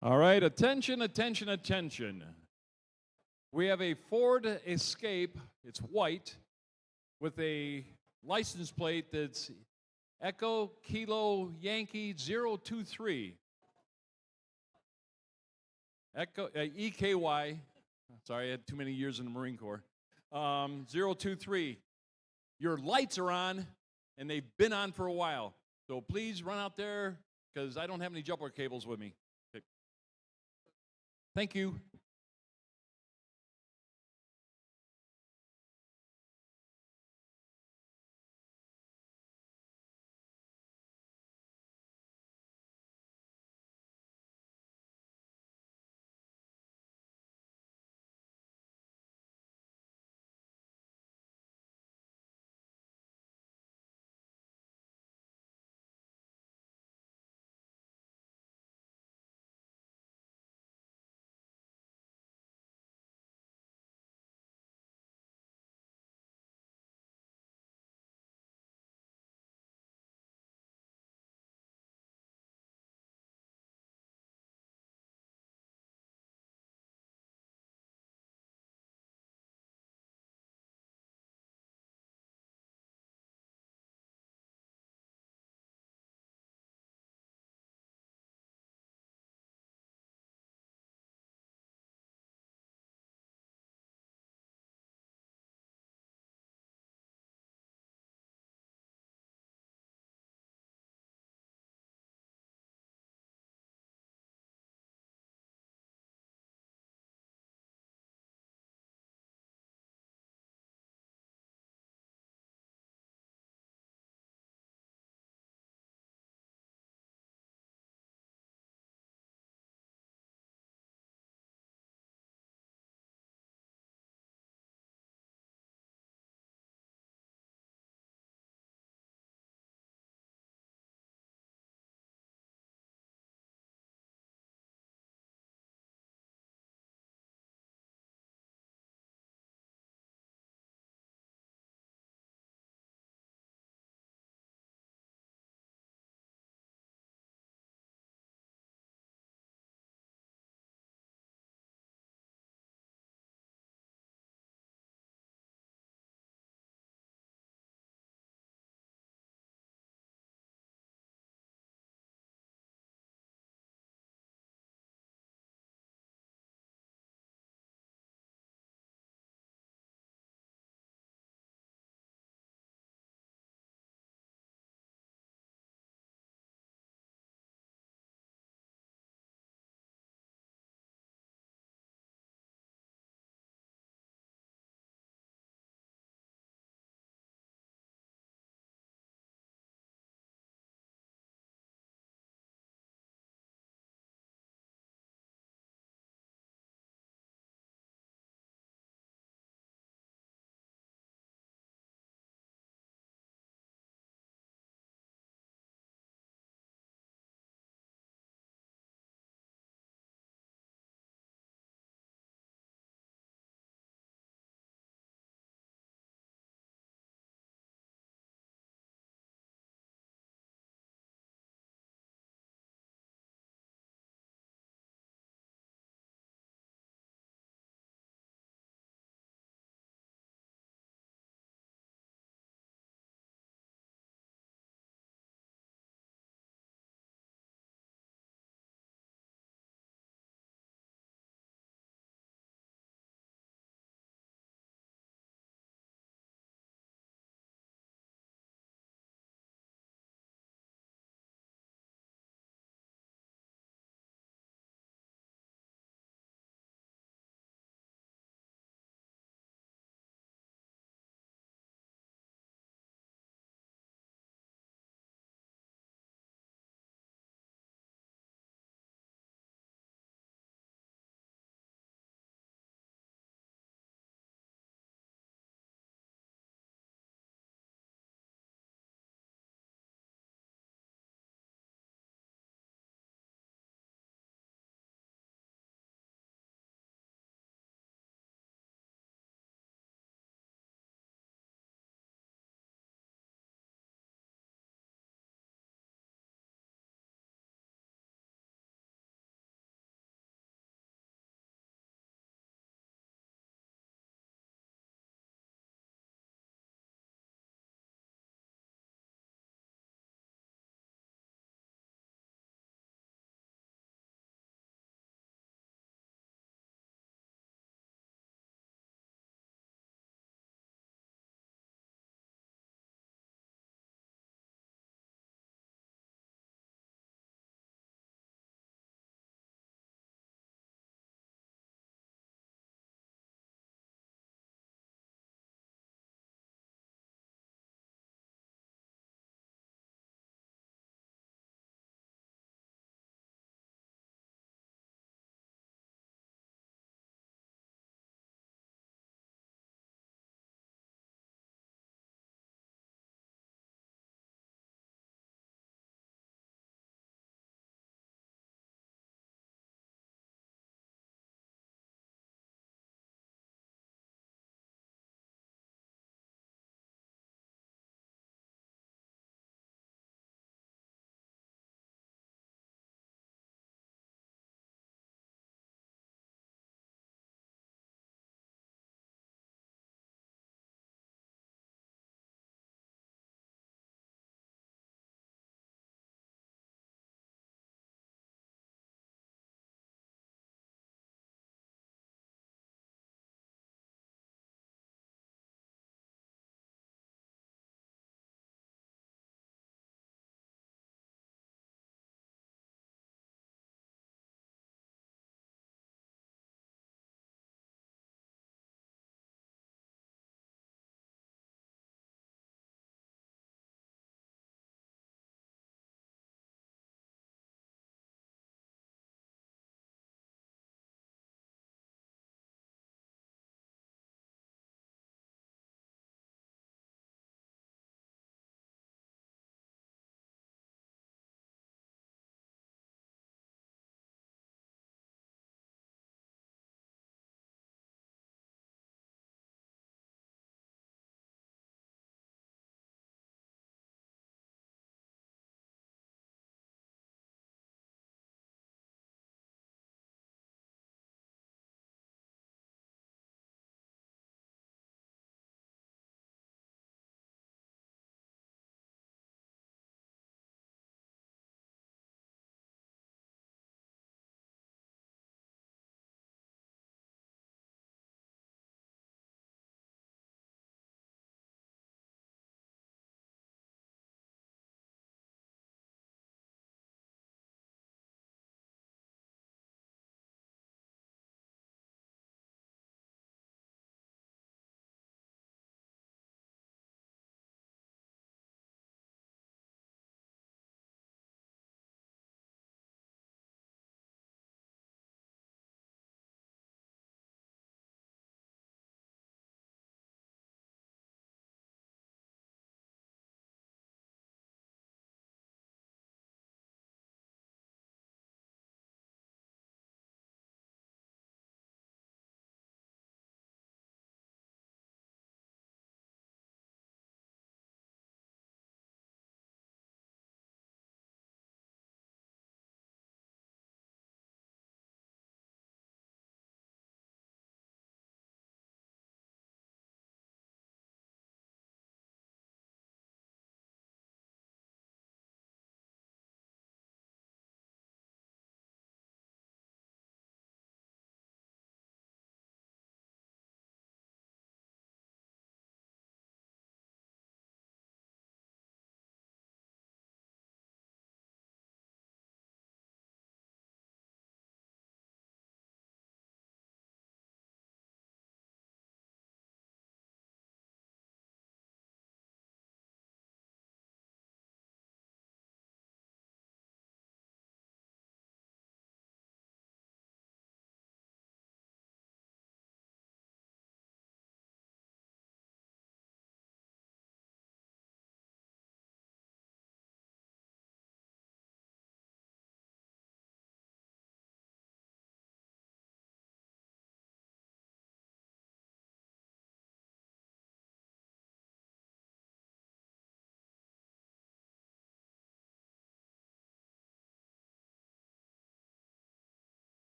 All right, attention, attention, attention. We have a Ford Escape. It's white with a license plate that's Echo Kilo Yankee 023. Echo EKY. Sorry, I had too many years in the Marine Corps. 023. Your lights are on, and they've been on for a while. So please run out there because I don't have any jumper cables with me. Okay. Thank you.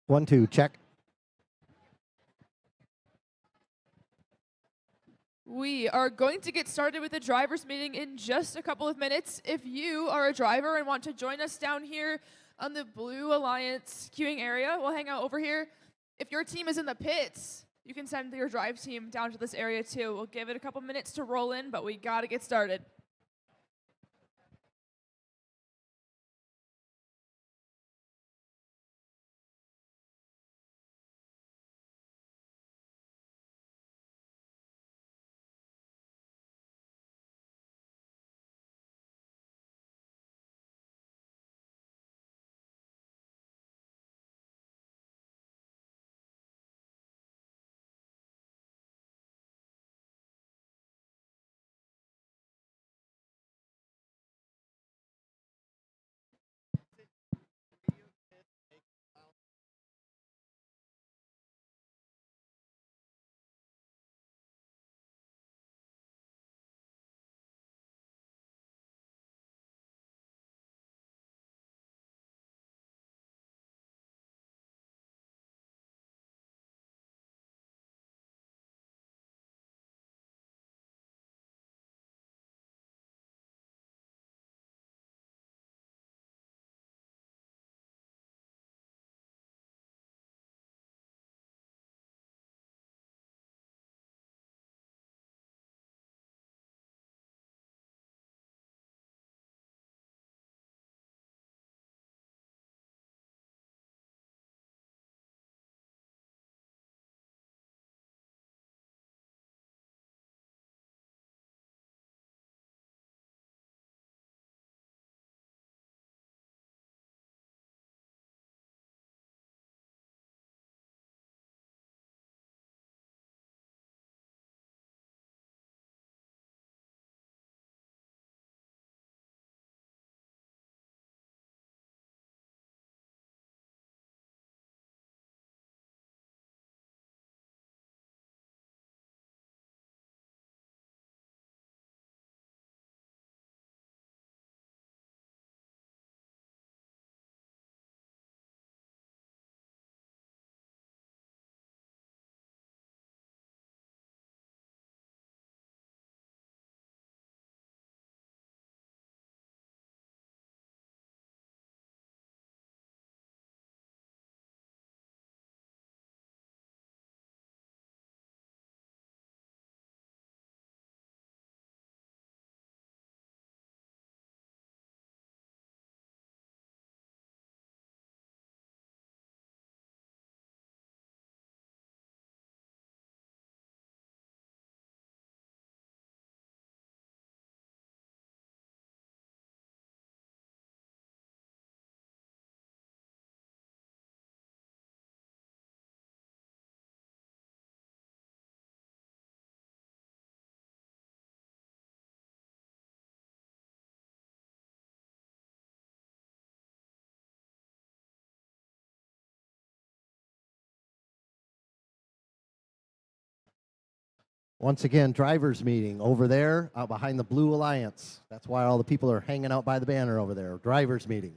1, 2, check. We are going to get started with the drivers meeting in just a couple of minutes. If you are a driver and want to join us down here on the Blue Alliance queuing area, we'll hang out over here. If your team is in the pits, you can send your drive team down to this area too. We'll give it a couple minutes to roll in, but we gotta get started. Once again, drivers meeting over there out behind the Blue Alliance. That's why all the people are hanging out by the banner over there. Drivers meeting.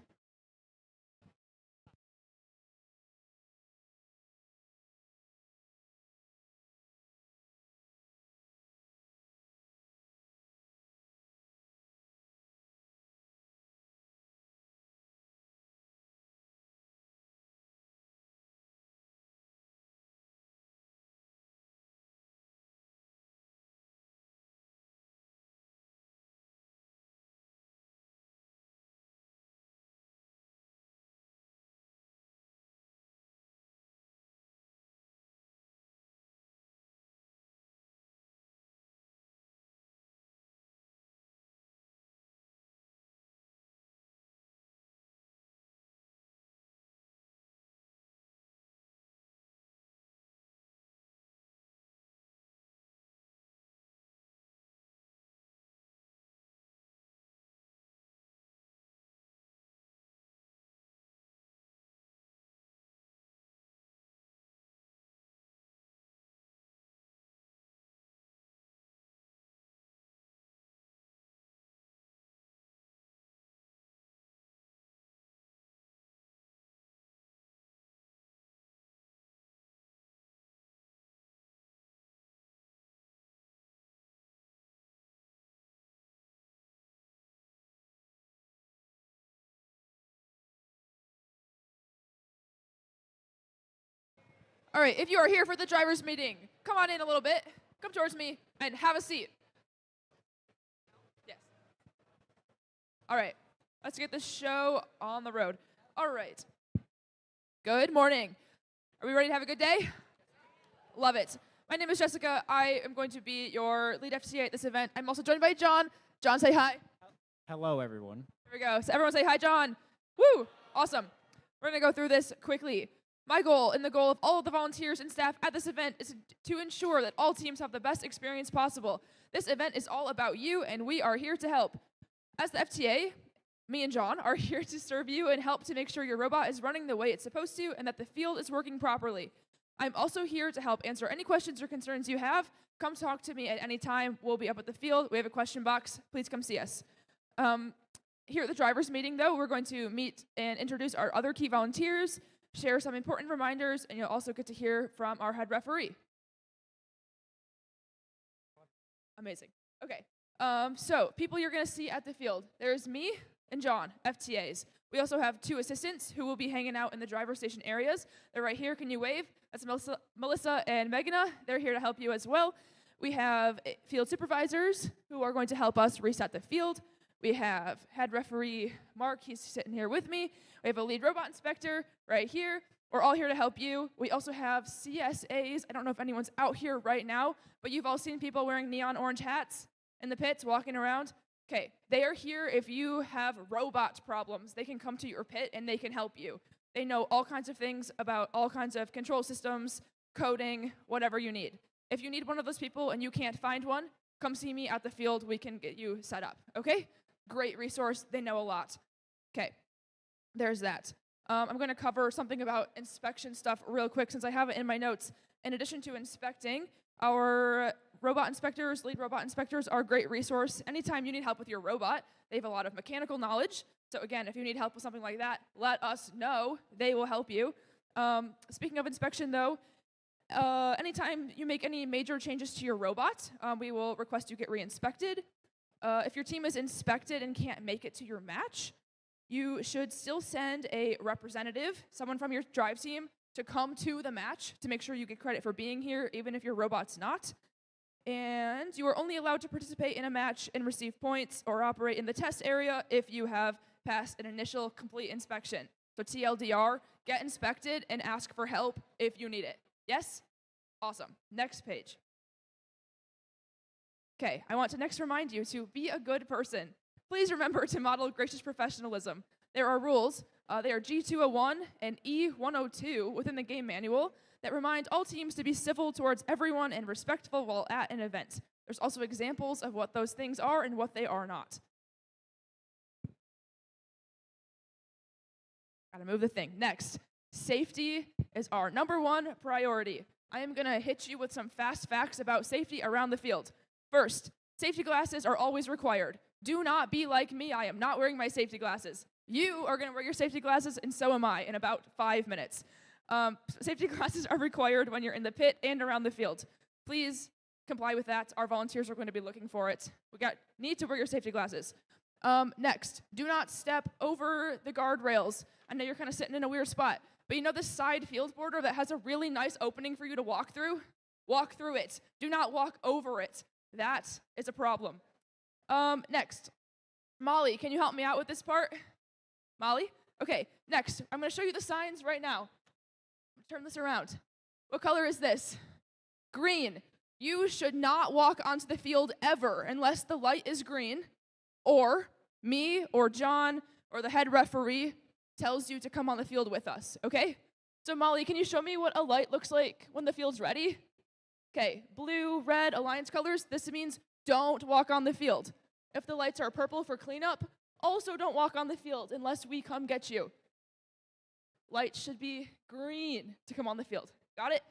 All right, if you are here for the driver's meeting, come on in a little bit. Come towards me and have a seat. Yes. All right, let's get this show on the road. All right. Good morning. Are we ready to have a good day? Love it. My name is Jessica. I am going to be your lead FTA at this event. I'm also joined by John. John, say hi. Hello, everyone. There we go. So everyone say hi, John. Woo! Awesome. We're going to go through this quickly. My goal and the goal of all of the volunteers and staff at this event is to ensure that all teams have the best experience possible. This event is all about you, and we are here to help. As the FTA, me and John are here to serve you and help to make sure your robot is running the way it's supposed to and that the field is working properly. I'm also here to help answer any questions or concerns you have. Come talk to me at any time. We'll be up at the field. We have a question box. Please come see us. Here at the driver's meeting, though, we're going to meet and introduce our other key volunteers, share some important reminders, and you'll also get to hear from our head referee. Amazing. Okay. So people you're going to see at the field. There's me and John, FTAs. We also have 2 assistants who will be hanging out in the driver station areas. They're right here. Can you wave? That's Melissa and Meghna. They're here to help you as well. We have field supervisors who are going to help us reset the field. We have head referee Mark. He's sitting here with me. We have a lead robot inspector right here. We're all here to help you. We also have CSAs. I don't know if anyone's out here right now, but you've all seen people wearing neon orange hats in the pits walking around. Okay, they are here if you have robot problems. They can come to your pit and they can help you. They know all kinds of things about all kinds of control systems, coding, whatever you need. If you need one of those people and you can't find one, come see me at the field. We can get you set up, okay? Great resource. They know a lot. Okay, there's that. I'm going to cover something about inspection stuff real quick since I have it in my notes. In addition to inspecting, our robot inspectors, lead robot inspectors are a great resource. Anytime you need help with your robot, they have a lot of mechanical knowledge. So again, if you need help with something like that, let us know. They will help you. Speaking of inspection, though, anytime you make any major changes to your robot, we will request you get re-inspected. If your team is inspected and can't make it to your match, you should still send a representative, someone from your drive team, to come to the match to make sure you get credit for being here, even if your robot's not. And you are only allowed to participate in a match and receive points or operate in the test area if you have passed an initial complete inspection. So TLDR, get inspected and ask for help if you need it. Yes? Awesome. Next page. Okay, I want to next remind you to be a good person. Please remember to model gracious professionalism. There are rules. They are G201 and E102 within the game manual that remind all teams to be civil towards everyone and respectful while at an event. There's also examples of what those things are and what they are not. Gotta move the thing. Next, safety is our #1 priority. I am gonna hit you with some fast facts about safety around the field. First, safety glasses are always required. Do not be like me. I am not wearing my safety glasses. You are going to wear your safety glasses, and so am I, in about 5 minutes. Safety glasses are required when you're in the pit and around the field. Please comply with that. Our volunteers are going to be looking for it. Need to wear your safety glasses. Next, do not step over the guardrails. I know you're kind of sitting in a weird spot, but you know this side field border that has a really nice opening for you to walk through? Walk through it. Do not walk over it. That is a problem. Next, Molly, can you help me out with this part? Molly? Okay, next, I'm going to show you the signs right now. Turn this around. What color is this? Green. You should not walk onto the field ever unless the light is green, or me or John or the head referee tells you to come on the field with us, okay? So Molly, can you show me what a light looks like when the field's ready? Okay, blue, red, alliance colors. This means don't walk on the field. If the lights are purple for cleanup, also don't walk on the field unless we come get you. Lights should be green to come on the field. Got it?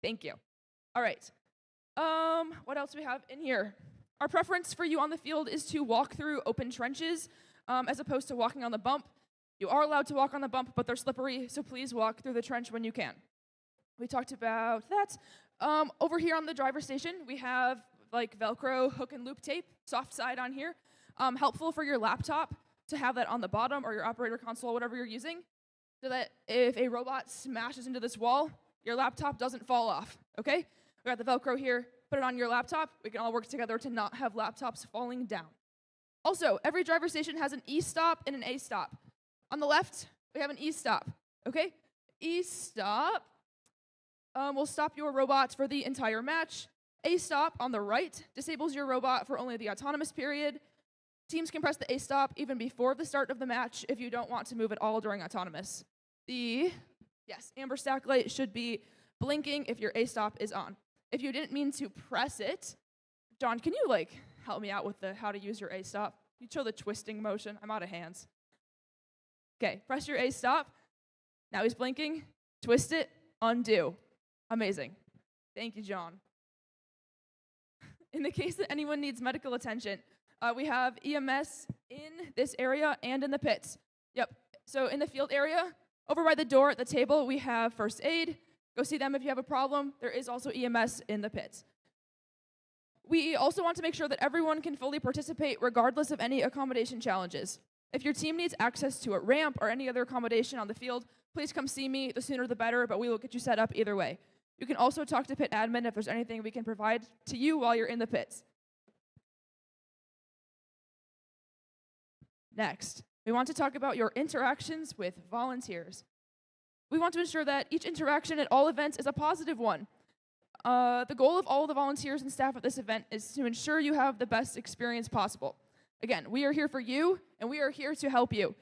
Thank you. All right. What else do we have in here? Our preference for you on the field is to walk through open trenches as opposed to walking on the bump. You are allowed to walk on the bump, but they're slippery, so please walk through the trench when you can. We talked about that. Over here on the driver station, we have like Velcro hook and loop tape, soft side on here. Helpful for your laptop to have that on the bottom or your operator console, whatever you're using, so that if a robot smashes into this wall, your laptop doesn't fall off, okay? We got the Velcro here. Put it on your laptop. We can all work together to not have laptops falling down. Also, every driver station has an E-stop and an A-stop. On the left, we have an E-stop, okay? E-stop will stop your robot for the entire match. A-stop on the right disables your robot for only the autonomous period. Teams can press the A-stop even before the start of the match if you don't want to move at all during autonomous. The amber stack light should be blinking if your A-stop is on. If you didn't mean to press it, John, can you help me out with how to use your A-stop? You show the twisting motion. I'm out of hands. Okay, press your A-stop. Now he's blinking. Twist it, undo. Amazing. Thank you, John. In the case that anyone needs medical attention, we have EMS in this area and in the pits. Yep, so in the field area, over by the door at the table, we have first aid. Go see them if you have a problem. There is also EMS in the pits. We also want to make sure that everyone can fully participate regardless of any accommodation challenges. If your team needs access to a ramp or any other accommodation on the field, please come see me. The sooner the better, but we will get you set up either way. You can also talk to pit admin if there's anything we can provide to you while you're in the pits. Next, we want to talk about your interactions with volunteers. We want to ensure that each interaction at all events is a positive one. The goal of all the volunteers and staff at this event is to ensure you have the best experience possible. Again, we are here for you, and we are here to help you.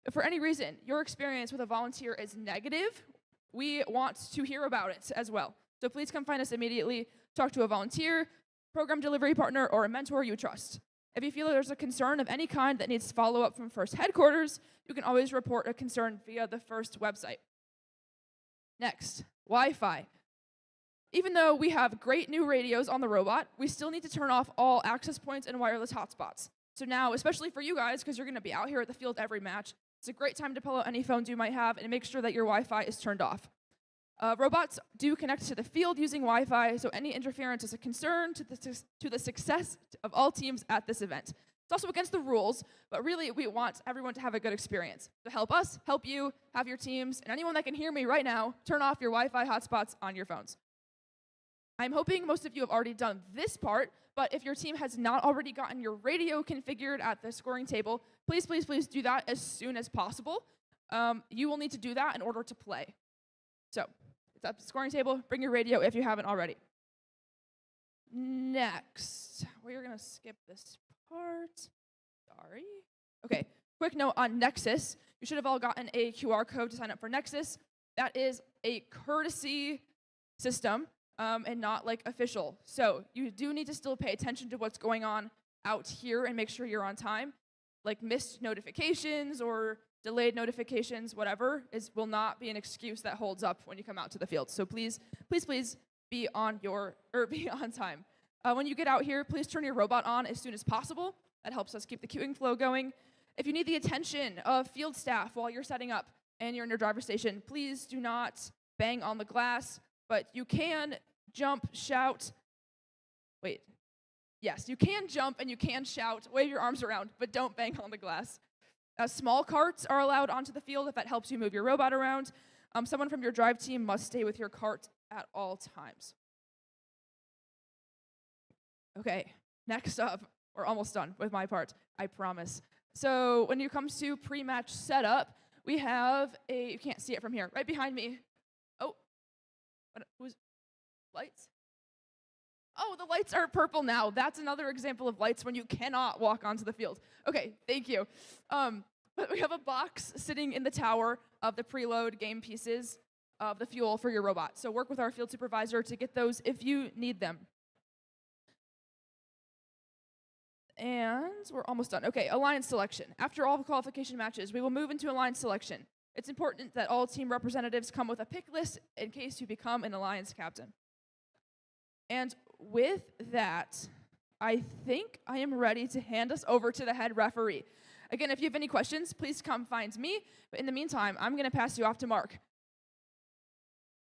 If for any reason your experience with a volunteer is negative, we want to hear about it as well. So please come find us immediately, talk to a volunteer, program delivery partner, or a mentor you trust. If you feel there's a concern of any kind that needs follow-up from FIRST headquarters, you can always report a concern via the FIRST website. Next, Wi-Fi. Even though we have great new radios on the robot, we still need to turn off all access points and wireless hotspots. So now, especially for you guys, because you're going to be out here at the field every match, it's a great time to pull out any phones you might have and make sure that your Wi-Fi is turned off. Robots do connect to the field using Wi-Fi, so any interference is a concern to the success of all teams at this event. It's also against the rules, but really we want everyone to have a good experience. So help us, help you, have your teams, and anyone that can hear me right now, turn off your Wi-Fi hotspots on your phones. I'm hoping most of you have already done this part, but if your team has not already gotten your radio configured at the scoring table, please, please, please do that as soon as possible. You will need to do that in order to play. So, it's at the scoring table. Bring your radio if you haven't already. Next, we're going to skip this part. Sorry. Okay, quick note on Nexus. You should have all gotten a QR code to sign up for Nexus. That is a courtesy system. And not official. So you do need to still pay attention to what's going on out here and make sure you're on time. Missed notifications or delayed notifications, whatever, will not be an excuse that holds up when you come out to the field. So please, please, please be on time. When you get out here, please turn your robot on as soon as possible. That helps us keep the queuing flow going. If you need the attention of field staff while you're setting up and you're in your driver's station, please do not bang on the glass. But you can jump, shout. Wait. Yes, you can jump and you can shout, wave your arms around, but don't bang on the glass. Small carts are allowed onto the field if that helps you move your robot around. Someone from your drive team must stay with your cart at all times. Okay, next up, we're almost done with my part, I promise. So when it comes to pre-match setup, we have you can't see it from here, right behind me. Who's lights? Oh, the lights are purple now. That's another example of lights when you cannot walk onto the field. Okay, thank you. But we have a box sitting in the tower of the preload game pieces of the fuel for your robot. So work with our field supervisor to get those if you need them. And we're almost done. Okay, alliance selection. After all the qualification matches, we will move into alliance selection. It's important that all team representatives come with a pick list in case you become an alliance captain. And with that, I think I am ready to hand us over to the head referee. Again, if you have any questions, please come find me. But in the meantime, I'm going to pass you off to Mark.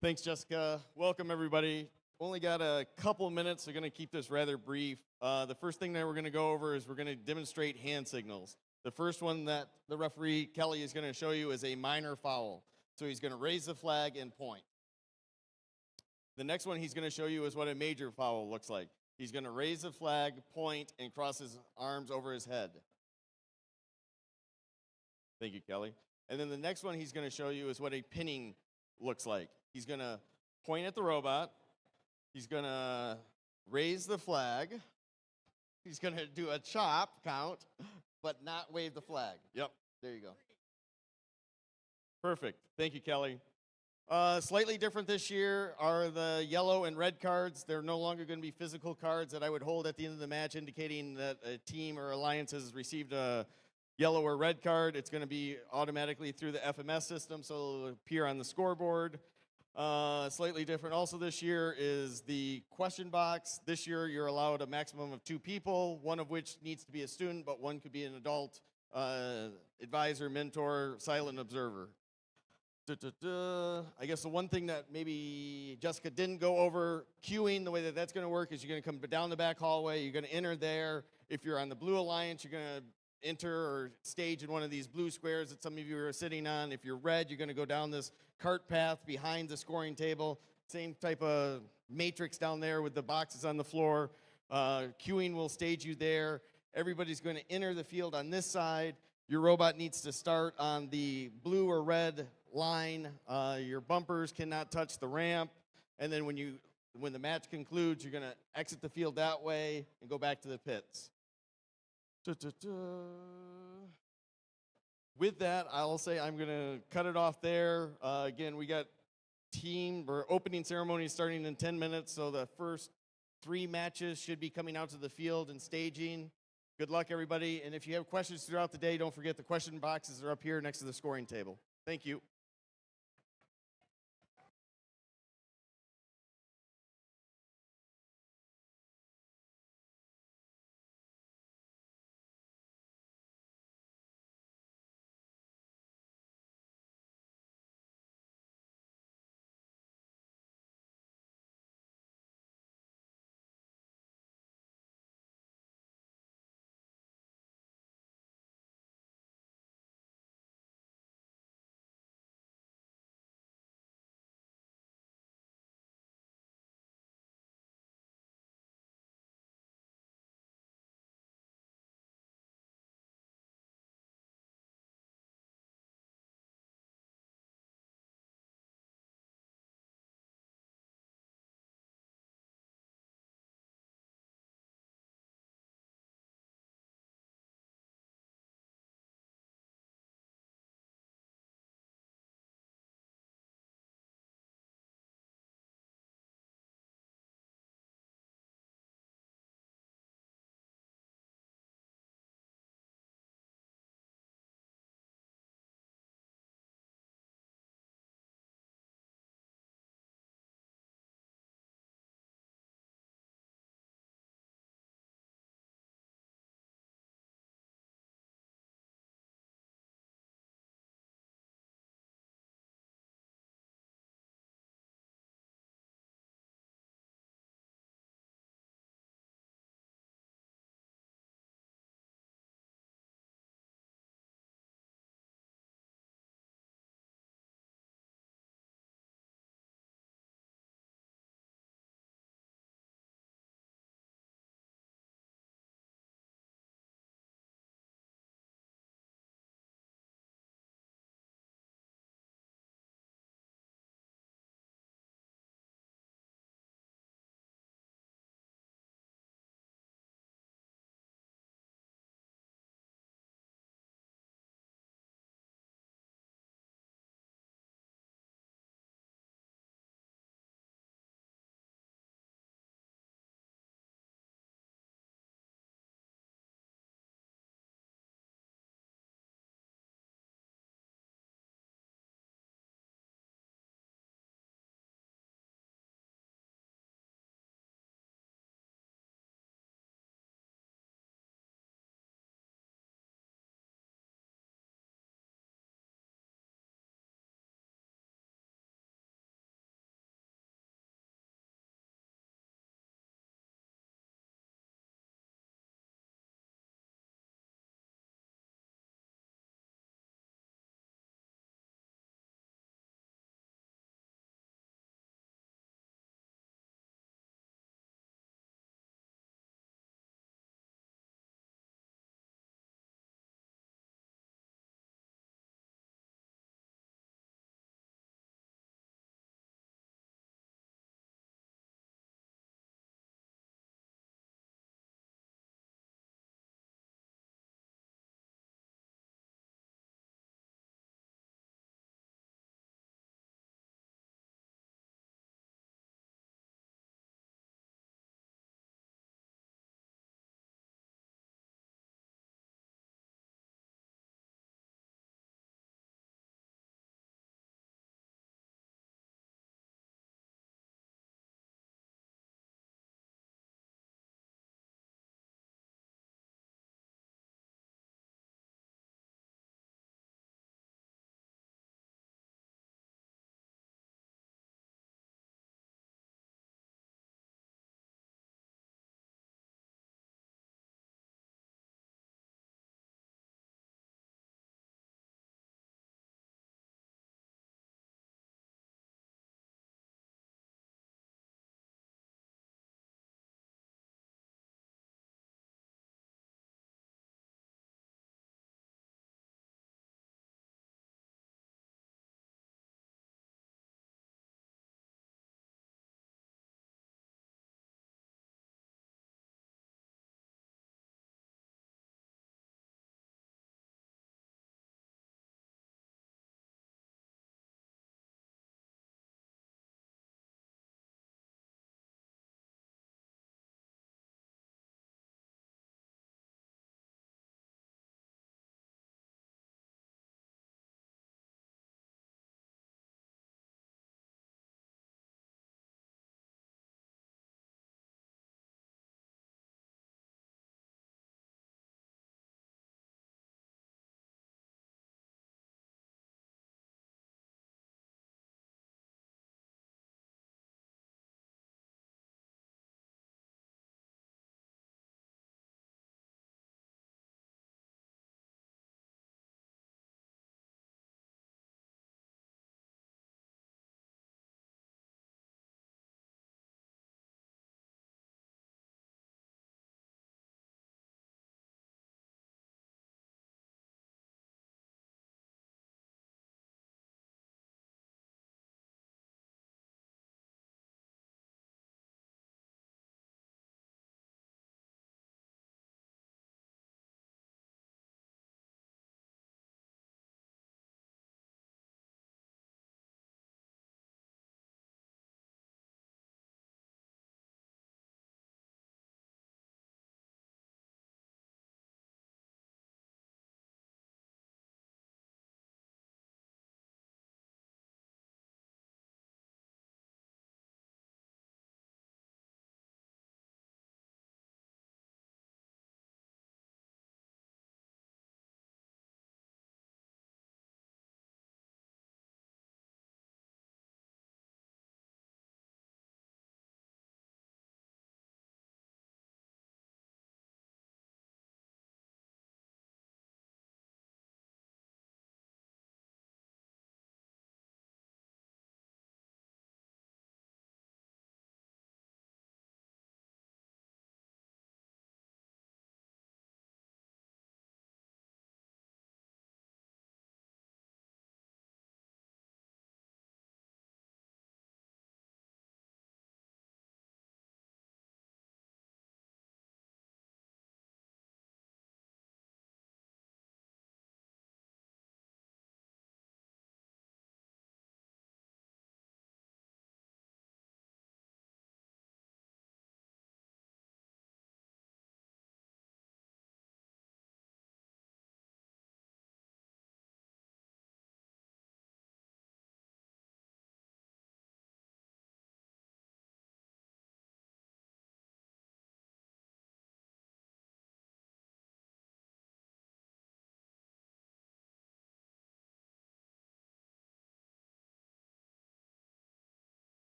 Thanks, Jessica. Welcome, everybody. Only got a couple minutes. We're going to keep this rather brief. The first thing that we're going to go over is we're going to demonstrate hand signals. The first one that the referee, Kelly, is going to show you is a minor foul. So he's going to raise the flag and point. The next one he's going to show you is what a major foul looks like. He's going to raise the flag, point, and cross his arms over his head. Thank you, Kelly. And then the next one he's going to show you is what a pinning looks like. He's going to point at the robot. He's going to raise the flag. He's going to do a chop count, but not wave the flag. Yep, there you go. Perfect. Thank you, Kelly. Slightly different this year are the yellow and red cards. They're no longer going to be physical cards that I would hold at the end of the match indicating that a team or alliance has received a yellow or red card. It's going to be automatically through the FMS system, so it'll appear on the scoreboard. Slightly different also this year is the question box. This year you're allowed a maximum of 2 people, one of which needs to be a student, but one could be an adult advisor, mentor, silent observer. I guess the one thing that maybe Jessica didn't go over, queuing, the way that that's going to work is you're going to come down the back hallway, you're going to enter there. If you're on the Blue Alliance, you're going to enter or stage in one of these blue squares that some of you are sitting on. If you're red, you're going to go down this cart path behind the scoring table. Same type of matrix down there with the boxes on the floor. Queuing will stage you there. Everybody's going to enter the field on this side. Your robot needs to start on the blue or red line. Your bumpers cannot touch the ramp. And then when the match concludes, you're going to exit the field that way and go back to the pits. With that, I'll say I'm going to cut it off there. Again, we got team or opening ceremony starting in 10 minutes, so the first 3 matches should be coming out to the field and staging. Good luck, everybody. And if you have questions throughout the day, don't forget the question boxes are up here next to the scoring table. Thank you.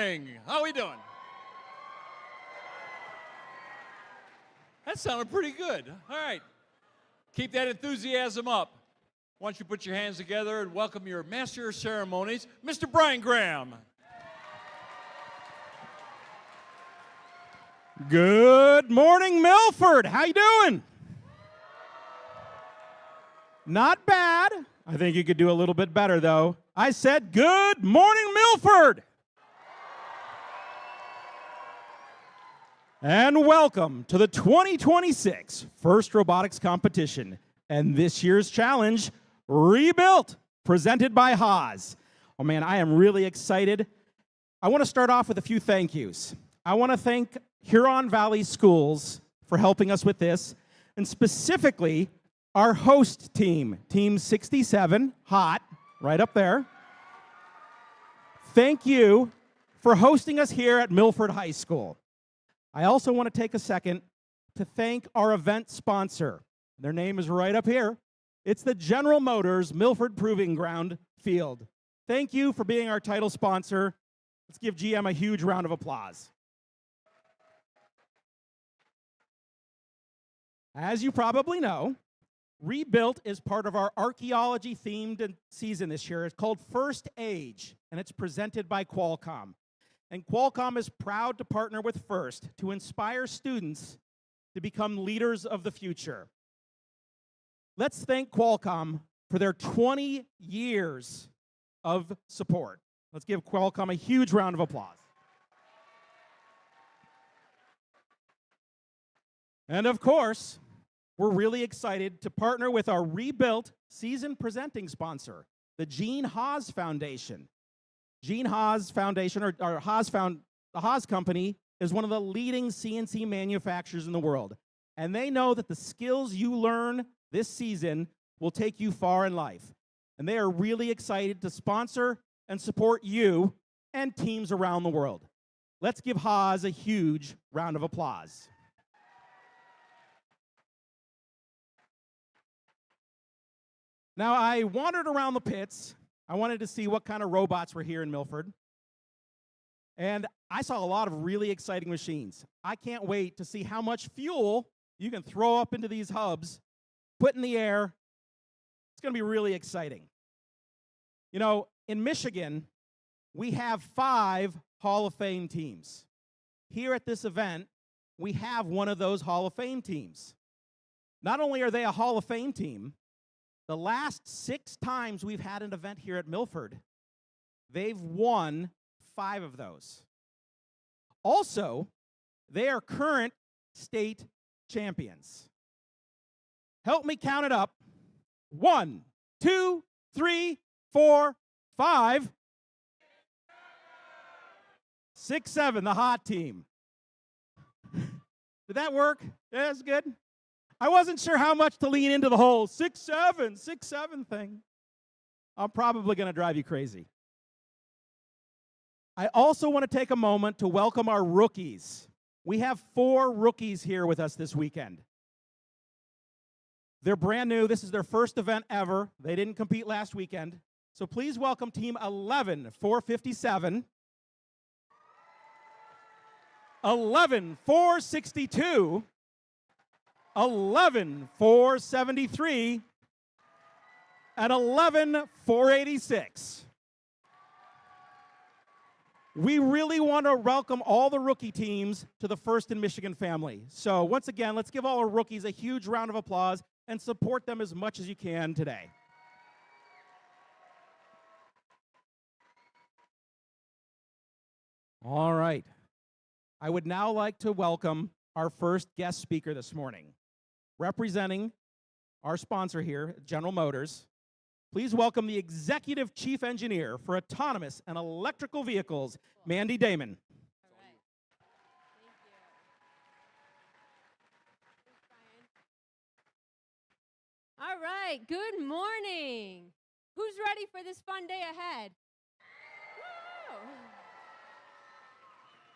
morning. How we doing? That sounded pretty good. All right. Keep that enthusiasm up. Why don't you put your hands together and welcome your Master of Ceremonies, Mr. Brian Graham. Good morning, Milford. How you doing? Not bad. I think you could do a little bit better, though. I said, good morning, Milford. And welcome to the 2026 First Robotics Competition and this year's challenge, Rebuilt, presented by Haas. Oh man, I am really excited. I want to start off with a few thank yous. I want to thank Huron Valley Schools for helping us with this, and specifically our host team, Team 67, hot, right up there. Thank you for hosting us here at Milford High School. I also want to take a second to thank our event sponsor. Their name is right up here. It's the General Motors Milford Proving Ground Field. Thank you for being our title sponsor. Let's give GM a huge round of applause. As you probably know, Rebuilt is part of our archaeology-themed season this year. It's called First Age, and it's presented by Qualcomm. And Qualcomm is proud to partner with First to inspire students to become leaders of the future. Let's thank Qualcomm for their 20 years of support. Let's give Qualcomm a huge round of applause. And of course, we're really excited to partner with our Rebuilt season presenting sponsor, the Gene Haas Foundation. Gene Haas Foundation, or the Haas Company, is one of the leading CNC manufacturers in the world. And they know that the skills you learn this season will take you far in life. And they are really excited to sponsor and support you and teams around the world. Let's give Haas a huge round of applause. Now, I wandered around the pits. I wanted to see what kind of robots were here in Milford. And I saw a lot of really exciting machines. I can't wait to see how much fuel you can throw up into these hubs, put in the air. It's going to be really exciting. You know, in Michigan, we have 5 Hall of Fame teams. Here at this event, we have one of those Hall of Fame teams. Not only are they a Hall of Fame team, the last 6 times we've had an event here at Milford, they've won 5 of those. Also, they are current state champions. Help me count it up. 1, 2, 3, 4, 5, 6, 7, the hot team. Did that work? Yeah, that's good. I wasn't sure how much to lean into the whole 6, 7 thing. I'm probably going to drive you crazy. I also want to take a moment to welcome our rookies. We have 4 rookies here with us this weekend. They're brand new. This is their first event ever. They didn't compete last weekend. So please welcome team 11-457, 11-462, 11-473, and 11-486. We really want to welcome all the rookie teams to the First in Michigan family. So once again, let's give all our rookies a huge round of applause and support them as much as you can today. All right. I would now like to welcome our first guest speaker this morning. Representing our sponsor here, General Motors, please welcome the Executive Chief Engineer for Autonomous and Electrical Vehicles, Mandy Damon. All right, good morning. Who's ready for this fun day ahead? Woo!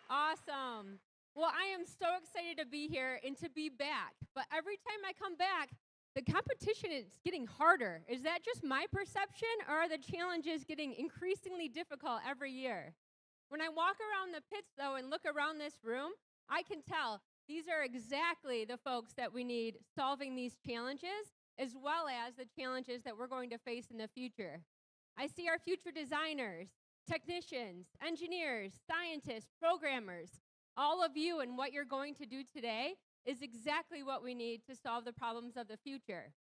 Awesome. Well, I am so excited to be here and to be back. But every time I come back, the competition is getting harder. Is that just my perception, or are the challenges getting increasingly difficult every year? When I walk around the pits, though, and look around this room, I can tell these are exactly the folks that we need solving these challenges, as well as the challenges that we're going to face in the future. I see our future designers, technicians, engineers, scientists, programmers. All of you and what you're going to do today is exactly what we need to solve the problems of the future.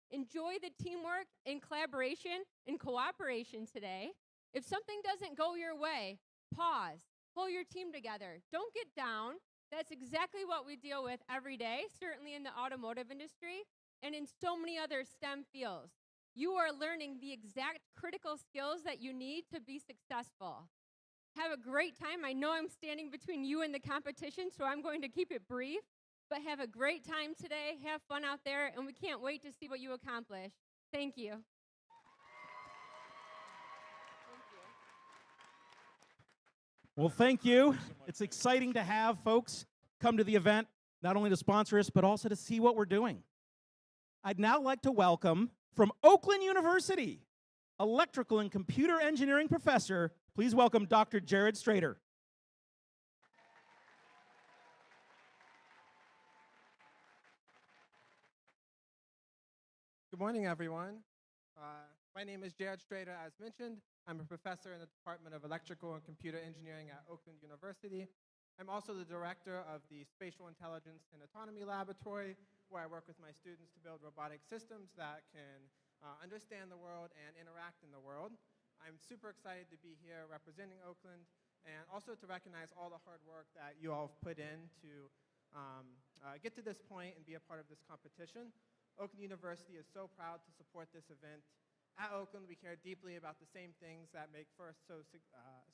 Enjoy the teamwork and collaboration and cooperation today. If something doesn't go your way, pause, pull your team together. Don't get down. That's exactly what we deal with every day, certainly in the automotive industry and in so many other STEM fields. You are learning the exact critical skills that you need to be successful. Have a great time. I know I'm standing between you and the competition, so I'm going to keep it brief, but have a great time today. Have fun out there, and we can't wait to see what you accomplish. Thank you. Well, thank you. It's exciting to have folks come to the event, not only to sponsor us, but also to see what we're doing. I'd now like to welcome from Oakland University, electrical and computer engineering professor, please welcome Dr. Jared Strader. Good morning, everyone. My name is Jared Strader, as mentioned. I'm a professor in the Department of Electrical and Computer Engineering at Oakland University. I'm also the director of the Spatial Intelligence and Autonomy Laboratory, where I work with my students to build robotic systems that can understand the world and interact in the world. I'm super excited to be here representing Oakland and also to recognize all the hard work that you all have put in to get to this point and be a part of this competition. Oakland University is so proud to support this event. At Oakland, we care deeply about the same things that make FIRST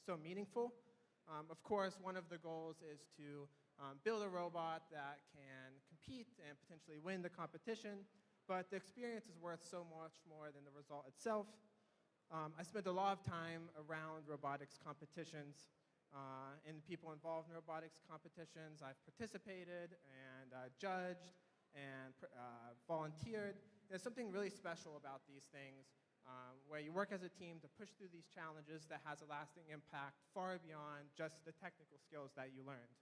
so meaningful. Of course, one of the goals is to build a robot that can compete and potentially win the competition, but the experience is worth so much more than the result itself. I spent a lot of time around robotics competitions and people involved in robotics competitions. I've participated and judged and volunteered. There's something really special about these things where you work as a team to push through these challenges that has a lasting impact far beyond just the technical skills that you learned.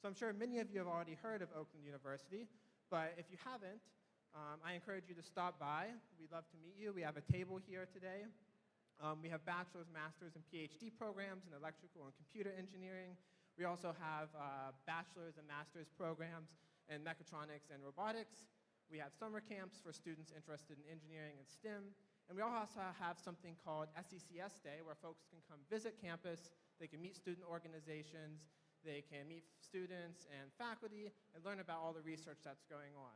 So I'm sure many of you have already heard of Oakland University, but if you haven't, I encourage you to stop by. We'd love to meet you. We have a table here today. We have bachelor's, master's, and PhD programs in electrical and computer engineering. We also have bachelor's and master's programs in mechatronics and robotics. We have summer camps for students interested in engineering and STEM. And we also have something called SECS Day, where folks can come visit campus, they can meet student organizations, they can meet students and faculty, and learn about all the research that's going on.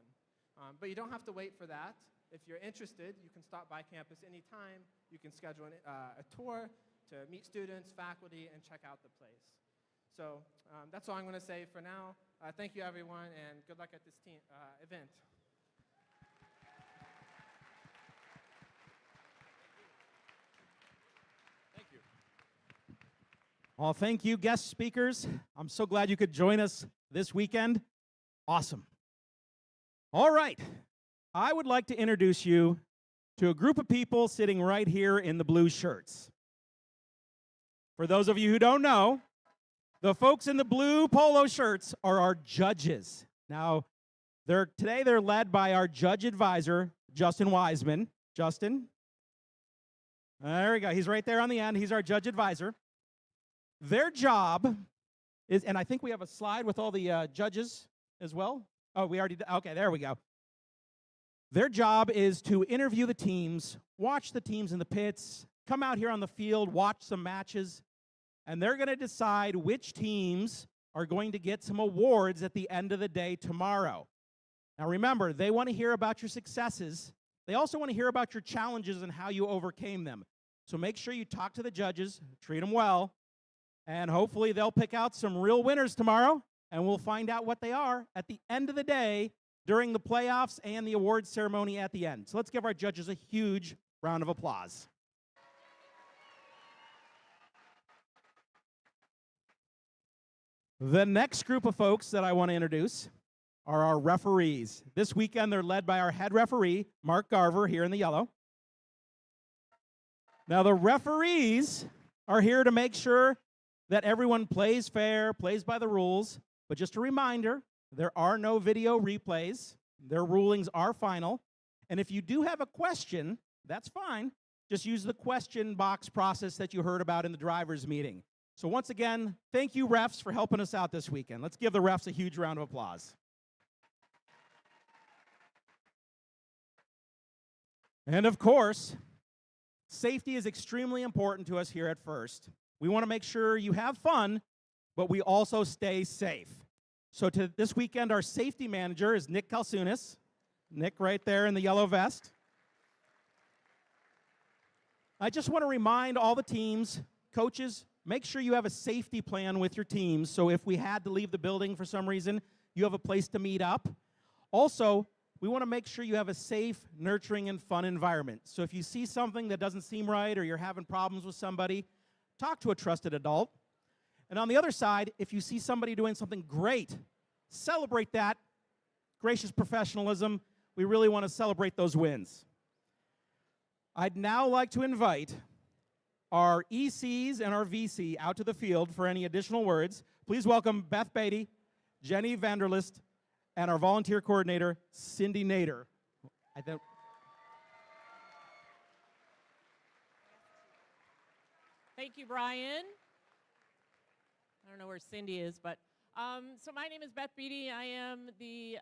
But you don't have to wait for that. If you're interested, you can stop by campus anytime. You can schedule a tour to meet students, faculty, and check out the place. So that's all I'm going to say for now. Thank you, everyone, and good luck at this event. Well, thank you, guest speakers. I'm so glad you could join us this weekend. Awesome. All right. I would like to introduce you to a group of people sitting right here in the blue shirts. For those of you who don't know, the folks in the blue polo shirts are our judges. Now, today they're led by our judge advisor, Justin Wiseman. Justin? There we go. He's right there on the end. He's our judge advisor. Their job is, and I think we have a slide with all the judges as well. Oh, we already did. Okay, there we go. Their job is to interview the teams, watch the teams in the pits, come out here on the field, watch some matches, and they're going to decide which teams are going to get some awards at the end of the day tomorrow. Now remember, they want to hear about your successes. They also want to hear about your challenges and how you overcame them. So make sure you talk to the judges, treat them well, and hopefully they'll pick out some real winners tomorrow, and we'll find out what they are at the end of the day during the playoffs and the awards ceremony at the end. So let's give our judges a huge round of applause. The next group of folks that I want to introduce are our referees. This weekend, they're led by our head referee, Mark Garver, here in the yellow. Now, the referees are here to make sure that everyone plays fair, plays by the rules. But just a reminder, there are no video replays. Their rulings are final. And if you do have a question, that's fine. Just use the question box process that you heard about in the drivers' meeting. So once again, thank you, refs, for helping us out this weekend. Let's give the refs a huge round of applause. And of course, safety is extremely important to us here at First. We want to make sure you have fun, but we also stay safe. So this weekend, our safety manager is Nick Kalsunis. Nick right there in the yellow vest. I just want to remind all the teams, coaches, make sure you have a safety plan with your teams, so if we had to leave the building for some reason, you have a place to meet up. Also, we want to make sure you have a safe, nurturing, and fun environment. So if you see something that doesn't seem right or you're having problems with somebody, talk to a trusted adult. And on the other side, if you see somebody doing something great, celebrate that. Gracious professionalism. We really want to celebrate those wins. I'd now like to invite our ECs and our VC out to the field for any additional words. Please welcome Beth Beatty, Jenny Vanderlist, and our volunteer coordinator, Cindy Nader. Thank you, Brian. I don't know where Cindy is, but so my name is Beth Beatty. I am the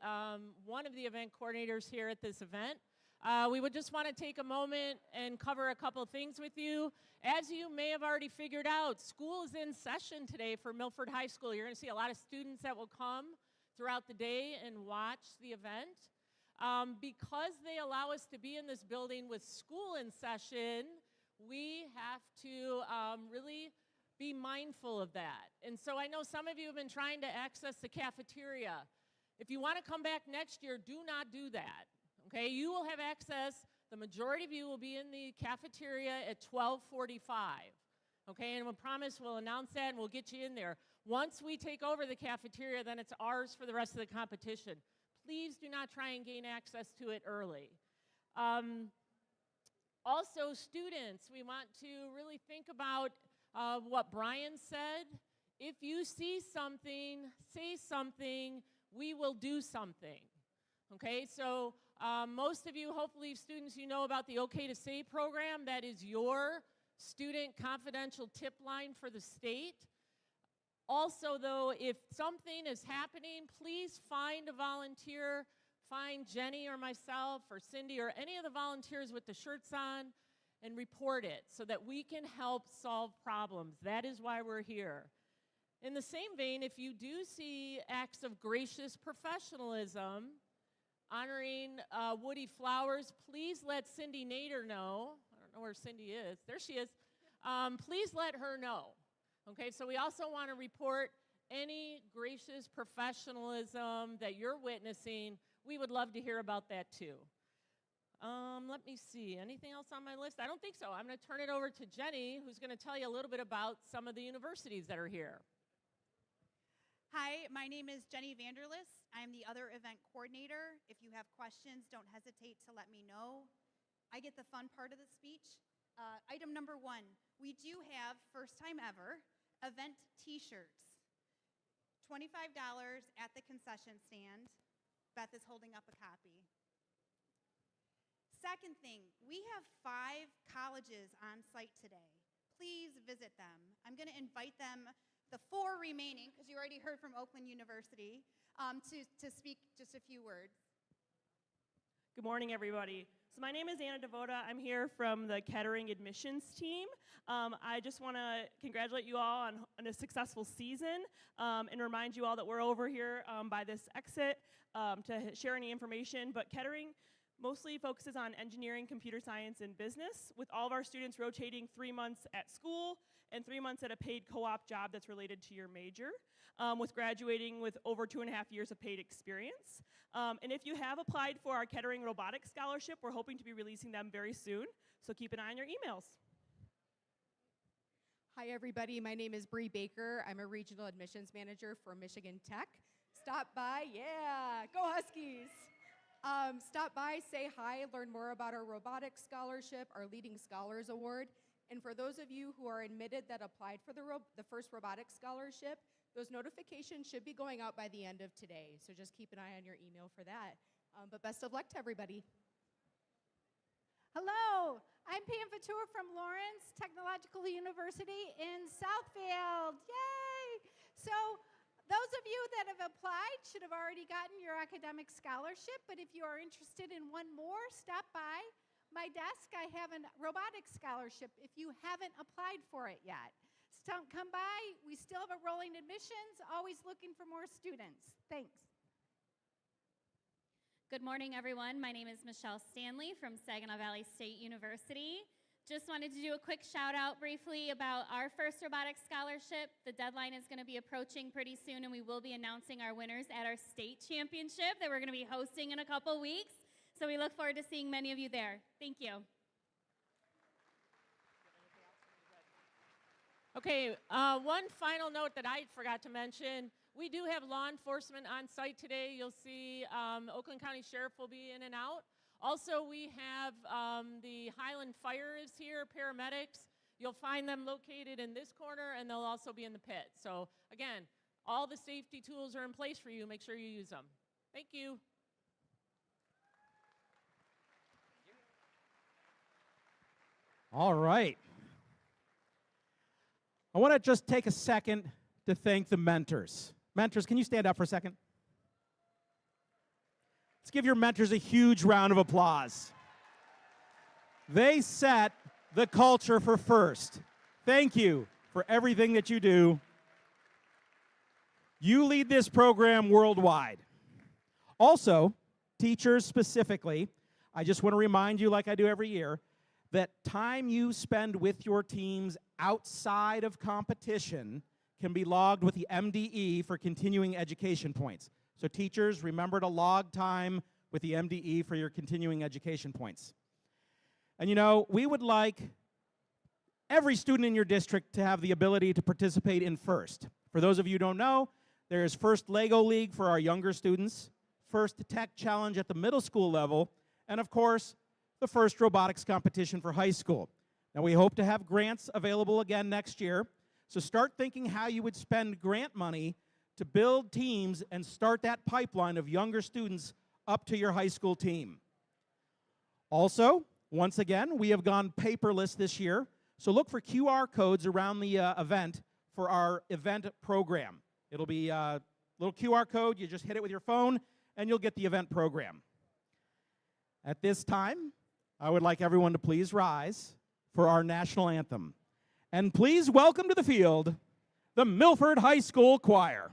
one of the event coordinators here at this event. We would just want to take a moment and cover a couple of things with you. As you may have already figured out, school is in session today for Milford High School. You're going to see a lot of students that will come throughout the day and watch the event. Because they allow us to be in this building with school in session, we have to really be mindful of that. And so I know some of you have been trying to access the cafeteria. If you want to come back next year, do not do that. Okay, you will have access. The majority of you will be in the cafeteria at 12:45. Okay, and we promise we'll announce that and we'll get you in there. Once we take over the cafeteria, then it's ours for the rest of the competition. Please do not try and gain access to it early. Also, students, we want to really think about what Brian said. If you see something, say something, we will do something. Okay, so most of you, hopefully students, you know about the OK to Say program. That is your student confidential tip line for the state. Also, though, if something is happening, please find a volunteer. Find Jenny or myself or Cindy or any of the volunteers with the shirts on and report it so that we can help solve problems. That is why we're here. In the same vein, if you do see acts of gracious professionalism, honoring Woody Flowers, please let Cindy Nader know. I don't know where Cindy is. There she is. Please let her know. Okay, so we also want to report any gracious professionalism that you're witnessing. We would love to hear about that too. Let me see. Anything else on my list? I don't think so. I'm going to turn it over to Jenny, who's going to tell you a little bit about some of the universities that are here. Hi, my name is Jenny Vanderlist. I'm the other event coordinator. If you have questions, don't hesitate to let me know. I get the fun part of the speech. Item number 1, we do have, first time ever, event t-shirts. $25 at the concession stand. Beth is holding up a copy. Second thing, we have 5 colleges on site today. Please visit them. I'm going to invite them, the 4 remaining, because you already heard from Oakland University, to speak just a few words. Good morning, everybody. So my name is Anna Devota. I'm here from the Kettering admissions team. I just want to congratulate you all on a successful season and remind you all that we're over here by this exit to share any information. But Kettering mostly focuses on engineering, computer science, and business, with all of our students rotating 3 months at school and 3 months at a paid co-op job that's related to your major, with graduating with over 2.5 years of paid experience. And if you have applied for our Kettering Robotics Scholarship, we're hoping to be releasing them very soon, so keep an eye on your emails. Hi, everybody. My name is Bree Baker. I'm a regional admissions manager for Michigan Tech. Stop by, yeah, go Huskies. Stop by, say hi, learn more about our robotics scholarship, our Leading Scholars Award. And for those of you who are admitted that applied for the first robotics scholarship, those notifications should be going out by the end of today. So just keep an eye on your email for that. But best of luck to everybody. Hello, I'm Pam Fatur from Lawrence Technological University in Southfield. Yay! So those of you that have applied should have already gotten your academic scholarship, but if you are interested in one more, stop by my desk. I have a robotics scholarship if you haven't applied for it yet. So come by. We still have a rolling admissions, always looking for more students. Thanks. Good morning, everyone. My name is Michelle Stanley from Saginaw Valley State University. Just wanted to do a quick shout out briefly about our first robotics scholarship. The deadline is going to be approaching pretty soon, and we will be announcing our winners at our state championship that we're going to be hosting in a couple weeks. So we look forward to seeing many of you there. Thank you. Okay, one final note that I forgot to mention. We do have law enforcement on site today. You'll see Oakland County Sheriff will be in and out. Also, we have the Highland Fire is here, paramedics. You'll find them located in this corner, and they'll also be in the pit. So again, all the safety tools are in place for you. Make sure you use them. Thank you. All right. I want to just take a second to thank the mentors. Mentors, can you stand up for a second? Let's give your mentors a huge round of applause. They set the culture for FIRST. Thank you for everything that you do. You lead this program worldwide. Also, teachers specifically, I just want to remind you, like I do every year, that time you spend with your teams outside of competition can be logged with the MDE for continuing education points. So teachers, remember to log time with the MDE for your continuing education points. And you know, we would like every student in your district to have the ability to participate in FIRST. For those of you who don't know, there's FIRST Lego League for our younger students, FIRST Tech Challenge at the middle school level, and of course, the FIRST Robotics Competition for high school. Now we hope to have grants available again next year. So start thinking how you would spend grant money to build teams and start that pipeline of younger students up to your high school team. Also, once again, we have gone paperless this year. So look for QR codes around the event for our event program. It'll be a little QR code. You just hit it with your phone, and you'll get the event program. At this time, I would like everyone to please rise for our national anthem. And please welcome to the field the Milford High School Choir.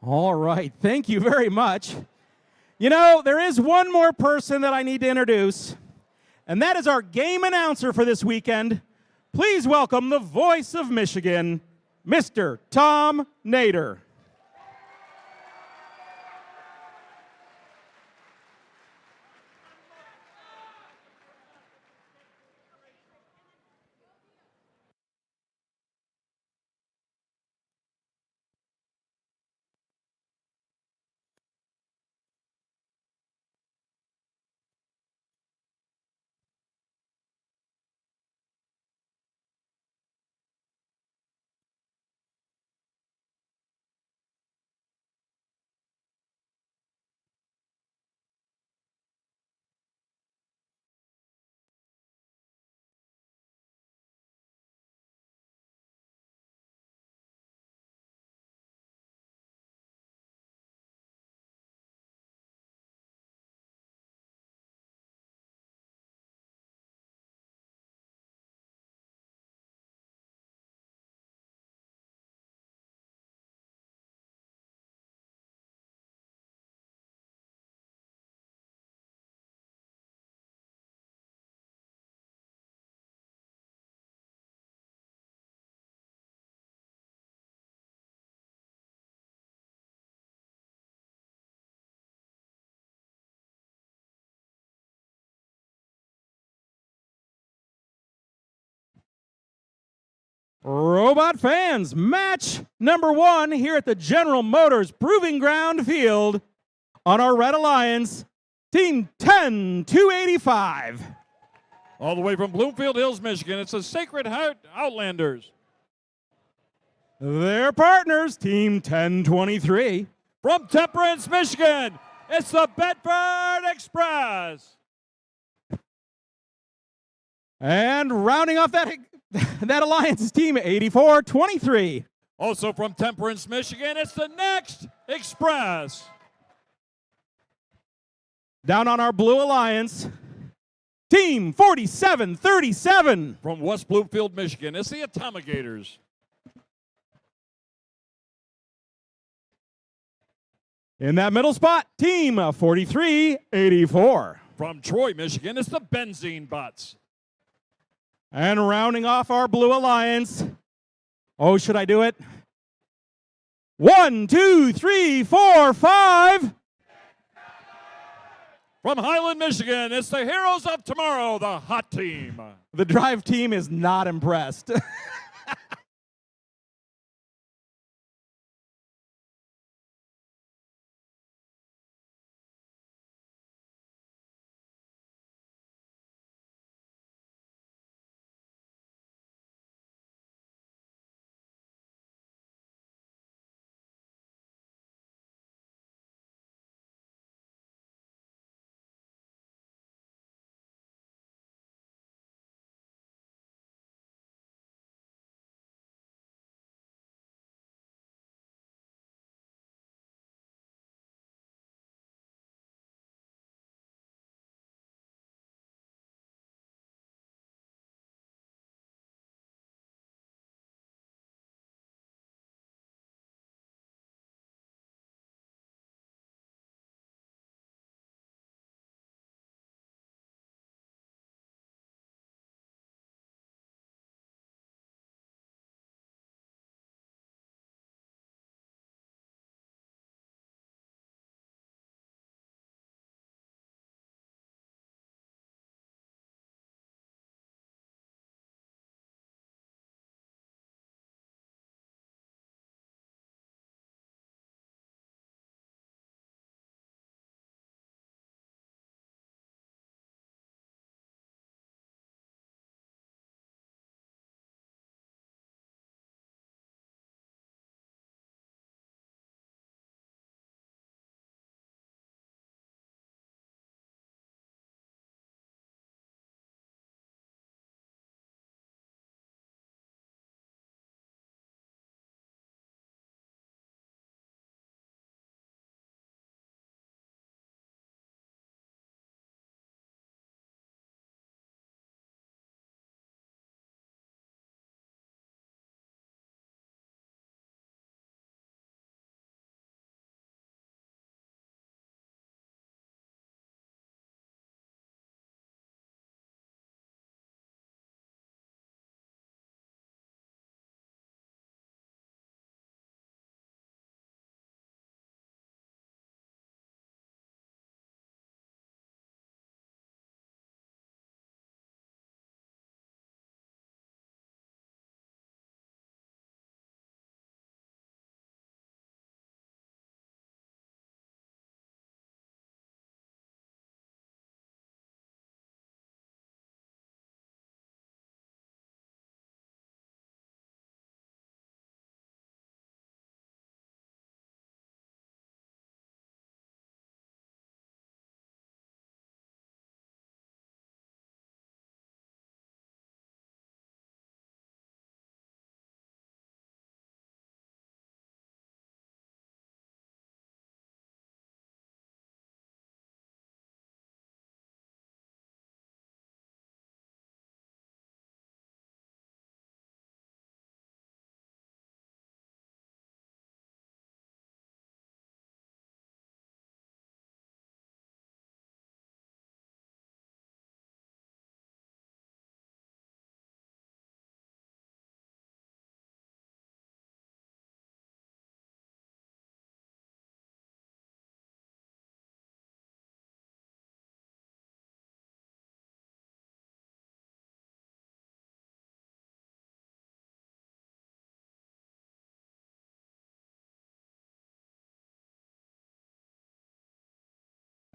All right, thank you very much. You know, there is one more person that I need to introduce, and that is our game announcer for this weekend. Please welcome the voice of Michigan, Mr. Tom Nader. Robot fans, match number 1 here at the General Motors Proving Ground Field on our Red Alliance, Team 10-285. All the way from Bloomfield Hills, Michigan, it's the Sacred Heart Outlanders. Their partners, Team 10-23. From Temperance, Michigan, it's the Bedford Express. And rounding off that alliance is Team 84-23. Also from Temperance, Michigan, it's the Next Express. Down on our Blue Alliance, Team 47-37. From West Bloomfield, Michigan, it's the Atomigators. In that middle spot, Team 43-84. From Troy, Michigan, it's the Benzene Bots. And rounding off our Blue Alliance, oh, should I do it? 1, 2, 3, 4, 5. From Highland, Michigan, it's the Heroes of Tomorrow, the Hot Team. The drive team is not impressed.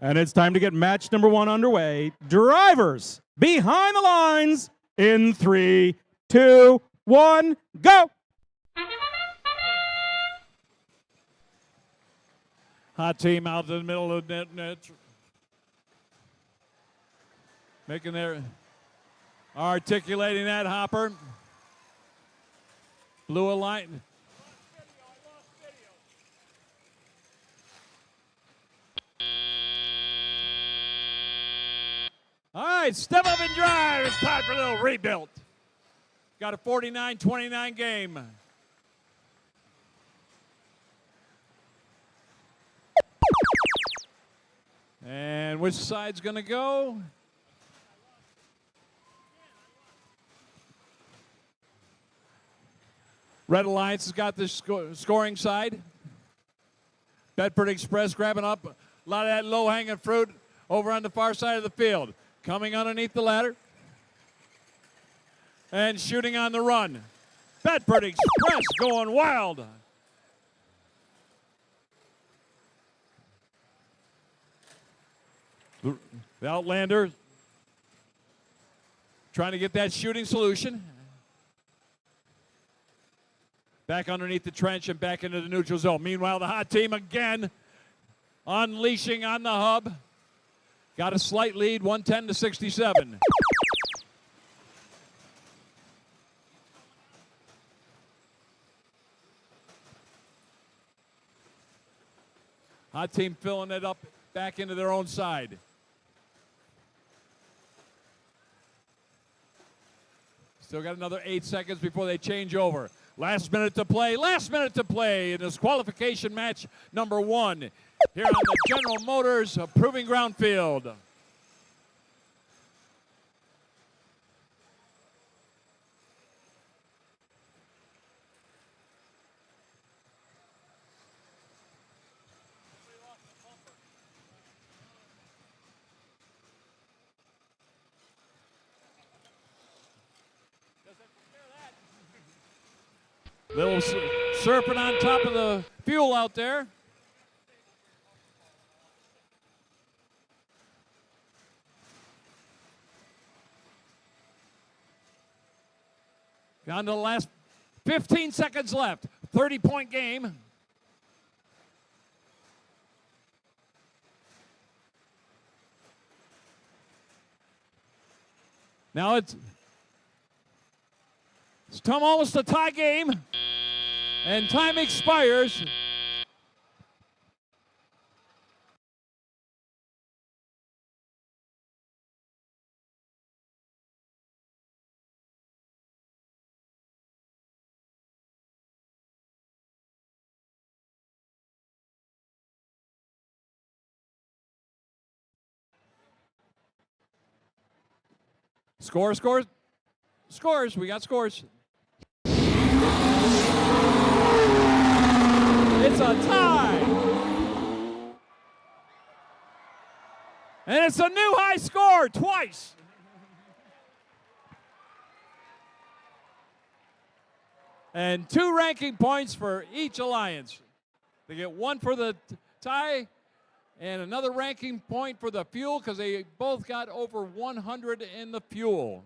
And it's time to get match number 1 underway. Drivers behind the lines in 3, 2, 1, go! Hot team out in the middle of the net. Making their, articulating that hopper. Blue line. All right, step up and drive. It's time for a little rebuild. Got a 49-29 game. And which side's going to go? Red Alliance has got the scoring side. Bedford Express grabbing up a lot of that low-hanging fruit over on the far side of the field. Coming underneath the ladder. And shooting on the run. Bedford Express going wild. The Outlander trying to get that shooting solution. Back underneath the trench and back into the neutral zone. Meanwhile, the hot team again unleashing on the hub. Got a slight lead, 110-67. Hot team filling it up back into their own side. Still got another 8 seconds before they change over. Last minute to play in this qualification match number 1 here on the General Motors Proving Ground Field. Little surfing on top of the fuel out there. Down to the last 15 seconds left. 30-point game. Now it's almost a tie game. And time expires. Scores. We got scores. It's a tie. And it's a new high score twice. And 2 ranking points for each alliance. They get 1 for the tie and another ranking point for the fuel because they both got over 100 in the fuel.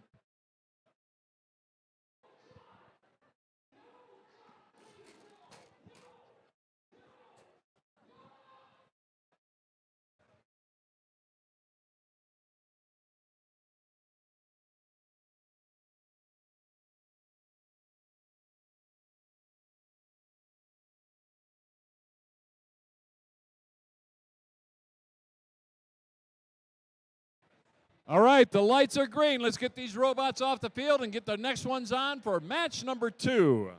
All right, the lights are green. Let's get these robots off the field and get the next ones on for match number 2.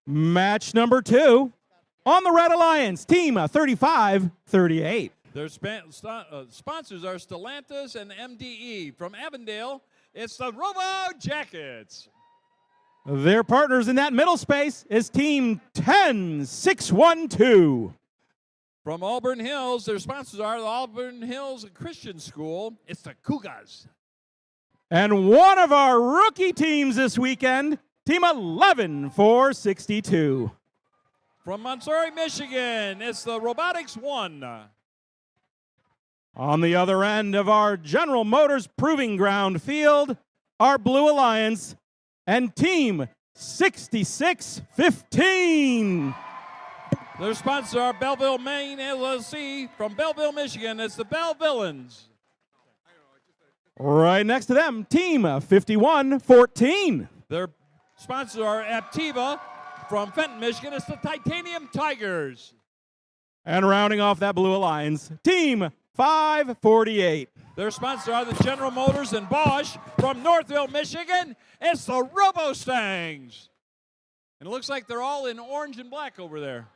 Match number 2 on the Red Alliance, team 35-38. Their sponsors are Stellantis and MDE. From Avondale, it's the Robo Jackets. Their partners in that middle space is team 10-612. From Auburn Hills, their sponsors are the Auburn Hills Christian School. It's the Cougars. And one of our rookie teams this weekend, team 11-462. From Monterey, Michigan, it's the Robotics 1. On the other end of our General Motors Proving Ground field, our Blue Alliance and team 6615. Their sponsors are Belleville, Maine LLC. From Belleville, Michigan, it's the Bell Villains. Right next to them, team 5114. Their sponsors are Aptiva. From Fenton, Michigan, it's the Titanium Tigers. And rounding off that Blue Alliance, team 548. Their sponsors are the General Motors and Bosch. From Northville, Michigan, it's the Robo-Stangs. And it looks like they're all in orange and black over there.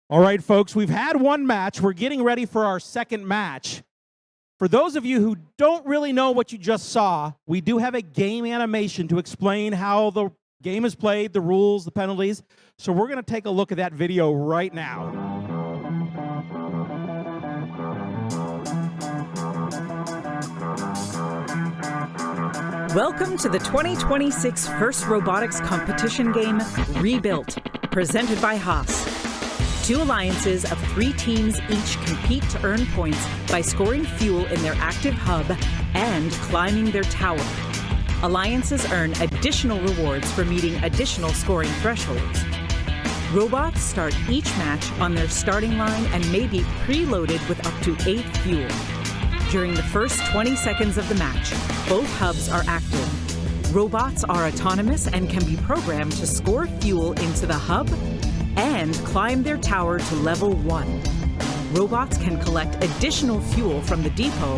All right, folks, we've had one match. We're getting ready for our second match. For those of you who don't really know what you just saw, we do have a game animation to explain how the game is played, the rules, the penalties. So we're going to take a look at that video right now. Welcome to the 2026 First Robotics competition game, Rebuilt, presented by Haas. 2 alliances of 3 teams each compete to earn points by scoring fuel in their active hub and climbing their tower. Alliances earn additional rewards for meeting additional scoring thresholds. Robots start each match on their starting line and may be preloaded with up to 8 fuel. During the first 20 seconds of the match, both hubs are active. Robots are autonomous and can be programmed to score fuel into the hub and climb their tower to level 1. Robots can collect additional fuel from the depot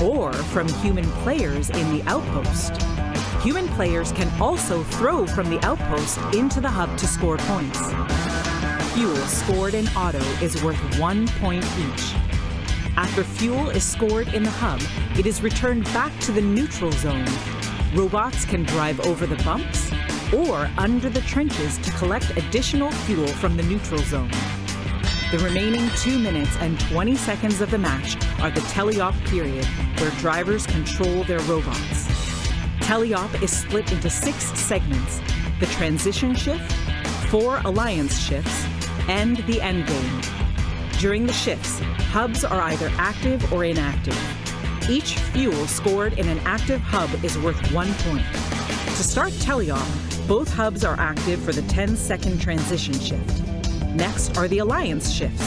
or from human players in the outpost. Human players can also throw from the outpost into the hub to score points. Fuel scored in auto is worth 1 point each. After fuel is scored in the hub, it is returned back to the neutral zone. Robots can drive over the bumps or under the trenches to collect additional fuel from the neutral zone. The remaining 2 minutes and 20 seconds of the match are the teleop period, where drivers control their robots. Teleop is split into 6 segments: the transition shift, 4 alliance shifts, and the endgame. During the shifts, hubs are either active or inactive. Each fuel scored in an active hub is worth 1 point. To start teleop, both hubs are active for the 10-second transition shift. Next are the alliance shifts.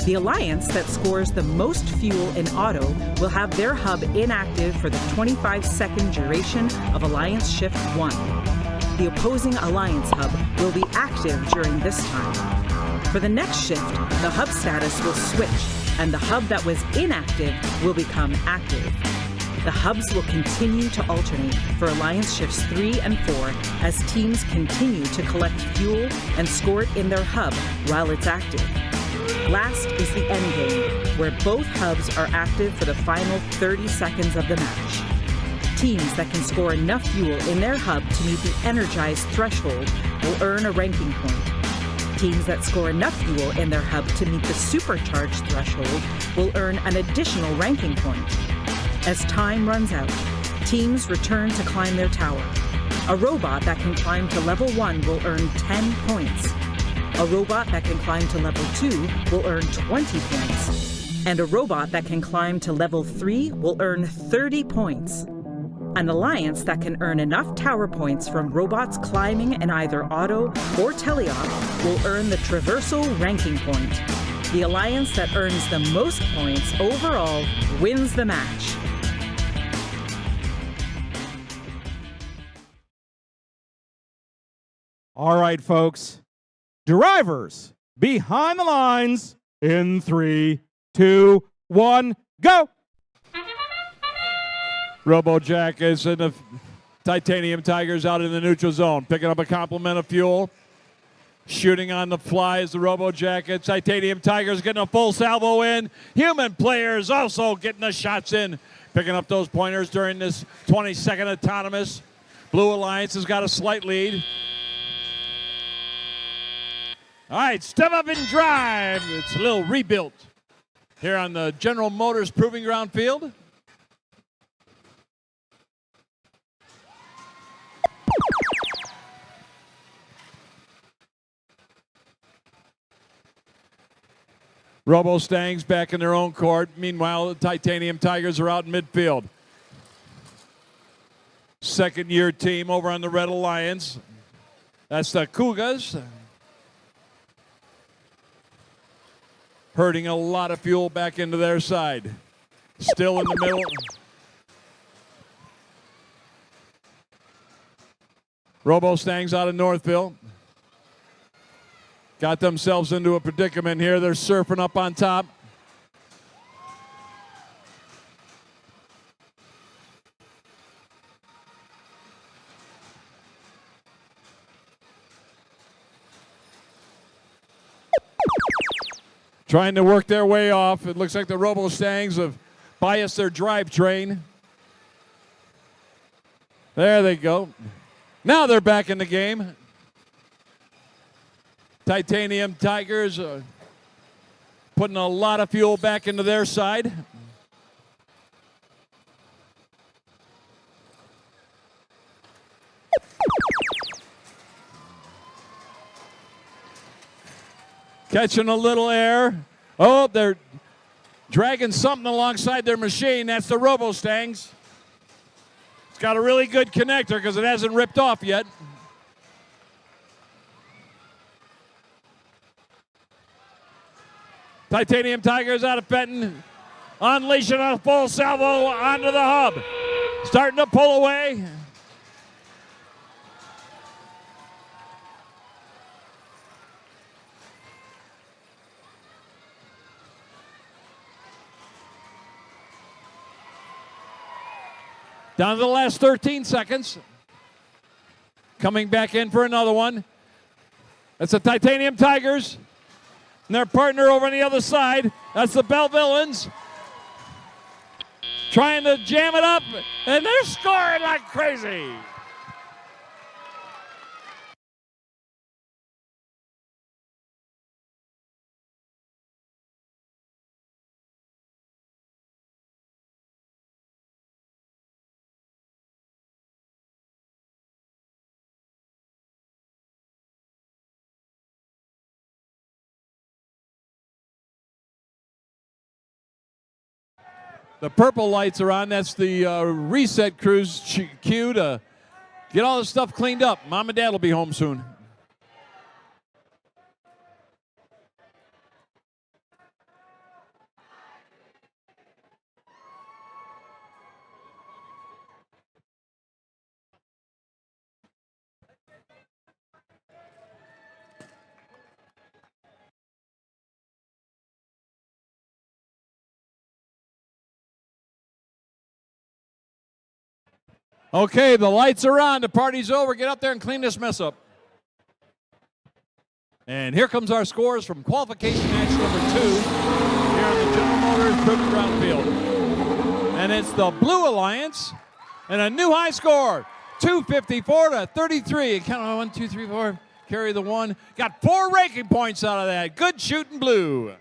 The alliance that scores the most fuel in auto will have their hub inactive for the 25-second duration of alliance shift 1. The opposing alliance hub will be active during this time. For the next shift, the hub status will switch, and the hub that was inactive will become active. The hubs will continue to alternate for alliance shifts 3 and 4 as teams continue to collect fuel and score it in their hub while it's active. Last is the endgame, where both hubs are active for the final 30 seconds of the match. Teams that can score enough fuel in their hub to meet the energized threshold will earn a ranking point. Teams that score enough fuel in their hub to meet the supercharged threshold will earn an additional ranking point. As time runs out, teams return to climb their tower. A robot that can climb to level 1 will earn 10 points. A robot that can climb to level 2 will earn 20 points. And a robot that can climb to level 3 will earn 30 points. An alliance that can earn enough tower points from robots climbing in either auto or teleop will earn the traversal ranking point. The alliance that earns the most points overall wins the match. All right, folks. Drivers, behind the lines in 3, 2, 1, go! Robojackets and the Titanium Tigers out in the neutral zone, picking up a complement of fuel. Shooting on the fly is the Robojackets. Titanium Tigers getting a full salvo in. Human players also getting the shots in, picking up those pointers during this 20-second autonomous. Blue Alliance has got a slight lead. All right, step up and drive. It's a little rebuilt here on the General Motors Proving Ground field. Robo-Stangs back in their own court. Meanwhile, the Titanium Tigers are out in midfield. Second-year team over on the Red Alliance. That's the Cougars. Herding a lot of fuel back into their side. Still in the middle. Robo-Stangs out of Northville. Got themselves into a predicament here. They're surfing up on top. trying to work their way off. It looks like the Robo-Stangs have biased their drivetrain. There they go. Now they're back in the game. Titanium Tigers putting a lot of fuel back into their side. Catching a little air. Oh, they're dragging something alongside their machine. That's the Robo-Stangs. It's got a really good connector because it hasn't ripped off yet. Titanium Tigers out of Fenton, unleashing a full salvo onto the hub. Starting to pull away. Down to the last 13 seconds. Coming back in for another one. That's the Titanium Tigers. And their partner over on the other side, that's the Bell Villains. Trying to jam it up, and they're scoring like crazy. The purple lights are on. That's the reset crew's cue to get all this stuff cleaned up. Mom and Dad will be home soon. Okay, the lights are on. The party's over. Get up there and clean this mess up. And here comes our scores from qualification match number 2 here on the General Motors Proving Ground Field. And it's the Blue Alliance and a new high score, 254 to 33. Count on 1, 2, 3, 4. Carry the 1. Got 4 ranking points out of that. Good shooting, Blue.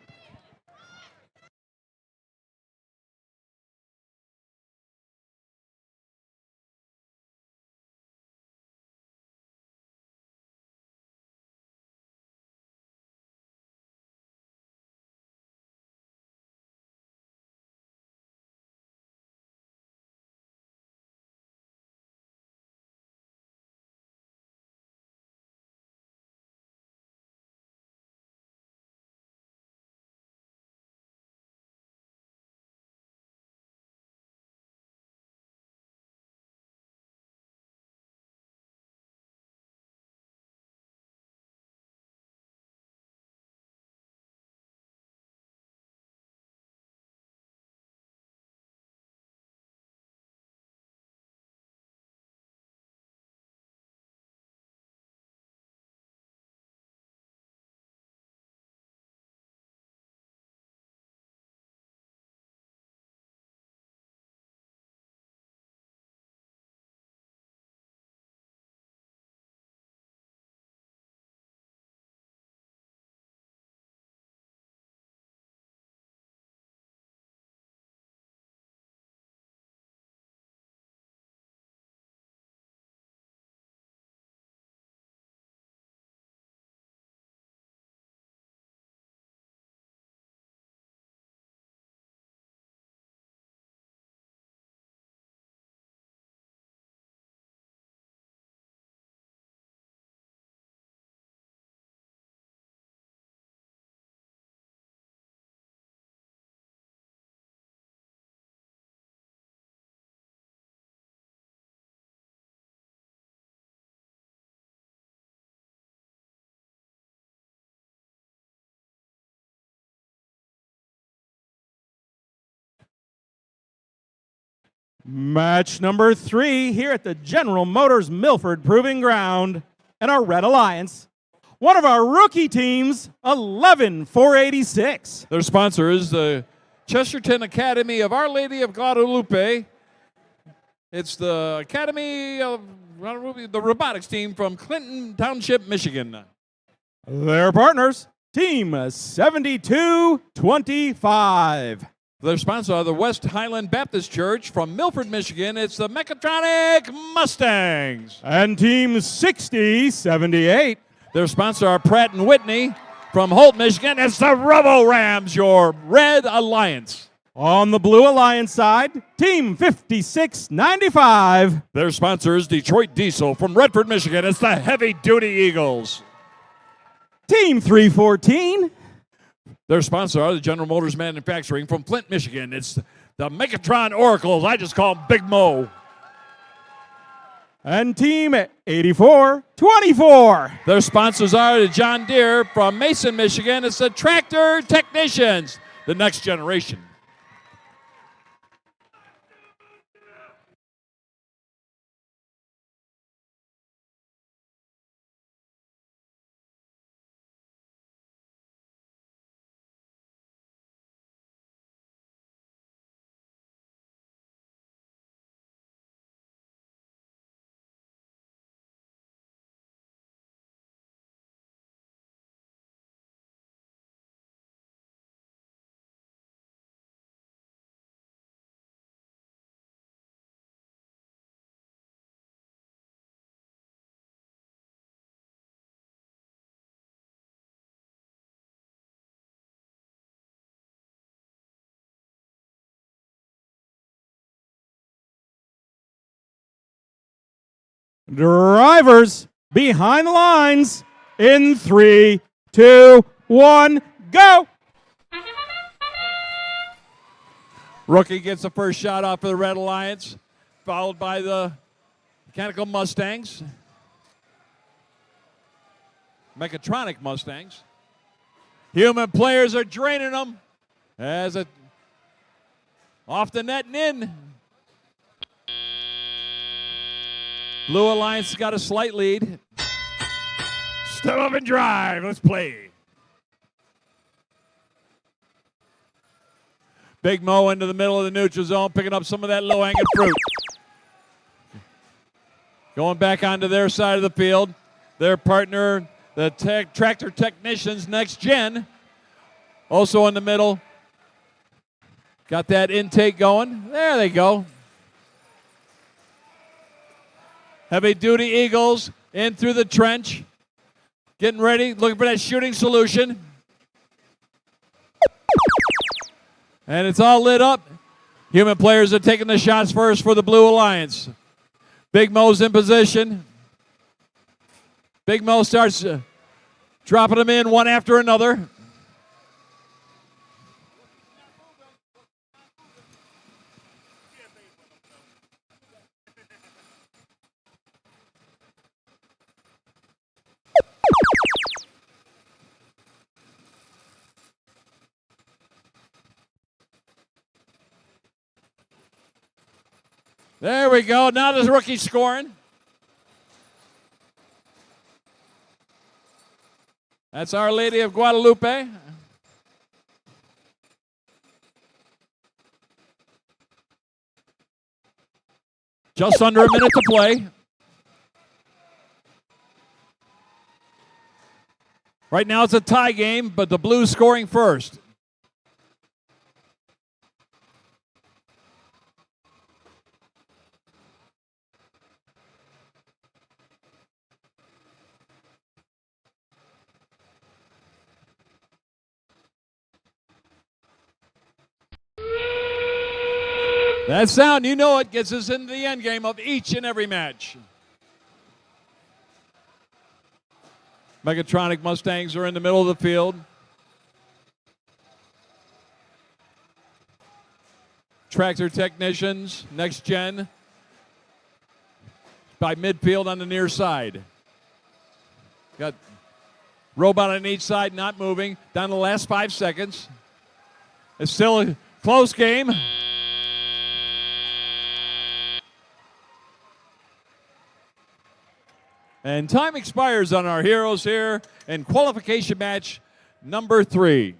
Match number 3 here at the General Motors Milford Proving Ground. And our Red Alliance one of our rookie teams, 11,486. Their sponsor is the Chesterton Academy of Our Lady of Guadalupe. It's the Academy of the Robotics team from Clinton Township, Michigan. Their partners, Team 7225. Their sponsor are the West Highland Baptist Church from Milford, Michigan. It's the Mechatronic Mustangs. And Team 6078. Their sponsor are Pratt & Whitney from Holt, Michigan. It's the Robo Rams, your Red Alliance. On the Blue Alliance side, Team 5695. Their sponsor is Detroit Diesel from Redford, Michigan. It's the Heavy Duty Eagles. Team 314. Their sponsor are the General Motors Manufacturing from Flint, Michigan. It's the Megatron Oracles. I just call them Big Mo. And Team 8424. Their sponsors are the John Deere from Mason, Michigan. It's the Tractor Technicians, the next generation. Drivers behind the lines in 3, 2, 1, go! Rookie gets the first shot off for the Red Alliance, followed by the Mechanical Mustangs. Mechatronic Mustangs. Human players are draining them as it off the net and in. Blue Alliance has got a slight lead. Step up and drive. Let's play. Big Mo into the middle of the neutral zone, picking up some of that low-hanging fruit. Going back onto their side of the field. Their partner, the Tractor Technicians Next Gen, also in the middle. Got that intake going. There they go. Heavy Duty Eagles in through the trench. Getting ready, looking for that shooting solution. And it's all lit up. Human players are taking the shots first for the Blue Alliance. Big Mo's in position. Big Mo starts dropping them in one after another. There we go. Now there's rookie scoring. That's Our Lady of Guadalupe. Just under a minute to play. Right now it's a tie game, but the Blues scoring first. That sound, you know it, gets us into the end game of each and every match. Mechatronic Mustangs are in the middle of the field. Tractor Technicians, Next Gen, by midfield on the near side. Got Robot on each side not moving. Down to the last 5 seconds. It's still a close game. And time expires on our heroes here in qualification match number 3.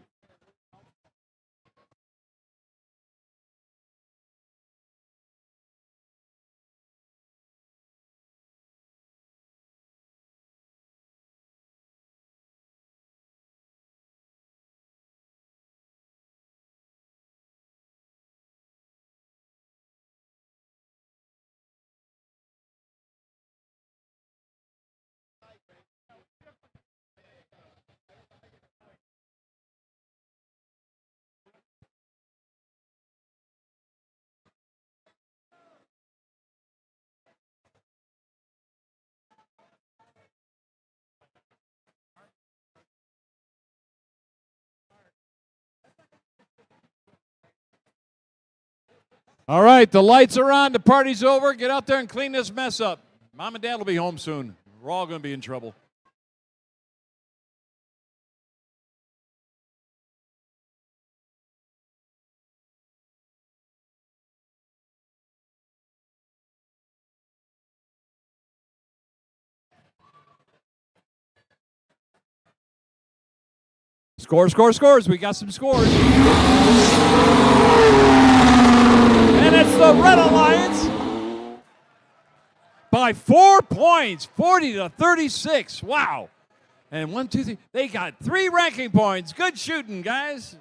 All right, the lights are on. The party's over. Get out there and clean this mess up. Mom and Dad will be home soon. We're all going to be in trouble. Scores. We got some scores. And it's the Red Alliance by 4 points, 40-36. Wow. And 1, 2, 3. They got 3 ranking points. Good shooting, guys.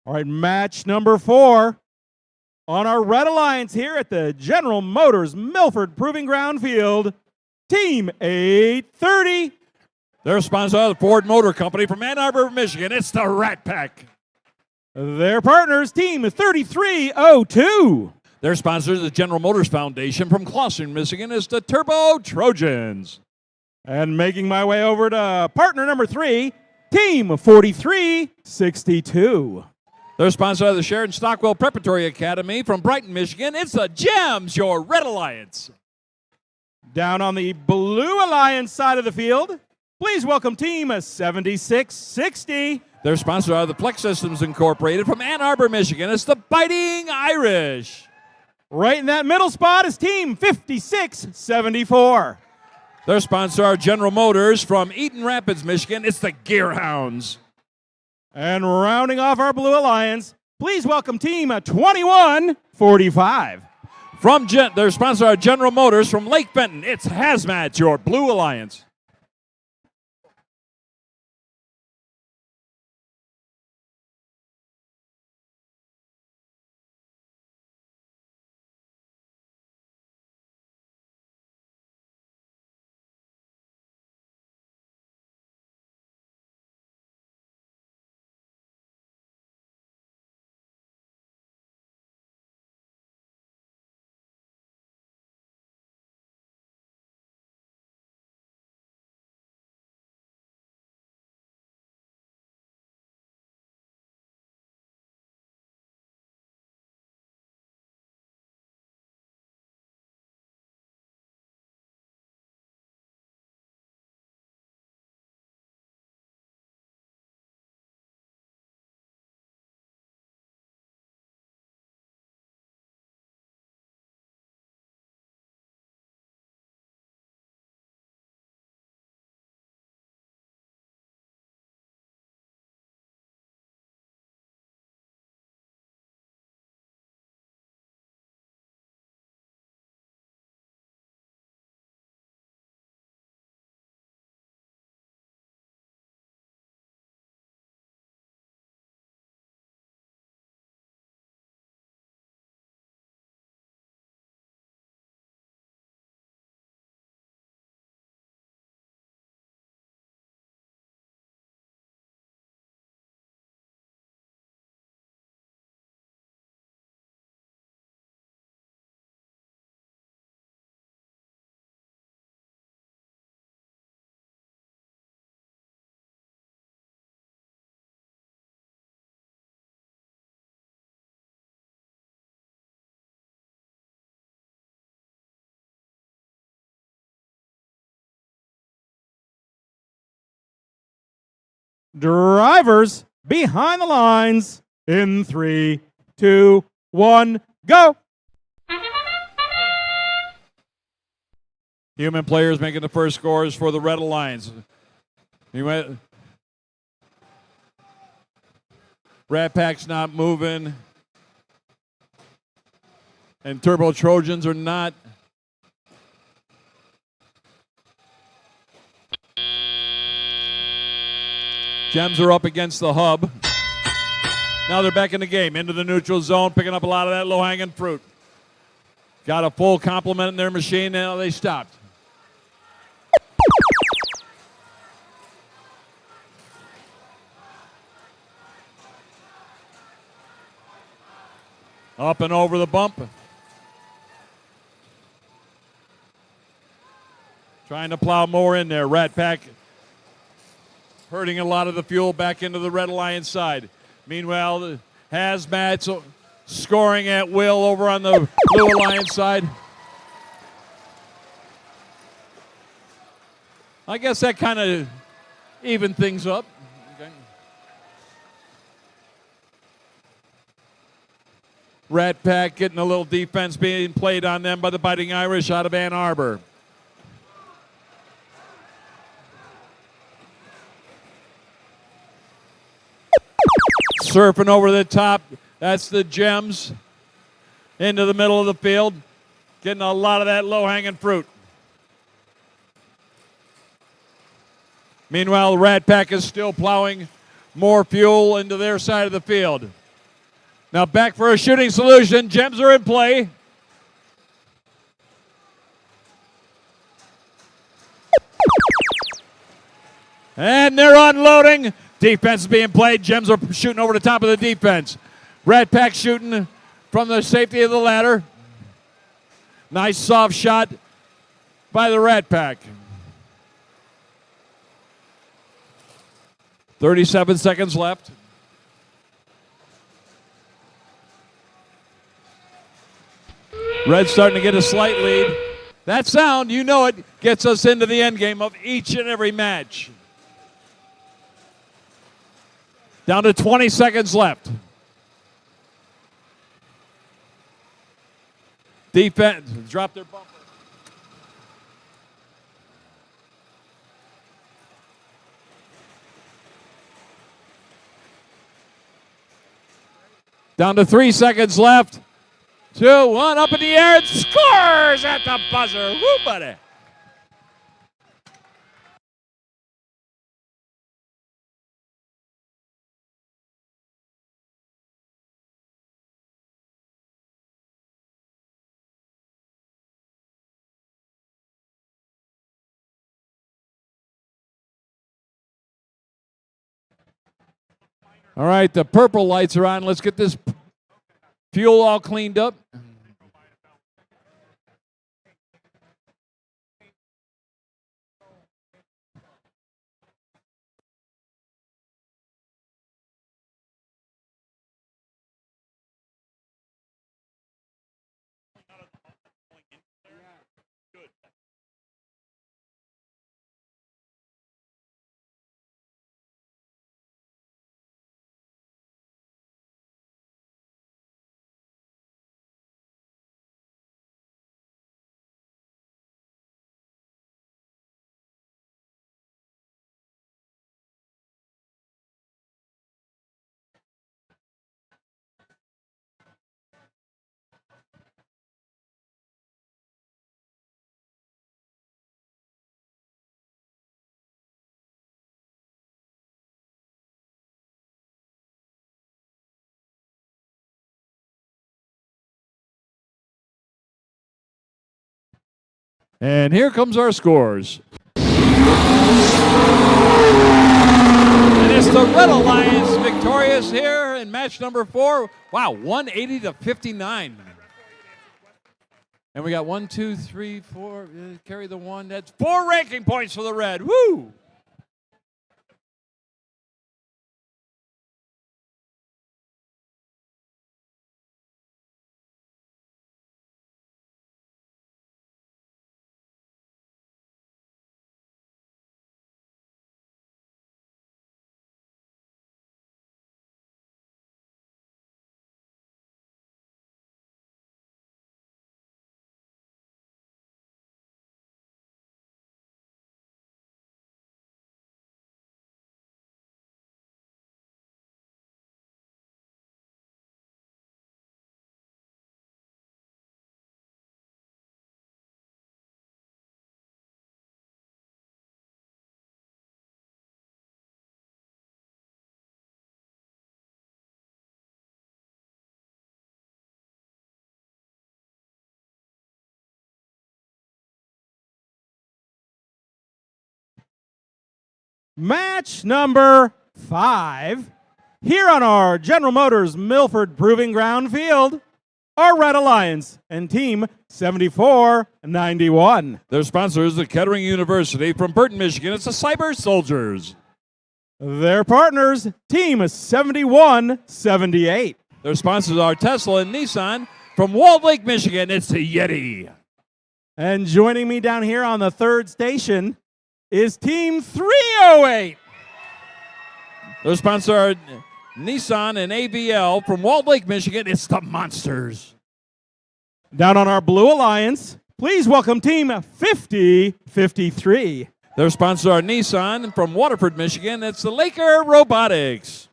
All right, match number 4 on our Red Alliance here at the General Motors Milford Proving Ground Field. Team 830. They're sponsored by the Ford Motor Company from Ann Arbor, Michigan. It's the Rat Pack. Their partners, Team 3302. Their sponsors, the General Motors Foundation from Clawson, Michigan. It's the Turbo Trojans. And making my way over to partner number 3, Team 4362. They're sponsored by the Sheridan Stockwell Preparatory Academy from Brighton, Michigan. It's the GEMS, your Red Alliance. Down on the Blue Alliance side of the field, please welcome Team 7660. They're sponsored by the Plex Systems Incorporated from Ann Arbor, Michigan. It's the Biting Irish. Right in that middle spot is Team 5674. Their sponsor are General Motors from Eaton Rapids, Michigan. It's the Gearhounds. And rounding off our Blue Alliance, please welcome Team 2145. Their sponsor are General Motors from Lake Benton. It's Hazmat, your Blue Alliance. Drivers behind the lines in 3, 2, 1, go. Human players making the first scores for the Red Alliance. Rat Pack's not moving. And Turbo Trojans are not. Gems are up against the hub. Now they're back in the game, into the neutral zone, picking up a lot of that low-hanging fruit. Got a full complement in their machine, now they stopped. Up and over the bump. Trying to plow more in there. Rat Pack hurting a lot of the fuel back into the Red Alliance side. Meanwhile, the Hazmat's scoring at will over on the Blue Alliance side. I guess that kind of evened things up. Okay. Rat Pack getting a little defense being played on them by the Biting Irish out of Ann Arbor. Surfing over the top, that's the Gems into the middle of the field, getting a lot of that low-hanging fruit. Meanwhile, the Rat Pack is still plowing more fuel into their side of the field. Now back for a shooting solution. Gems are in play. And they're unloading. Defense is being played. Gems are shooting over the top of the defense. Rat Pack shooting from the safety of the ladder. Nice soft shot by the Rat Pack. 37 seconds left. Red's starting to get a slight lead. That sound, you know it, gets us into the end game of each and every match. Down to 20 seconds left. Defense, drop their bumper. Down to 3 seconds left. 2, 1, up in the air, and scores at the buzzer. Woo, buddy. All right, the purple lights are on. Let's get this fuel all cleaned up. And here comes our scores. And it's the Red Alliance victorious here in match number 4. Wow, 180 to 59. And we got 1, 2, 3, 4, carry the 1. That's 4 ranking points for the Red. Woo! Match number 5. Here on our General Motors Milford Proving Ground field, our Red Alliance and Team 7491. Their sponsor is the Kettering University from Burton, Michigan. It's the Cyber Soldiers. Their partners, Team 7178. Their sponsors are Tesla and Nissan from Walled Lake, Michigan. It's the Yeti. And joining me down here on the third station is Team 308. Their sponsor are Nissan and ABL from Walled Lake, Michigan. It's the Monsters. Down on our Blue Alliance, please welcome Team 5053. Their sponsors are Nissan from Waterford, Michigan. It's the Laker Robotics.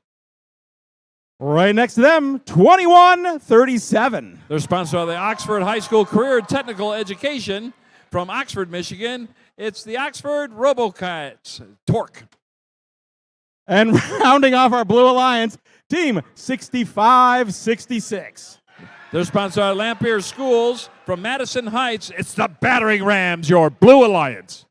Right next to them, 2137. Their sponsor are the Oxford High School Career and Technical Education from Oxford, Michigan. It's the Oxford Robocats Torque. And rounding off our Blue Alliance, Team 6566. Their sponsor are Lampier Schools from Madison Heights. It's the Battering Rams, your Blue Alliance.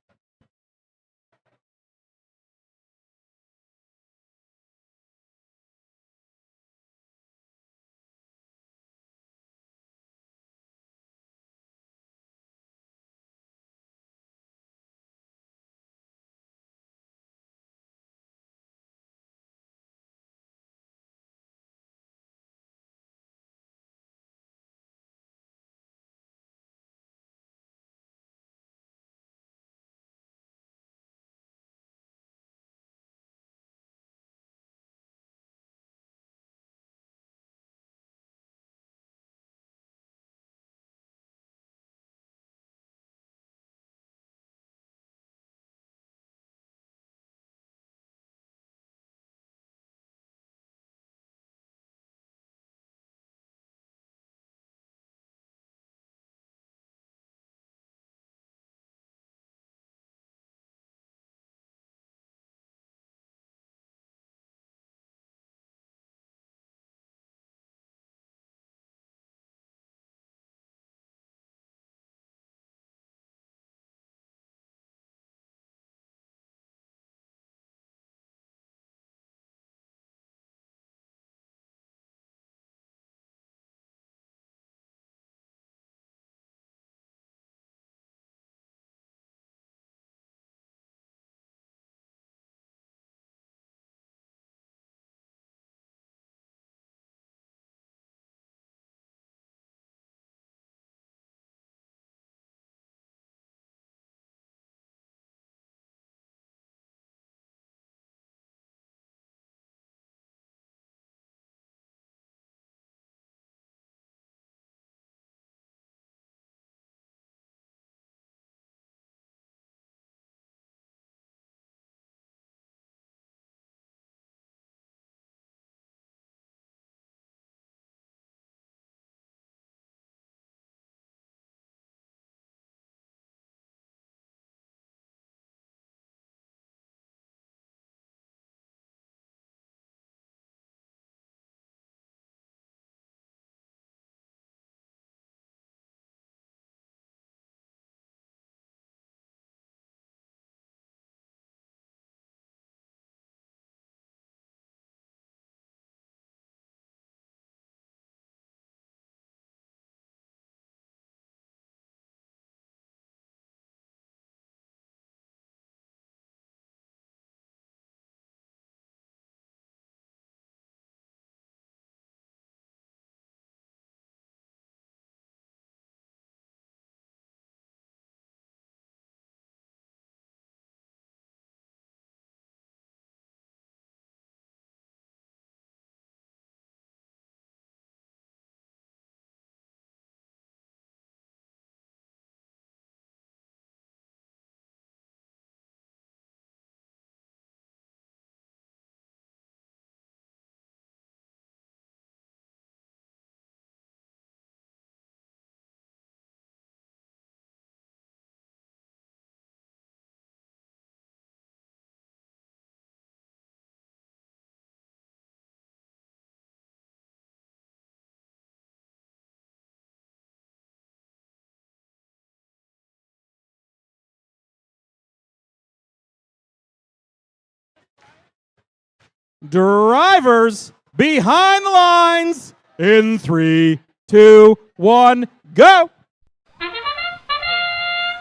Drivers behind the lines in 3, 2, 1, go.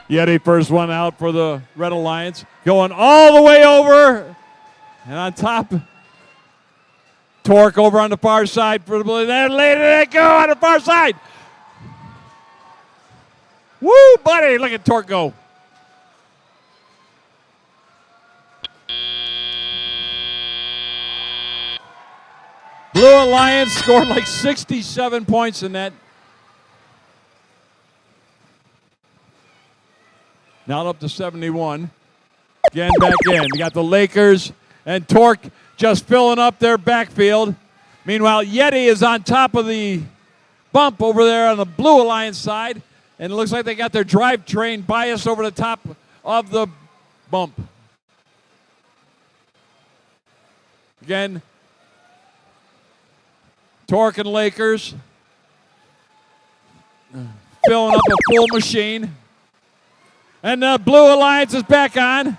Yeti first one out for the Red Alliance. Going all the way over. And on top, Torque over on the far side for the Blue. There, they go on the far side. Woo, buddy. Look at Torque go. Blue Alliance scored like 67 points in that. Now up to 71. Again, back in. You got the Lakers and Torque just filling up their backfield. Meanwhile, Yeti is on top of the bump over there on the Blue Alliance side. And it looks like they got their drivetrain biased over the top of the bump. Again, Torque and Lakers filling up a full machine. And the Blue Alliance is back on.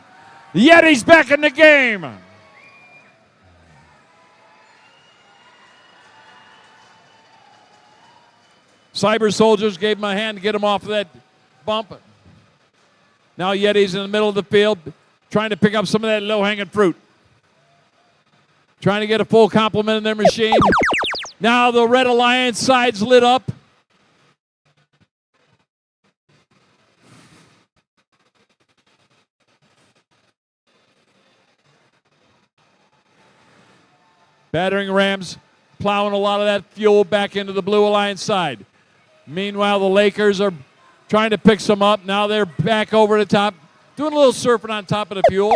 Yeti's back in the game. Cyber Soldiers gave him a hand to get him off of that bump. Now Yeti's in the middle of the field trying to pick up some of that low-hanging fruit. Trying to get a full complement in their machine. Now the Red Alliance side's lit up. Battering rams plowing a lot of that fuel back into the Blue Alliance side. Meanwhile, the Lakers are trying to pick some up. Now they're back over the top, doing a little surfing on top of the fuel.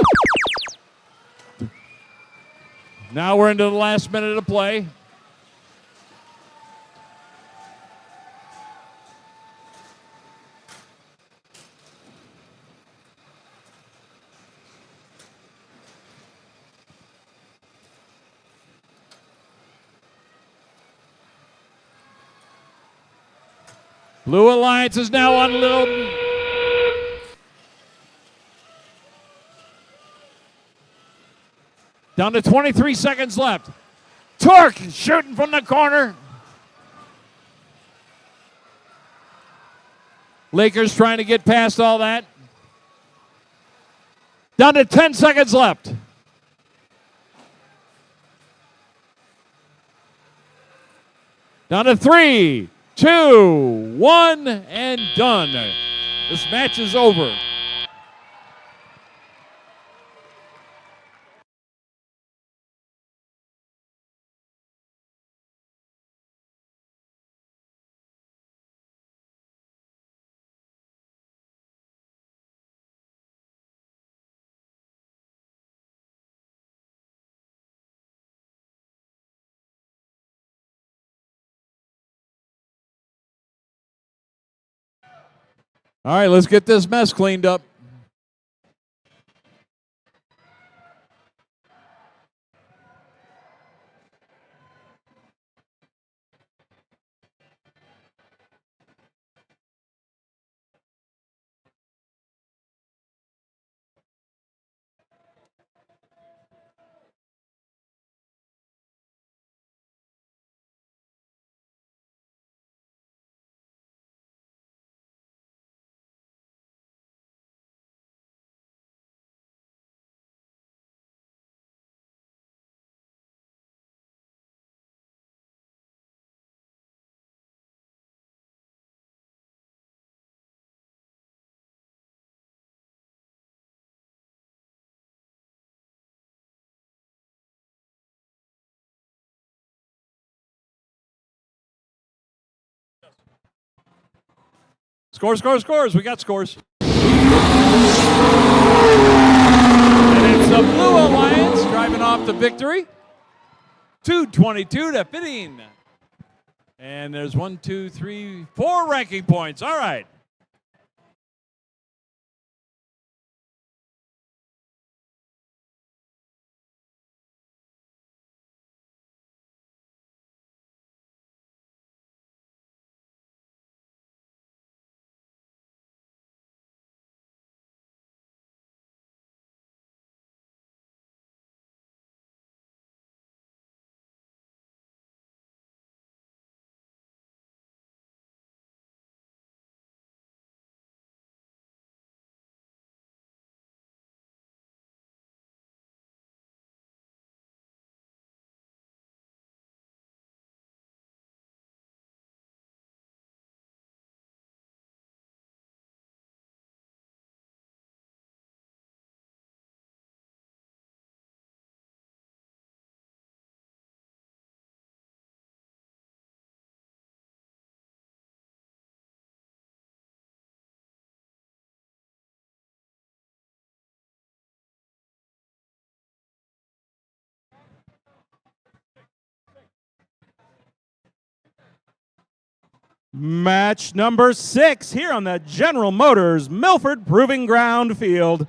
Now we're into the last minute of play. Blue Alliance is now on a little. Down to 23 seconds left. Torque shooting from the corner. Lakers trying to get past all that. Down to 10 seconds left. Down to 3, 2, 1, and done. This match is over. All right, let's get this mess cleaned up. Scores. We got scores. And it's the Blue Alliance driving off to victory. 222 to 15. And there's 1, 2, 3, 4 ranking points. All right. Match number 6 here on the General Motors Milford Proving Ground Field.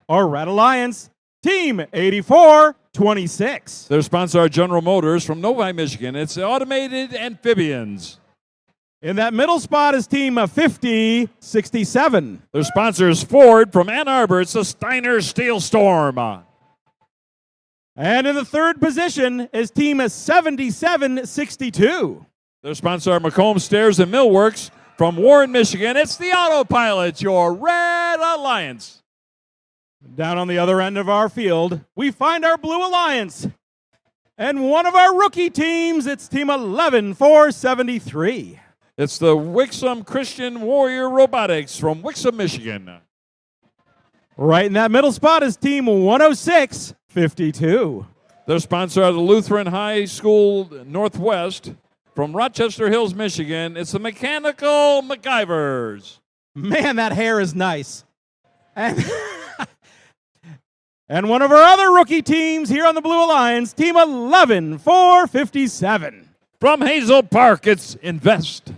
Our Red Alliance, Team 8426. Their sponsor are General Motors from Novi, Michigan. It's the automated amphibians. In that middle spot is Team 5067. Their sponsor is Ford from Ann Arbor. It's the Steiner Steel Storm. And in the third position is Team 7762. Their sponsor are Macomb Stairs and Millworks from Warren, Michigan. It's the Autopilots, your Red Alliance. Down on the other end of our field, we find our Blue Alliance. And one of our rookie teams, it's Team 11473. It's the Wixom Christian Warrior Robotics from Wixom, Michigan. Right in that middle spot is Team 10652. Their sponsor are the Lutheran High School Northwest from Rochester Hills, Michigan. It's the Mechanical MacGyvers. Man, that hair is nice. And, and one of our other rookie teams here on the Blue Alliance, Team 11457. From Hazel Park, it's Invest.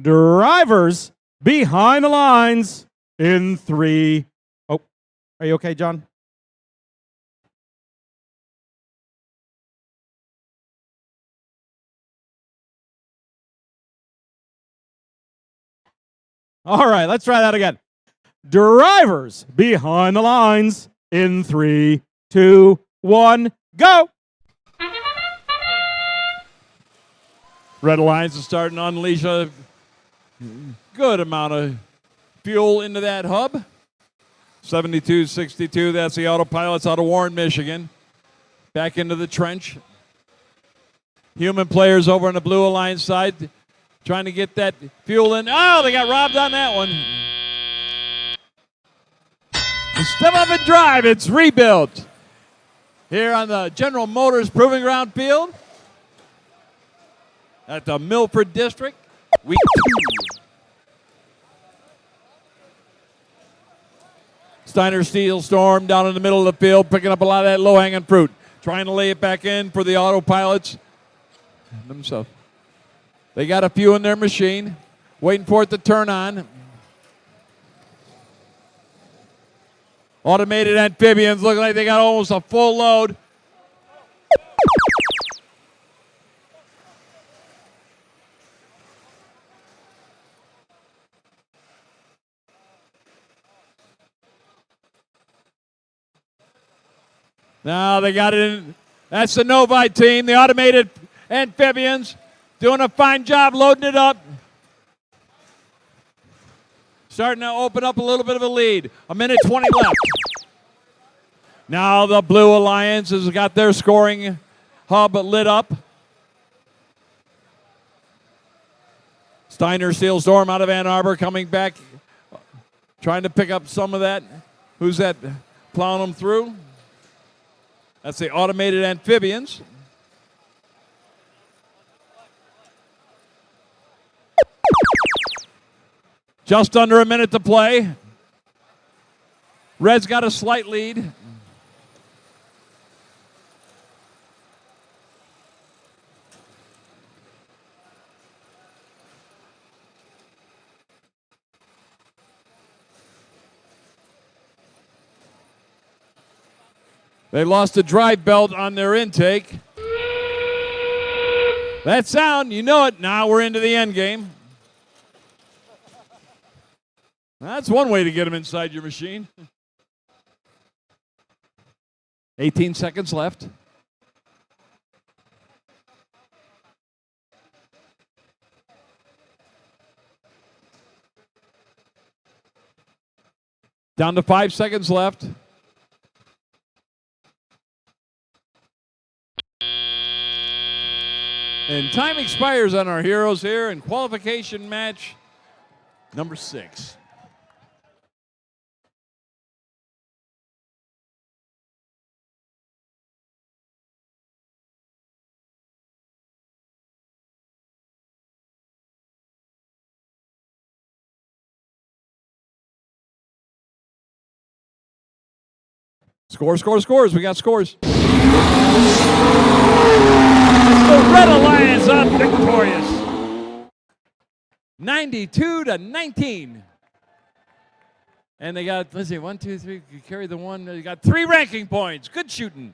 Drivers behind the lines in 3. Oh, are you okay, John? All right, let's try that again. Drivers behind the lines in 3, 2, 1, go! Red Alliance is starting to unleash a good amount of fuel into that hub. 7262, that's the Autopilots out of Warren, Michigan. Back into the trench. Human players over on the Blue Alliance side trying to get that fuel in. Oh, they got robbed on that one. Step up and drive, it's rebuilt. Here on the General Motors Proving Ground Field at the Milford District, week 2. Steiner Steel Storm down in the middle of the field, picking up a lot of that low-hanging fruit. Trying to lay it back in for the Autopilots themselves. They got a few in their machine, waiting for it to turn on. Automated amphibians look like they got almost a full load. Now they got it in. That's the Novi team, the automated amphibians, doing a fine job loading it up. Starting to open up a little bit of a lead. 1:20 left. Now the Blue Alliance has got their scoring hub lit up. Steiner Steel Storm out of Ann Arbor coming back, trying to pick up some of that. Who's that plowing them through? That's the automated amphibians. Just under a minute to play. Red's got a slight lead. They lost a drive belt on their intake. That sound, you know it. Now we're into the end game. That's one way to get them inside your machine. 18 seconds left. Down to 5 seconds left. And time expires on our heroes here in qualification match number 6. Scores. We got scores. It's the Red Alliance up victorious. 92-19. And they got, let's see, 1, 2, 3, you carry the one. They got 3 ranking points. Good shooting.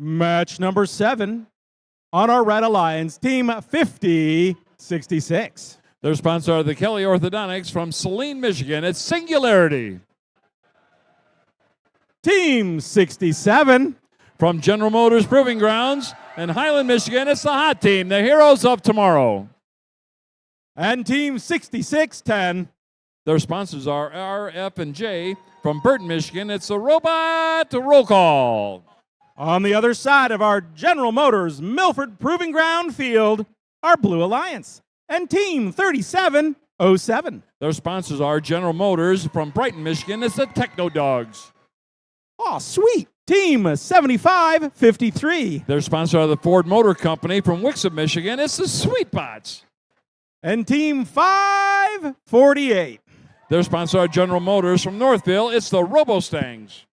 Match number 7 on our Red Alliance, Team 5066. Their sponsor are the Kelly Orthodontics from Saline, Michigan. It's Singularity. Team 67. From General Motors Proving Grounds in Highland, Michigan, it's the Hot Team, the heroes of tomorrow. And Team 6610. Their sponsors are RF&J from Burton, Michigan. It's the Robot Roll Call. On the other side of our General Motors Milford Proving Ground field, our Blue Alliance and Team 3707. Their sponsors are General Motors from Brighton, Michigan. It's the Techno Dogs. Oh, sweet. Team 7553. Their sponsor are the Ford Motor Company from Wixom, Michigan. It's the Sweet Bots. And Team 548. Their sponsor are General Motors from Northville. It's the Robostangs.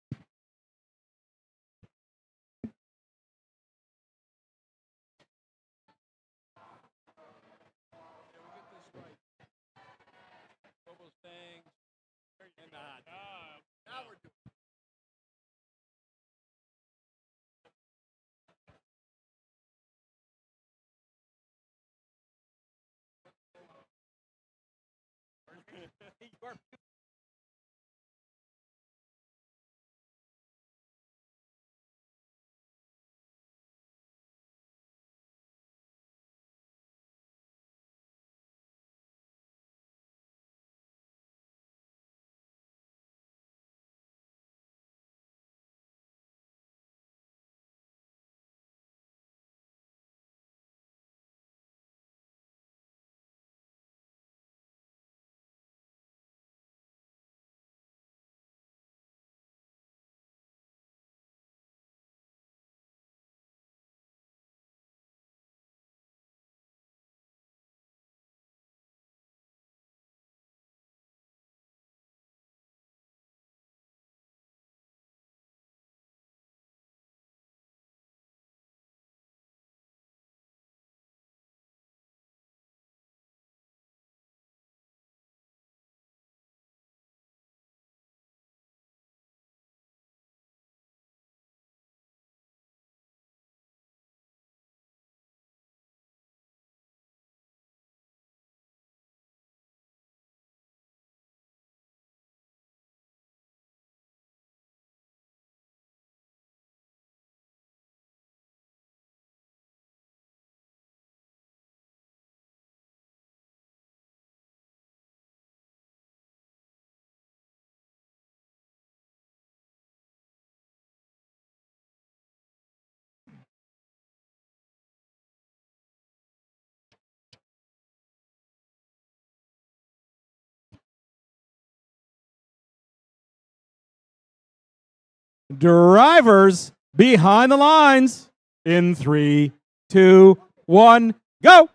Drivers behind the lines in 3, 2, 1, go.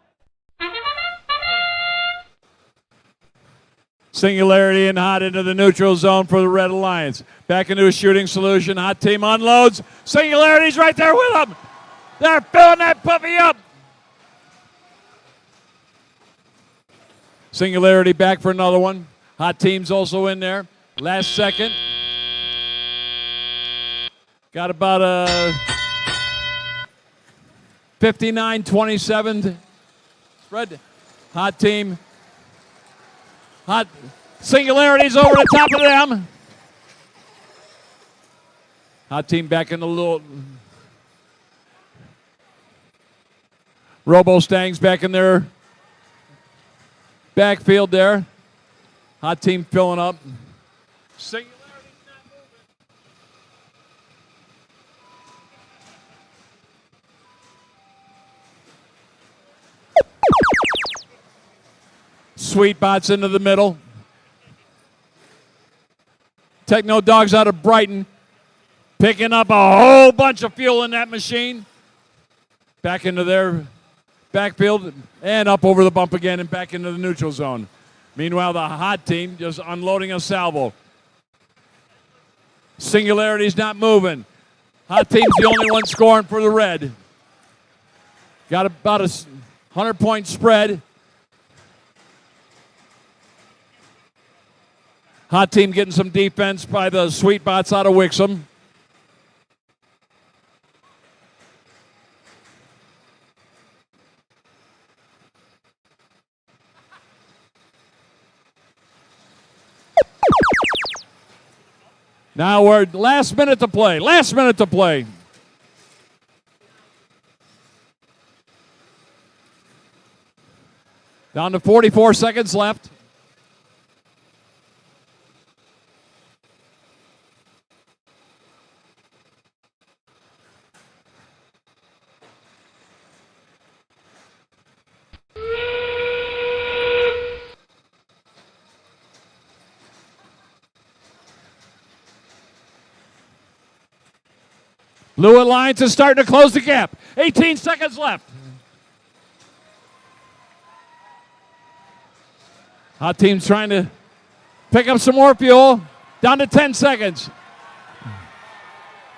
Singularity and Hot into the neutral zone for the Red Alliance. Back into a shooting solution. Hot Team unloads. Singularity's right there with them. They're filling that puppy up. Singularity back for another one. Hot Team's also in there. Last second. Got about a 59-27 spread. Hot Team. Hot Singularity's over the top of them. Hot Team back in the little. Robostangs back in their backfield there. Hot Team filling up. Singularity's not moving. Sweet Bots into the middle. Techno Dogs out of Brighton. Picking up a whole bunch of fuel in that machine. Back into their backfield and up over the bump again and back into the neutral zone. Meanwhile, the Hot Team just unloading a salvo. Singularity's not moving. Hot Team's the only one scoring for the Red. Got about a 100-point spread. Hot Team getting some defense by the Sweet Bots out of Wixom. Now we're last minute to play. Last minute to play. Down to 44 seconds left. Blue Alliance is starting to close the gap. 18 seconds left. Hot team's trying to pick up some more fuel. Down to 10 seconds.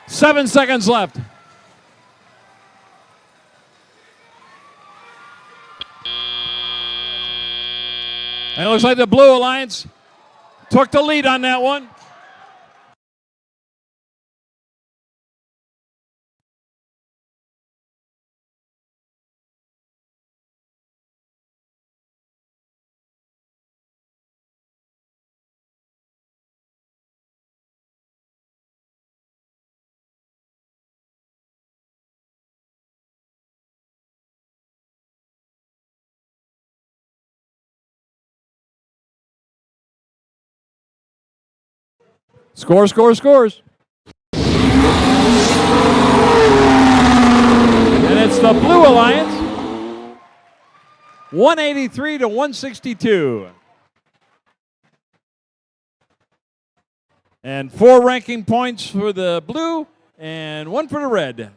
7 seconds left. And it looks like the Blue Alliance took the lead on that one. Score, score, scores. And it's the Blue Alliance, 183 to 162. And 4 ranking points for the blue and 1 for the red.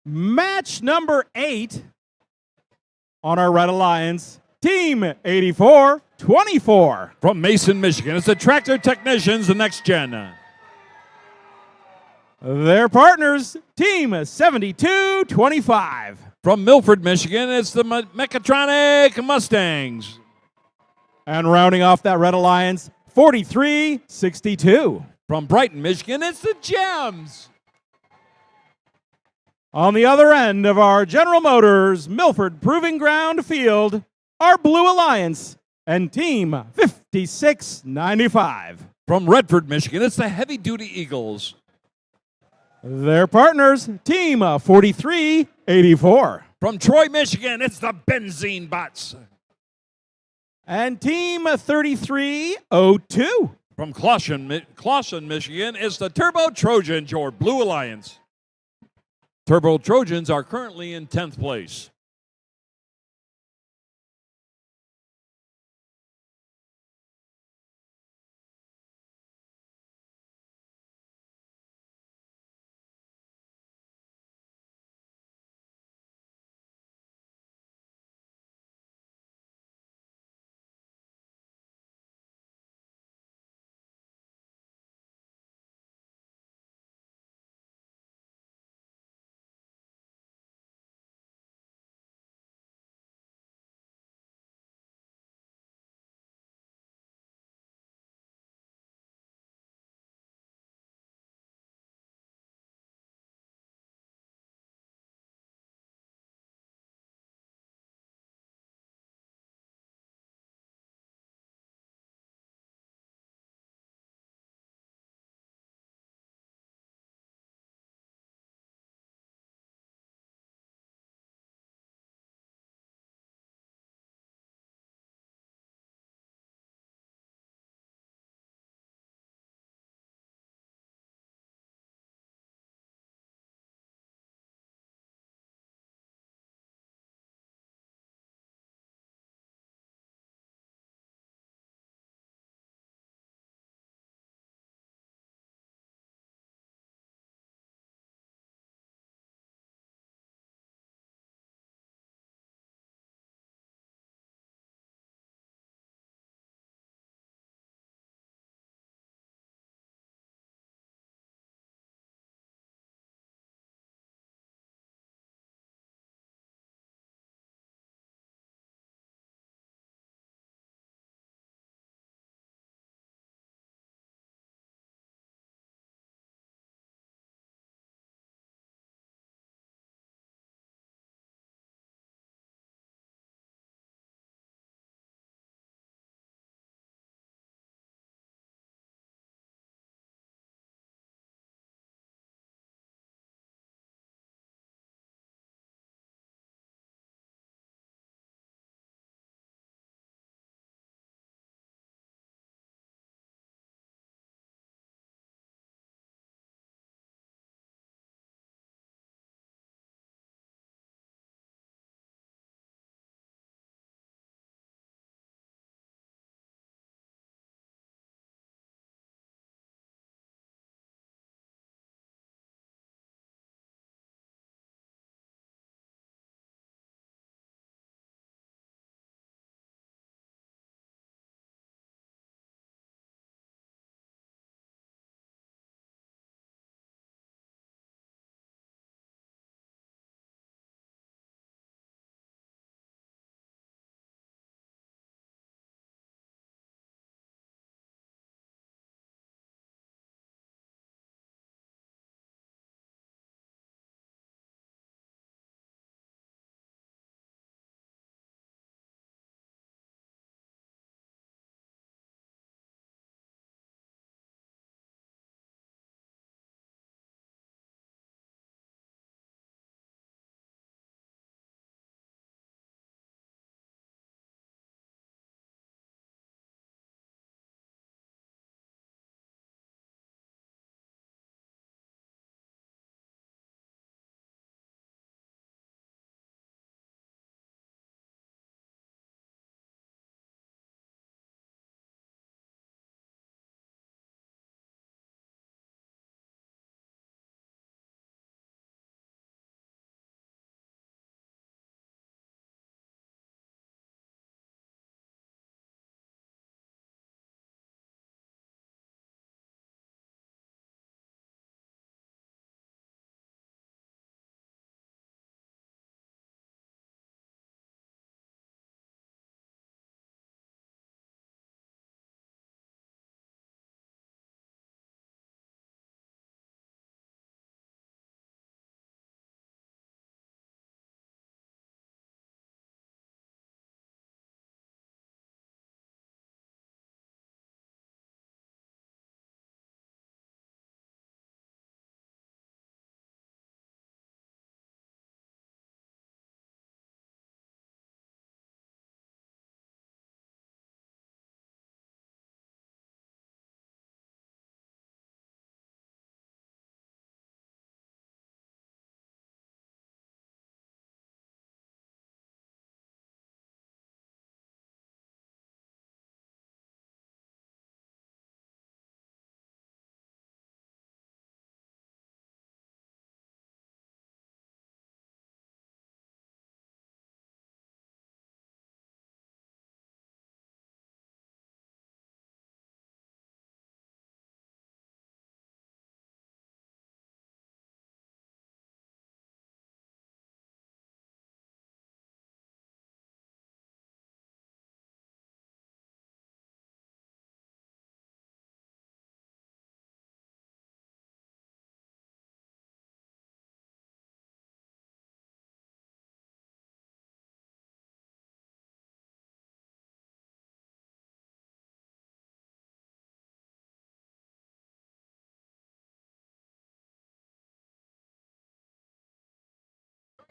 Match number 8 on our Red Alliance, Team 84-24. From Mason, Michigan, it's the Tractor Technicians, the next gen. Their partners, Team 72-25. From Milford, Michigan, it's the Mechatronic Mustangs. And rounding off that Red Alliance, 43-62. From Brighton, Michigan, it's the Gems. On the other end of our General Motors Milford Proving Ground field, our Blue Alliance and Team 56-95. From Redford, Michigan, it's the Heavy Duty Eagles. Their partners, Team 43-84. From Troy, Michigan, it's the Benzene Bots. And Team 33-02. From Clawson, Michigan, it's the Turbo Trojans, your Blue Alliance. Turbo Trojans are currently in 10th place.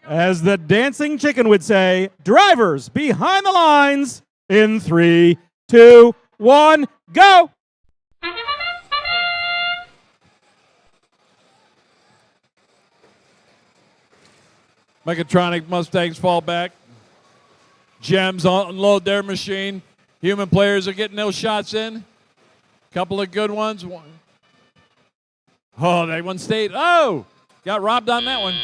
As the dancing chicken would say, drivers behind the lines in 3, 2, 1, go! Mechatronic Mustangs fall back. Gems unload their machine. Human players are getting those shots in. Couple of good ones. Oh, that one stayed. Oh, got robbed on that one.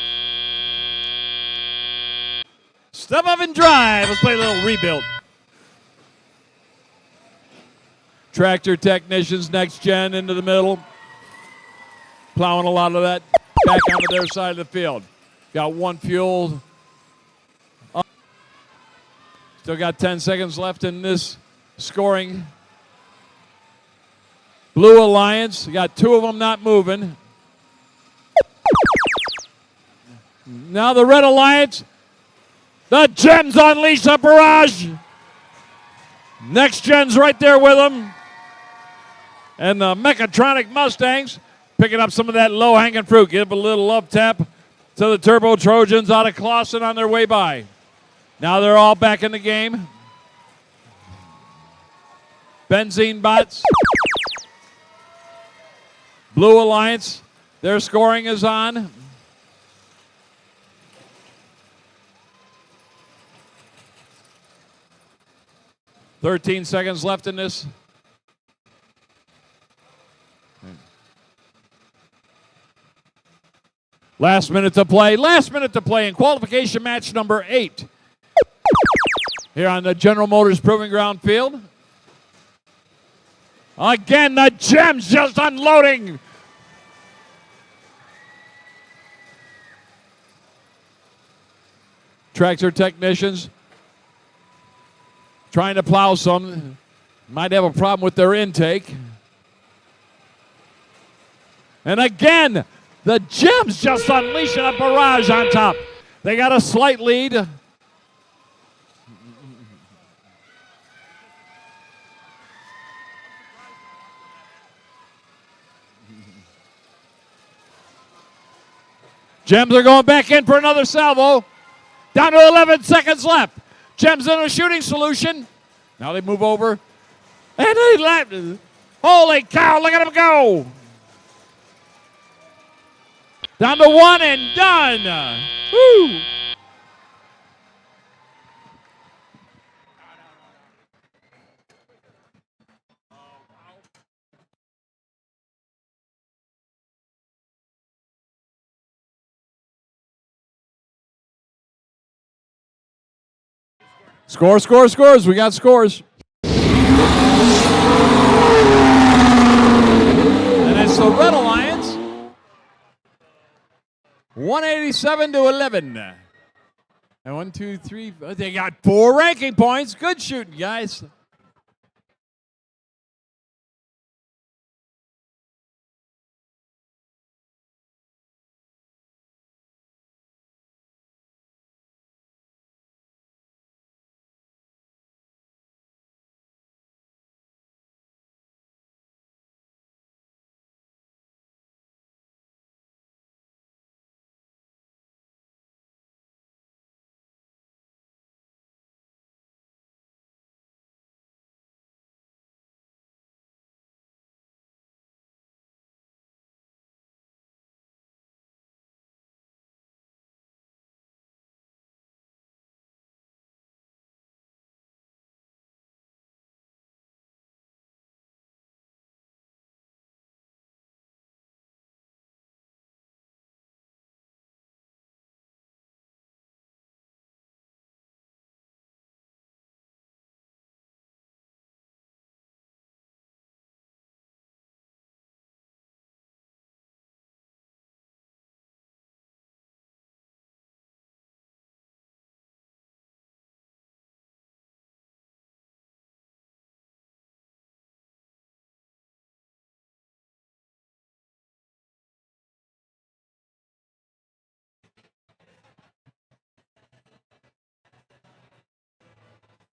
Step up and drive. Let's play a little rebuild. Tractor technicians, next gen into the middle. Plowing a lot of that back onto their side of the field. Got one fuel. Still got 10 seconds left in this scoring. Blue Alliance, you got 2 of them not moving. Now the Red Alliance. The Gems unleash a barrage. Next Gen's right there with them. And the Mechatronic Mustangs picking up some of that low-hanging fruit. Give a little love tap to the Turbo Trojans out of Clawson on their way by. Now they're all back in the game. Benzene bots. Blue Alliance, their scoring is on. "13 seconds left in this. Last minute to play. Last minute to play in qualification match number 8. Here on the General Motors Proving Ground field. Again, the Gems just unloading. Tractor technicians trying to plow some. Might have a problem with their intake. And again, the Gems just unleashing a barrage on top. They got a slight lead. Gems are going back in for another salvo. Down to 11 seconds left. Gems in a shooting solution. Now they move over. And they left. Holy cow, look at them go. Down to 1 and done. Woo. Score, score, scores. We got scores. And it's the Red Alliance. 187 to 11. And 1, 2, 3. They got 4 ranking points. Good shooting, guys.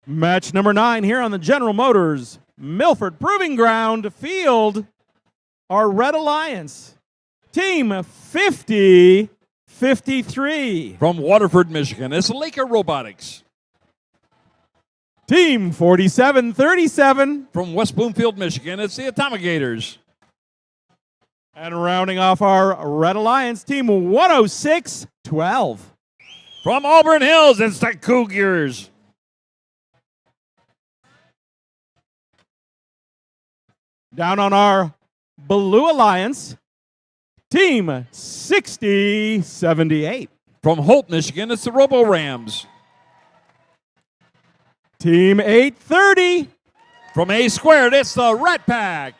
Match number 9 here on the General Motors Milford Proving Ground field. Our Red Alliance. Team 50 53. From Waterford, Michigan, it's Laker Robotics. Team 4737. From West Bloomfield, Michigan, it's the Atomigators. And rounding off our Red Alliance, team 10612. From Auburn Hills, it's the Cougars. Down on our Blue Alliance, team 6078. From Holt, Michigan, it's the Robo Rams. Team 830. From A Squared, it's the Rat Pack.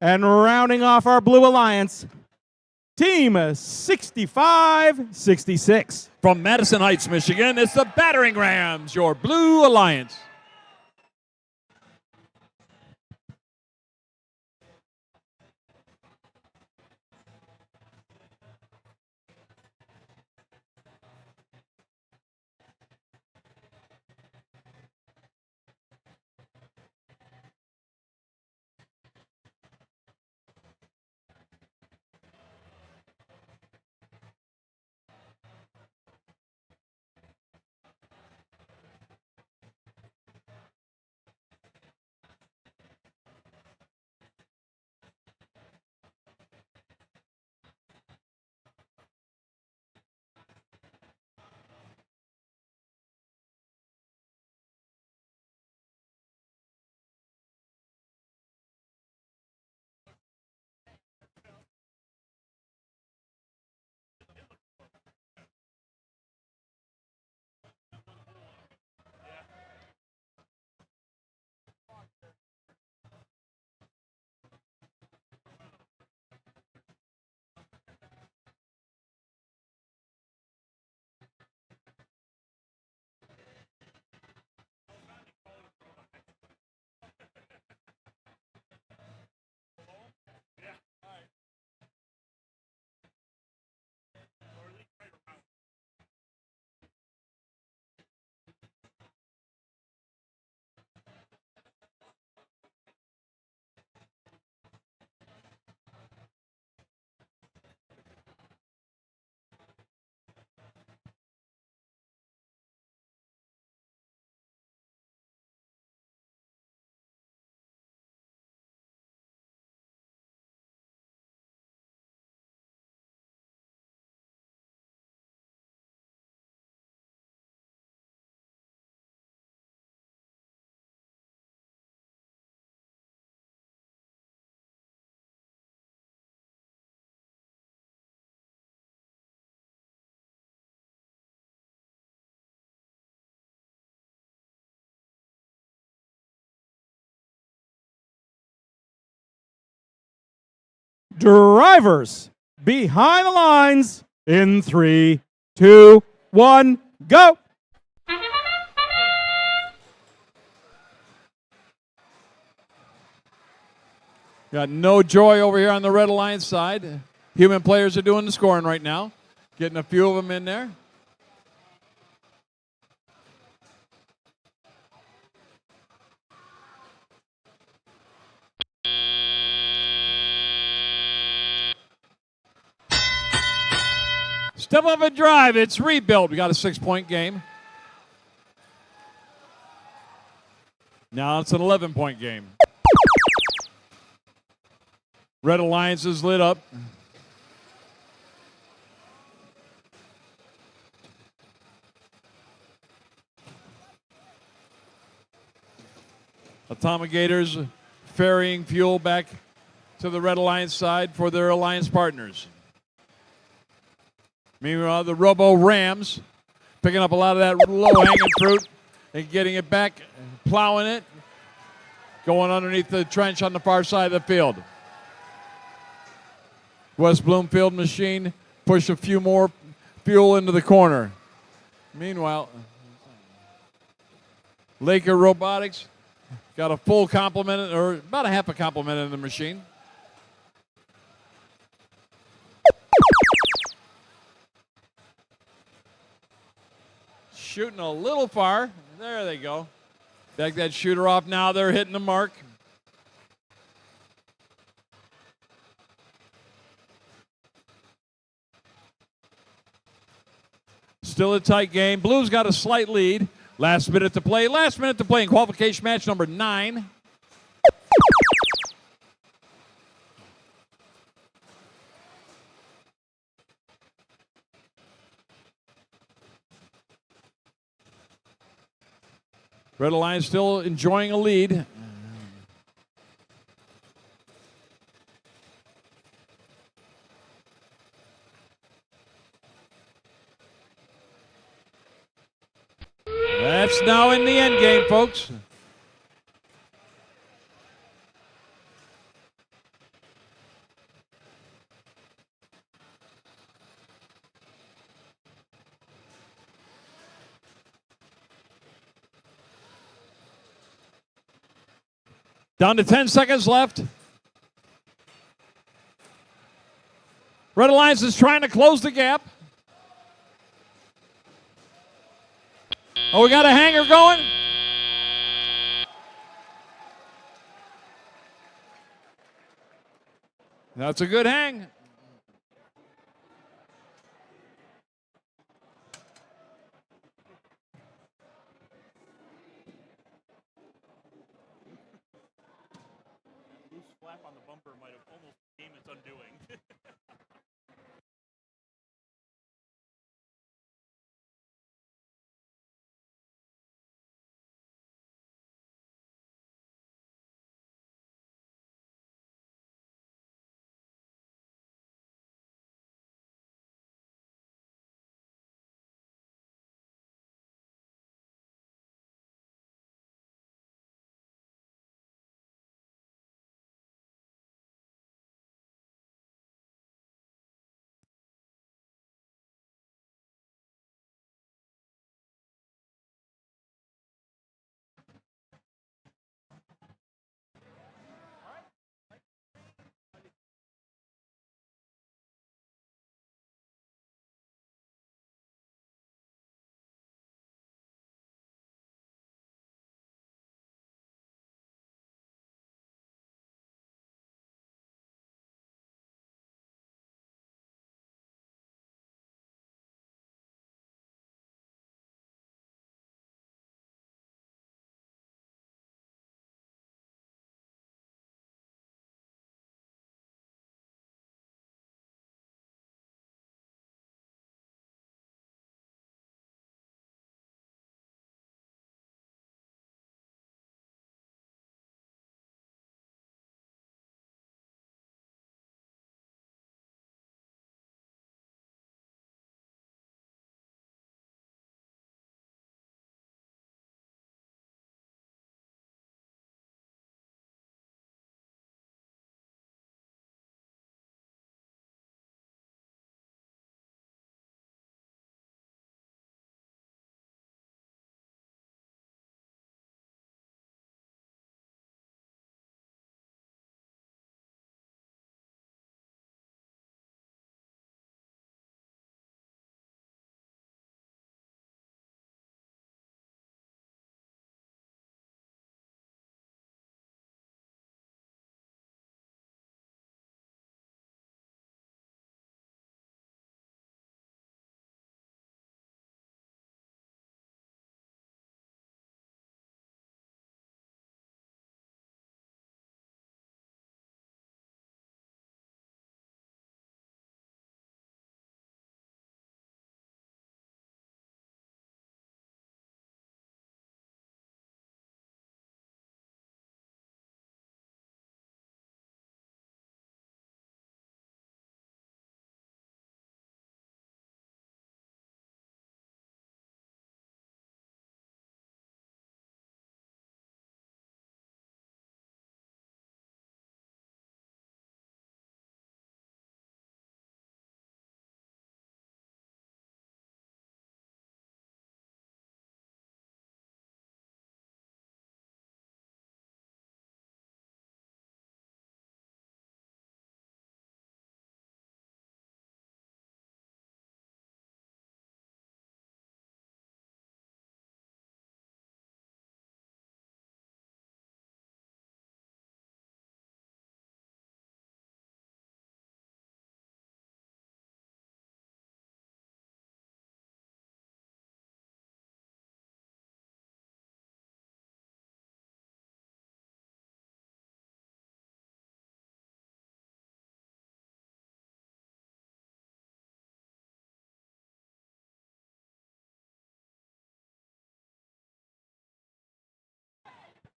And rounding off our Blue Alliance, team 6566. From Madison Heights, Michigan, it's the Battering Rams, your Blue Alliance. Drivers behind the lines in 3, 2, 1, go. Got no joy over here on the Red Alliance side. Human players are doing the scoring right now. Getting a few of them in there. Step up and drive. It's rebuilt. We got a 6-point game. Now it's an 11-point game. Red Alliance is lit up. Atomigators ferrying fuel back to the Red Alliance side for their alliance partners. Meanwhile, the Robo Rams picking up a lot of that low-hanging fruit and getting it back, plowing it, going underneath the trench on the far side of the field. West Bloomfield machine push a few more fuel into the corner. Meanwhile, Laker Robotics got a full complement, or about a half a complement in the machine. Shooting a little far. There they go. Back that shooter off now. They're hitting the mark. Still a tight game. Blue's got a slight lead. Last minute to play. Last minute to play in qualification match number 9. Red Alliance still enjoying a lead. That's now in the end game, folks. Down to 10 seconds left. Red Alliance is trying to close the gap. Oh, we got a hanger going. That's a good hang. Loose flap on the bumper might have almost came its undoing.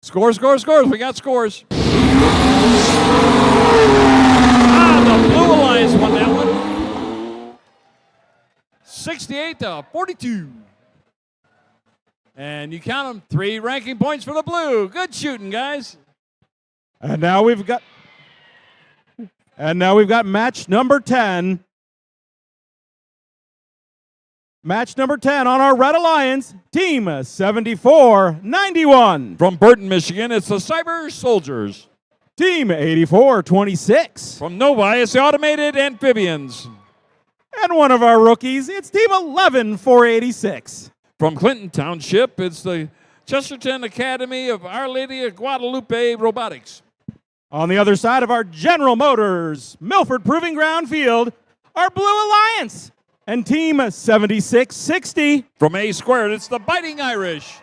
Scores. We got scores. The Blue Alliance won that one. 68-42. And you count them, 3 ranking points for the Blue. Good shooting, guys. And now we've got match number 10. Match number 10 on our Red Alliance, Team 7491. From Burton, Michigan, it's the Cyber Soldiers. Team 8426. From Novi, it's the Automated Amphibians. And one of our rookies, it's Team 11486. From Clinton Township, it's the Chesterton Academy of Our Lady of Guadalupe Robotics. On the other side of our General Motors, Milford Proving Ground Field, our Blue Alliance and Team 7660. From A Squared, it's the Biting Irish.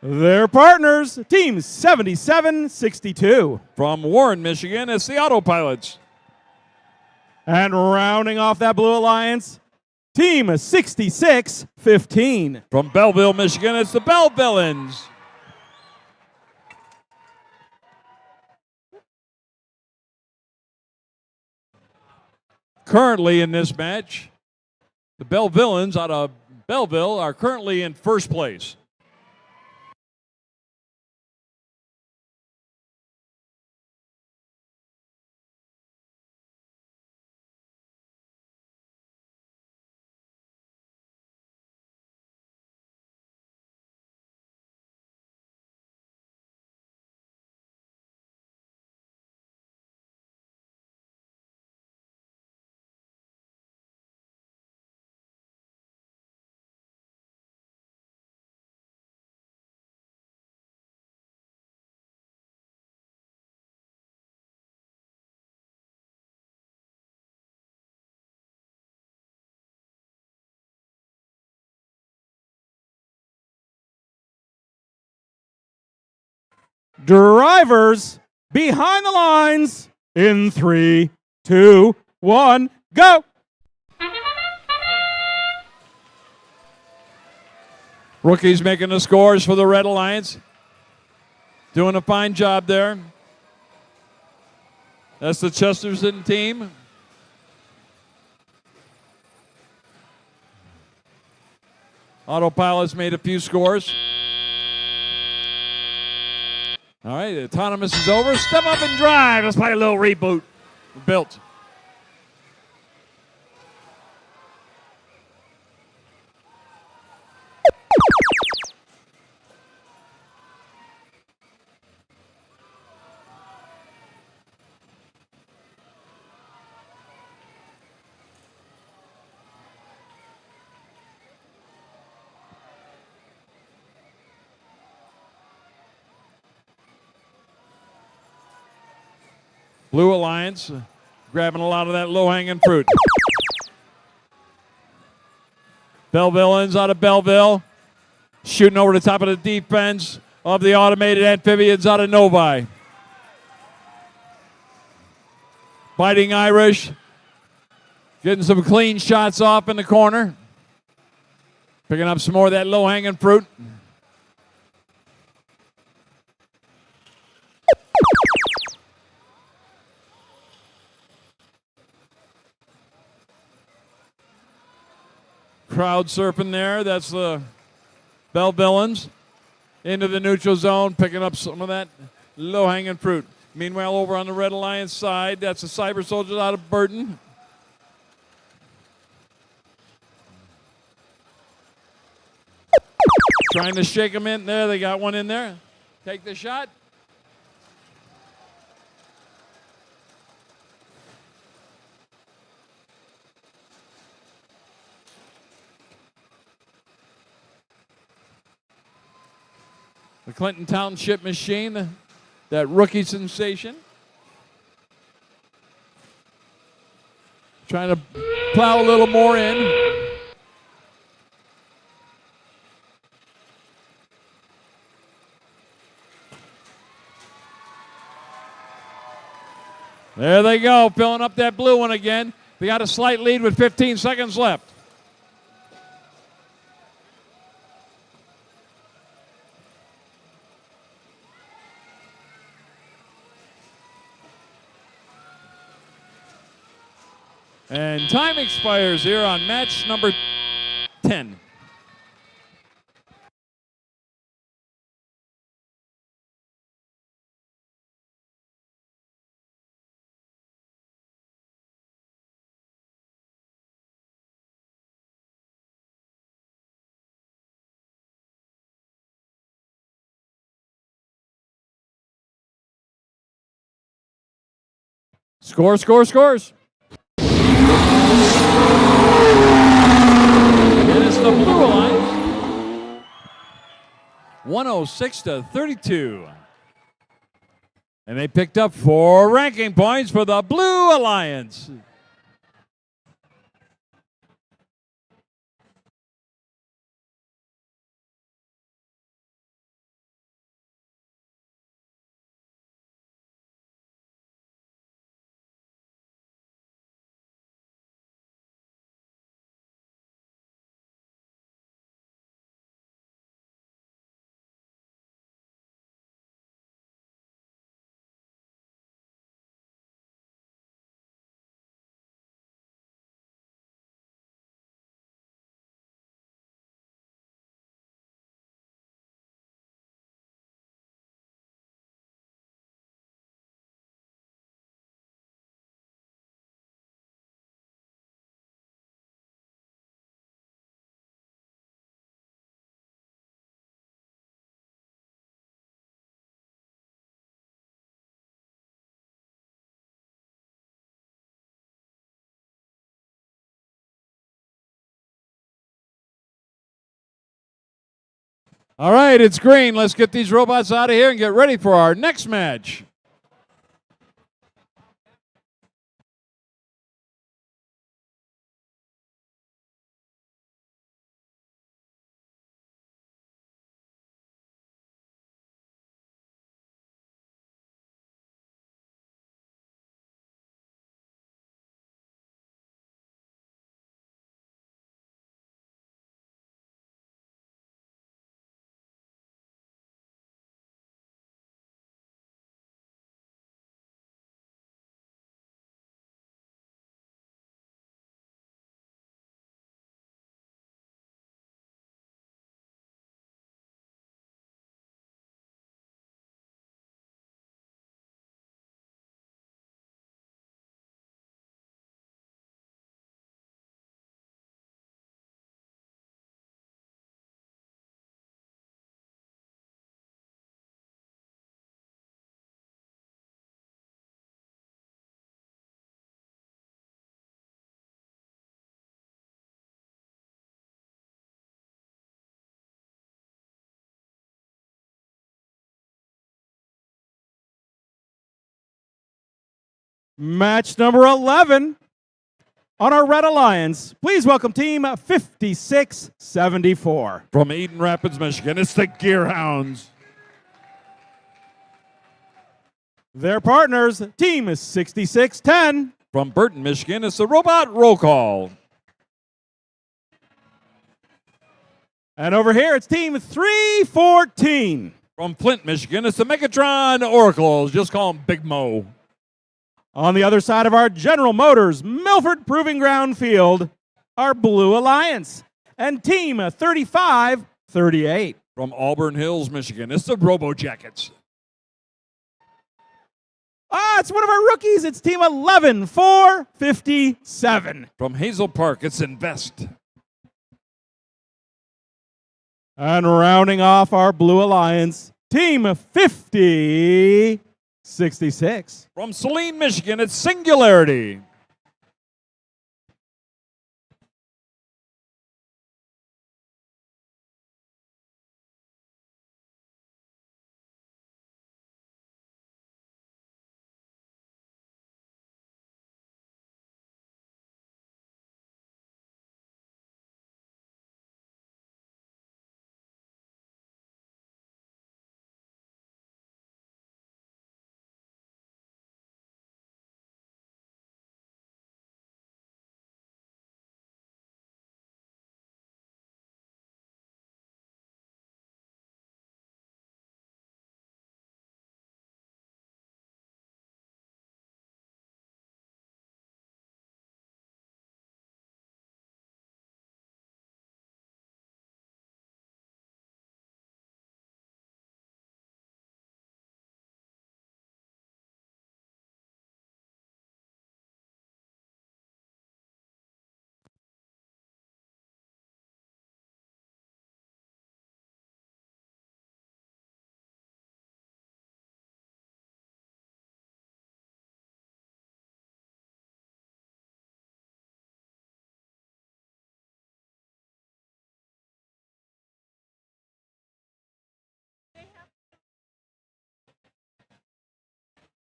Their partners, Team 7762. From Warren, Michigan, it's the Autopilots. And rounding off that Blue Alliance, Team 6615. From Belleville, Michigan, it's the Bell Villains. Currently in this match, the Bell Villains out of Belleville are currently in first place. Drivers behind the lines in 3, 2, 1, go. Rookies making the scores for the Red Alliance. Doing a fine job there. That's the Chesterton team. Autopilots made a few scores. All right, autonomous is over. Step up and drive. Let's play a little reboot. Built. Blue Alliance grabbing a lot of that low-hanging fruit. Bellevilleans out of Belleville shooting over the top of the defense of the Automated Amphibians out of Novi. Biting Irish getting some clean shots off in the corner. Picking up some more of that low-hanging fruit. Crowd surfing there. That's the Bell Villains into the neutral zone, picking up some of that low-hanging fruit. Meanwhile, over on the Red Alliance side, that's the Cyber Soldiers out of Burton. Trying to shake them in there. They got one in there. Take the shot. The Clinton Township machine, that rookie sensation. Trying to plow a little more in. There they go, filling up that blue one again. They got a slight lead with 15 seconds left. And time expires here on match number 10. Scores. And it's the Blue Alliance. 106-32. And they picked up 4 ranking points for the Blue Alliance. All right, it's green. Let's get these robots out of here and get ready for our next match. Match number 11 on our Red Alliance. Please welcome team 5674. From Eden Rapids, Michigan, it's the Gearhounds. Their partners, team 6610. From Burton, Michigan, it's the Robot Roll Call. And over here, it's team 314. From Flint, Michigan, it's the Megatron Oracles. Just call him Big Mo. On the other side of our General Motors Milford Proving Ground field, our Blue Alliance. And team 3538. From Auburn Hills, Michigan, it's the Robo Jackets. It's one of our rookies. It's team 11457. From Hazel Park, it's Invest. And rounding off our Blue Alliance, team 5066. From Saline, Michigan, it's Singularity.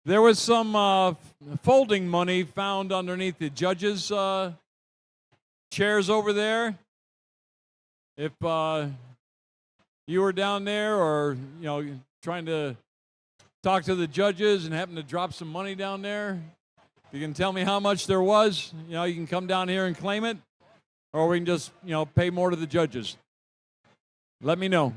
There was some folding money found underneath the judges' chairs over there. If you were down there or, trying to talk to the judges and happen to drop some money down there, you can tell me how much there was. You can come down here and claim it, or we can just, pay more to the judges. Let me know.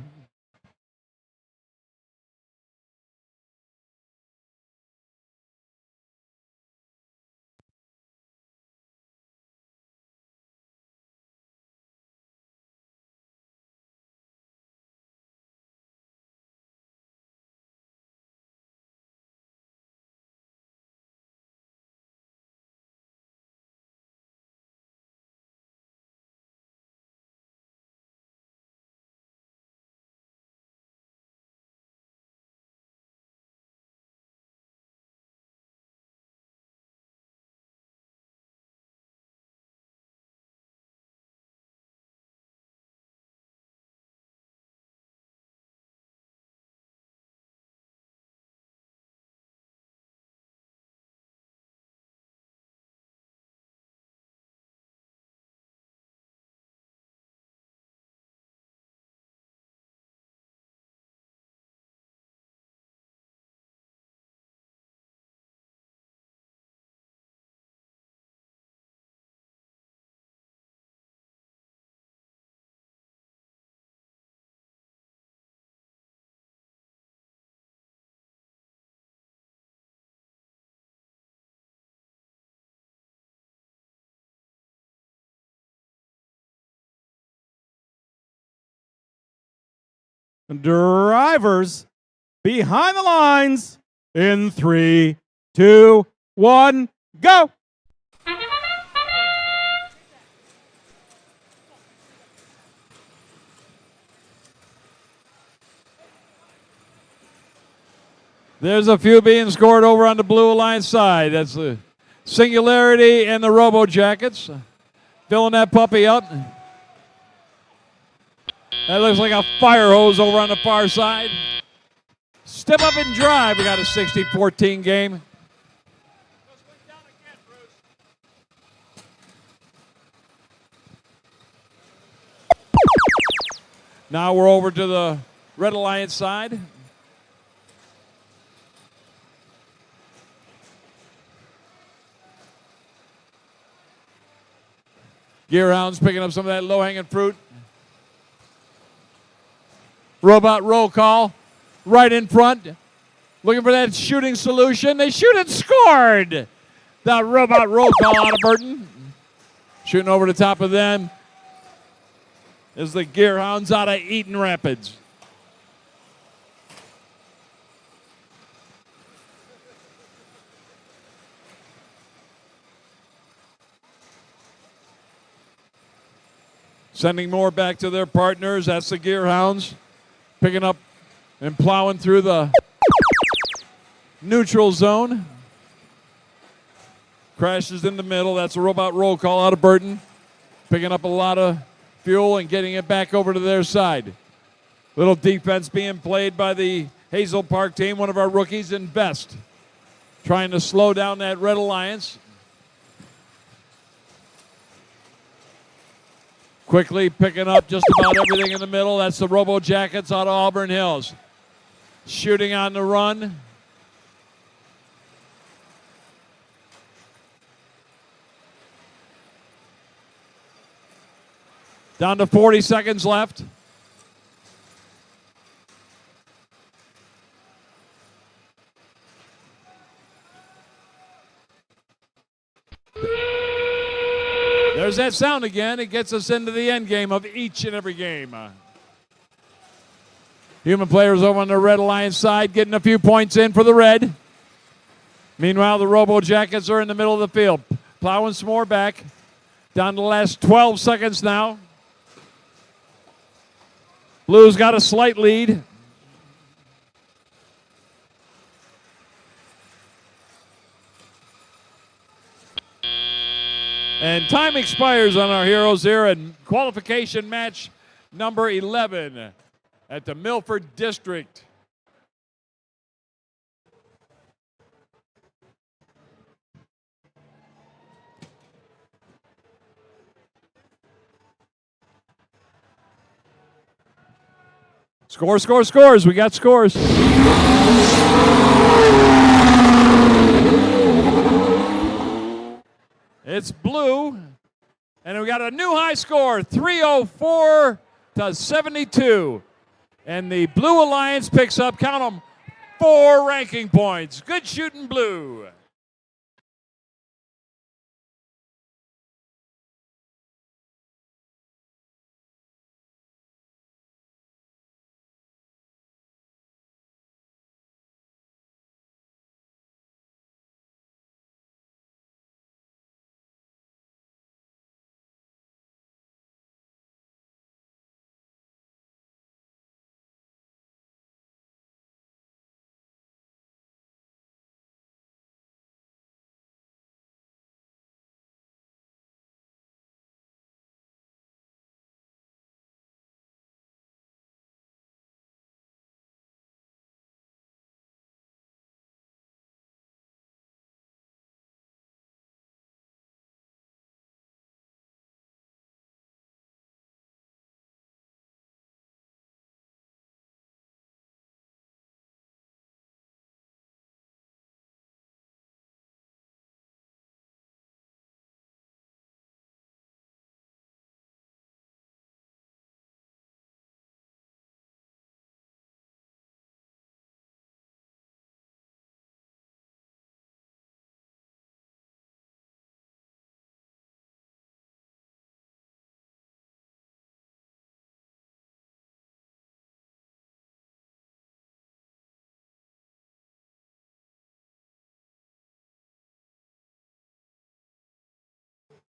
Drivers behind the lines in 3, 2, 1, go! There's a few being scored over on the Blue Alliance side. That's the Singularity and the Robo Jackets filling that puppy up. That looks like a fire hose over on the far side. Step up and drive. We got a 60-14 game. Now we're over to the Red Alliance side. Gearhounds picking up some of that low-hanging fruit. Robot roll call right in front. Looking for that shooting solution. They shoot and scored. That robot roll call out of Burton. Shooting over the top of them is the Gearhounds out of Eaton Rapids. Sending more back to their partners. That's the Gearhounds. Picking up and plowing through the neutral zone. Crashes in the middle. That's a robot roll call out of Burton. Picking up a lot of fuel and getting it back over to their side. Little defense being played by the Hazel Park team. One of our rookies in Best. Trying to slow down that Red Alliance. Quickly picking up just about everything in the middle. That's the Robo Jackets out of Auburn Hills. Shooting on the run. Down to 40 seconds left. There's that sound again. It gets us into the end game of each and every game. Human players over on the Red Alliance side getting a few points in for the Red. Meanwhile, the Robo Jackets are in the middle of the field. Plowing some more back. Down to the last 12 seconds now. Blue's got a slight lead. And time expires on our heroes here in qualification match number 11 at the Milford District. Score, score, scores. We got scores. It's blue. And we got a new high score, 304 to 72. And the Blue Alliance picks up, count them, 4 ranking points. Good shooting, Blue.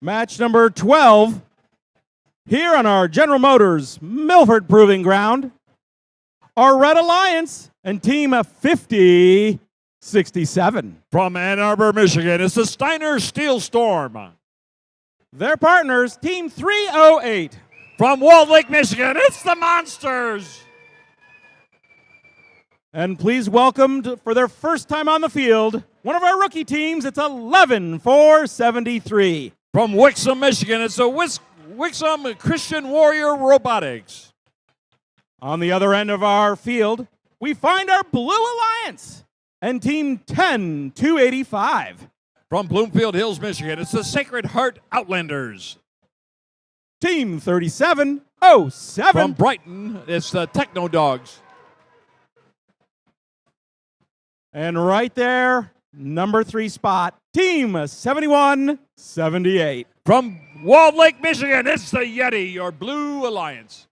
Match number 12 here on our General Motors Milford Proving Ground. Our Red Alliance and Team 5067. From Ann Arbor, Michigan, it's the Steiner Steel Storm. Their partners, Team 308. From Walled Lake, Michigan, it's the Monsters. And please welcome for their first time on the field, one of our rookie teams, it's 11-4-73. From Wixom, Michigan, it's the Wixom Christian Warrior Robotics. On the other end of our field, we find our Blue Alliance and Team 10-285. From Bloomfield Hills, Michigan, it's the Sacred Heart Outlanders. Team 37-07. From Brighton, it's the Techno Dogs. And right there, number 3 spot, Team 71-78. From Walled Lake, Michigan, it's the Yeti, your Blue Alliance.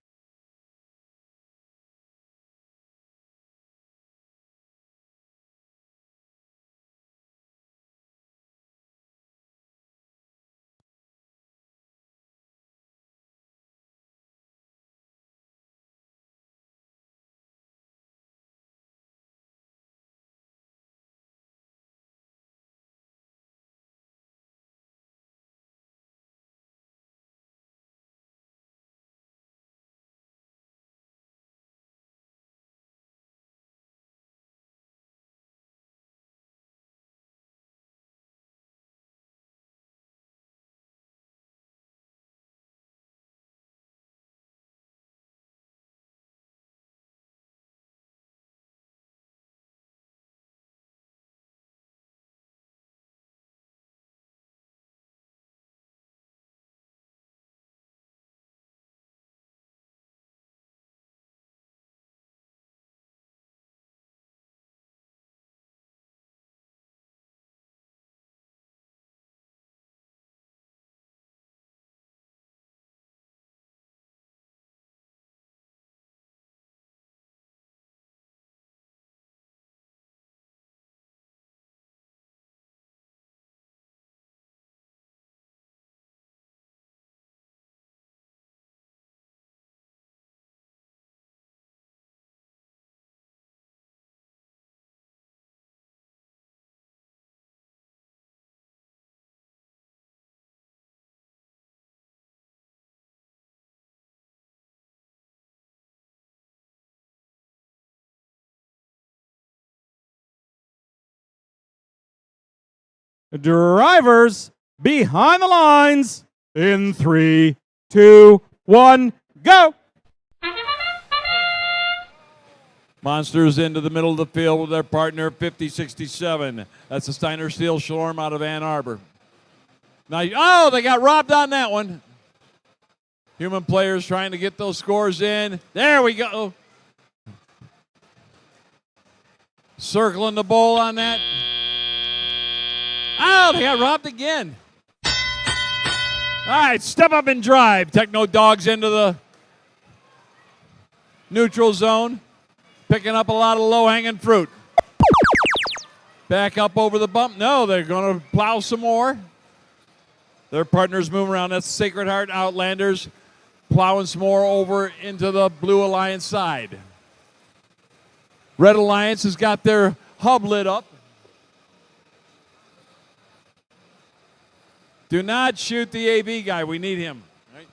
Drivers behind the lines in 3, 2, 1, go. Monsters into the middle of the field with their partner 50-67. That's the Steiner Steel Storm out of Ann Arbor. Now, oh, they got robbed on that one. Human players trying to get those scores in. There we go. Circling the bowl on that. Oh, they got robbed again. All right, step up and drive. Techno Dogs into the neutral zone. Picking up a lot of low-hanging fruit. Back up over the bump. No, they're going to plow some more. Their partners move around. That's Sacred Heart Outlanders plowing some more over into the Blue Alliance side. Red Alliance has got their hub lit up. Do not shoot the AV guy. We need him. Right.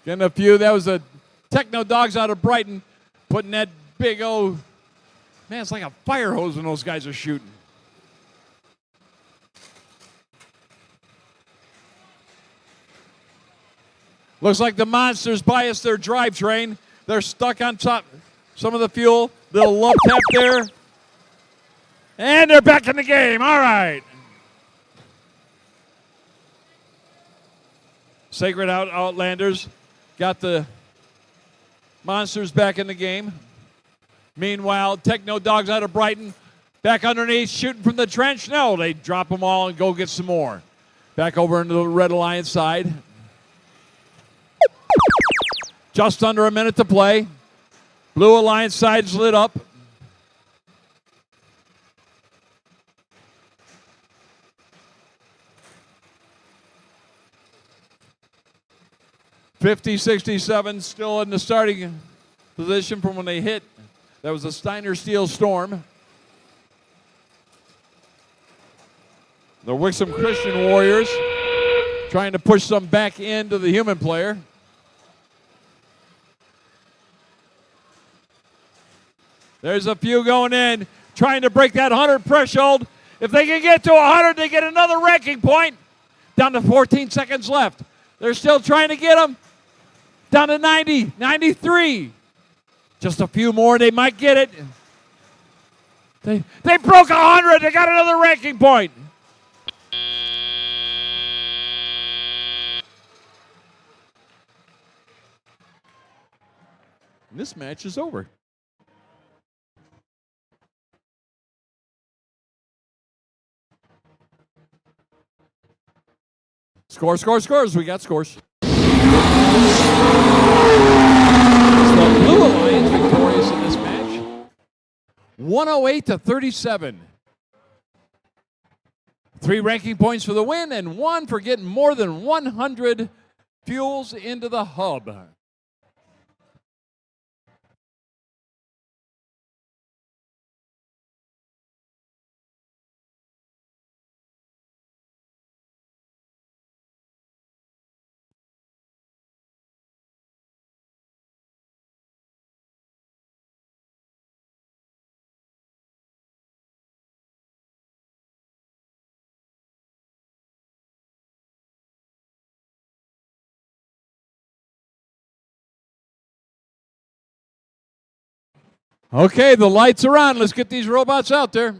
Getting a few. That was a Techno Dogs out of Brighton putting that big old, man, it's like a fire hose when those guys are shooting. Looks like the Monsters biased their drivetrain. They're stuck on top. Some of the fuel. Little love tap there. And they're back in the game. All right. Sacred Outlanders got the Monsters back in the game. Meanwhile, Techno Dogs out of Brighton back underneath, shooting from the trench. No, they drop them all and go get some more. Back over into the Red Alliance side. Just under a minute to play. Blue Alliance side's lit up. .50-67 still in the starting position from when they hit. That was a Steiner Steel Storm. The Wixom Christian Warriors trying to push some back into the human player. There's a few going in, trying to break that 100 threshold. If they can get to 100, they get another ranking point. Down to 14 seconds left. They're still trying to get them. Down to 90, 93. Just a few more, they might get it. They broke 100, they got another ranking point. And this match is over. Scores. We got scores. It's the Blue Alliance victorious in this match. 108-37. 3 ranking points for the win and 1 for getting more than 100 fuels into the hub. Okay, the lights are on. Let's get these robots out there.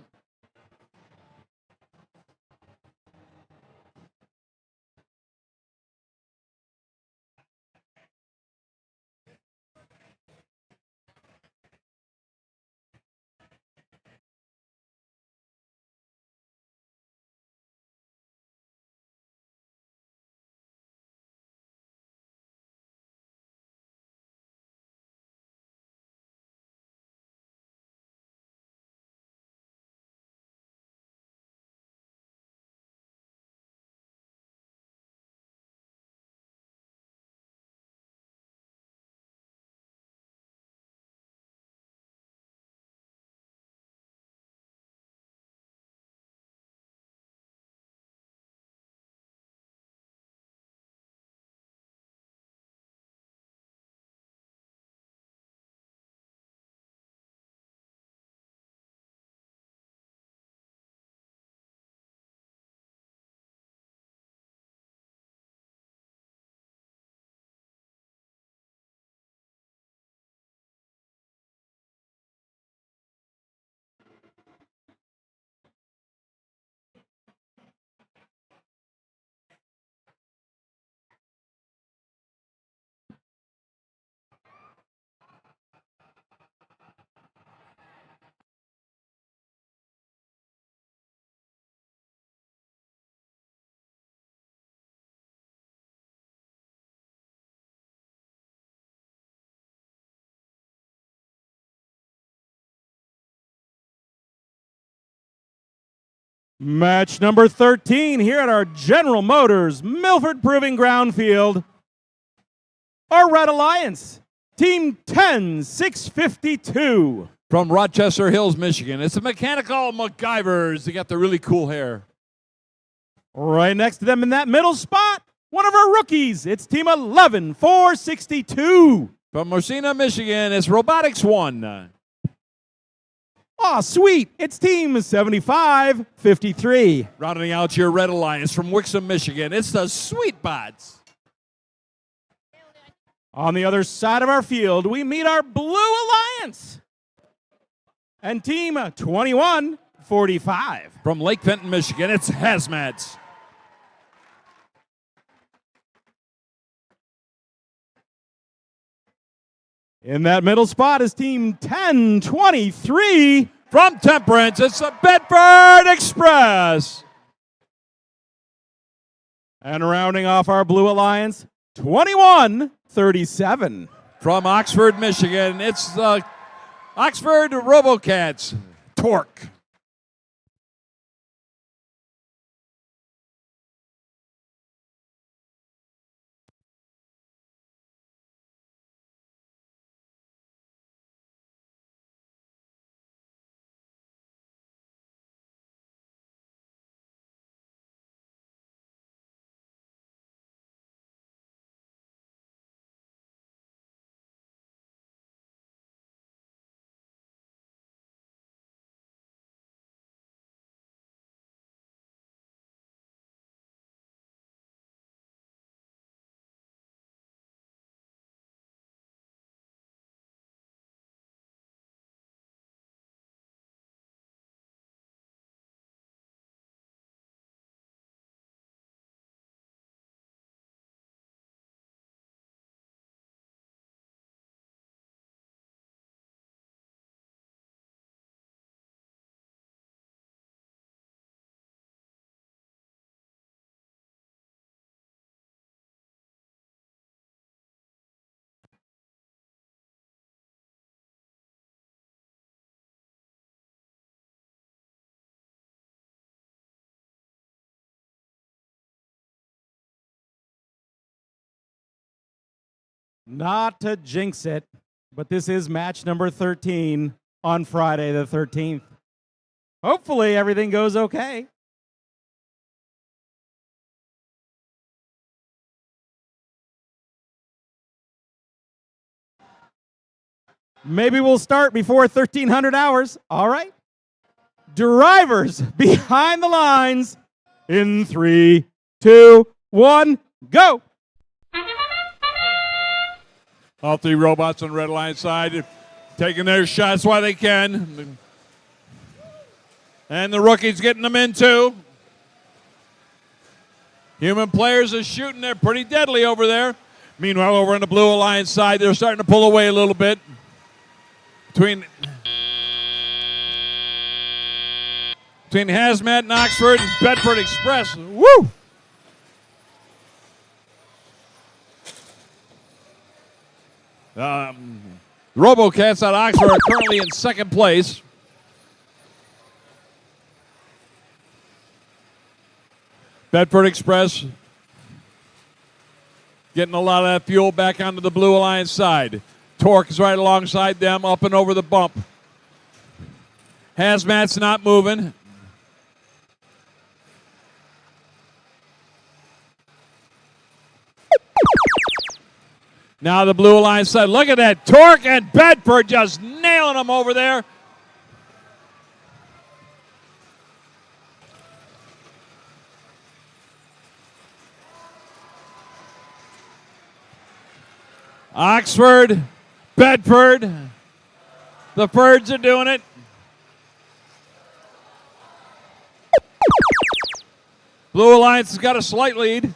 Match number 13 here at our General Motors Milford Proving Ground Field. Our Red Alliance, Team 10652. From Rochester Hills, Michigan. It's the Mechanical MacGyvers. They got the really cool hair. Right next to them in that middle spot, one of our rookies. It's Team 11462. From Messina, Michigan, it's Robotics 1. Aw, sweet. It's Team 7553. Rounding out your Red Alliance from Wixom, Michigan, it's the Sweet Bots. On the other side of our field, we meet our Blue Alliance and Team 2145. From Lake Fenton, Michigan, it's Hazmats. In that middle spot is Team 1023. From Temperance, it's the Bedford Express. And rounding off our Blue Alliance, 2137. From Oxford, Michigan, it's the Oxford Robocats, Torque. Not to jinx it, but this is match number 13 on Friday the 13th. Hopefully everything goes okay. Maybe we'll start before 1300 hours. All right. Drivers behind the lines in 3, 2, 1, go. All three robots on the Red Alliance side taking their shots while they can. And the rookies getting them in too. Human players are shooting. They're pretty deadly over there. Meanwhile, over on the Blue Alliance side, they're starting to pull away a little bit. Between Hazmat and Oxford and Bedford Express. Woo! Robocats out of Oxford are currently in second place. Bedford Express getting a lot of that fuel back onto the Blue Alliance side. Torque is right alongside them, up and over the bump. Hazmat's not moving. Now the Blue Alliance side. Look at that. Torque and Bedford just nailing them over there. Oxford, Bedford. The Fords are doing it. Blue Alliance has got a slight lead.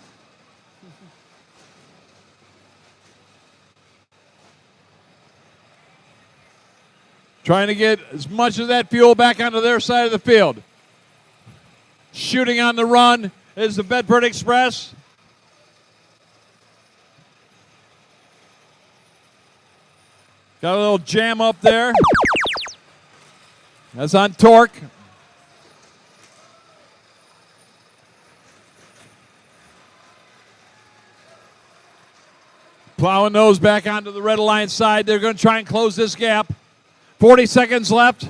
Trying to get as much of that fuel back onto their side of the field. Shooting on the run is the Bedford Express. Got a little jam up there. That's on Torque. Plowing those back onto the Red Alliance side. They're going to try and close this gap. 40 seconds left.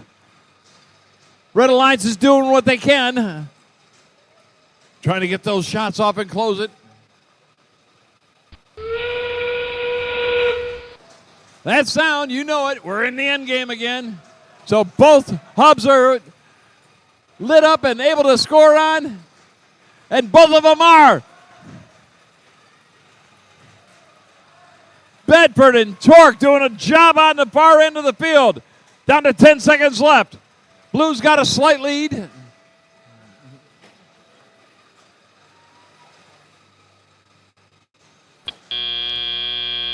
Red Alliance is doing what they can. Trying to get those shots off and close it. That sound, you know it. We're in the end game again. So both hubs are lit up and able to score on. And both of them are. Bedford and Torque doing a job on the far end of the field. Down to 10 seconds left. Blues got a slight lead.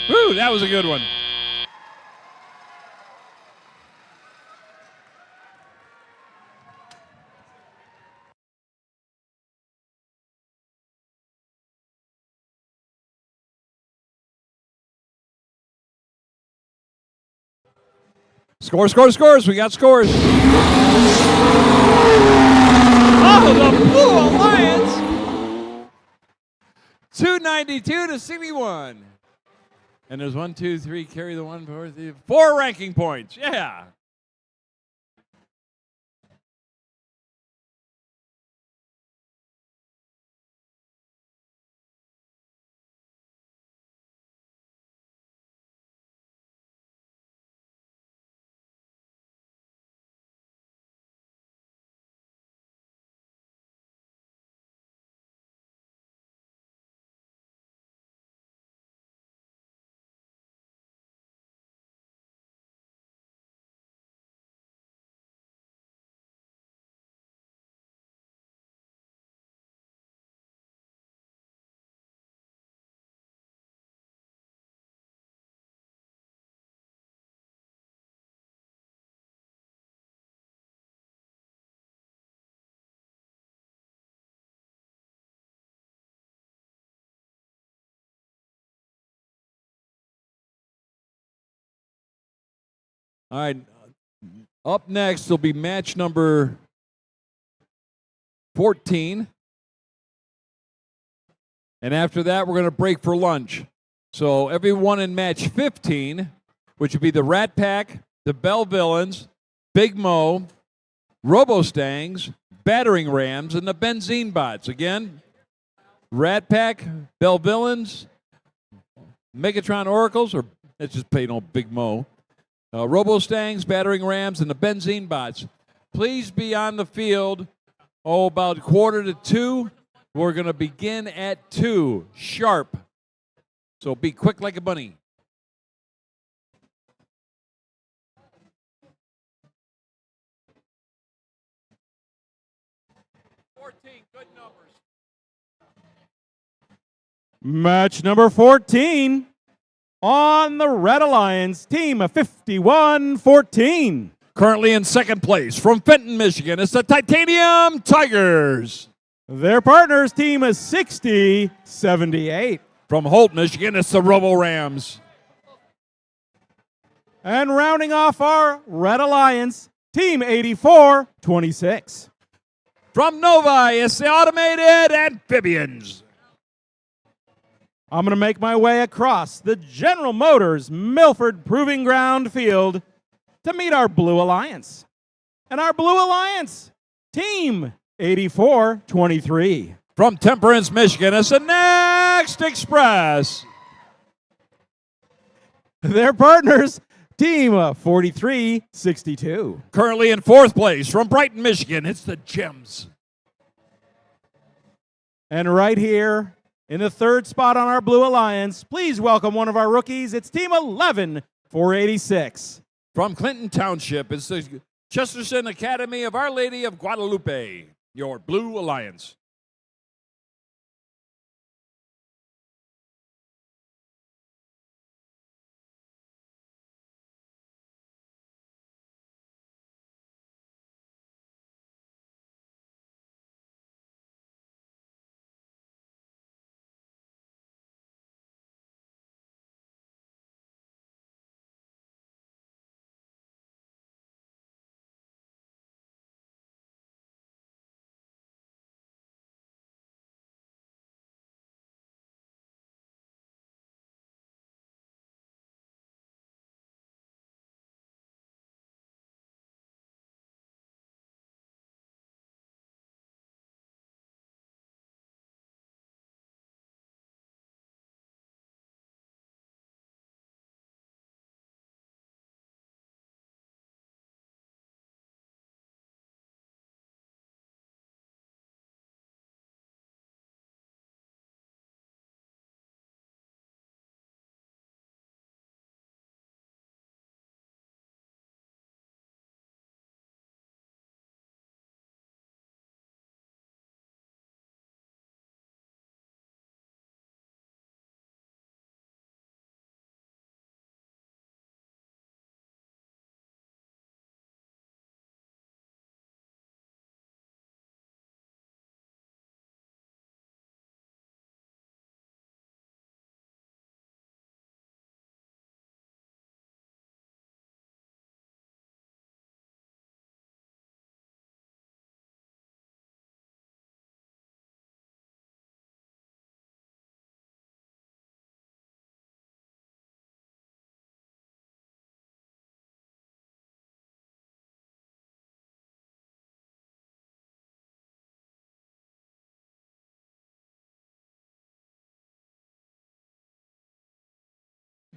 Woo, that was a good one. Scores. We got scores. Oh, the Blue Alliance. 292 to 61. And there's 1, 2, 3, carry the 1, 4, 3, 4 ranking points. Yeah. All right. Up next will be match number 14. And after that, we're going to break for lunch. So everyone in match 15, which would be the Rat Pack, the Bell Villains, Big Mo, Robo-Stangs, Battering Rams, and the Benzene Bots. Again, Rat Pack, Bell Villains, Megatron Oracles, or let's just pay no Big Mo, Robo-Stangs, Battering Rams, and the Benzene Bots. Please be on the field, about 1:45. We're going to begin at 2 sharp. So be quick like a bunny. Good numbers. Match number 14 on the Red Alliance, team of 51-14. Currently in second place from Fenton, Michigan, it's the Titanium Tigers. Their partners, team of 60-78. From Holt, Michigan, it's the Robo Rams. And rounding off our Red Alliance, team 84-26. From Novi, it's the Automated Amphibians. I'm going to make my way across the General Motors Milford Proving Ground field to meet our Blue Alliance. And our Blue Alliance, team 84-23. From Temperance, Michigan, it's the Next Express. Their partners, team 43-62. Currently in fourth place from Brighton, Michigan, it's the Gems. And right here in the third spot on our Blue Alliance, please welcome one of our rookies. It's team 11-486. From Clinton Township, it's the Chesterton Academy of Our Lady of Guadalupe, your Blue Alliance.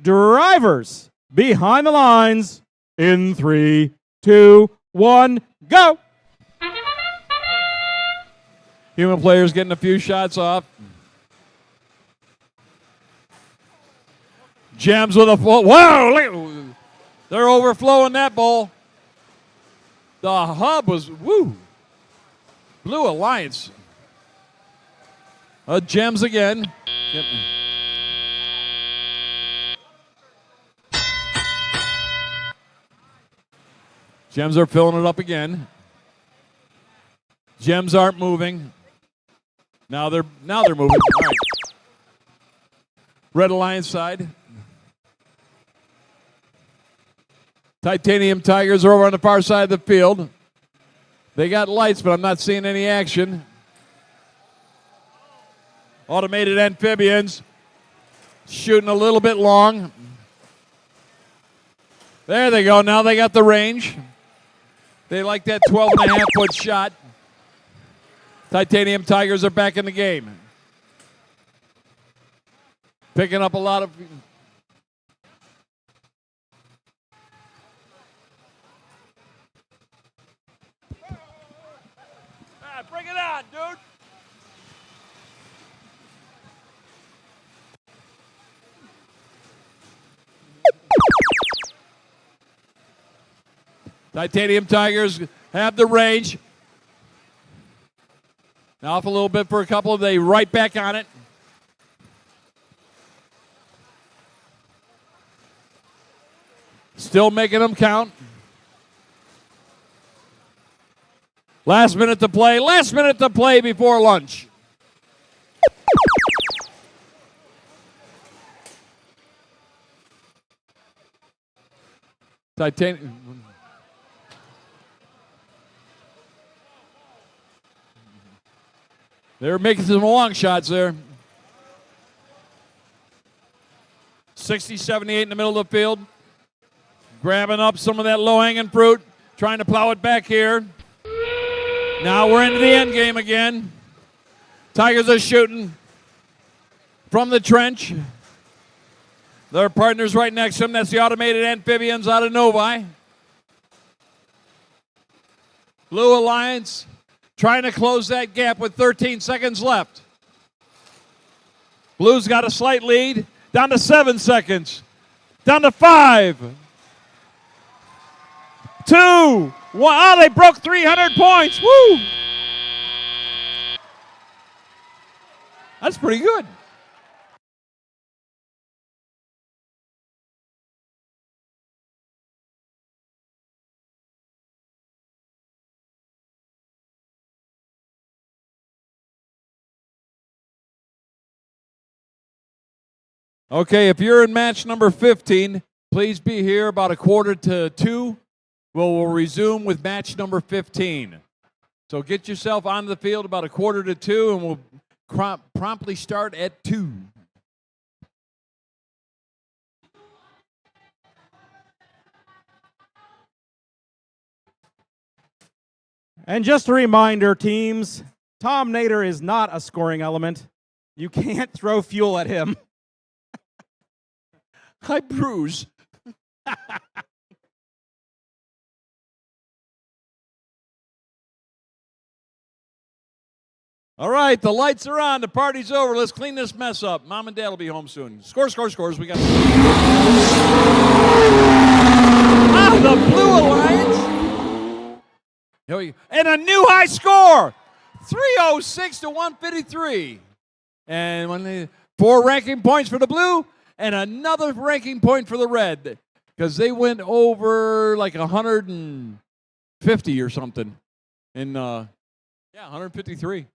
Drivers behind the lines in 3, 2, 1, go. Human players getting a few shots off. Gems with a full. Wow! They're overflowing that bowl. The hub was, woo. Blue Alliance. Gems again. Yep. Gems are filling it up again. Gems aren't moving. Now they're moving. All right. Red Alliance side. Titanium Tigers are over on the far side of the field. They got lights, but I'm not seeing any action. Automated Amphibians shooting a little bit long. There they go. Now they got the range. They like that 12.5-foot shot. Titanium Tigers are back in the game. Picking up a lot of... Bring it on, dude. Titanium Tigers have the range. Now off a little bit for a couple. They right back on it. Still making them count. Last minute to play. Last minute to play before lunch. Titanium. They're making some long shots there. 60, 78 in the middle of the field. Grabbing up some of that low-hanging fruit. Trying to plow it back here. Now we're into the end game again. Tigers are shooting from the trench. Their partner's right next to them. That's the Automated Amphibians out of Novi. Blue Alliance trying to close that gap with 13 seconds left. Blue's got a slight lead. Down to 7 seconds. Down to 5. 2. 1. Oh, they broke 300 points. Woo! That's pretty good. Okay, if you're in match number 15, please be here about 1:45. We'll resume with match number 15. So get yourself onto the field about 1:45, and we'll promptly start at 2. And just a reminder, teams, Tom Nader is not a scoring element. You can't throw fuel at him. I bruise. All right, the lights are on. The party's over. Let's clean this mess up. Mom and Dad will be home soon. Scores. We got the Blue Alliance. Here we go. And a new high score, 306 to 153. And 4 ranking points for the Blue and another ranking point for the Red, because they went over like 150 or something. And 153.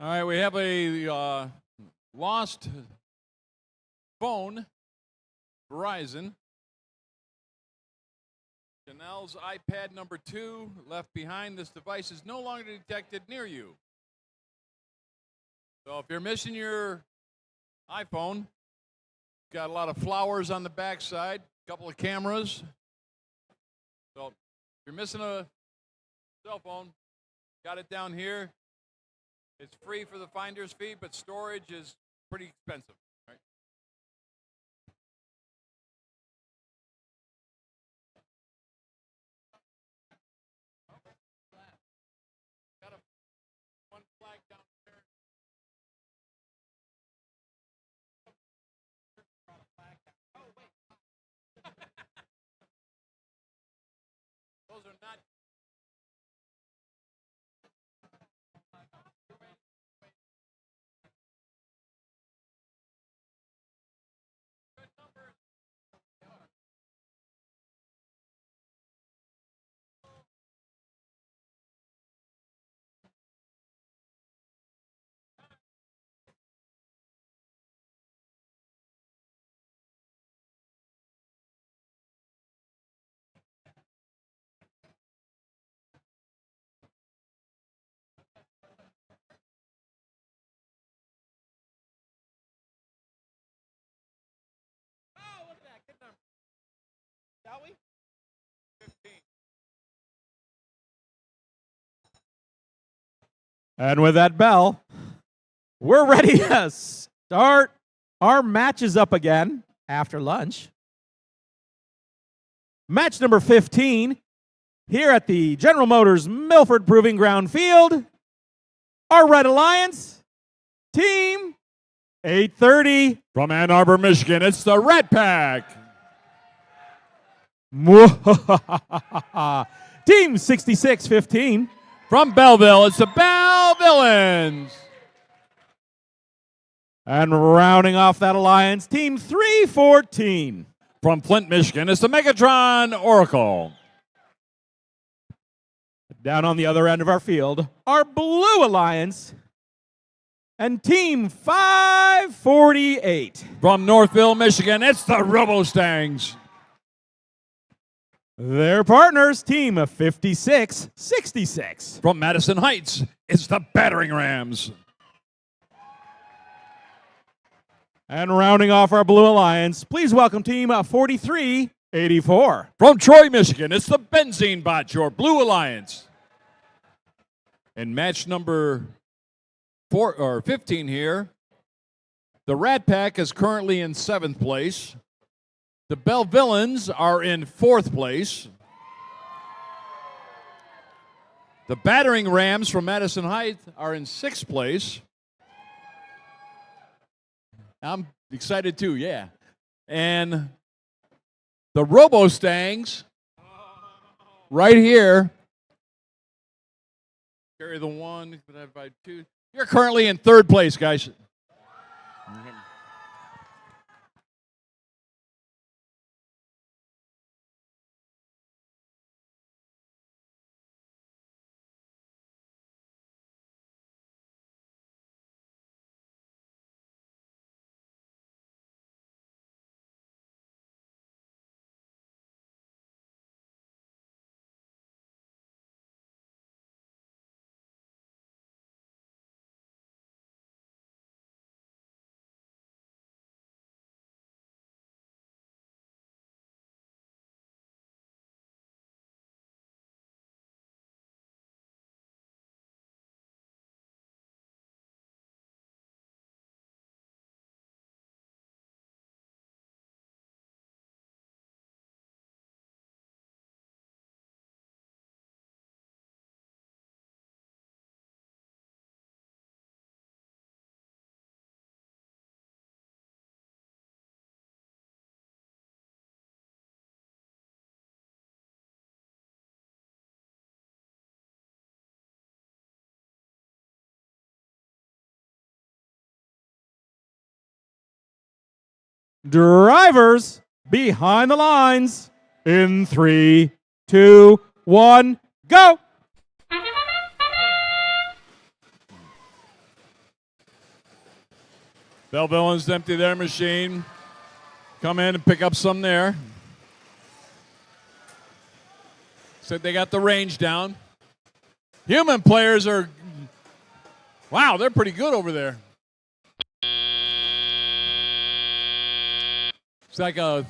All right, we have a lost phone, Verizon. Janelle's iPad number 2 left behind. This device is no longer detected near you. So if you're missing your iPhone, got a lot of flowers on the backside, a couple of cameras. So if you're missing a cell phone, got it down here. It's free for the finder's fee, but storage is pretty expensive. Right? Got one flag down there. Oh, wait. Those are not. Oh, look at that. Good number. Shall we? 15. And with that bell, we're ready to start our matches up again after lunch. Match number 15 here at the General Motors Milford Proving Ground Field. Our Red Alliance, Team 830. From Ann Arbor, Michigan, it's the Rat Pack. Team 6615. From Belleville, it's the Bell Villains. And rounding off that alliance, Team 314. From Flint, Michigan, it's the Megatron Oracle. Down on the other end of our field, our Blue Alliance and Team 548. From Northville, Michigan, it's the Robo-Stangs. Their partners, Team 5666. From Madison Heights, it's the Battering Rams. And rounding off our Blue Alliance, please welcome Team 4384. From Troy, Michigan, it's the Benzene Bot, your Blue Alliance. In match number 15 here, the Rat Pack is currently in 7th place. The Bell Villains are in 4th place. The Battering Rams from Madison Heights are in 6th place. I'm excited too, yeah. And the Robo-Stangs, right here, carry the 1, divided by 2. You're currently in 3rd place, guys. Drivers behind the lines in 3, 2, 1, go! Bellevillans empty their machine. Come in and pick up some there. Said they got the range down. Human players are, wow, they're pretty good over there. It's like a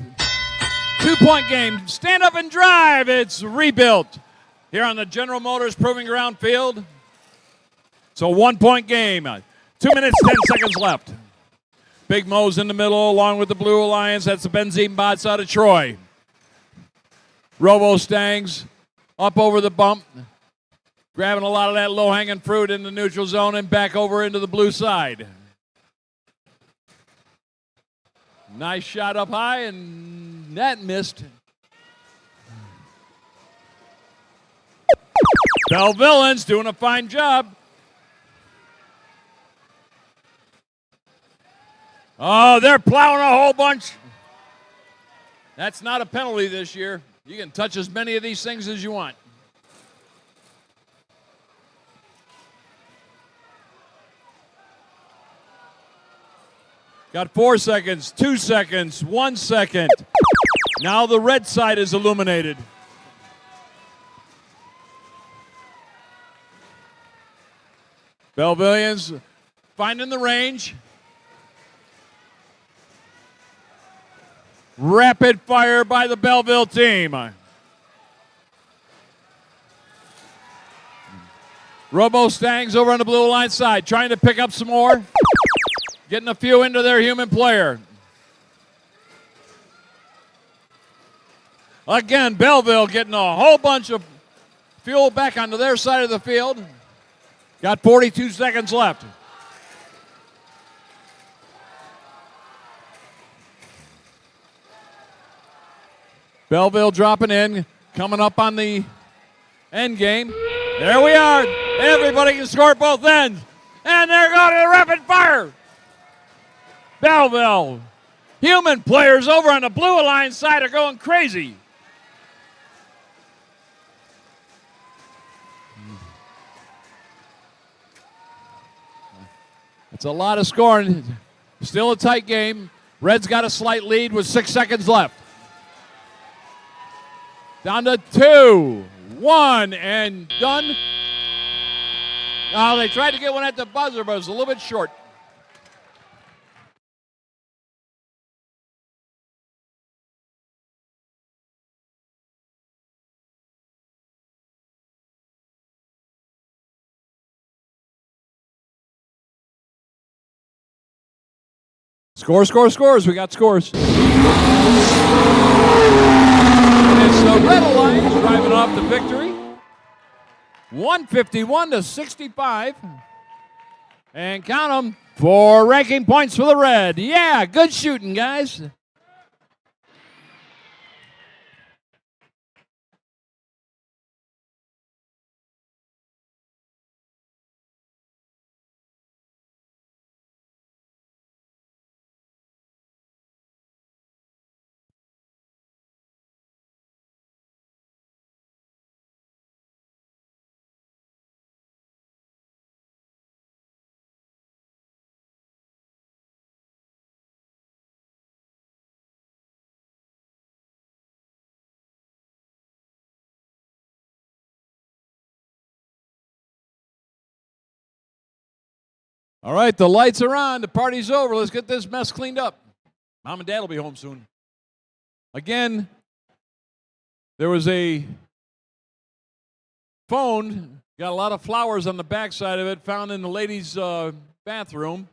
2-point game. Stand up and drive. It's rebuilt here on the General Motors Proving Ground field. It's a 1-point game. 2 minutes, 10 seconds left. Big Mo's in the middle along with the Blue Alliance. That's the Benzene Bots out of Troy. Robo Stangs up over the bump. Grabbing a lot of that low-hanging fruit in the neutral zone and back over into the blue side. Nice shot up high, and that missed. Bellevillans doing a fine job. Oh, they're plowing a whole bunch. That's not a penalty this year. You can touch as many of these things as you want. Got 4 seconds, 2 seconds, 1 second. Now the red side is illuminated. Bellevillans finding the range. Rapid fire by the Belleville team. Robo Stangs over on the blue line side, trying to pick up some more. Getting a few into their human player. Again, Belleville getting a whole bunch of fuel back onto their side of the field. Got 42 seconds left. Belleville dropping in, coming up on the end game. There we are. Everybody can score at both ends. And they're going to rapid fire. Belleville. Human players over on the Blue Alliance side are going crazy. It's a lot of scoring. Still a tight game. Red's got a slight lead with 6 seconds left. Down to 2, 1, and done. Oh, they tried to get one at the buzzer, but it was a little bit short. Scores. We got scores. And it's the Red Alliance driving off the victory. 151 to 65. And count them, 4 ranking points for the Red. Yeah, good shooting, guys. All right, the lights are on. The party's over. Let's get this mess cleaned up. Mom and Dad will be home soon. Again, there was a phone, got a lot of flowers on the backside of it, found in the ladies' bathroom.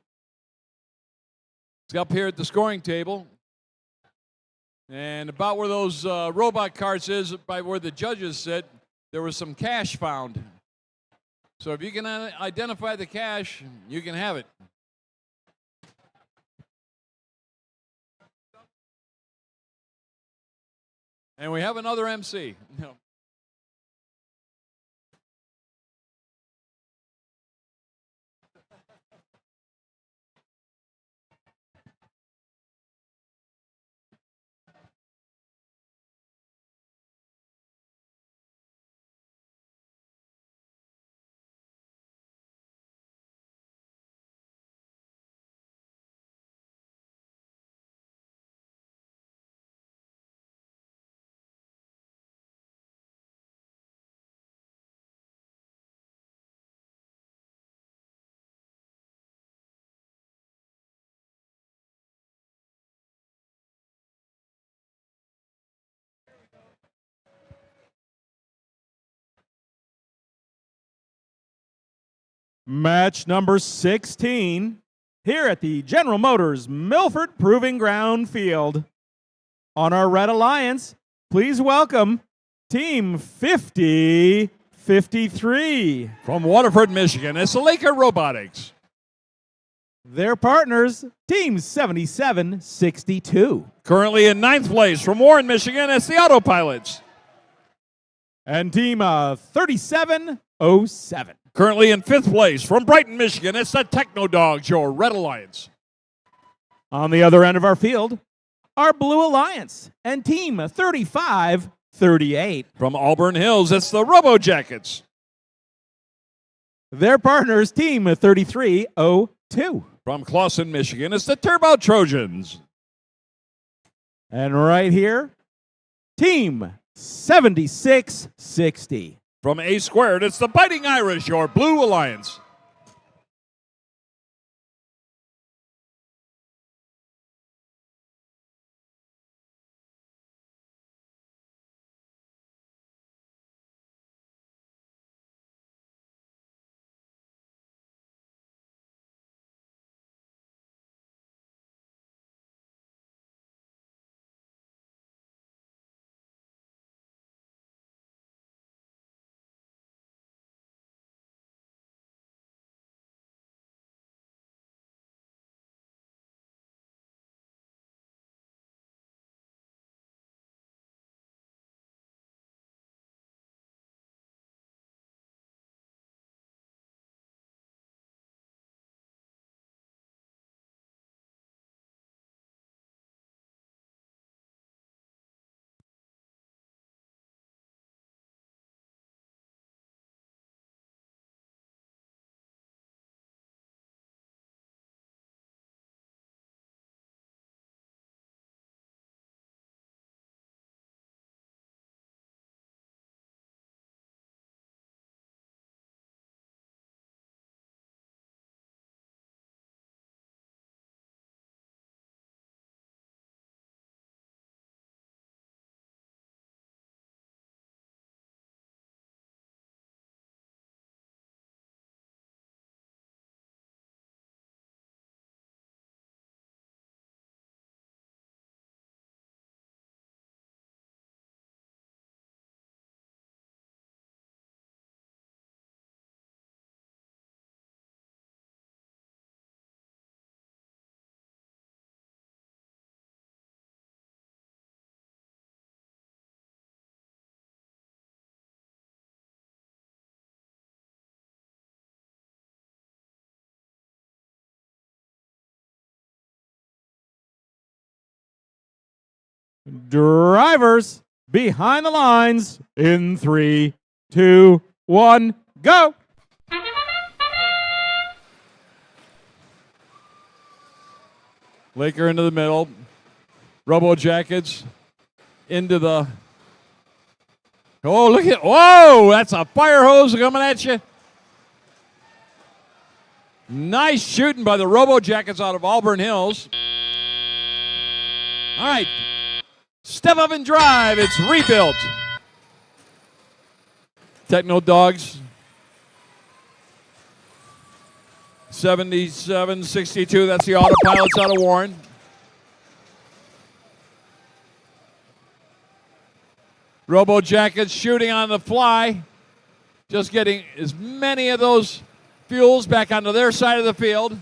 It's up here at the scoring table. And about where those robot carts is, by where the judges sit, there was some cash found. So if you can identify the cash, you can have it. And we have another MC. Match number 16 here at the General Motors Milford Proving Ground Field. On our Red Alliance, please welcome Team 5053. From Waterford, Michigan, it's the Laker Robotics. Their partners, Team 7762. Currently in 9th place from Warren, Michigan, it's the Autopilots. And Team 3707. Currently in 5th place from Brighton, Michigan, it's the Techno Dogs, your Red Alliance. On the other end of our field, our Blue Alliance and Team 3538. From Auburn Hills, it's the Robo Jackets. Their partners, Team 3302. From Clawson, Michigan, it's the Turbo Trojans. And right here, Team 7660. From A Squared, it's the Biting Irish, your Blue Alliance. Drivers behind the lines in 3, 2, 1, go. Laker into the middle. Robo Jackets into the. Oh, look at. Whoa, that's a fire hose coming at you. Nice shooting by the Robo Jackets out of Auburn Hills. All right. Step up and drive. It's rebuilt. Techno Dogs. 7762. That's the Autopilots out of Warren. Robo Jackets shooting on the fly. Just getting as many of those fuels back onto their side of the field,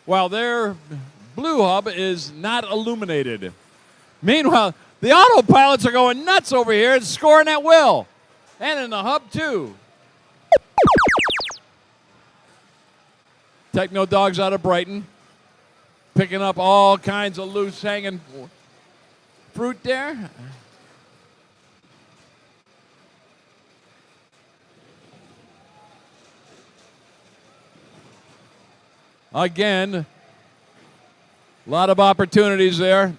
while their blue hub is not illuminated. Meanwhile, the Autopilots are going nuts over here and scoring at will. And in the hub, too. Techno Dogs out of Brighton. Picking up all kinds of loose hanging fruit there. Again, a lot of opportunities there.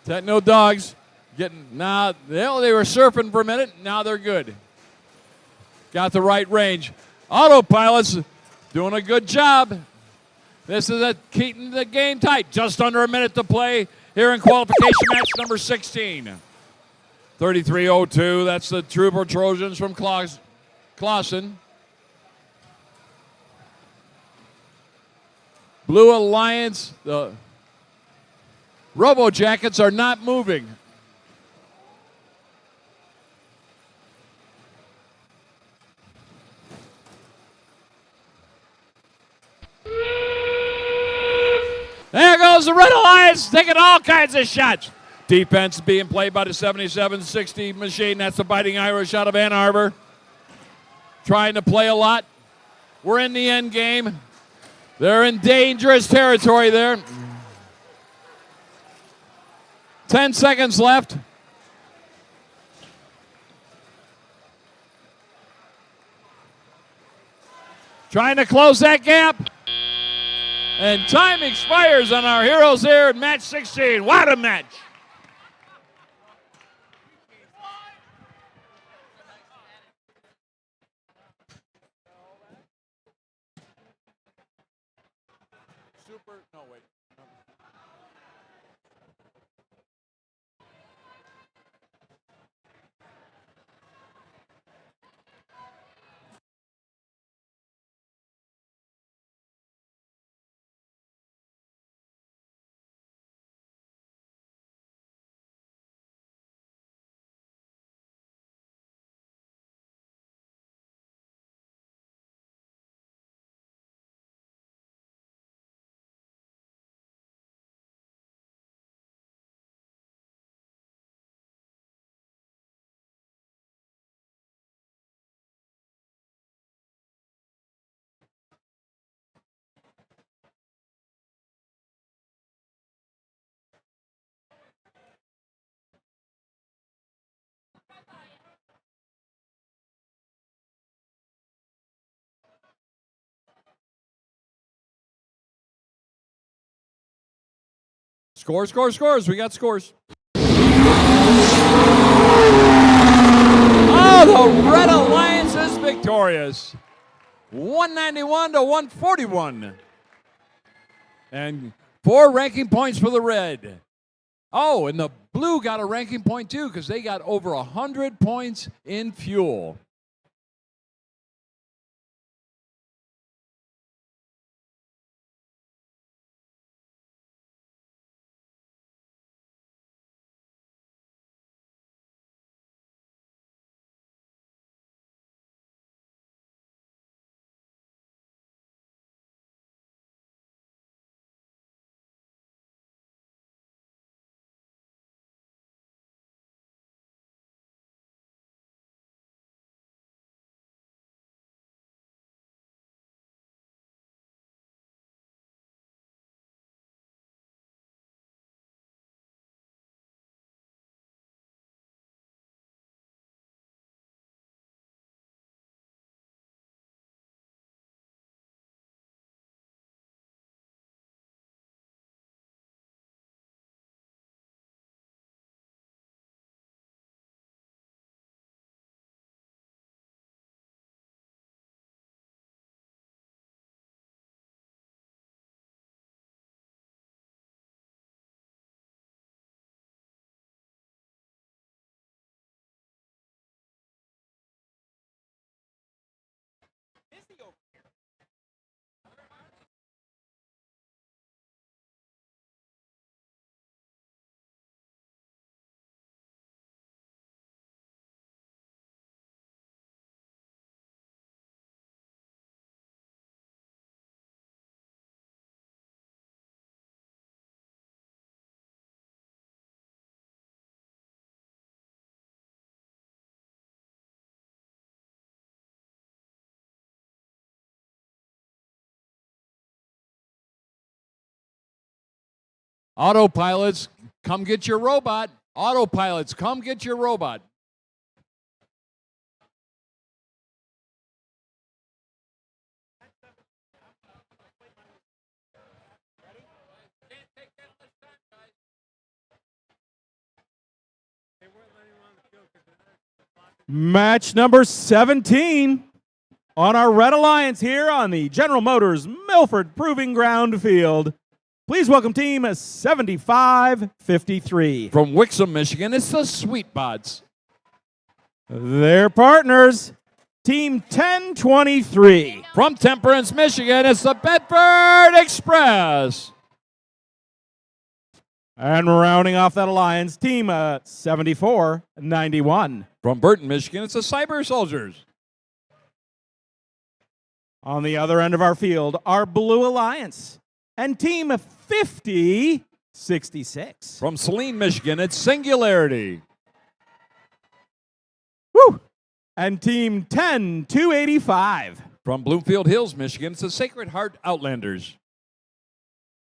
Techno Dogs getting now. They were surfing for a minute. Now they're good. Got the right range. Autopilots doing a good job. This is keeping the game tight. Just under a minute to play here in qualification match number 16. 33:02. That's the Trooper Trojans from Clausen. Blue Alliance, the Robo Jackets are not moving. There goes the Red Alliance, taking all kinds of shots. Defense being played by the 7760 machine. That's the Biting Irish out of Ann Arbor. Trying to play a lot. We're in the end game. They're in dangerous territory there. 10 seconds left. Trying to close that gap. And time expires on our heroes here in match 16. What a match. No, wait. Scores, scores, scores. We got scores. Oh, the Red Alliance is victorious. 191 to 141. And 4 ranking points for the Red. Oh, and the Blue got a ranking point too because they got over 100 points in fuel. Autopilots, come get your robot. Autopilots, come get your robot. Match number 17. on our Red Alliance here on the General Motors Milford Proving Ground field. Please welcome team 7553. From Wixom, Michigan, it's the Sweetbots. Their partners, team 1023. From Temperance, Michigan, it's the Bedford Express. And rounding off that alliance, team 7491. From Burton, Michigan, it's the Cyber Soldiers. On the other end of our field, our Blue Alliance and team 5066. From Saline, Michigan, it's Singularity. Woo! And team 10285. From Bloomfield Hills, Michigan, it's the Sacred Heart Outlanders.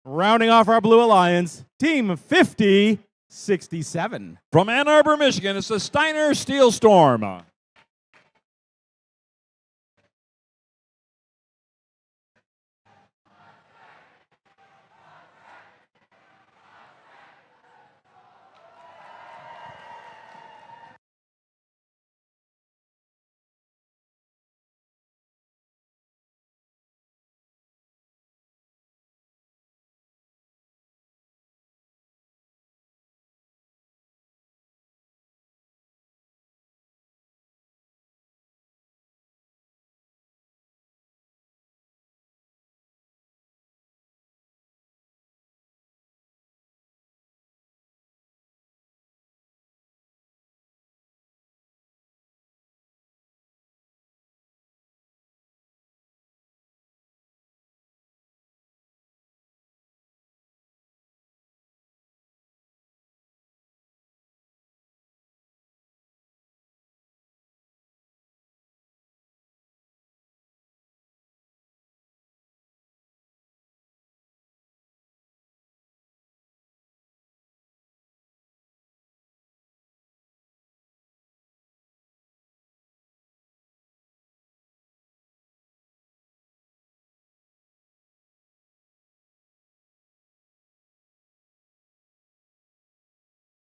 Rounding off our Blue Alliance, team 5067. From Ann Arbor, Michigan, it's the Steiner Steel Storm.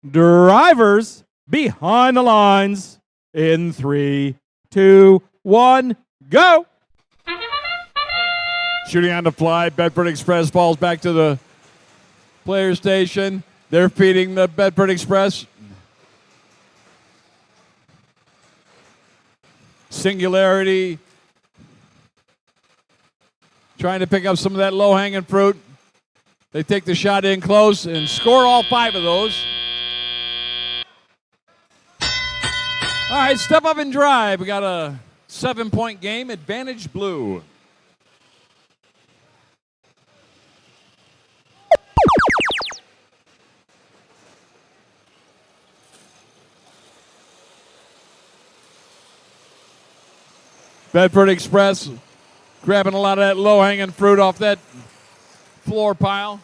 Drivers behind the lines in 3, 2, 1, go. Shooting on the fly, Bedford Express falls back to the player station. They're feeding the Bedford Express. Singularity trying to pick up some of that low-hanging fruit. They take the shot in close and score all 5 of those. All right, step up and drive. We got a 7-point game, advantage blue. Bedford Express grabbing a lot of that low-hanging fruit off that floor pile.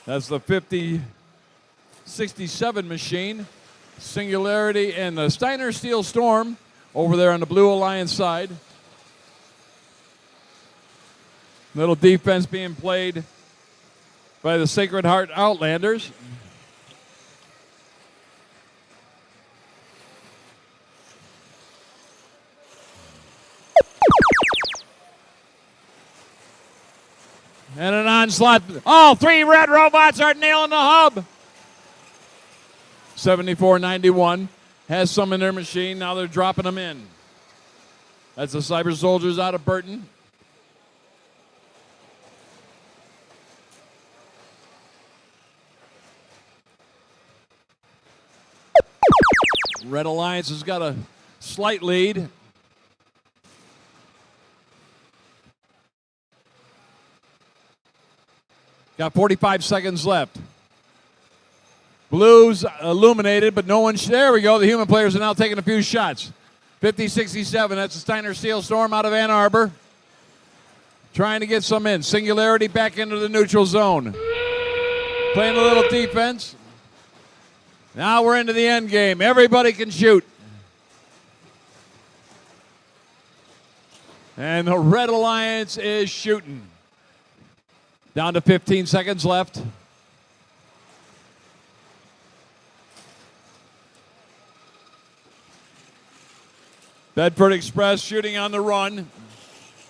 That's the 5067 machine. Singularity and the Steiner Steel Storm over there on the Blue Alliance side. Little defense being played by the Sacred Heart Outlanders. And an onslaught. All 3 red robots are nailing the hub. 7491 has some in their machine. Now they're dropping them in. That's the Cyber Soldiers out of Burton. Red Alliance has got a slight lead. Got 45 seconds left. Blues illuminated, but no one. There we go. The human players are now taking a few shots. 50-67. That's the Steiner Steel Storm out of Ann Arbor. Trying to get some in. Singularity back into the neutral zone. Playing a little defense. Now we're into the end game. Everybody can shoot. And the Red Alliance is shooting. Down to 15 seconds left. Bedford Express shooting on the run.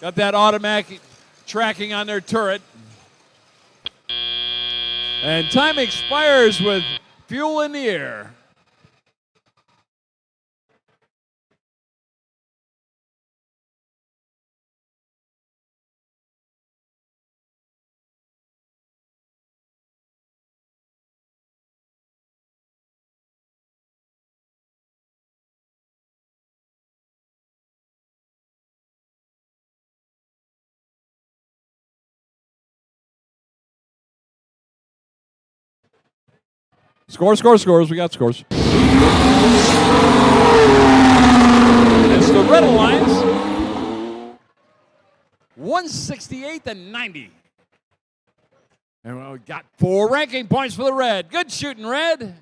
Got that automatic tracking on their turret. And time expires with fuel in the air. Scores. We got scores. It's the Red Alliance. 168-90. And we got 4 ranking points for the Red. Good shooting, Red.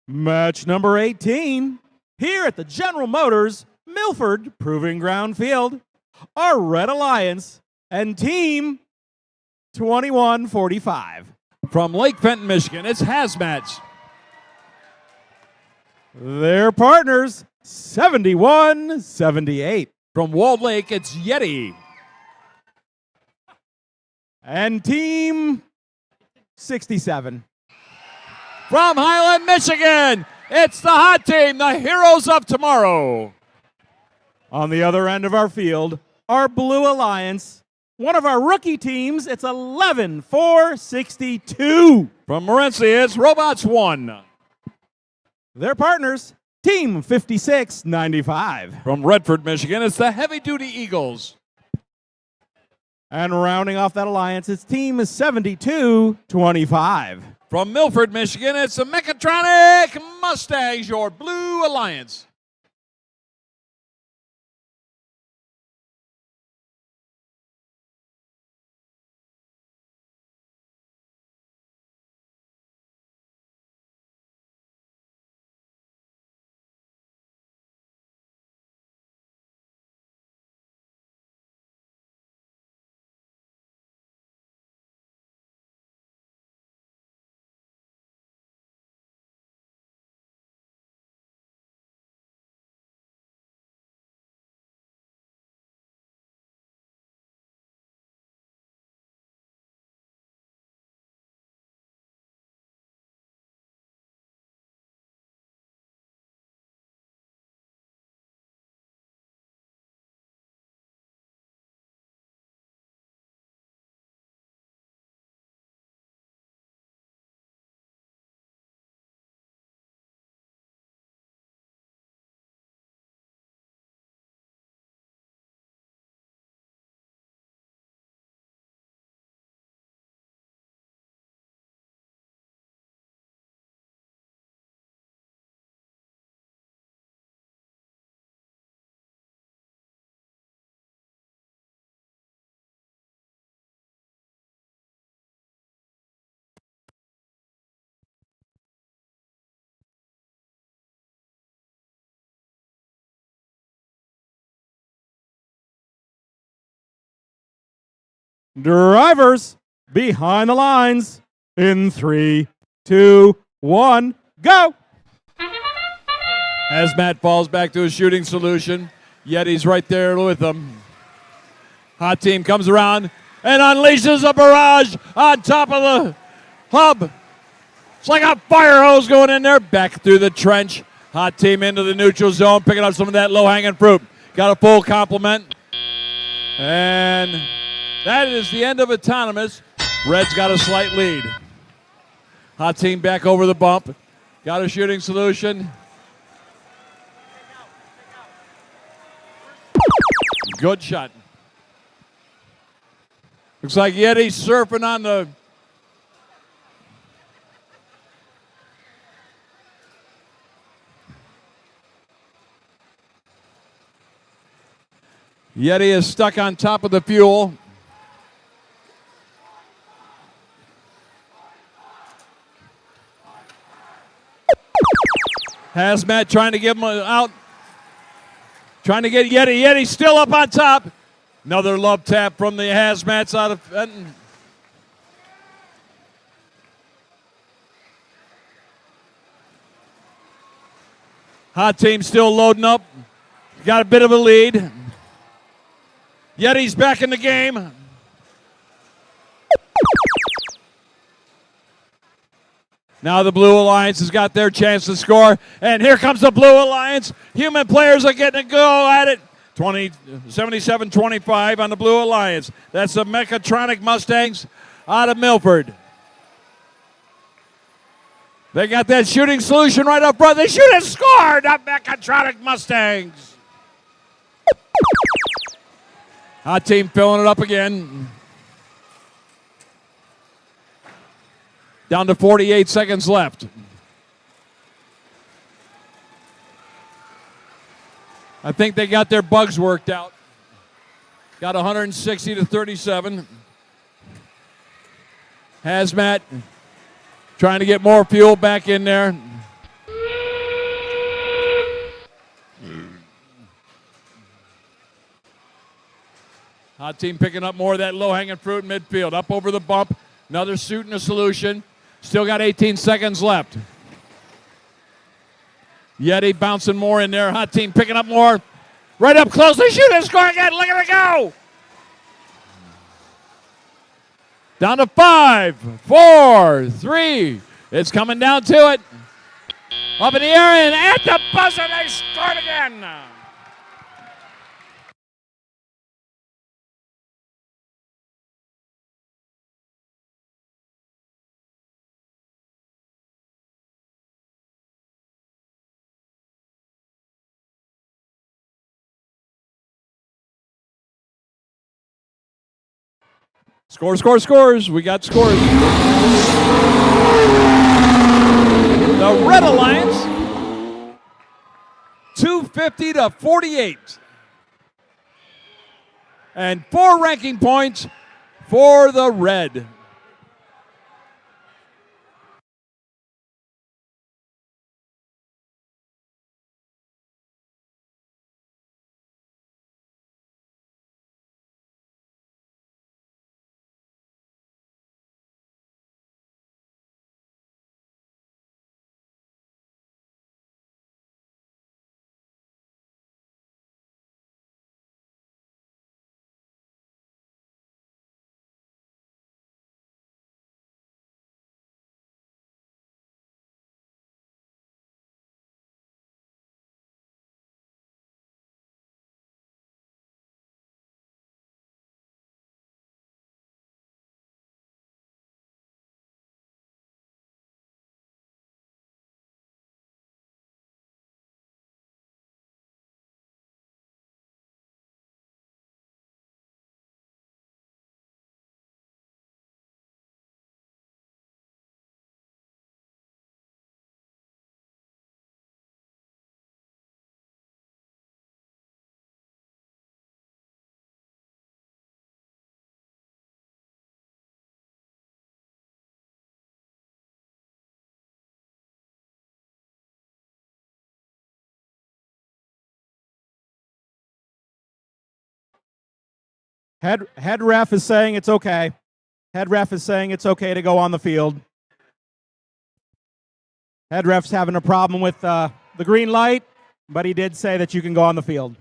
Match number 18, here at the General Motors Milford Proving Ground Field, our Red Alliance and Team 2145. From Lake Fenton, Michigan, it's Hazmats. Their partners, 71-78. From Walled Lake, it's Yeti. And Team 67. From Highland, Michigan, it's the hot team, the heroes of tomorrow. On the other end of our field, our Blue Alliance, one of our rookie teams, it's 11-4-62. From Morenci, it's Robots 1. Their partners, Team 56-95. From Redford, Michigan, it's the Heavy Duty Eagles. And rounding off that alliance, its Team 72-25. From Milford, Michigan, it's the Mechatronic Mustangs, your Blue Alliance. Drivers, behind the lines. In 3, 2, 1, go! Hazmat falls back to his shooting solution. Yeti's right there with him. Hot team comes around and unleashes a barrage on top of the hub. It's like a fire hose going in there. Back through the trench. Hot team into the neutral zone, picking up some of that low-hanging fruit. Got a full complement. And that is the end of autonomous. Red's got a slight lead. Hot team back over the bump. Got a shooting solution. Good shot. Looks like Yeti's surfing on the Yeti is stuck on top of the fuel. Hazmat trying to give him out. Trying to get Yeti. Yeti still up on top. Another love tap from the Hazmats out of Fenton. Hot team still loading up. Got a bit of a lead. Yeti's back in the game. Now the Blue Alliance has got their chance to score. And here comes the Blue Alliance. Human players are getting a go at it. 77-25 on the Blue Alliance. That's the Mechatronic Mustangs out of Milford. They got that shooting solution right up front. They shoot and score, the Mechatronic Mustangs. Hot team filling it up again. Down to 48 seconds left. I think they got their bugs worked out. Got 160 to 37. Hazmat trying to get more fuel back in there. Hot team picking up more of that low-hanging fruit in midfield. Up over the bump. Another suit and a solution. Still got 18 seconds left. Yeti bouncing more in there. Hot team picking up more. Right up close. They shoot and score again. Look at it go. Down to 5, 4, 3. It's coming down to it. Up in the air and at the buzzer they scored again. Scores. We got scores. The Red Alliance, 250 to 48. And 4 ranking points for the Red. Head ref is saying it's okay. Head ref is saying it's okay to go on the field. Head ref's having a problem with the green light, but he did say that you can go on the field.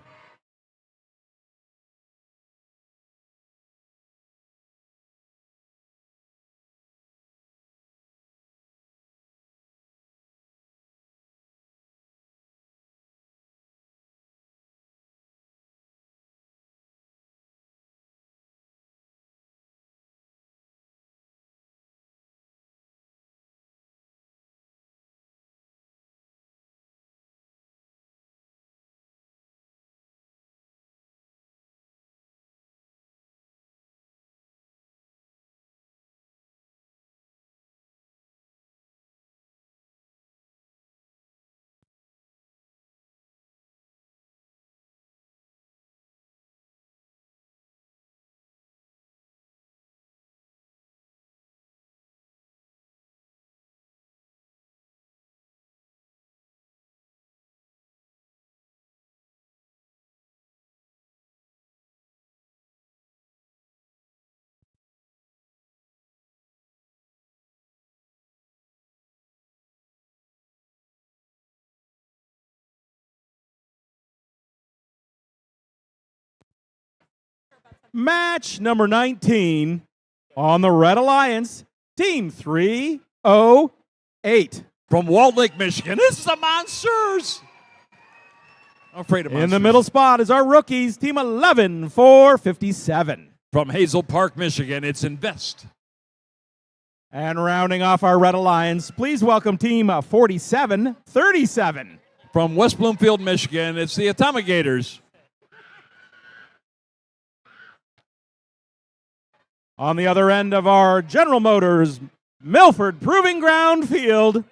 Match number 19 on the Red Alliance, Team 308. From Walled Lake, Michigan, this is the Monsters. I'm afraid of Monsters. In the middle spot is our rookies, Team 11-457. From Hazel Park, Michigan, it's Invest. And rounding off our Red Alliance, please welcome Team 47-37. From West Bloomfield, Michigan, it's the Atomigators. On the other end of our General Motors Milford Proving Ground field,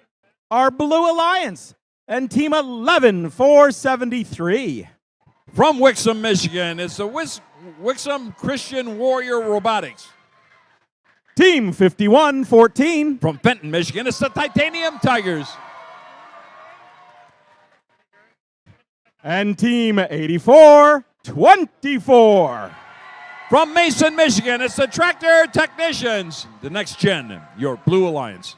our Blue Alliance and Team 11-473. From Wixom, Michigan, it's the Wixom Christian Warrior Robotics. Team 51-14. From Fenton, Michigan, it's the Titanium Tigers. And Team 84-24. From Mason, Michigan, it's the Tractor Technicians. The next gen, your Blue Alliance.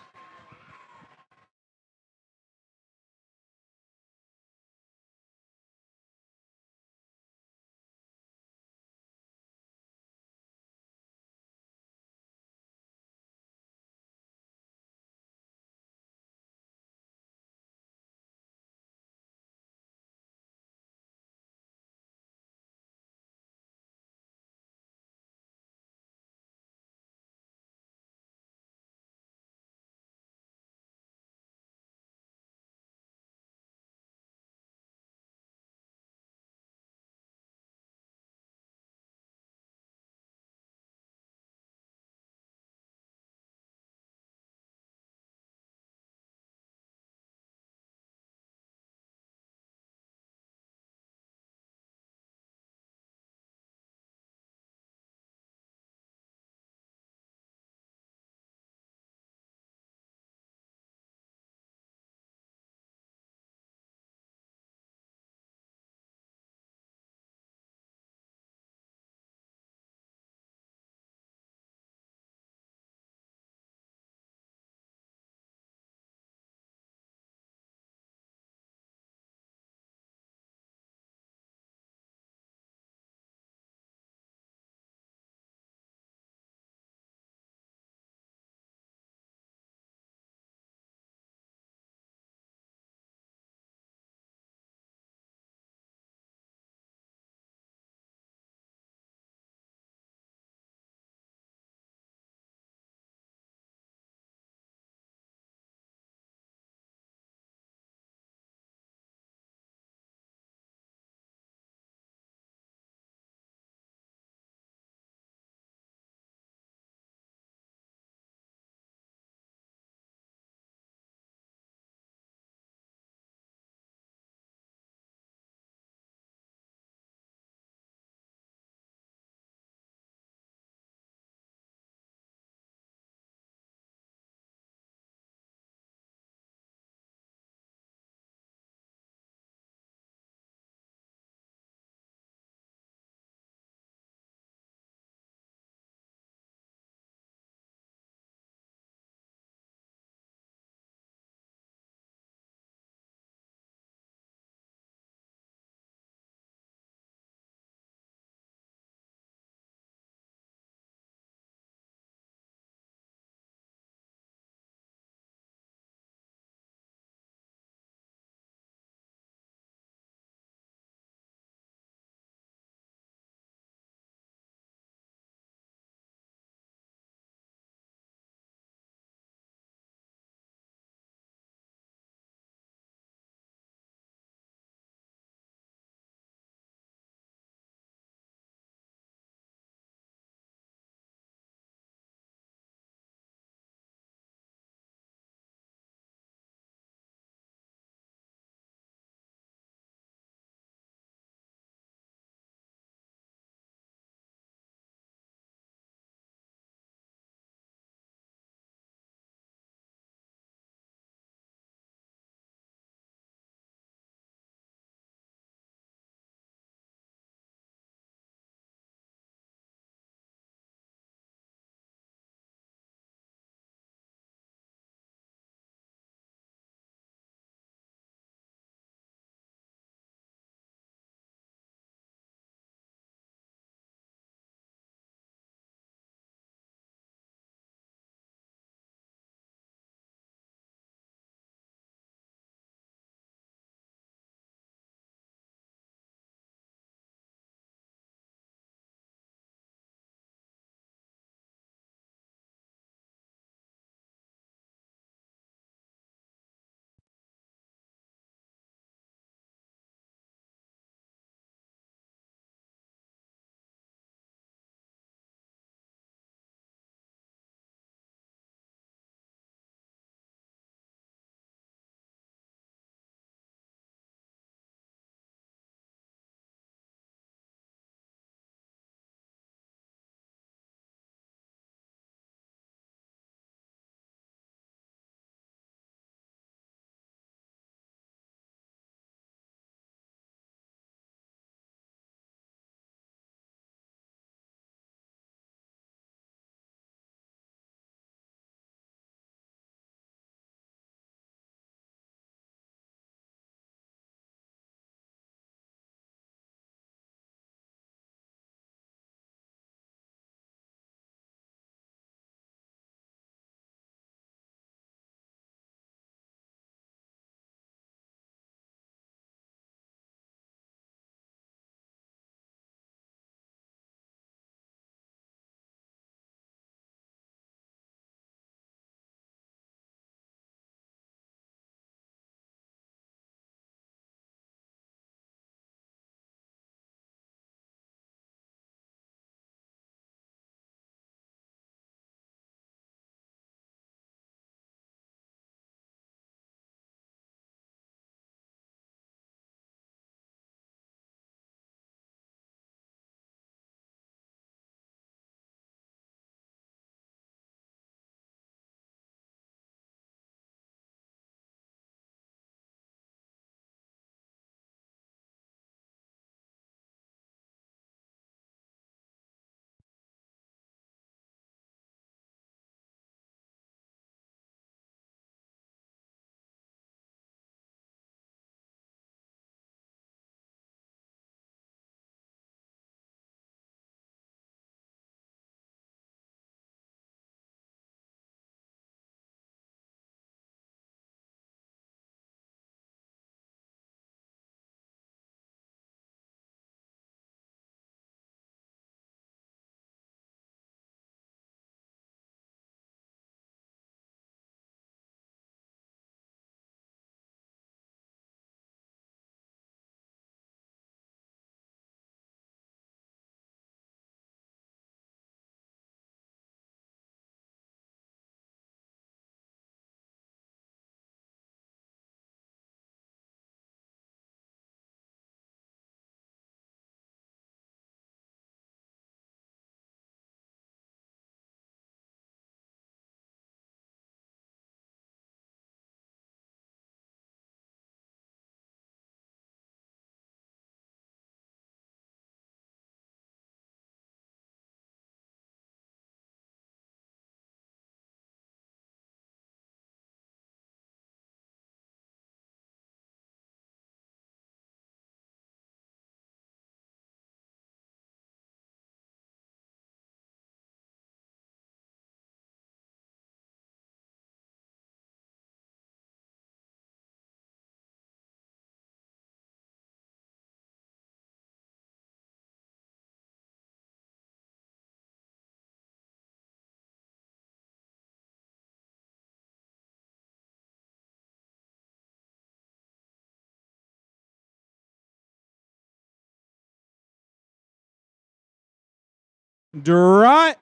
Drive.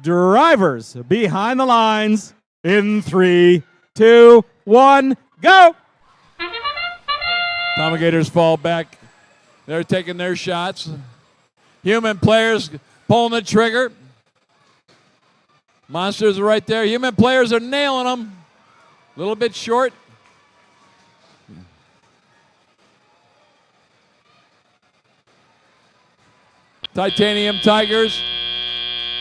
Drivers behind the lines in 3, 2, 1, go. Tomigators fall back. They're taking their shots. Human players pulling the trigger. Monsters are right there. Human players are nailing them. A little bit short. Titanium Tigers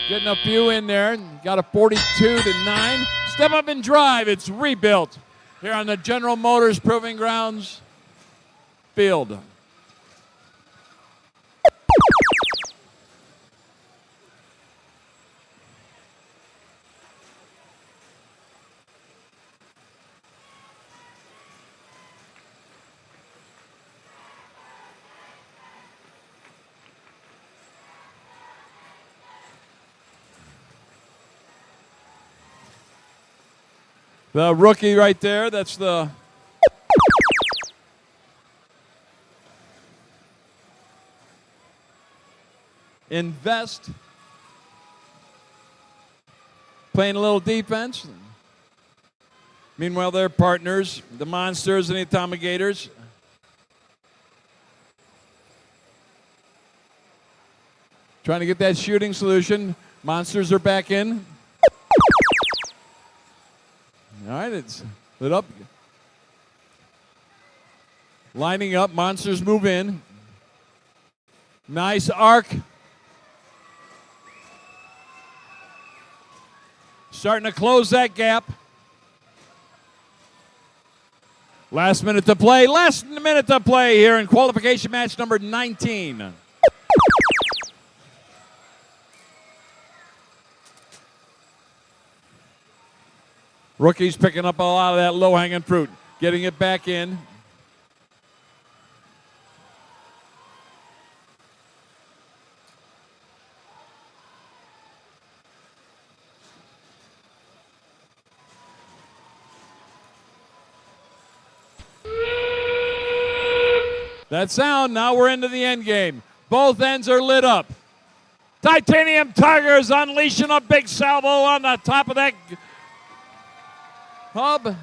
getting a few in there. Got a 42-9. Step up and drive. It's rebuilt here on the General Motors Proving Grounds field. The rookie right there, that's the Invest. Playing a little defense. Meanwhile, their partners, the Monsters and the Atomigators. Trying to get that shooting solution. Monsters are back in. All right, it's lit up. Lining up, Monsters move in. Nice arc. Starting to close that gap. Last minute to play. Last minute to play here in qualification match number 19. Rookies picking up a lot of that low-hanging fruit, getting it back in. That sound, now we're into the end game. Both ends are lit up. Titanium Tigers unleashing a big salvo on the top of that hub.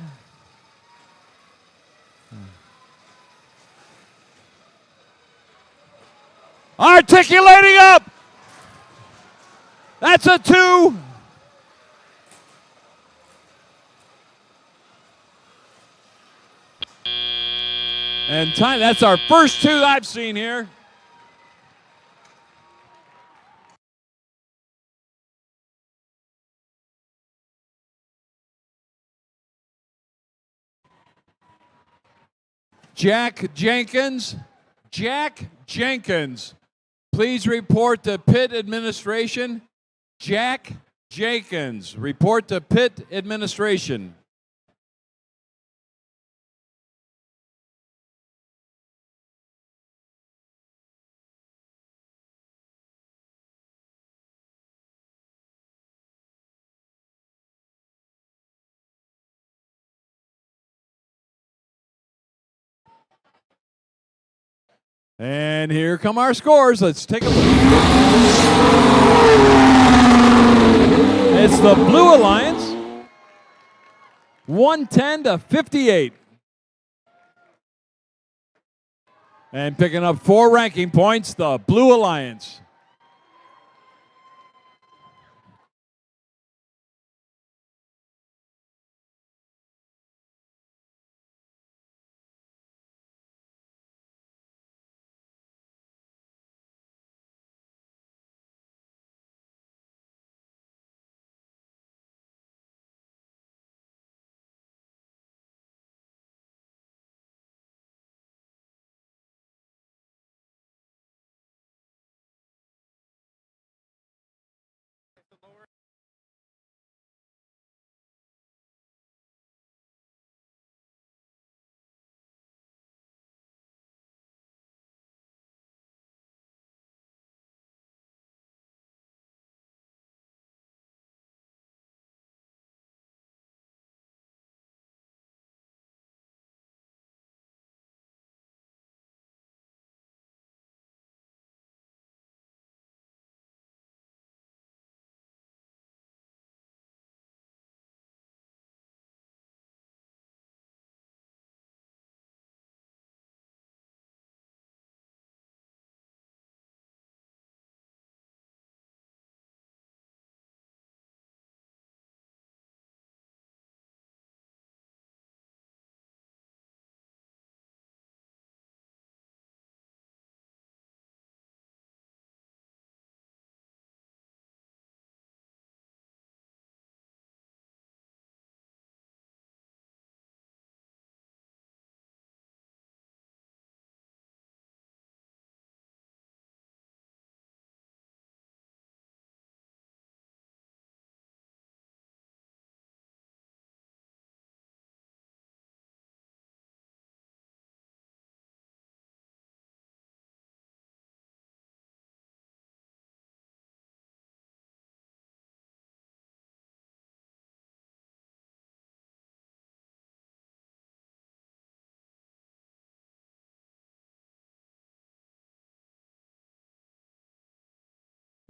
Articulating up. That's a 2. And time, that's our first 2 I've seen here. Jack Jenkins, please report to pit administration. Jack Jenkins, report to pit administration. And here come our scores. Let's take a look. It's the Blue Alliance, 110-58. And picking up 4 ranking points, the Blue Alliance.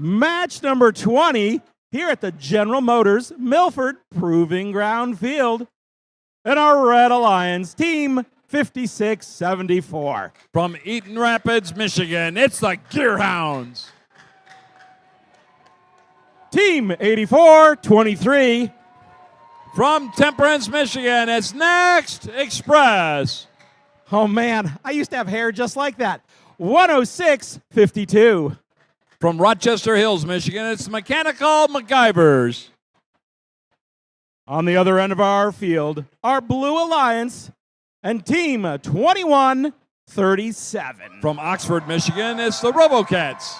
Match number 20 here at the General Motors Milford Proving Ground Field. And our Red Alliance team 5674. From Eaton Rapids, Michigan, it's the Gearhounds. Team 8423. From Temperance, Michigan, it's Next Express. Oh man, I used to have hair just like that. 10652. From Rochester Hills, Michigan, it's Mechanical MacGyvers. On the other end of our field, our Blue Alliance and Team 2137. From Oxford, Michigan, it's the RoboCats.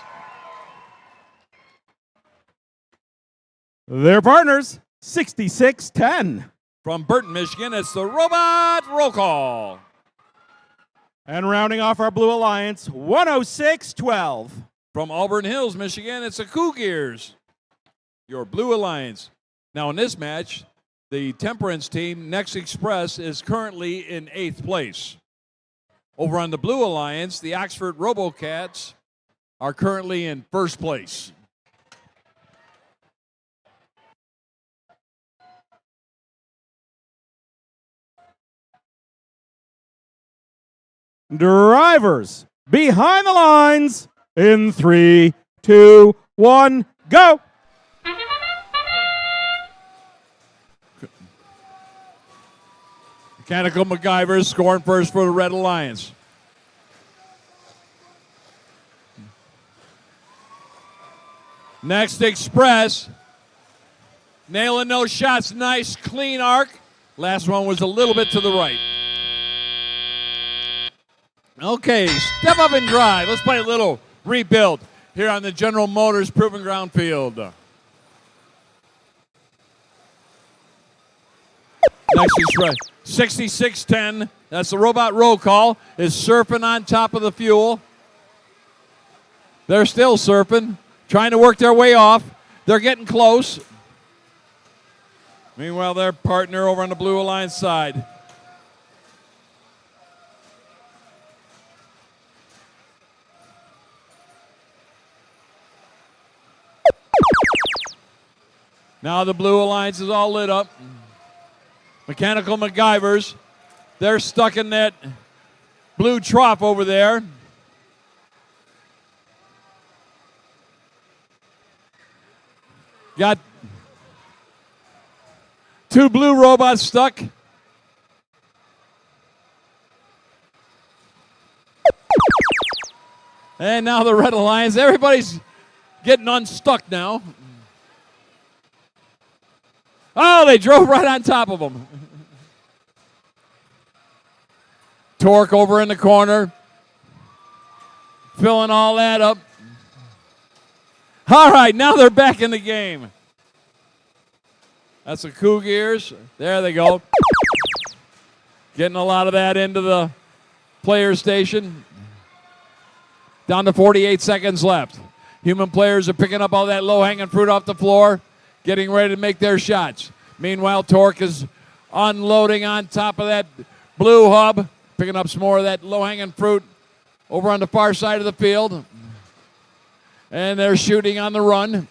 Their partners, 6610. From Burton, Michigan, it's the Robot Roll Call. And rounding off our Blue Alliance, 10612. From Auburn Hills, Michigan, it's the Cougears, your Blue Alliance. Now in this match, the Temperance team, Next Express, is currently in 8th place. Over on the Blue Alliance, the Oxford RoboCats are currently in 1st place. Drivers behind the lines in 3, 2, 1, go. Mechanical MacGyvers scoring first for the Red Alliance. Next Express, nailing those shots, nice clean arc. Last one was a little bit to the right. Okay, step up and drive. Let's play a little rebuild here on the General Motors Proving Ground Field. Next Express, 6610. That's the Robot Roll Call. Is surfing on top of the fuel. They're still surfing, trying to work their way off. They're getting close. Meanwhile, their partner over on the Blue Alliance side. Now the Blue Alliance is all lit up. Mechanical MacGyvers, they're stuck in that blue trough over there. Got 2 blue robots stuck. And now the Red Alliance, everybody's getting unstuck now. Oh, they drove right on top of them. Torque over in the corner, filling all that up. All right, now they're back in the game. That's the Cougears. There they go. Getting a lot of that into the player station. Down to 48 seconds left. Human players are picking up all that low-hanging fruit off the floor, getting ready to make their shots. Meanwhile, Torque is unloading on top of that blue hub, picking up some more of that low-hanging fruit over on the far side of the field. And they're shooting on the run.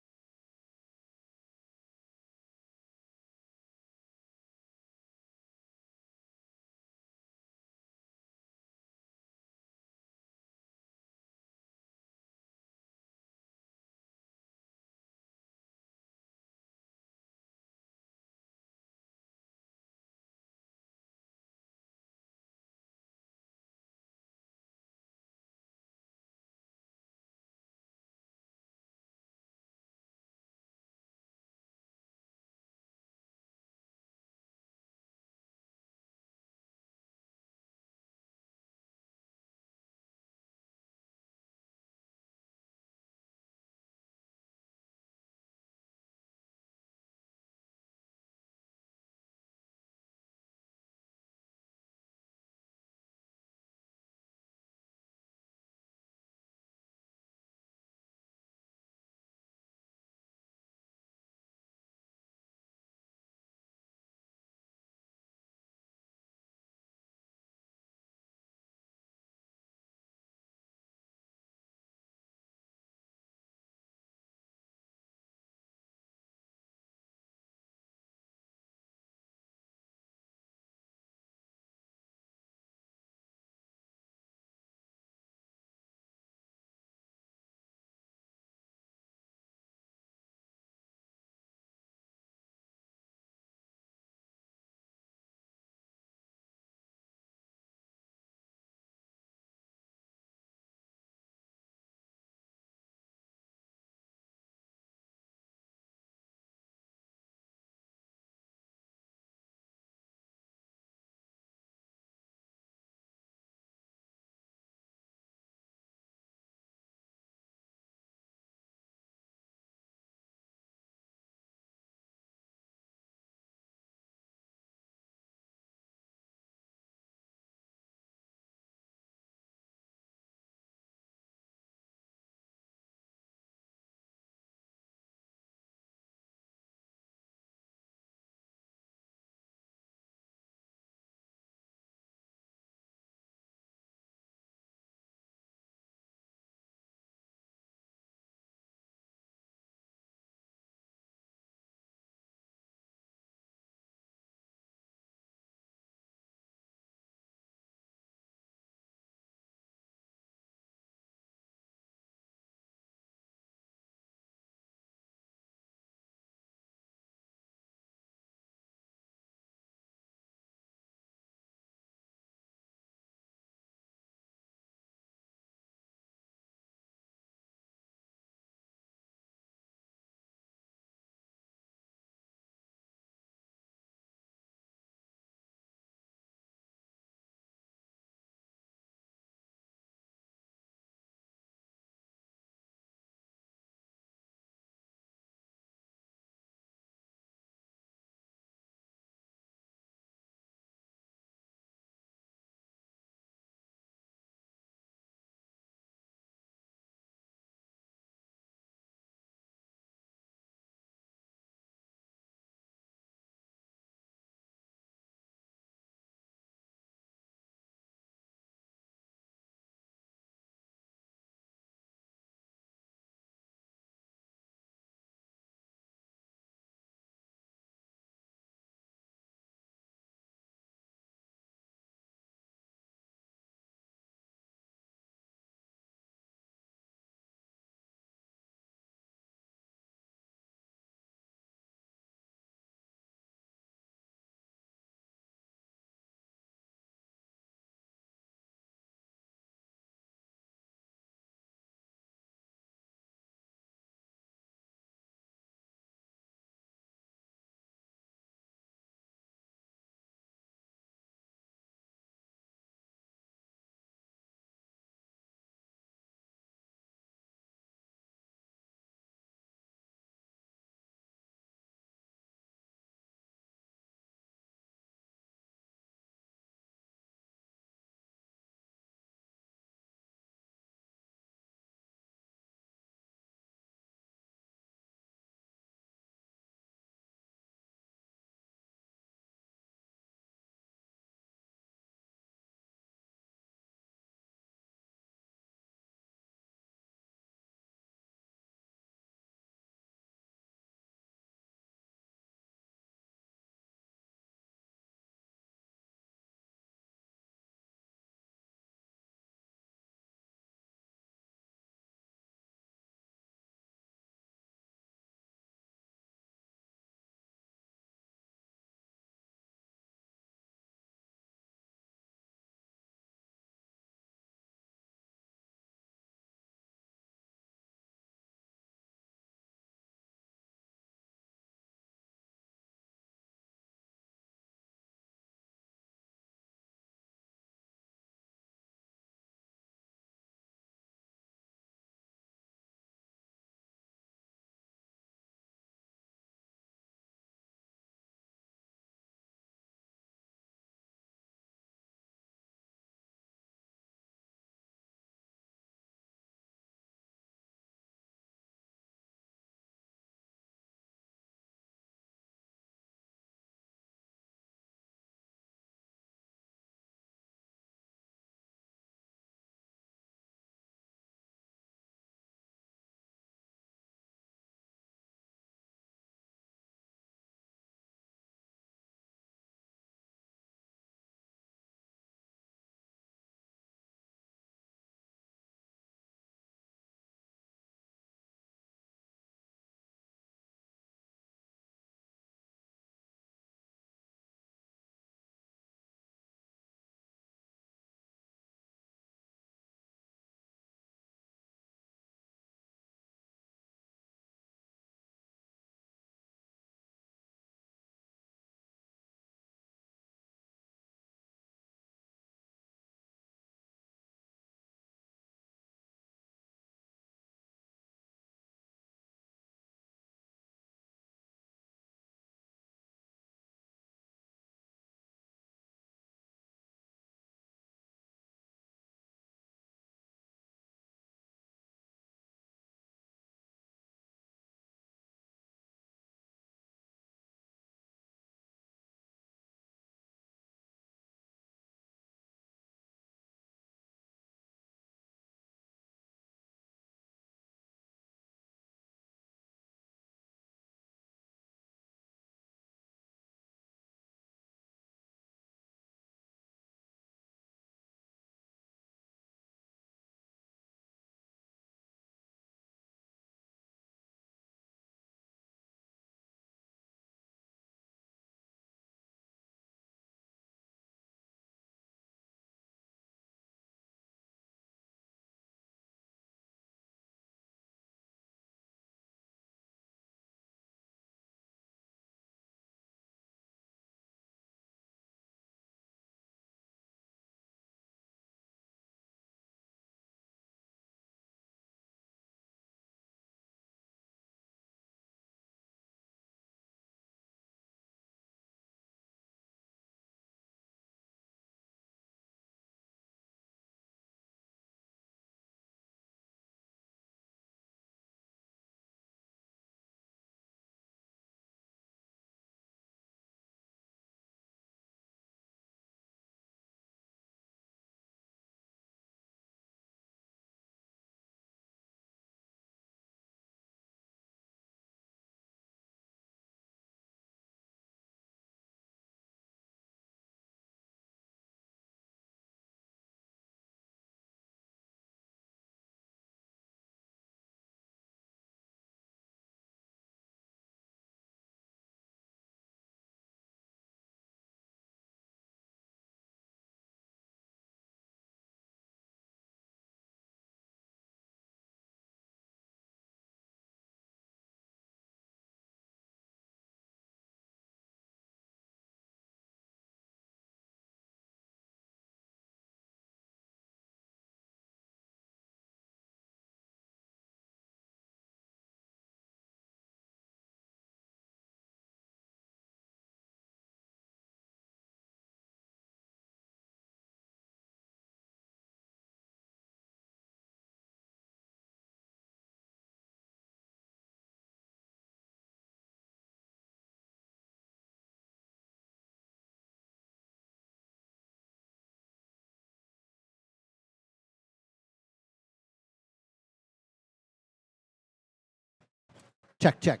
Check, check.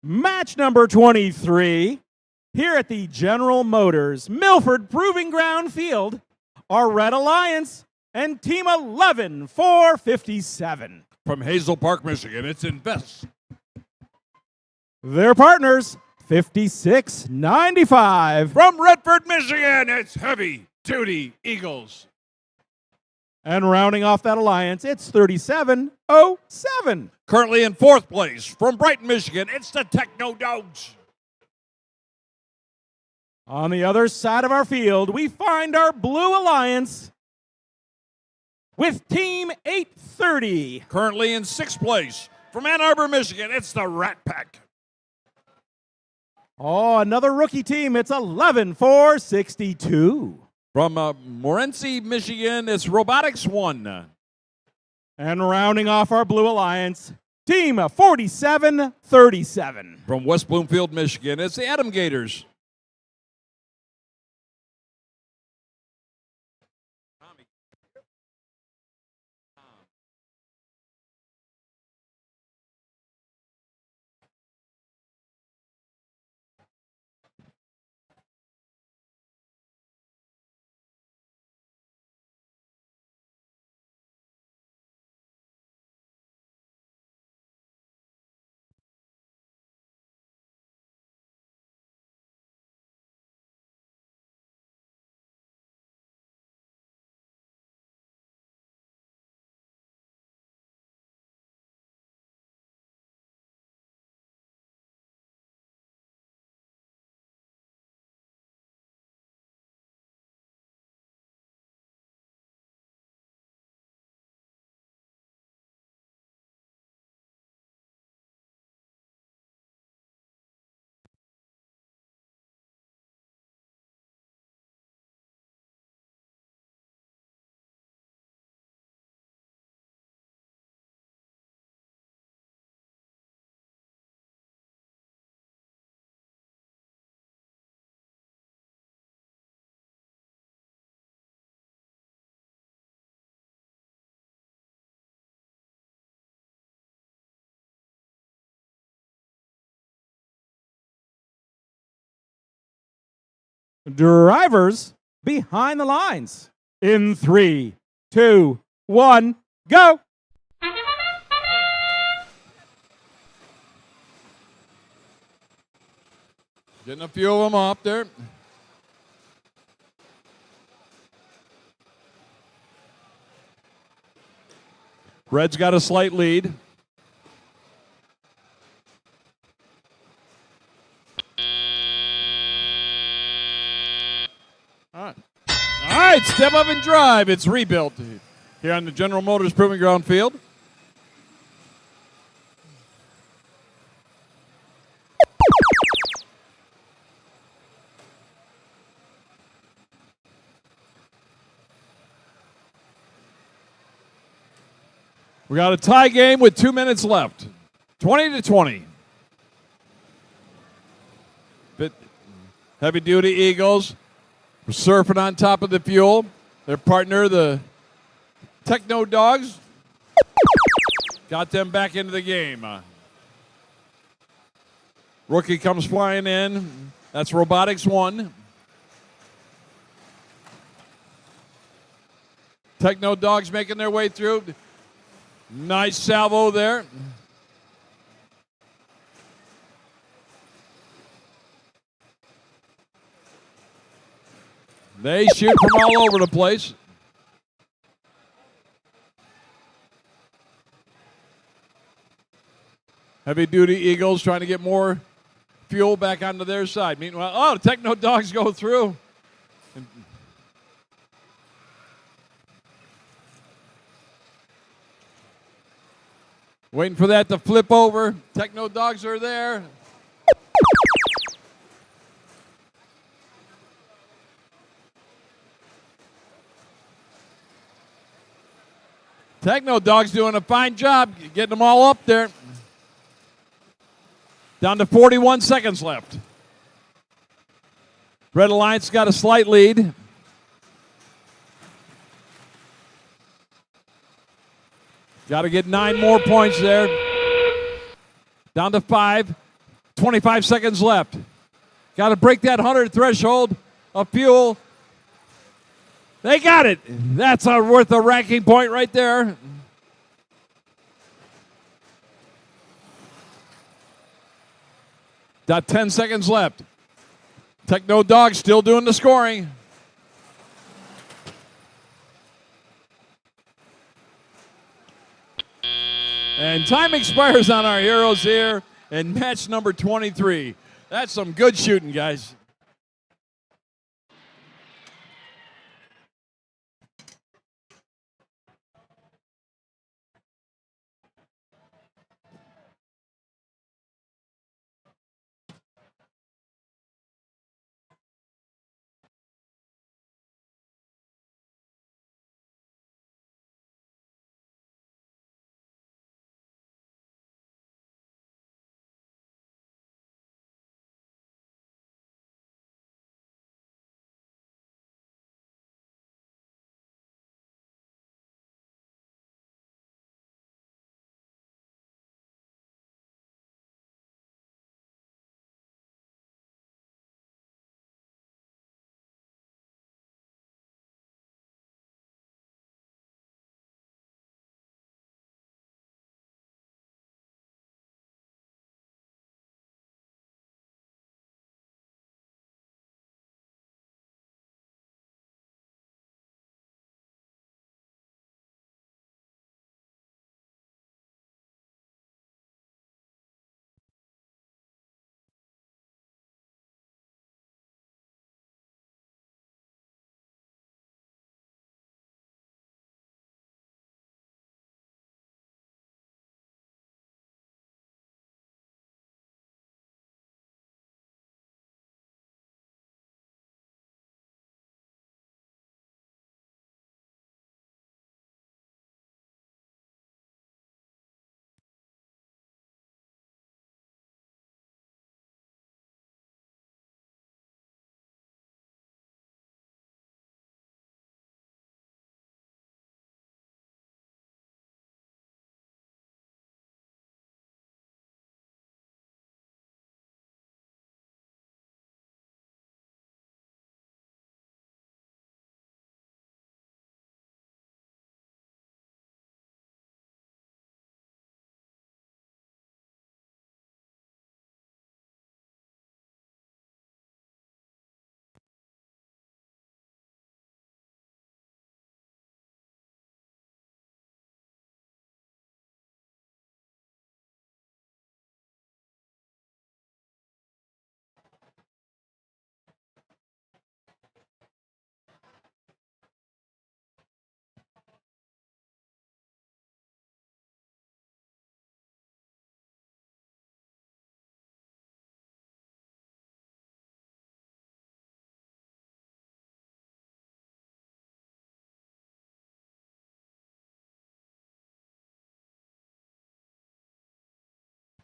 Match number 23 here at the General Motors Milford Proving Ground Field are Red Alliance and Team 11457. From Hazel Park, Michigan, it's Invest. Their partners, 5695. From Redford, Michigan, it's Heavy Duty Eagles. And rounding off that alliance, it's 3707. Currently in fourth place, from Brighton, Michigan, it's the Techno Dogs. On the other side of our field, we find our Blue Alliance with Team 830. Currently in sixth place, from Ann Arbor, Michigan, it's the Rat Pack. Oh, another rookie team. It's 11462. From Morenci, Michigan, it's Robotics 1. And rounding off our Blue Alliance, Team 4737. From West Bloomfield, Michigan, it's the Atom Gators. Drivers behind the lines. In 3, 2, 1, go. Getting a few of them off there. Red's got a slight lead. All right, step up and drive. It's rebuilt here on the General Motors Proving Ground Field. We got a tie game with 2 minutes left. 20-20. Heavy Duty Eagles surfing on top of the fuel. Their partner, the Techno Dogs, got them back into the game. Rookie comes flying in. That's Robotics 1. Techno Dogs making their way through. Nice salvo there. They shoot from all over the place. Heavy duty Eagles trying to get more fuel back onto their side. Meanwhile, oh, Techno Dogs go through. Waiting for that to flip over. Techno Dogs are there. Techno Dogs doing a fine job getting them all up there. Down to 41 seconds left. Red Alliance got a slight lead. Got to get 9 more points there. Down to 5. 25 seconds left. Got to break that 100 threshold of fuel. They got it. That's worth a ranking point right there. Got 10 seconds left. Techno Dogs still doing the scoring. And time expires on our heroes here in match number 23. That's some good shooting, guys.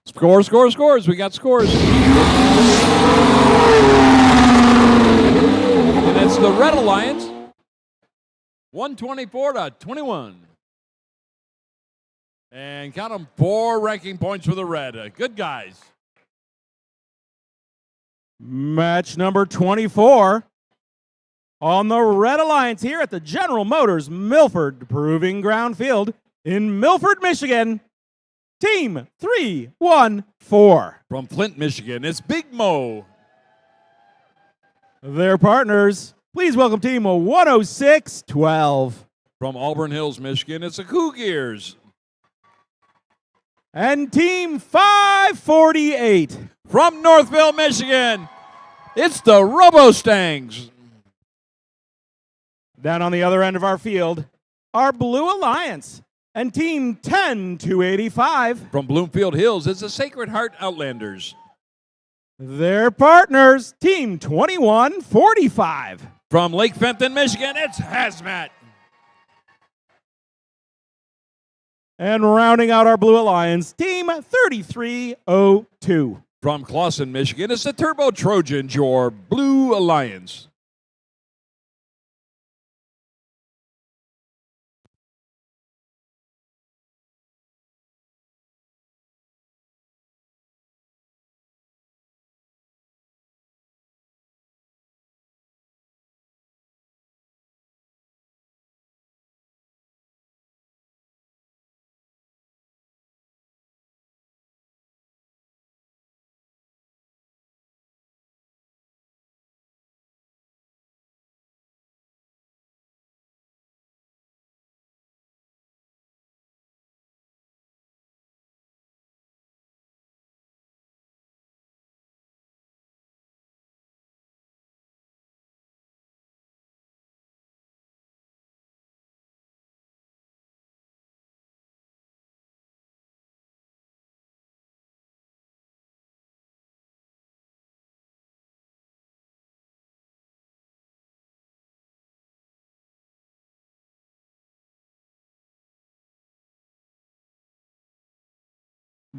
Score, score, scores. We got scores. And it's the Red Alliance. 124-21. And count them, 4 ranking points for the Red. Good guys. Match number 24. On the Red Alliance here at the General Motors Milford Proving Ground Field in Milford, Michigan, Team 314. From Flint, Michigan, it's Big Mo. Their partners, please welcome Team 10612. From Auburn Hills, Michigan, it's the Cougars. And Team 548. From Northville, Michigan, it's the Robostangs. Down on the other end of our field, our Blue Alliance and Team 10285. From Bloomfield Hills, it's the Sacred Heart Outlanders. Their partners, Team 2145. From Lake Fenton, Michigan, it's Hazmat. And rounding out our Blue Alliance, Team 3302. From Clawson, Michigan, it's the Turbo Trojans, your Blue Alliance.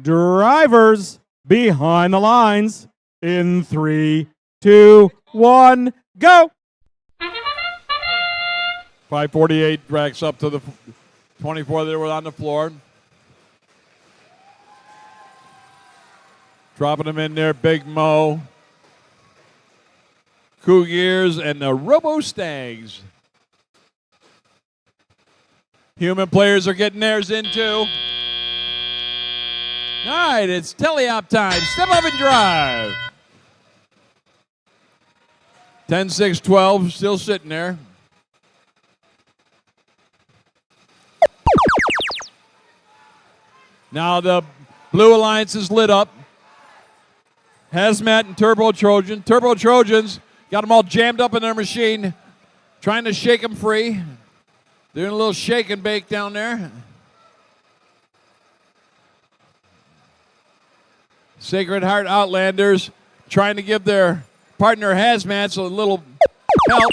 Drivers behind the lines in 3, 2, 1, go. 548 racks up to the 24 that were on the floor. Dropping them in there, Big Mo, Cougars, and the Robostangs. Human players are getting theirs in too. All right, it's teleop time. Step up and drive. 10-6-12, still sitting there. Now the Blue Alliance is lit up. Hazmat and Turbo Trojan. Turbo Trojans got them all jammed up in their machine, trying to shake them free. Doing a little shake and bake down there. Sacred Heart Outlanders trying to give their partner Hazmats a little help.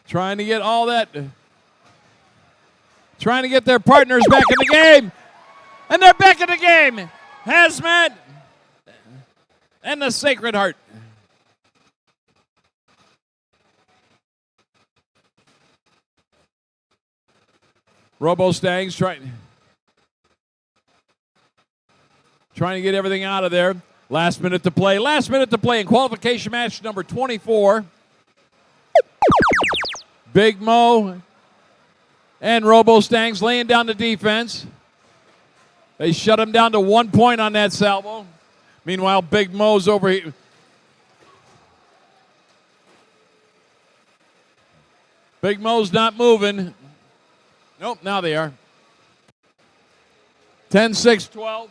Trying to get all that, trying to get their partners back in the game. And they're back in the game. Hazmat and the Sacred Heart. Robostangs trying to get everything out of there. Last minute to play. Last minute to play in qualification match number 24. Big Mo and Robostangs laying down the defense. They shut him down to 1 point on that salvo. Meanwhile, Big Mo's over here. Big Mo's not moving. Nope, now they are. 10-6-12.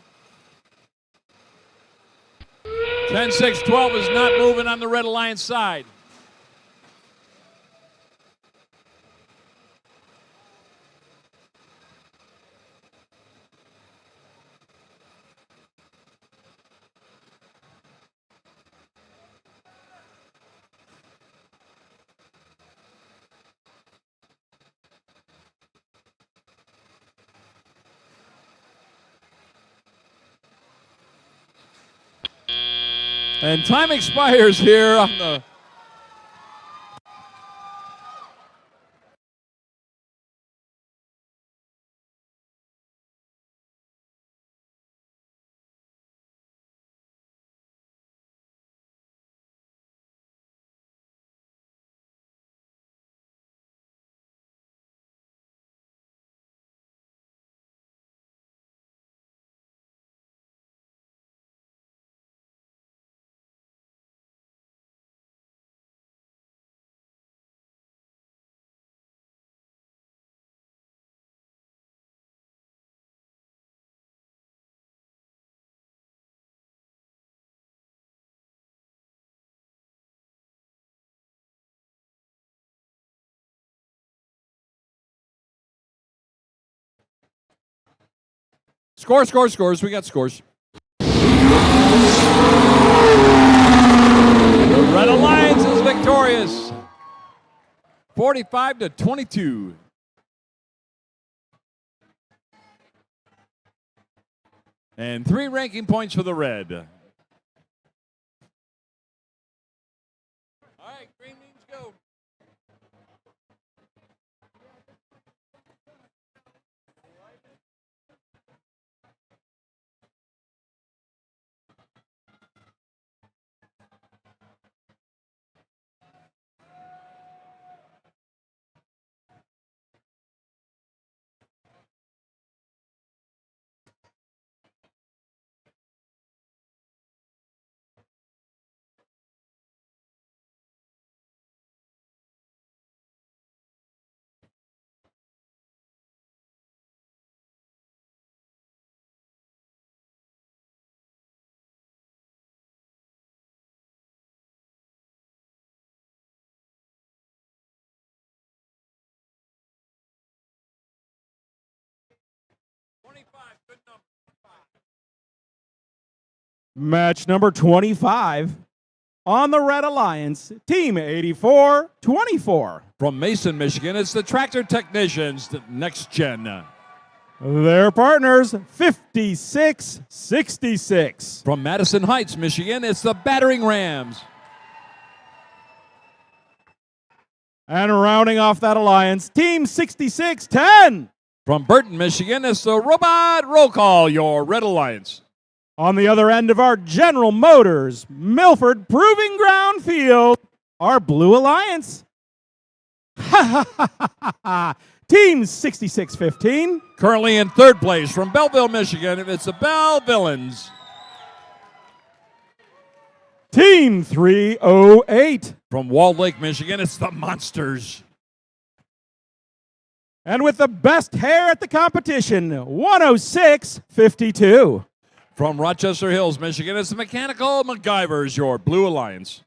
10-6-12 is not moving on the Red Alliance side. And time expires here on the scores. We got scores. The Red Alliance is victorious. 45-22. And 3 ranking points for the Red. All right, Green Beans go. Match number 25 on the Red Alliance, Team 84-24. From Mason, Michigan, it's the Tractor Technicians, the Next Gen. Their partners, 56-66. From Madison Heights, Michigan, it's the Battering Rams. And rounding off that alliance, Team 66-10. From Burton, Michigan, it's the Robot Roll Call, your Red Alliance. On the other end of our General Motors, Milford Proving Ground Field, our Blue Alliance. Team 66-15. Currently in third place from Belleville, Michigan, it's the Bell Villains. Team 308. From Walled Lake, Michigan, it's the Monsters. And with the best hair at the competition, 106-52. From Rochester Hills, Michigan, it's the Mechanical MacGyvers, your Blue Alliance.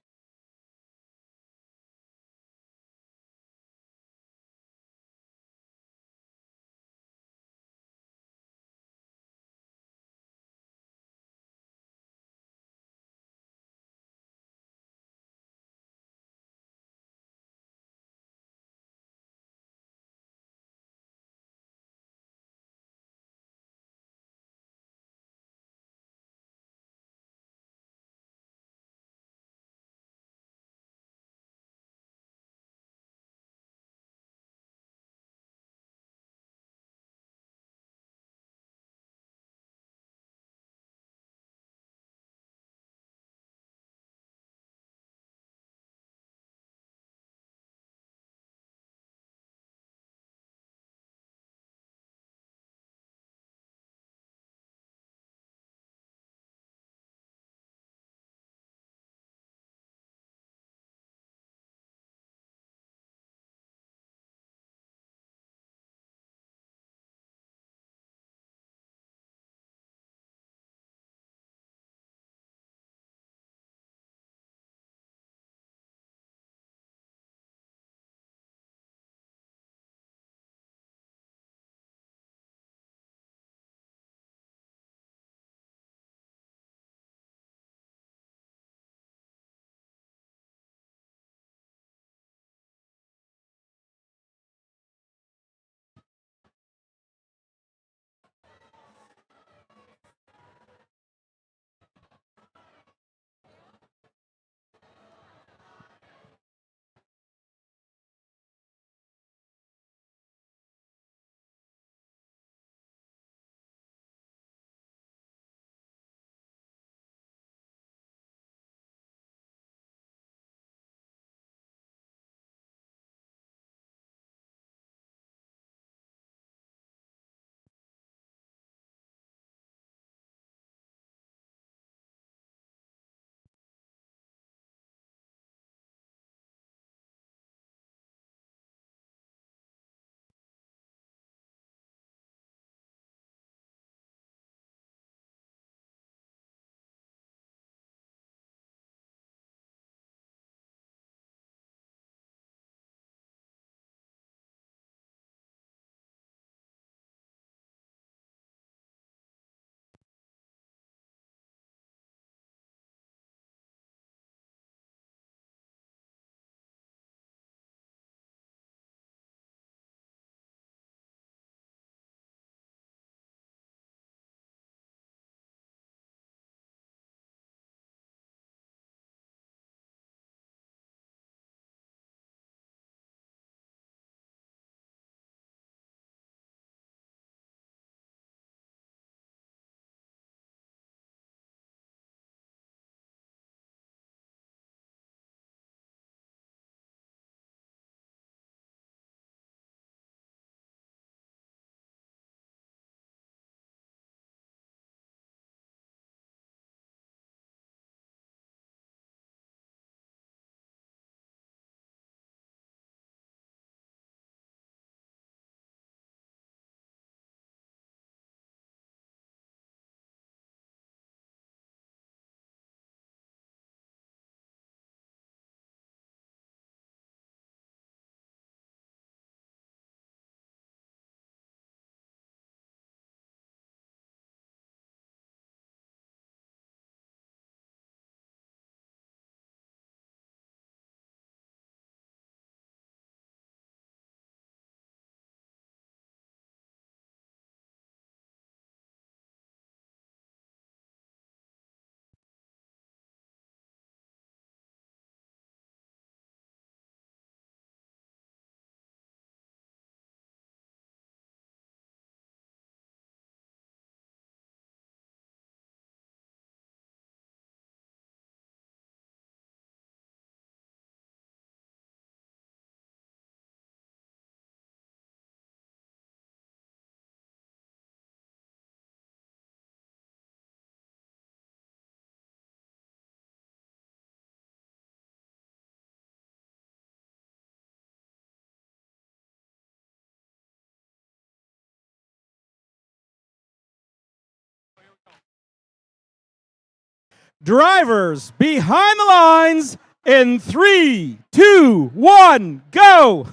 Drivers behind the lines in 3, 2, 1, go!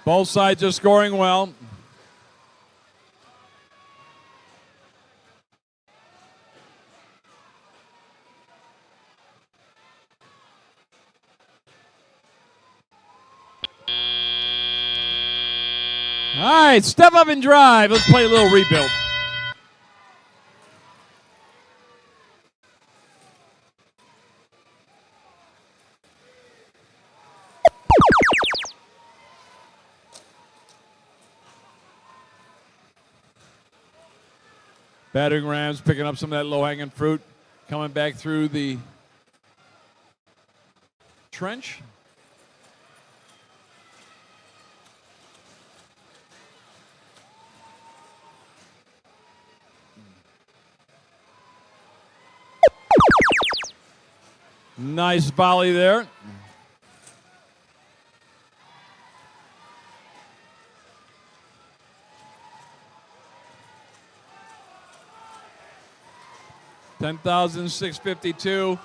Both sides are scoring well. All right, step up and drive. Let's play a little rebuild. Battering rams picking up some of that low-hanging fruit, coming back through the trench. Nice volley there. $10,652.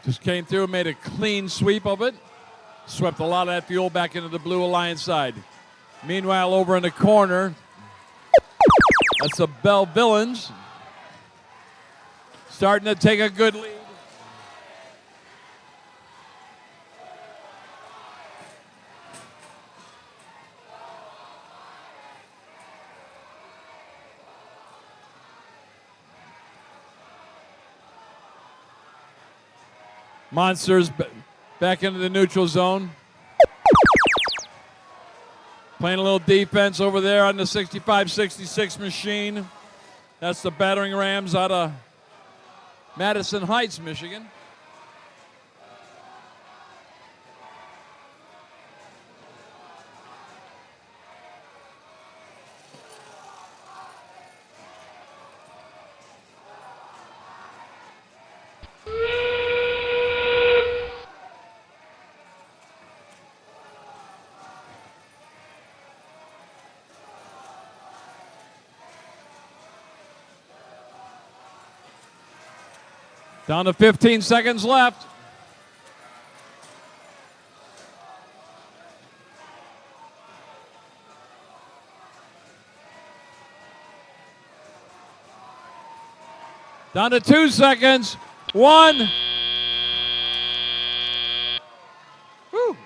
Just came through, made a clean sweep of it. Swept a lot of that fuel back into the Blue Alliance side. Meanwhile, over in the corner, that's the Bell Villains. Starting to take a good lead. Monsters back into the neutral zone. Playing a little defense over there on the 65-66 machine. That's the battering rams out of Madison Heights, Michigan. Down to 15 seconds left. Down to 2 seconds. 1. Woo.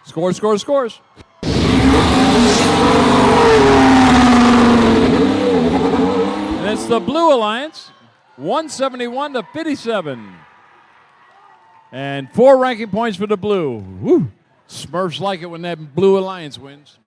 Scores, scores, scores. And it's the Blue Alliance, 171 to 57. And 4 ranking points for the Blue. Woo. Smurfs like it when that Blue Alliance wins.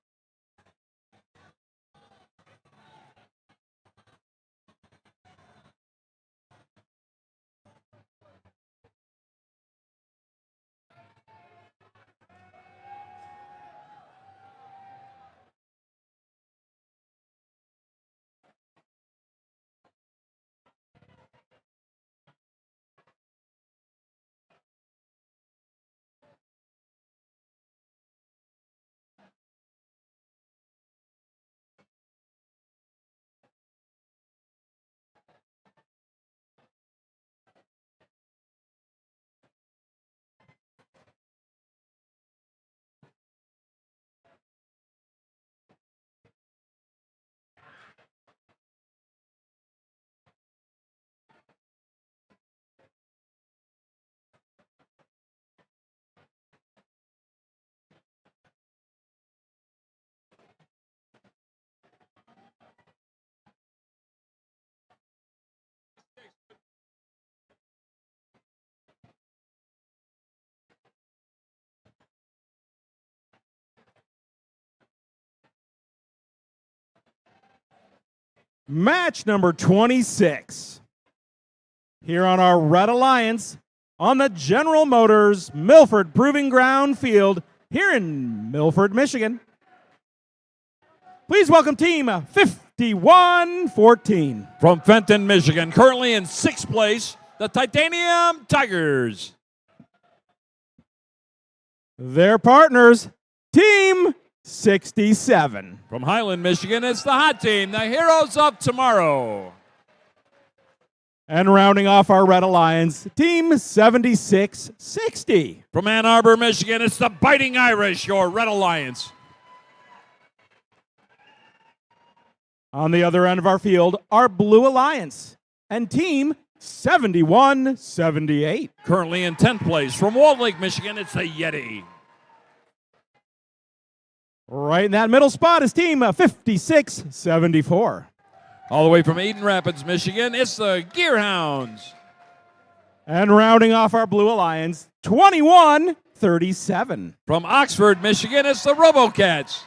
Match number 26. Here on our Red Alliance on the General Motors Milford Proving Ground Field here in Milford, Michigan. Please welcome team 5114. From Fenton, Michigan, currently in 6th place, the Titanium Tigers. Their partners, Team 67. From Highland, Michigan, it's the Hot Team, the Heroes of Tomorrow. And rounding off our Red Alliance, Team 7660. From Ann Arbor, Michigan, it's the Biting Irish, your Red Alliance. On the other end of our field, our Blue Alliance and Team 7178. Currently in 10th place, from Walled Lake, Michigan, it's the Yeti. Right in that middle spot is Team 5674. All the way from Eden Rapids, Michigan, it's the Gearhounds. And rounding off our Blue Alliance, 2137. From Oxford, Michigan, it's the RoboCats.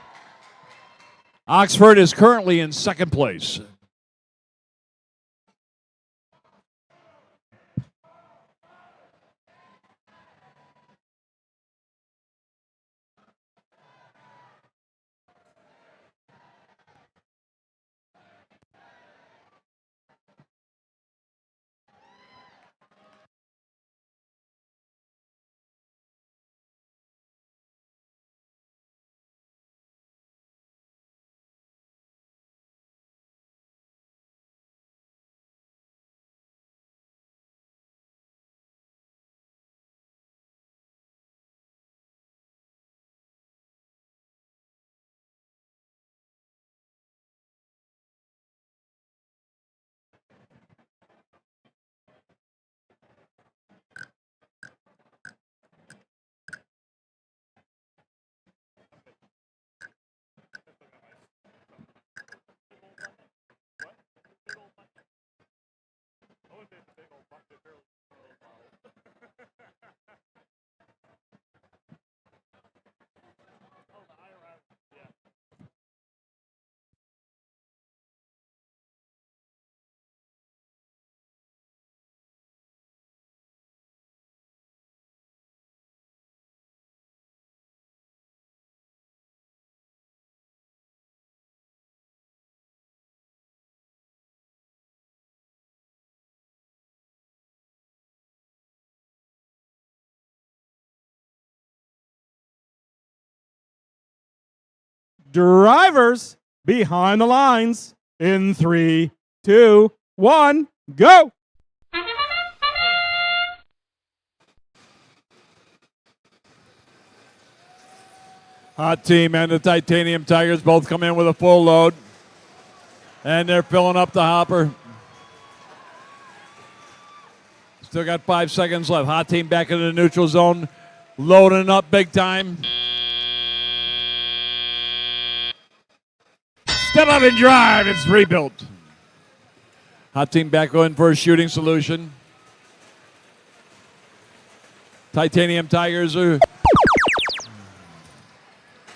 Oxford is currently in 2nd place. Drivers behind the lines in 3, 2, 1, go. Hot Team and the Titanium Tigers both come in with a full load. And they're filling up the hopper. Still got 5 seconds left. Hot Team back in the neutral zone. Loading up big time. Step up and drive. It's rebuilt. Hot Team back going for a shooting solution. Titanium Tigers are...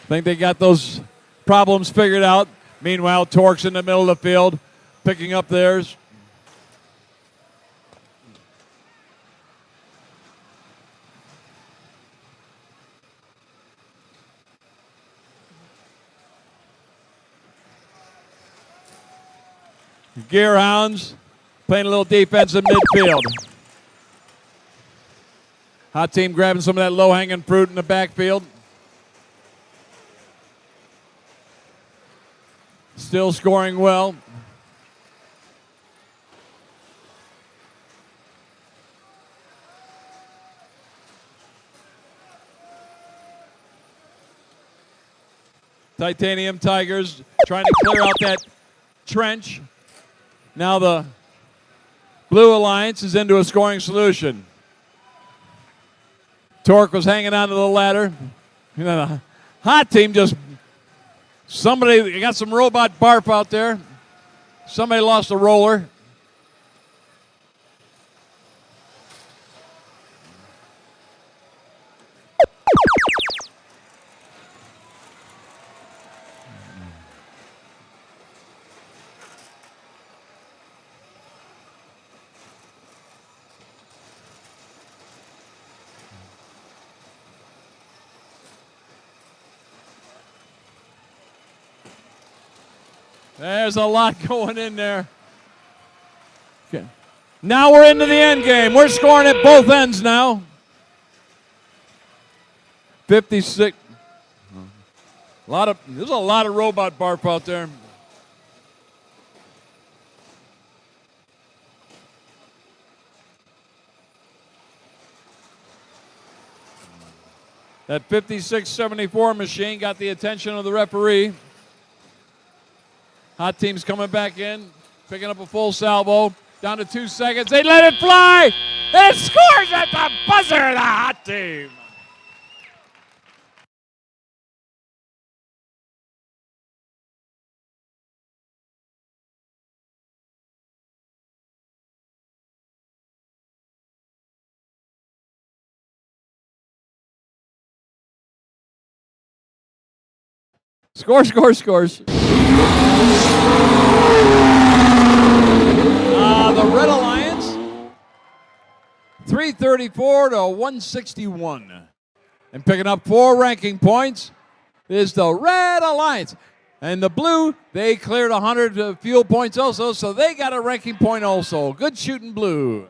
think they got those problems figured out. Meanwhile, Torque's in the middle of the field, picking up theirs. Gearhounds playing a little defense in midfield. Hot Team grabbing some of that low-hanging fruit in the backfield. Still scoring well. Titanium Tigers trying to clear out that trench. Now the Blue Alliance is into a scoring solution. Torque was hanging onto the ladder. You know, the Hot Team just... Somebody got some robot barf out there. Somebody lost a roller. There's a lot going in there. Okay. Now we're into the end game. We're scoring at both ends now. 56. There's a lot of robot barf out there. That 56-74 machine got the attention of the referee. Hot team's coming back in, picking up a full salvo. Down to 2 seconds. They let it fly. It scores at the buzzer, the hot team. Scores. The Red Alliance, 334 to 161. And picking up 4 ranking points is the Red Alliance. And the Blue, they cleared 100 fuel points also, so they got a ranking point also. Good shooting, Blue.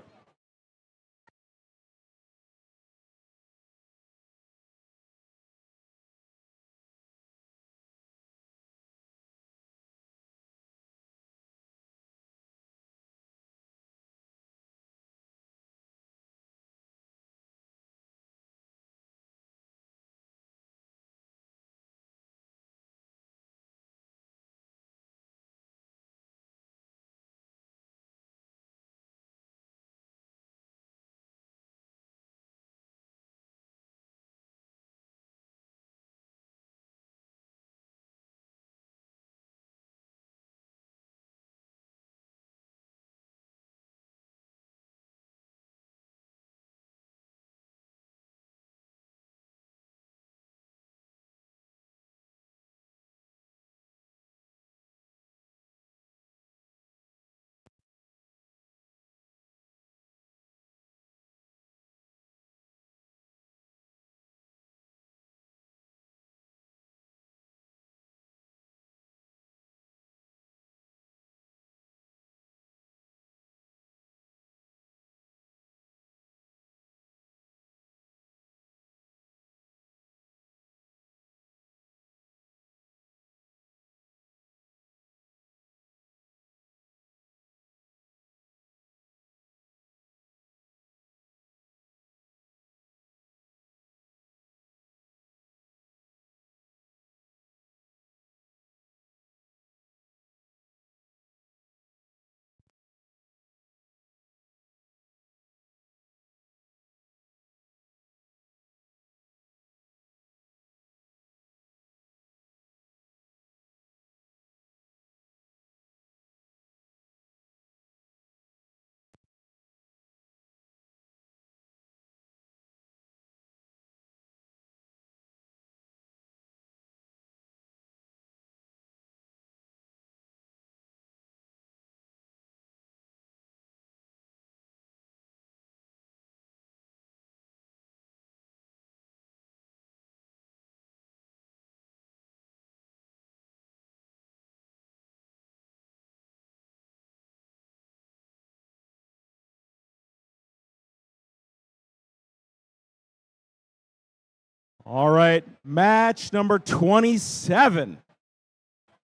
All right, match number 27.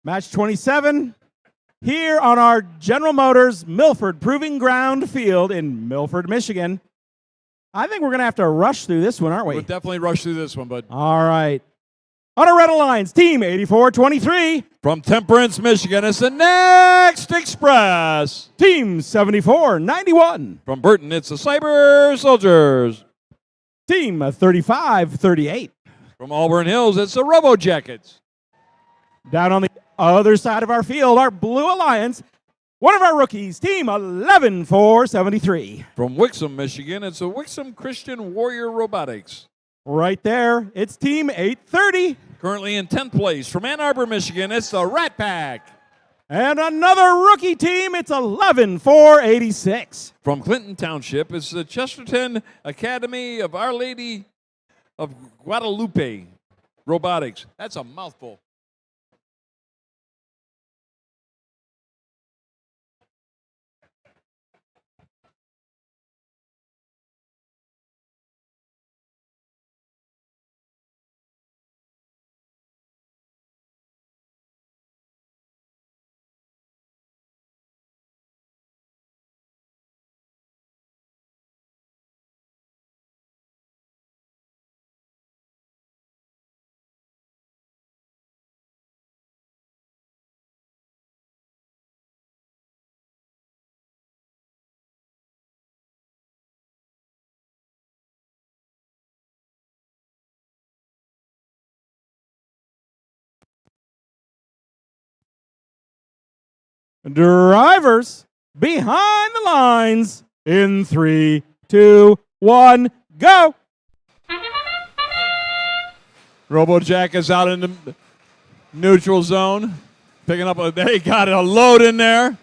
Match 27 here on our General Motors Milford Proving Ground field in Milford, Michigan. I think we're going to have to rush through this one, aren't we? We'll definitely rush through this one, bud. All right. On our Red Alliance, Team 8423. From Temperance, Michigan, it's the Next Express. Team 7491. From Burton, it's the Cyber Soldiers. Team 3538. From Auburn Hills, it's the Robo Jackets. Down on the other side of our field, our Blue Alliance, one of our rookies, Team 11473. From Wixom, Michigan, it's the Wixom Christian Warrior Robotics. Right there, it's Team 830. Currently in 10th place. From Ann Arbor, Michigan, it's the Rat Pack. And another rookie team, it's 11486. From Clinton Township, it's the Chesterton Academy of Our Lady of Guadalupe Robotics. That's a mouthful. Drivers behind the lines in 3, 2, 1, go. Robojack is out in the neutral zone. Picking up they got a load in there.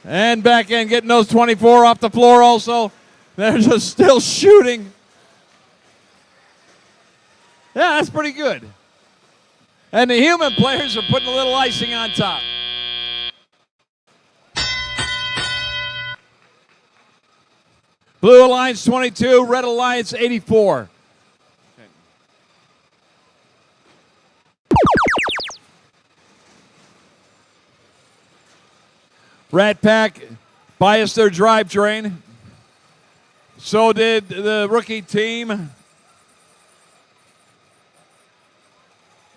And back in, getting those 24 off the floor also. They're just still shooting. Yeah, that's pretty good. And the human players are putting a little icing on top. Blue Alliance 22, Red Alliance 84. Rat Pack biased their drivetrain. So did the rookie team.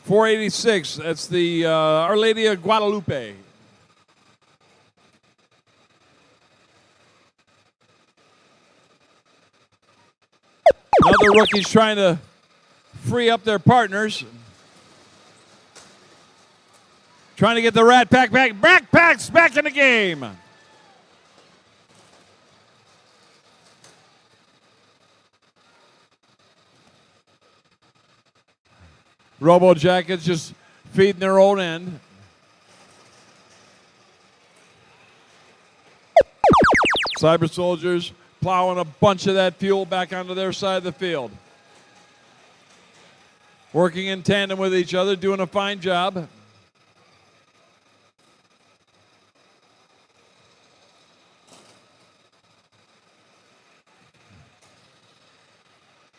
486, that's the Our Lady of Guadalupe. Another rookie's trying to free up their partners. Trying to get the Rat Pack back. Backpacks back in the game. Robo Jackets just feeding their own end. Cyber Soldiers plowing a bunch of that fuel back onto their side of the field. Working in tandem with each other, doing a fine job.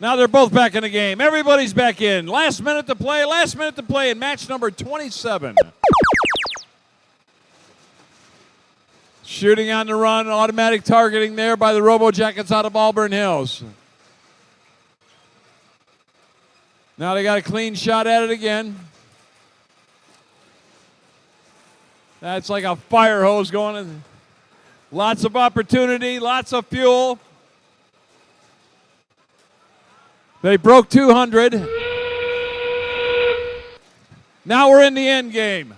Now they're both back in the game. Everybody's back in. Last minute to play in match number 27. Shooting on the run, automatic targeting there by the Robo Jackets out of Auburn Hills. Now they got a clean shot at it again. That's like a fire hose going in. Lots of opportunity, lots of fuel. They broke 200. Now we're in the end game.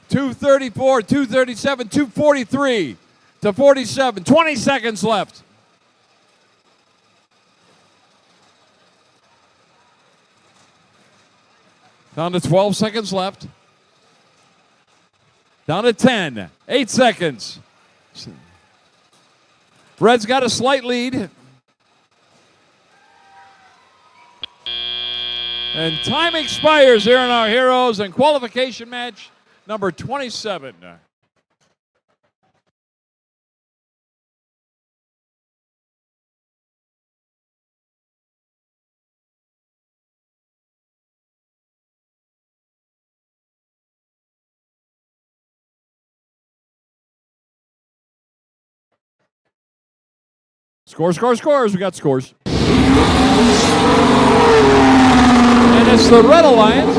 234, 237, 243 to 47. 20 seconds left. Down to 12 seconds left. Down to 10. 8 seconds. Red's got a slight lead. And time expires here in our Heroes and qualification match number 27. Scores. We got scores. And it's the Red Alliance.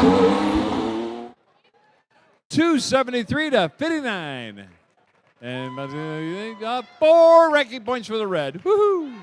273 to 59. And 4 ranking points for the Red. Woohoo!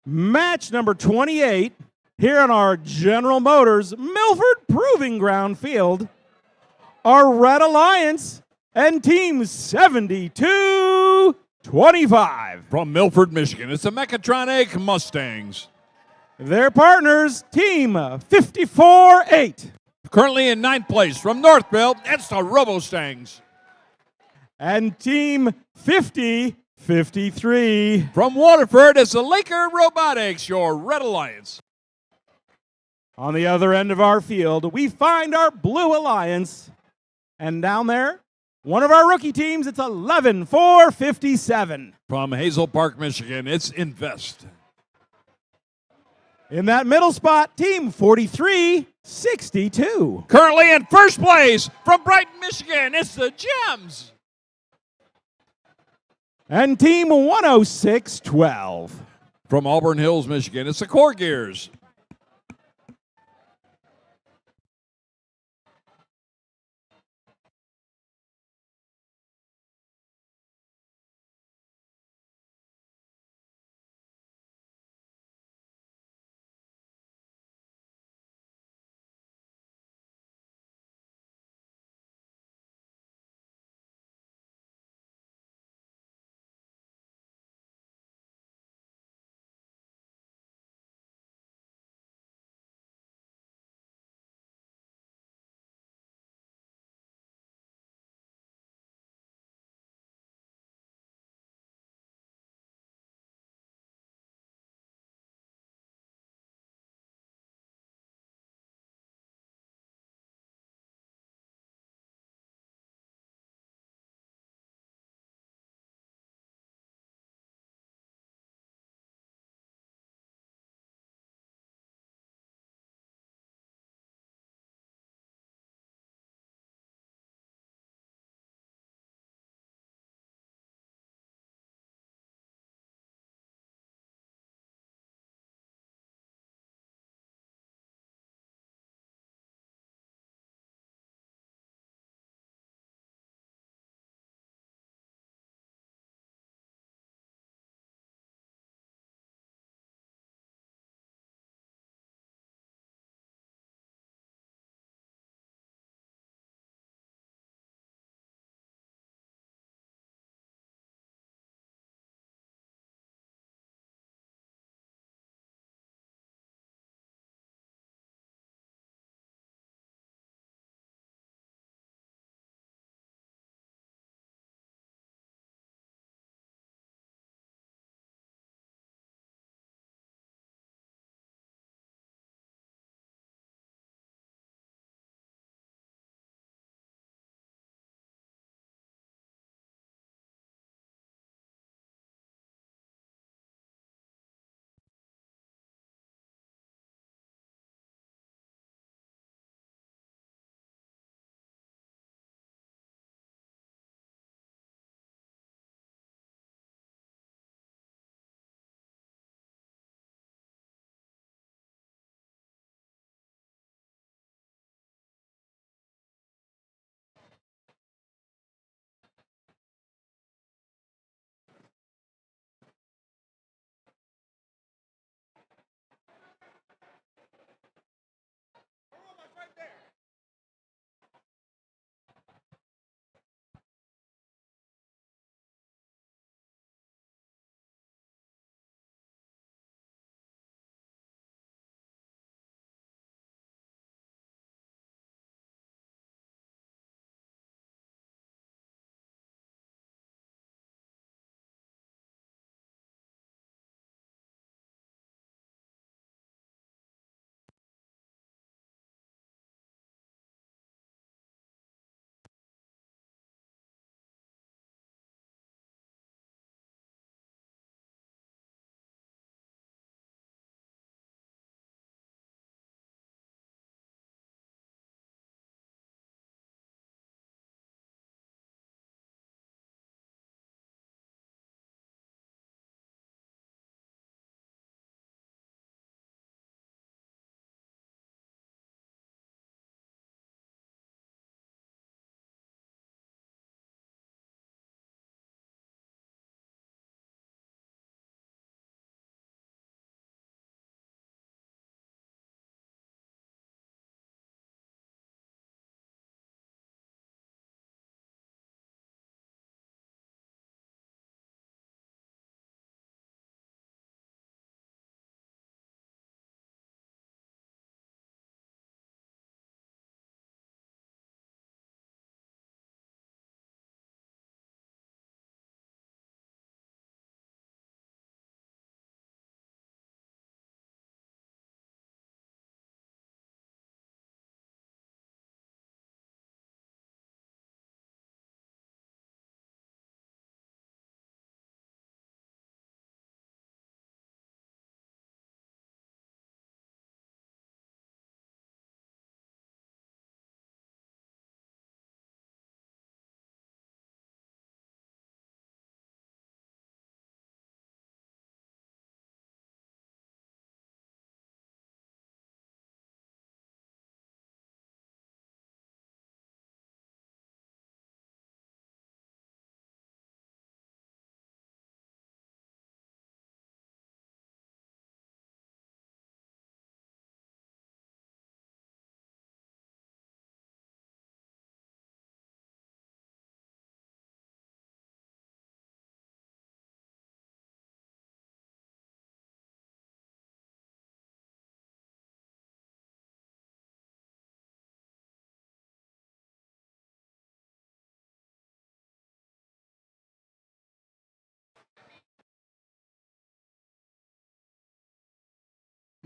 Match number 28 here on our General Motors Milford Proving Ground field are Red Alliance and Team 7225. From Milford, Michigan, it's the Mechatronic Mustangs. Their partners, Team 54-8. Currently in ninth place from Northville, it's the Robostangs. And Team 50-53. From Waterford, it's the Laker Robotics, your Red Alliance. On the other end of our field, we find our Blue Alliance. And down there, one of our rookie teams, it's 11-4-57. From Hazel Park, Michigan, it's Invest. In that middle spot, Team 43-62. Currently in first place from Brighton, Michigan, it's the Gems. And Team 106-12. From Auburn Hills, Michigan, it's the Core Gears.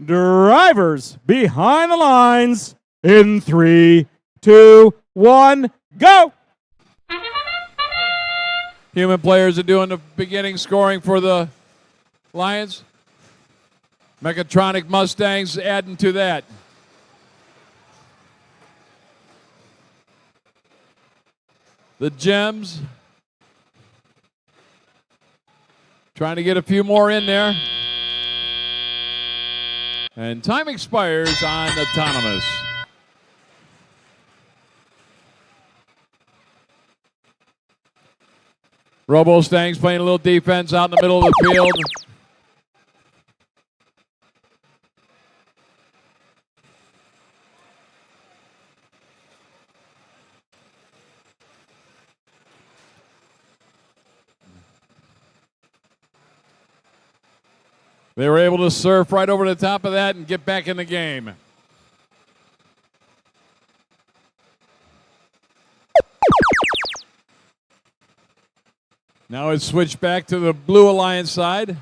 Drivers behind the lines in 3, 2, 1, go! Human players are doing the beginning scoring for the Lions. Mechatronic Mustangs adding to that. The Gems trying to get a few more in there. And time expires on Autonomous. Robo-Stangs playing a little defense out in the middle of the field. They were able to surf right over the top of that and get back in the game. Now it's switched back to the Blue Alliance side.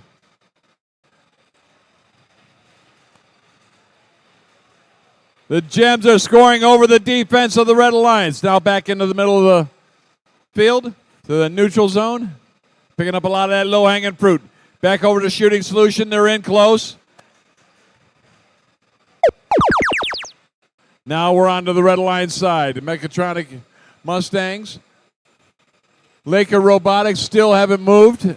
The Gems are scoring over the defense of the Red Alliance. Now back into the middle of the field to the neutral zone. Picking up a lot of that low-hanging fruit. Back over to Shooting Solution. They're in close. Now we're on to the Red Alliance side. Mechatronic Mustangs. Laker Robotics still haven't moved.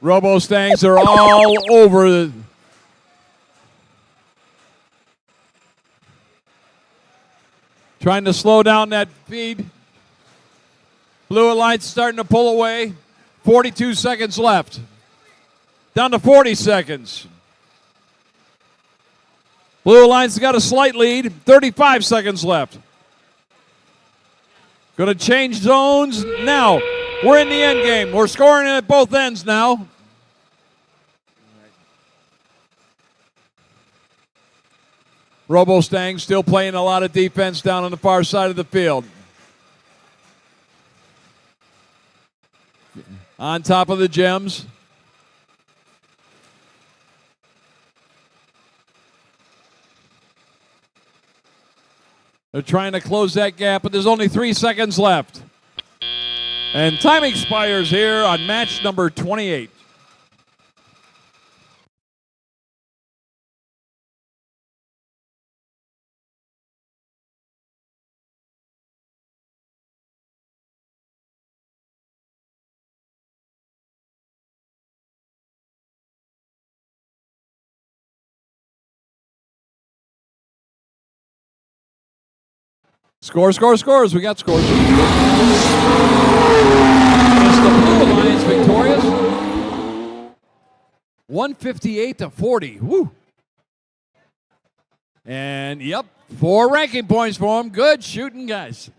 Robo-Stangs are all over the trying to slow down that feed. Blue Alliance starting to pull away. 42 seconds left. Down to 40 seconds. Blue Alliance got a slight lead. 35 seconds left. Going to change zones now. We're in the end game. We're scoring at both ends now. Robo-Stang still playing a lot of defense down on the far side of the field. On top of the Gems. They're trying to close that gap, but there's only 3 seconds left. And time expires here on match number 28. Score, score, scores. We got scores. It's the Blue Alliance victorious. 158-40. Woo. And, yep, 4 ranking points for them. Good shooting, guys.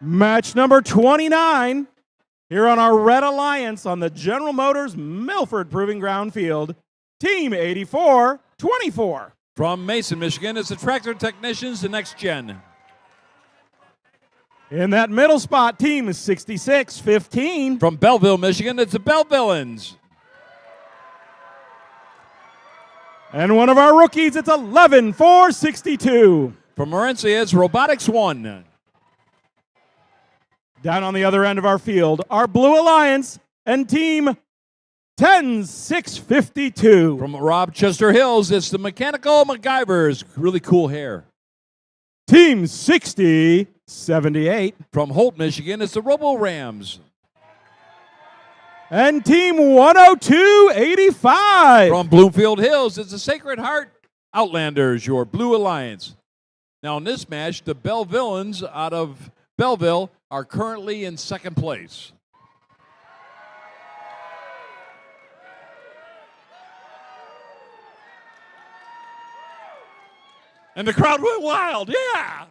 Match number 29 here on our Red Alliance on the General Motors Milford Proving Ground field. Team 84-24. From Mason, Michigan, it's the Tractor Technicians, the next gen. In that middle spot, team is 66-15. From Belleville, Michigan, it's the Bellevillans. And one of our rookies, it's 11-4-62. From Morencia, it's Robotics 1. Down on the other end of our field, our Blue Alliance and team 10-6-52. From Rochester Hills, it's the Mechanical MacGyvers. Really cool hair. Team 60-78. From Holt, Michigan, it's the Robo Rams. And team 102-85. From Bloomfield Hills, it's the Sacred Heart Outlanders, your Blue Alliance. Now in this match, the Bellevillans out of Belleville are currently in second place. And the crowd went wild, yeah!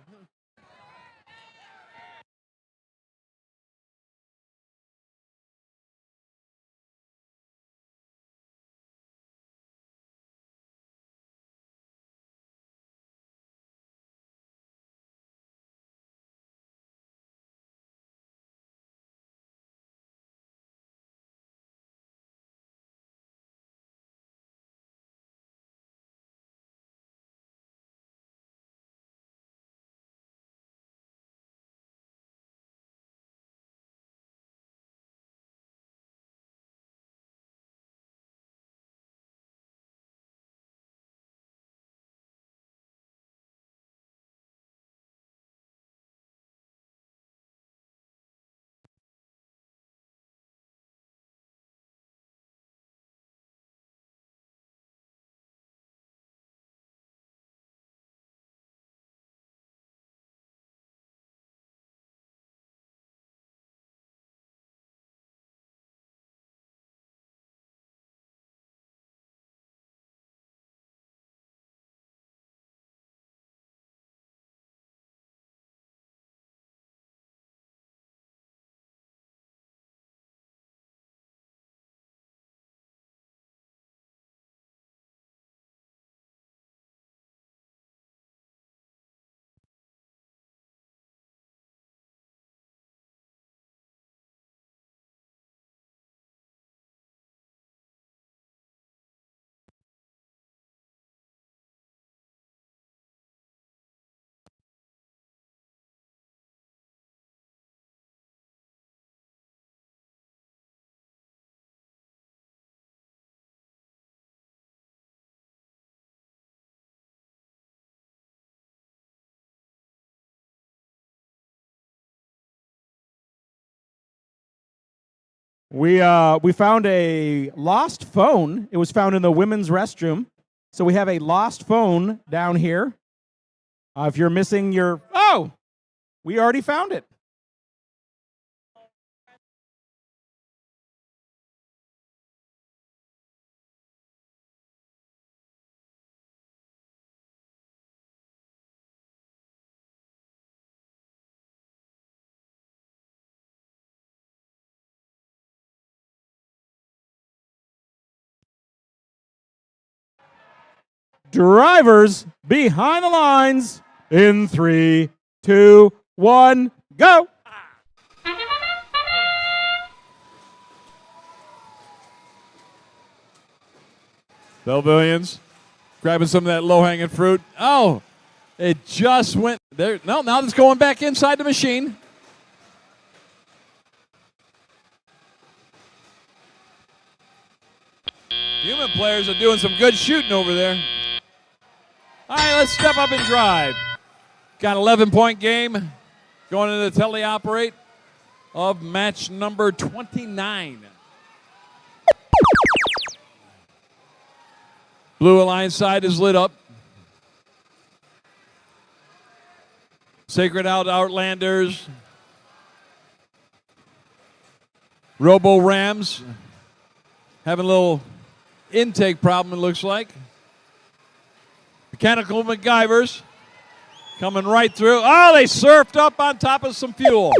We found a lost phone. It was found in the women's restroom. So we have a lost phone down here. If you're missing your... Oh! We already found it. Drivers behind the lines in 3, 2, 1, go. Bellevillians grabbing some of that low-hanging fruit. Oh, it just went there. No, now it's going back inside the machine. Human players are doing some good shooting over there. All right, let's step up and drive. Got an 11-point game going into the teleoperate of match number 29. Blue Alliance side is lit up. Sacred Outlanders. Robo Rams having a little intake problem, it looks like. Mechanical MacGyvers Coming right through. Oh, they surfed up on top of some fuel.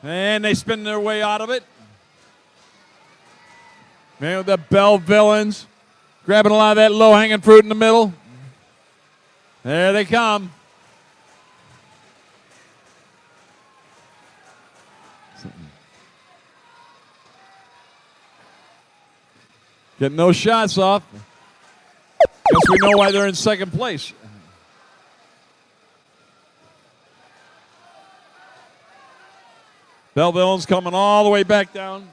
And they spin their way out of it. Man, the Bell Villains grabbing a lot of that low-hanging fruit in the middle. There they come. Getting those shots off. Guess we know why they're in second place. Bell Villains coming all the way back down.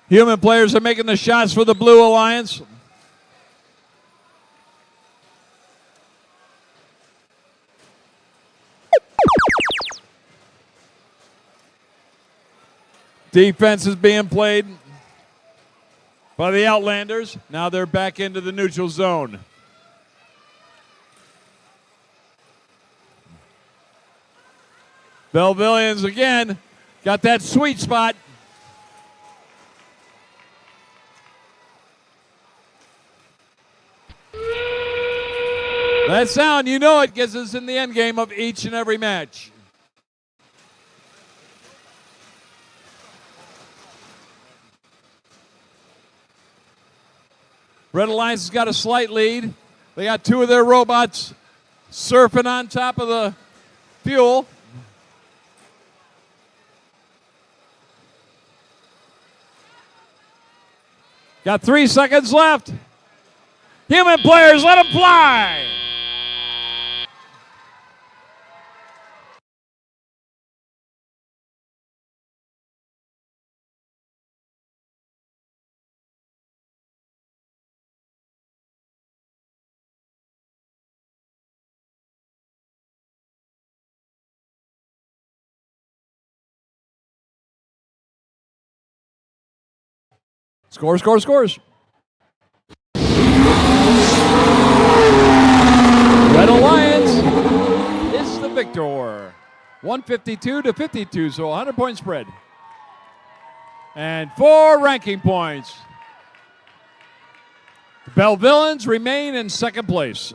Human players are making the shots for the Blue Alliance. Defense is being played by the Outlanders. Now they're back into the neutral zone. Belvillians again got that sweet spot. That sound, you know it gets us in the end game of each and every match. Red Alliance has got a slight lead. They got two of their robots surfing on top of the fuel. Got 3 seconds left. Human players, let them fly. Scores, scores, scores. Red Alliance is the victor. 152-52, so 100-point spread. And 4 ranking points. The Bell Villains remain in second place.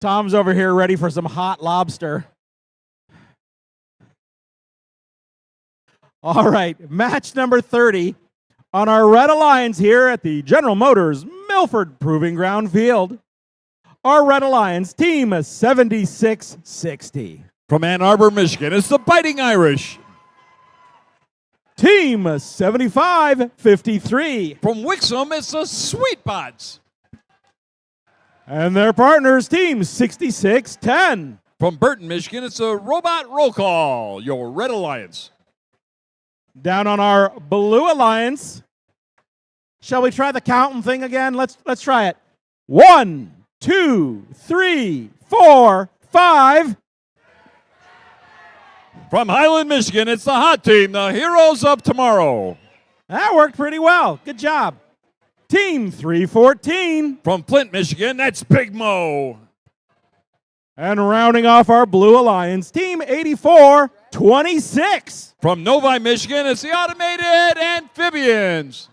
Tom's over here ready for some hot lobster. All right, match number 30 on our Red Alliance here at the General Motors Milford Proving Ground Field. Our Red Alliance team is 7660. From Ann Arbor, Michigan, it's the Fighting Irish. Team 7553. From Wixom, it's the Sweet Pots. And their partners, team 6610. From Burton, Michigan, it's a Robot Roll Call, your Red Alliance. Down on our Blue Alliance, Shall we try the counting thing again? Let's try it. 1, 2, 3, 4, 5. From Highland, Michigan, it's the hot team, the heroes of tomorrow. That worked pretty well. Good job. Team 314. From Flint, Michigan, that's Big Mo. And rounding off our Blue Alliance, Team 8426. From Novi, Michigan, it's the Automated Amphibians.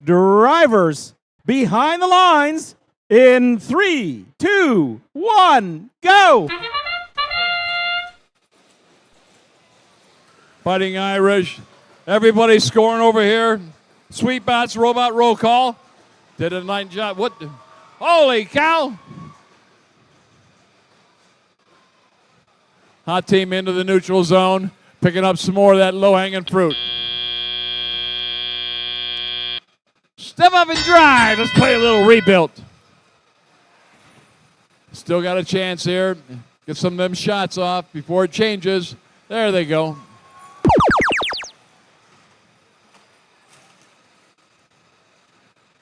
Drivers behind the lines in 3, 2, 1, go! Fighting Irish. Everybody scoring over here. Sweetbots robot roll call. Did a nice job. What? Holy cow! Hot team into the neutral zone. Picking up some more of that low-hanging fruit. Step up and drive. Let's play a little rebuilt. Still got a chance here. Get some of them shots off before it changes. There they go.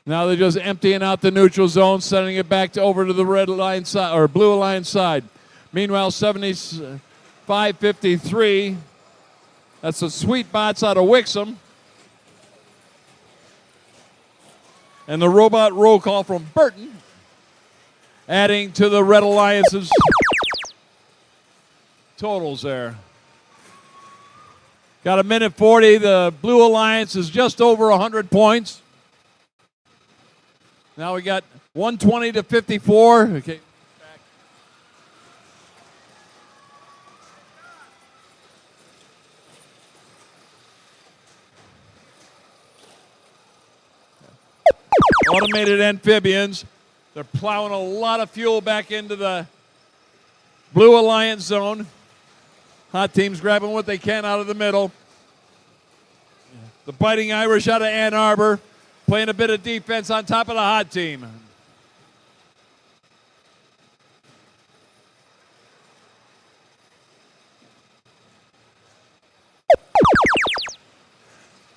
Now they're just emptying out the neutral zone, sending it back over to the red line side or blue line side. Meanwhile, 75-53. That's the Sweetbots out of Wixom. And the robot roll call from Burton, adding to the Red Alliance's totals there. Got a minute 40. The Blue Alliance is just over 100 points. Now we got 120-54. Okay. Automated amphibians. They're plowing a lot of fuel back into the Blue Alliance zone. Hot team's grabbing what they can out of the middle. The Fighting Irish out of Ann Arbor playing a bit of defense on top of the hot team.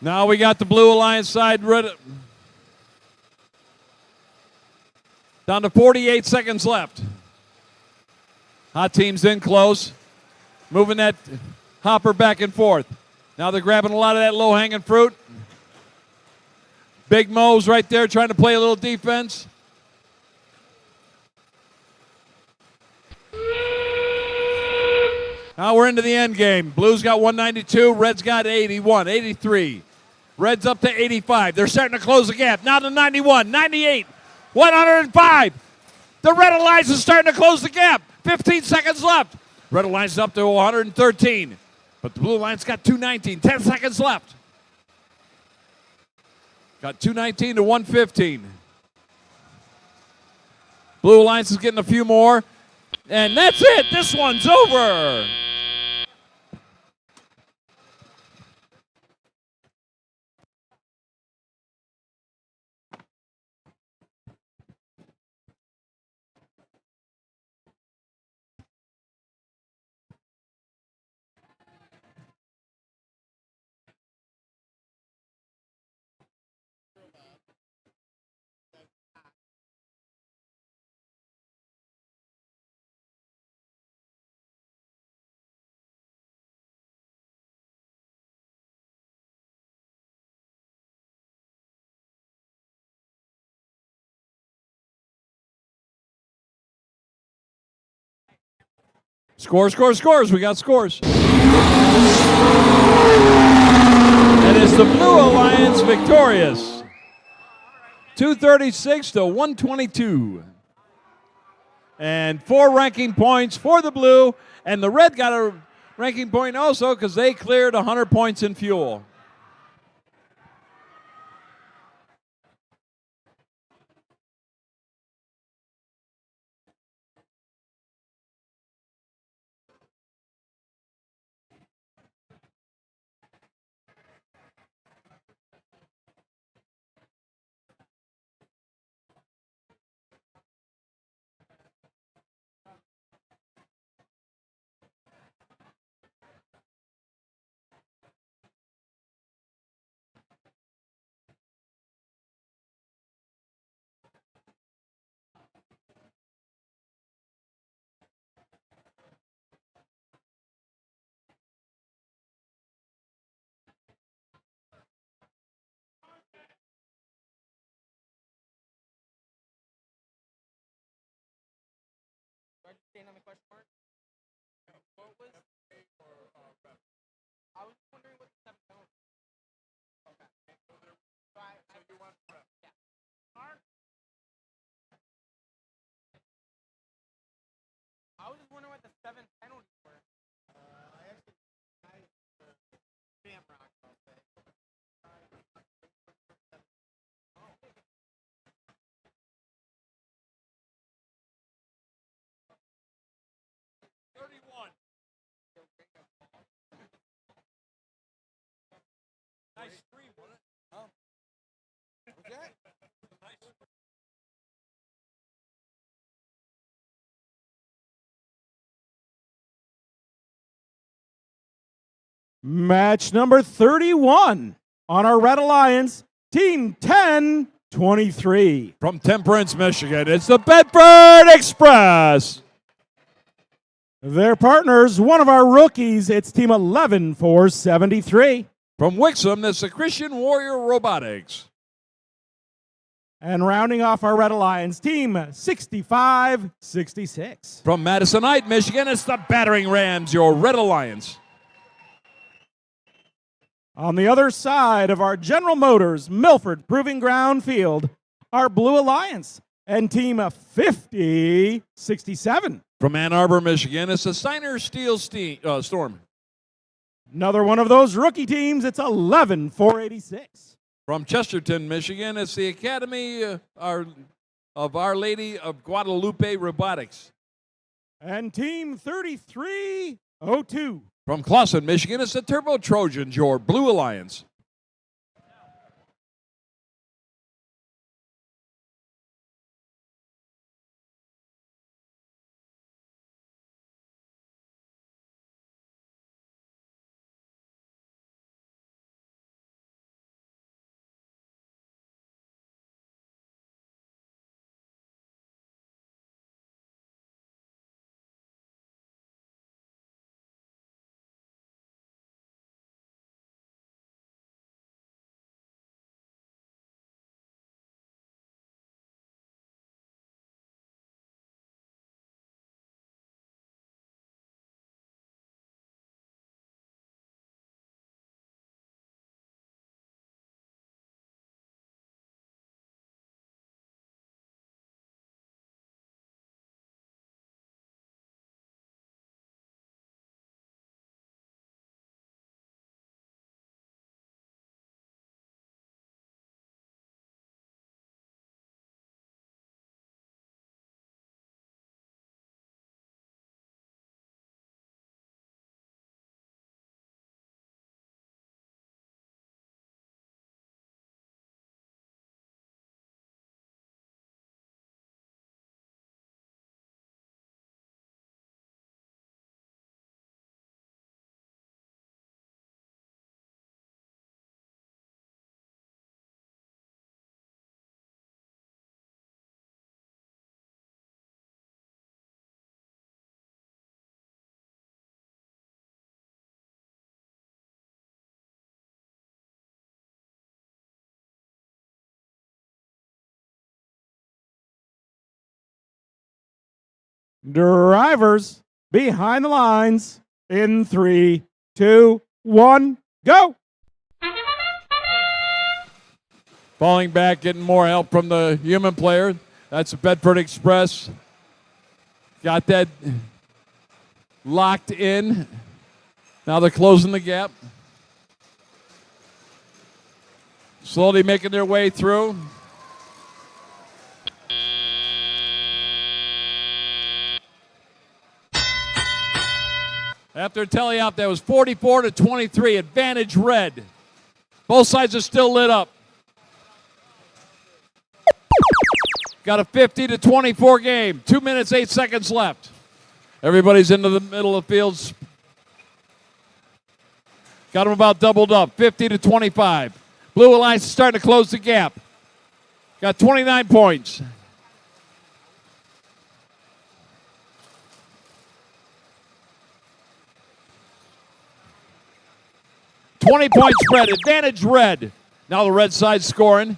Now we got the Blue Alliance side ready. Down to 48 seconds left. Hot team's in close. Moving that hopper back and forth. Now they're grabbing a lot of that low-hanging fruit. Big Mo's right there trying to play a little defense. Now we're into the end game. Blues got 192. Reds got 81, 83. Reds up to 85. They're starting to close the gap. Now to 91, 98. 105, The Red Alliance is starting to close the gap. 15 seconds left. Red Alliance is up to 113. But the Blue Alliance got 219. 10 seconds left. Got 219 to 115. Blue Alliance is getting a few more. And that's it. This one's over. Scores. We got scores. And it's the Blue Alliance victorious. 236 to 122. And 4 ranking points for the Blue. And the Red got a ranking point also because they cleared 100 points in fuel. I was just wondering what the 7 penalties were. Nice screen, wasn't it? Oh. Was that? Match number 31 on our Red Alliance, Team 1023. From Temperance, Michigan, it's the Bedford Express. Their partners, one of our rookies, it's Team 11473. From Wixom, it's the Christian Warrior Robotics. And rounding off our Red Alliance, Team 6566. From Madisonite, Michigan, it's the Battering Rams, your Red Alliance. On the other side of our General Motors Milford Proving Ground Field, our Blue Alliance and Team 5067. From Ann Arbor, Michigan, it's the Steiner Steel Storm. Another one of those rookie teams, it's 11486. From Chesterton, Michigan, it's the Academy of Our Lady of Guadalupe Robotics. And Team 3302. From Clawson, Michigan, it's the Turbo Trojans, your Blue Alliance. Drivers behind the lines in 3, 2, 1, go. Falling back, getting more help from the human player. That's Bedford Express. Got that locked in. Now they're closing the gap. Slowly making their way through. After tally out, that was 44-23, advantage red. Both sides are still lit up. Got a 50-24 game. 2 minutes, 8 seconds left. Everybody's into the middle of the fields. Got them about doubled up, 50-25. Blue Alliance is starting to close the gap. Got 29 points. .20-point spread, advantage red. Now the red side scoring.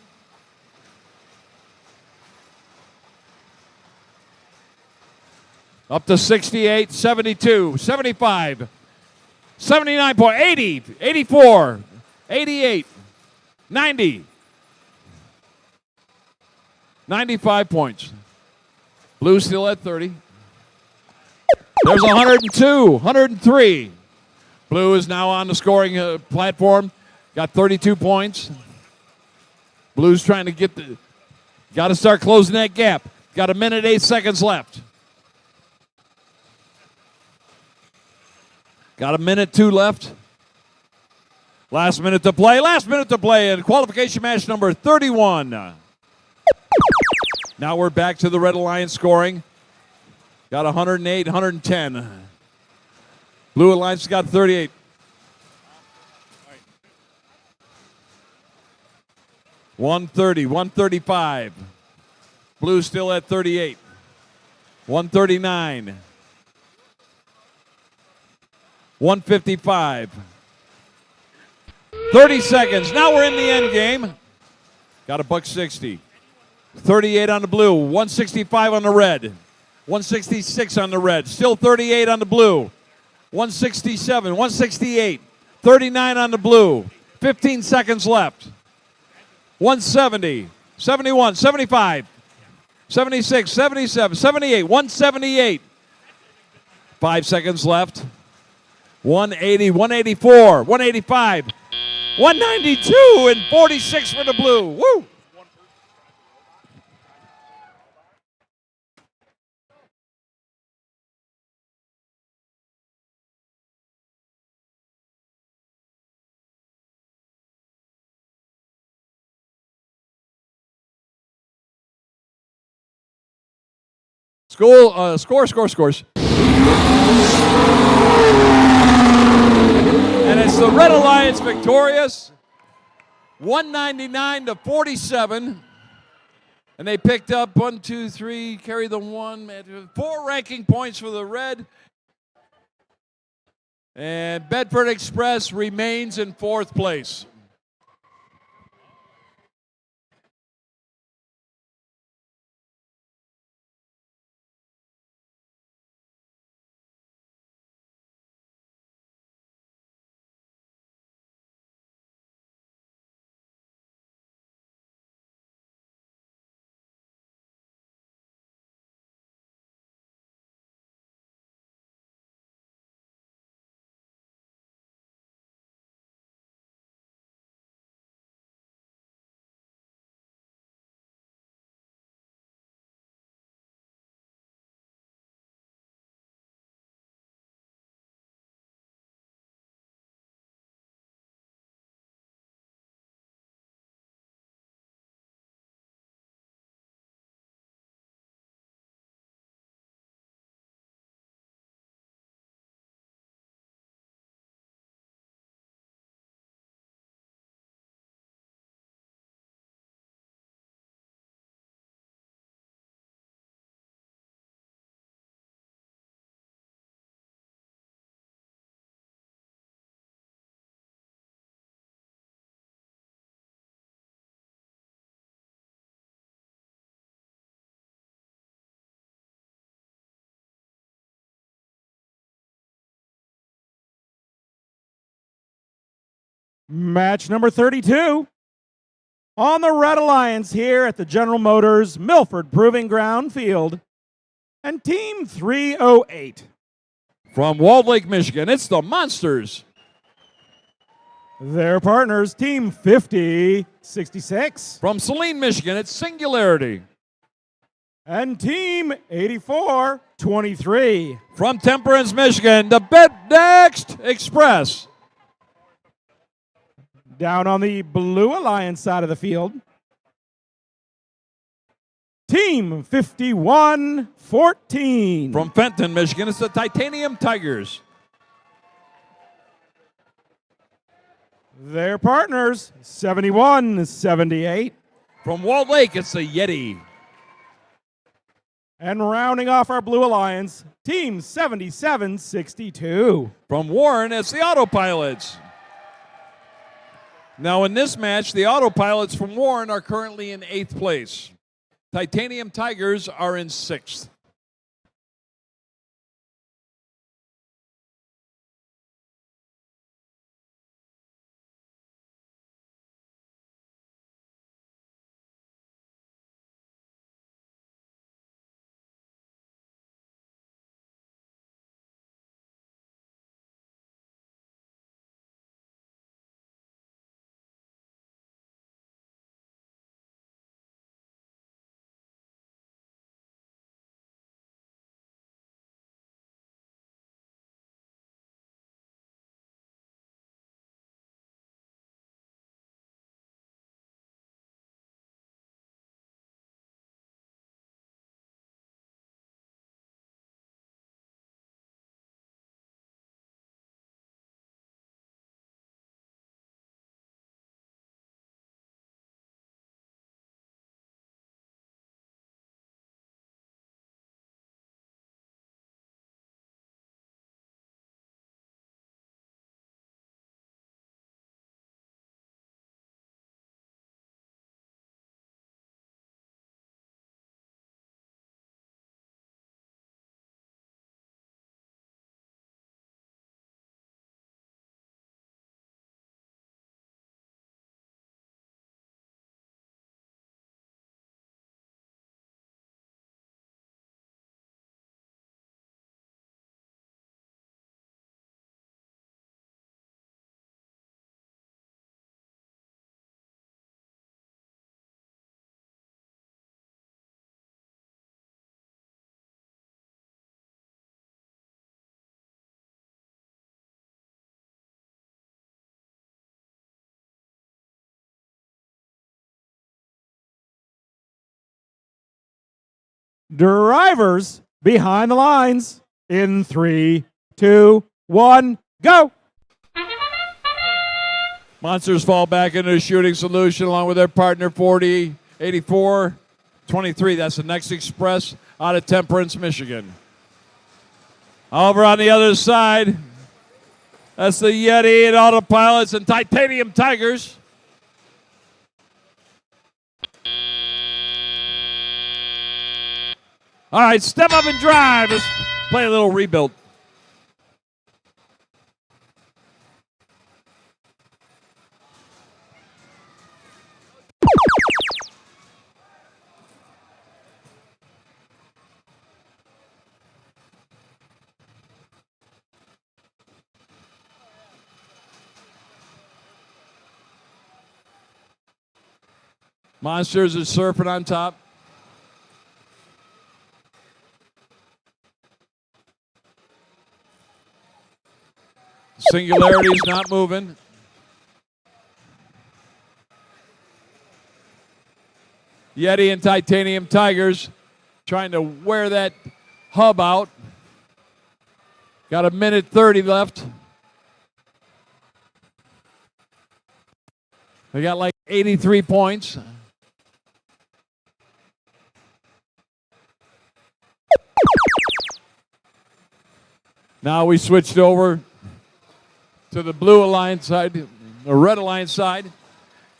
Up to 68, 72, 75, 79 point, 80, 84, 88, 90, 95 points. Blue still at 30. There's 102, 103. Blue is now on the scoring platform. Got 32 points. Blue's trying to got to start closing that gap. Got a minute, 8 seconds left. Got a minute, 2 left. Last minute to play in qualification match number 31. Now we're back to the Red Alliance scoring. Got 108, 110. Blue Alliance got 38. $130, $135. Blue still at 38. $139. $155. 30 seconds. Now we're in the end game. Got a $160. 38 on the blue. 165 on the red. 166 on the red. Still 38 on the blue. 167, 168. 39 on the blue. 15 seconds left. 170, 71, 75, 76, 77, 78, 178. 5 seconds left. 180, 184, 185, 192, and 46 for the blue. Woo! Scores. And it's the Red Alliance victorious, 199-47. And they picked up 1, 2, 3, carry the 1, 4 ranking points for the red. And Bedford Express remains in 4th place. Match number 32 on the Red Alliance here at the General Motors Milford Proving Ground Field. And Team 308. From Walled Lake, Michigan, it's the Monsters. Their partners, Team 5066. From Saline, Michigan, it's Singularity. And Team 8423. From Temperance, Michigan, the Bet Next Express. Down on the Blue Alliance side of the field, Team 5114. From Fenton, Michigan, it's the Titanium Tigers. Their partners, 7178. From Walled Lake, it's the Yeti. And rounding off our Blue Alliance, Team 7762. From Warren, it's the Autopilots. Now in this match, the Autopilots from Warren are currently in 8th place. Titanium Tigers are in 6th. Drivers behind the lines in 3, 2, 1, go. Monsters fall back into a shooting solution along with their partner 8423. That's the Next Express out of Temperance, Michigan. Over on the other side, that's the Yeti and Autopilots and Titanium Tigers. All right, step up and drive. Let's play a little rebuild. Monsters is surfing on top. Singularity's not moving. Yeti and Titanium Tigers trying to wear that hub out. Got a minute 30 left. They got like 83 points. Now we switched over to the Blue Alliance side, the Red Alliance side.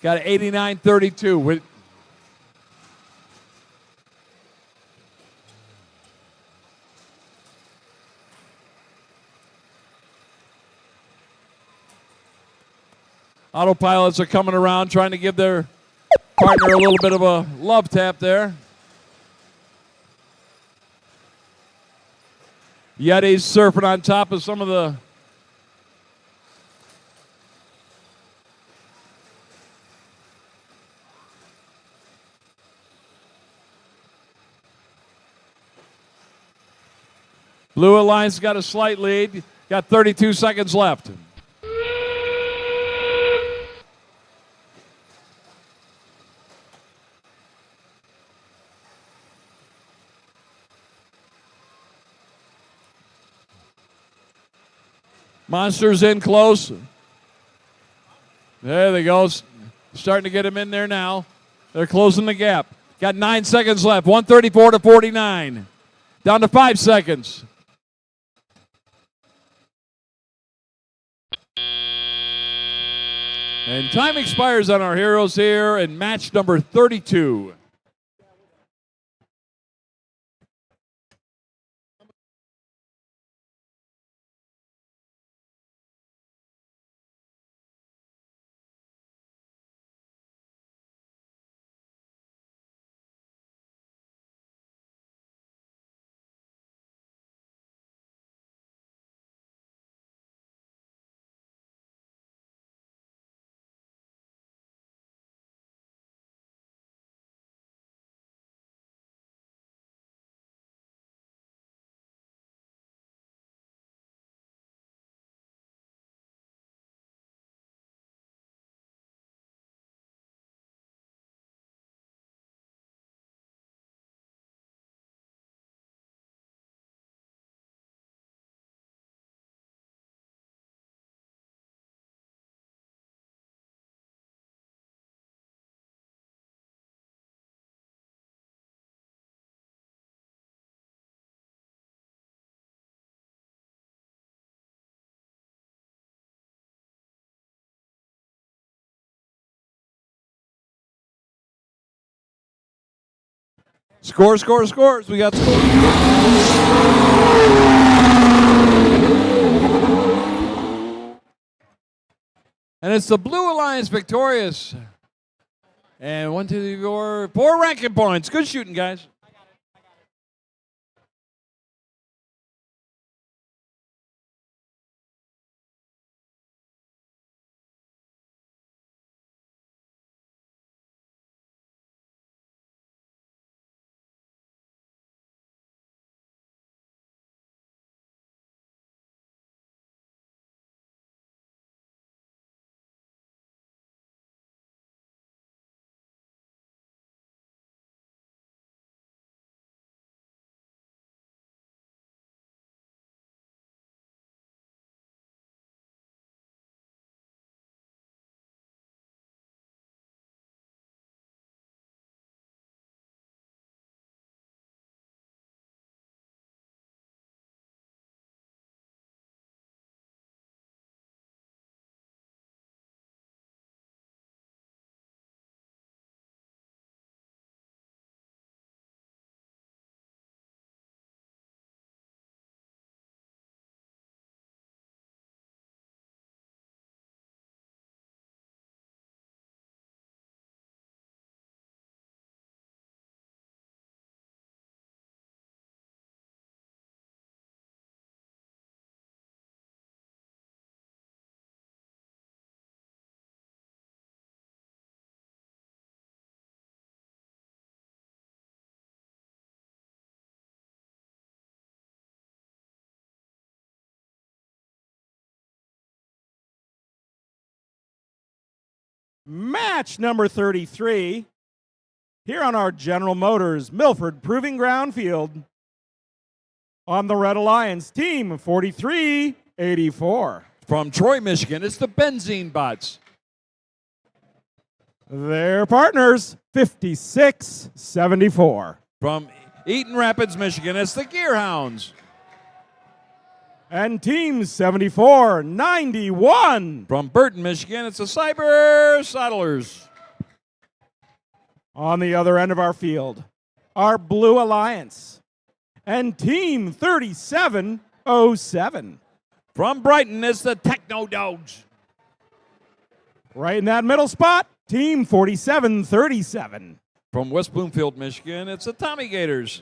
Got 89-32 with Autopilots are coming around trying to give their partner a little bit of a love tap there. Yeti's surfing on top of some of the Blue Alliance got a slight lead. Got 32 seconds left. Monsters in close. There they go. Starting to get him in there now. They're closing the gap. Got 9 seconds left. 134 to 49. Down to 5 seconds. And time expires on our heroes here in match number 32. Scores. We got scores. And it's the Blue Alliance victorious. And 1, 2, 3, 4, 4 ranking points. Good shooting, guys. Match number 33 here on our General Motors Milford Proving Ground Field. On the Red Alliance, team 4384. From Troy, Michigan, it's the Benzene Bots. Their partners, 5674. From Eaton Rapids, Michigan, it's the Gearhounds. And team 7491. From Burton, Michigan, it's the Cyber Saddlers. On the other end of our field, our Blue Alliance. And team 3707. From Brighton, it's the Techno Dogs. Right in that middle spot, Team 4737. From West Bloomfield, Michigan, it's the Tommy Gators.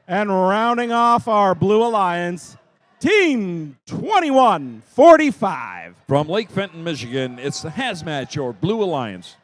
And rounding off our Blue Alliance, Team 2145. From Lake Fenton, Michigan, it's the Hazmat, your Blue Alliance.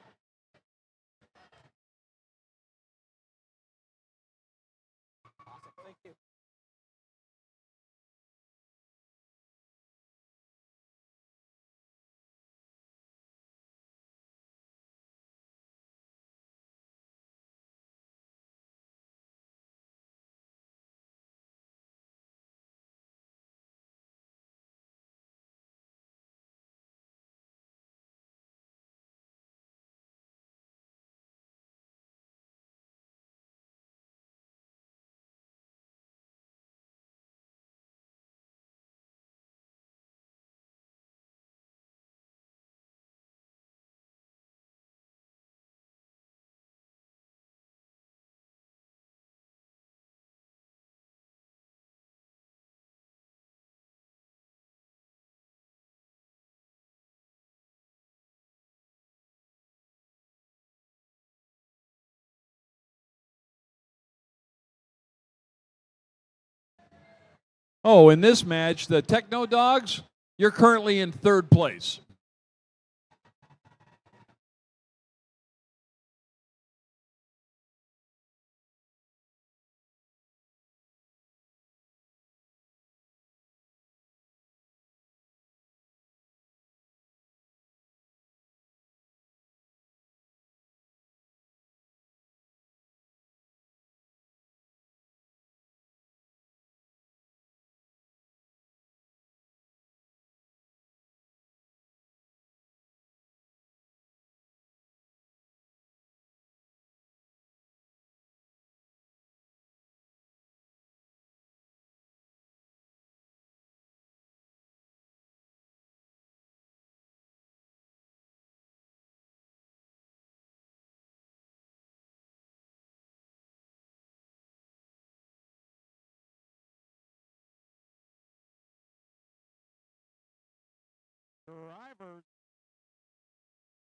Oh, in this match, the Techno Dogs, you're currently in third place.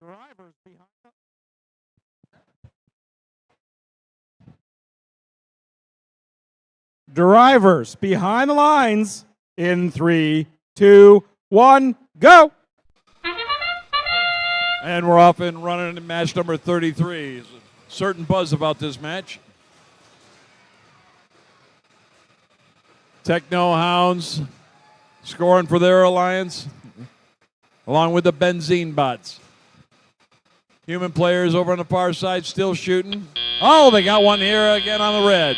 Drivers behind the Drivers behind the lines in 3, 2, 1, go! And we're off and running in match number 33. There's a certain buzz about this match. Techno Hounds scoring for their alliance, along with the Benzene Bots. Human players over on the far side still shooting. Oh, they got one here again on the red.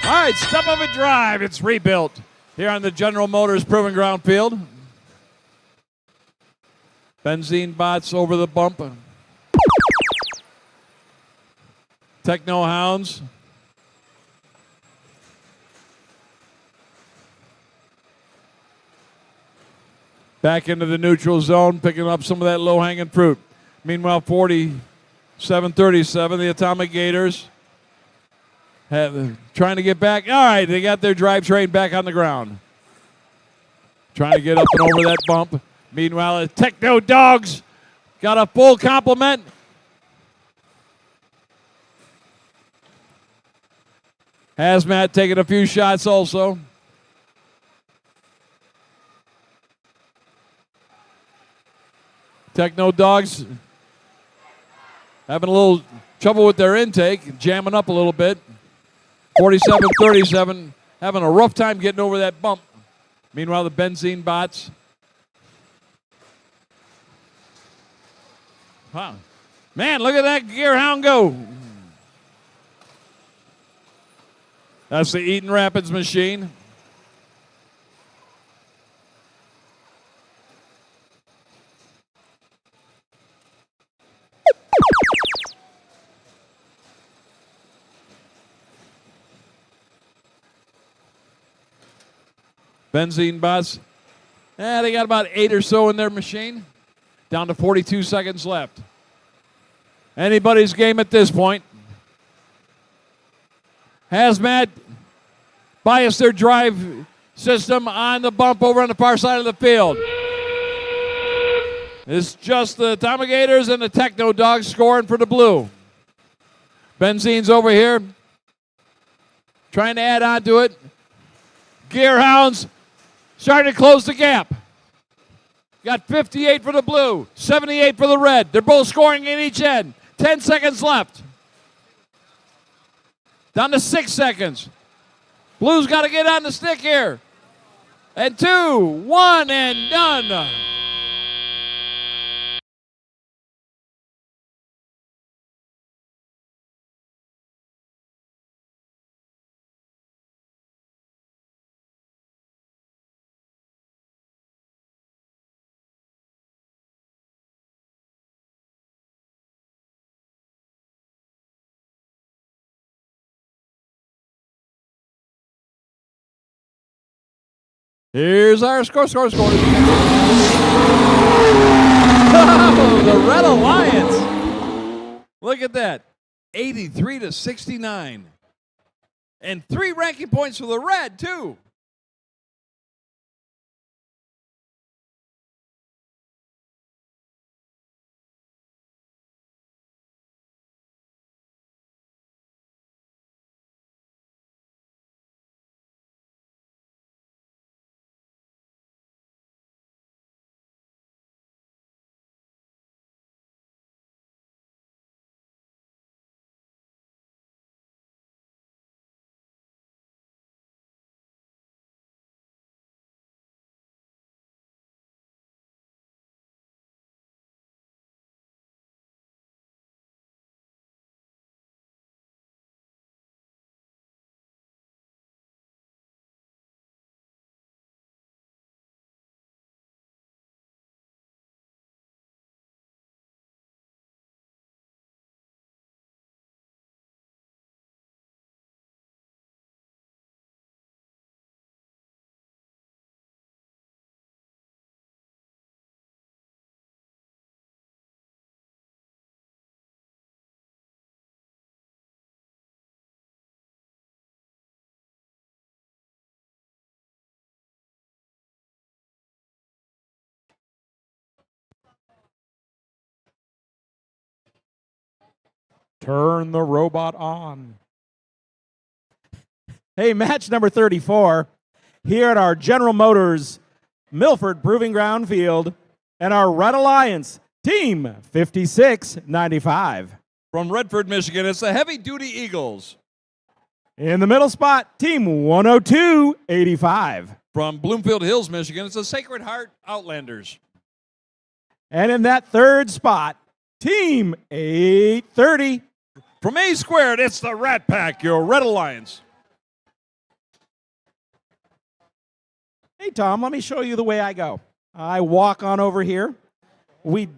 All right, step of a drive. It's rebuilt here on the General Motors Proving Ground field. Benzene Bots over the bump. Techno Hounds. Back into the neutral zone, picking up some of that low-hanging fruit. Meanwhile, 47-37, the Atomic Gators trying to get back. All right, they got their drivetrain back on the ground. Trying to get up and over that bump. Meanwhile, the Techno Dogs got a full complement. Hazmat taking a few shots also. Techno Dogs having a little trouble with their intake, jamming up a little bit. 47-37, having a rough time getting over that bump. Meanwhile, the Benzene Bots. Wow. Man, look at that gear hound go. That's the Eaton Rapids machine. Benzene Bots, they got about 8 or so in their machine. Down to 42 seconds left. Anybody's game at this point. Hazmat biased their drive system on the bump over on the far side of the field. It's just the Tomigators and the Techno Dogs scoring for the blue. Benzine's over here, trying to add on to it. Gearhounds starting to close the gap. Got 58 for the blue, 78 for the red. They're both scoring in each end. 10 seconds left. Down to 6 seconds. Blue's got to get on the stick here. And 2, 1, and done. Here's our score. Oh, the Red Alliance. Look at that. 83 to 69. And 3 ranking points for the Red, too. Turn the robot on. Hey, match number 34 here at our General Motors Milford Proving Ground Field, and our Red Alliance, Team 5695. From Redford, Michigan, it's the Heavy Duty Eagles. In the middle spot, Team 10285. From Bloomfield Hills, Michigan, it's the Sacred Heart Outlanders. And in that third spot, Team 830. From A Squared, it's the Rat Pack, your Red Alliance. Hey, Tom, let me show you the way I go. I walk on over here. We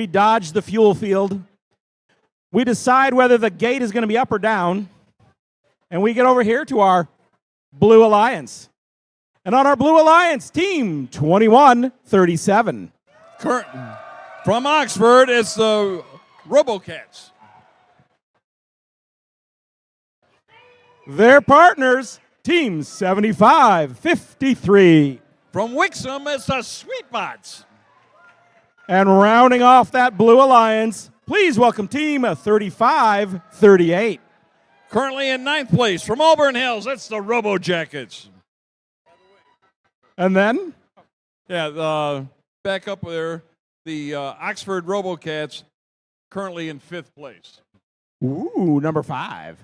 dodge the fuel field. We decide whether the gate is going to be up or down. And we get over here to our Blue Alliance. And on our Blue Alliance, Team 2137. From Oxford, it's the Robocats. Their partners, Team 7553. From Wixom, it's the Sweetbots. And rounding off that Blue Alliance, please welcome Team 3538. Currently in 9th place, from Auburn Hills, it's the Robo Jackets. And then? Yeah, back up there, the Oxford Robocats, currently in 5th place. Ooh, number 5.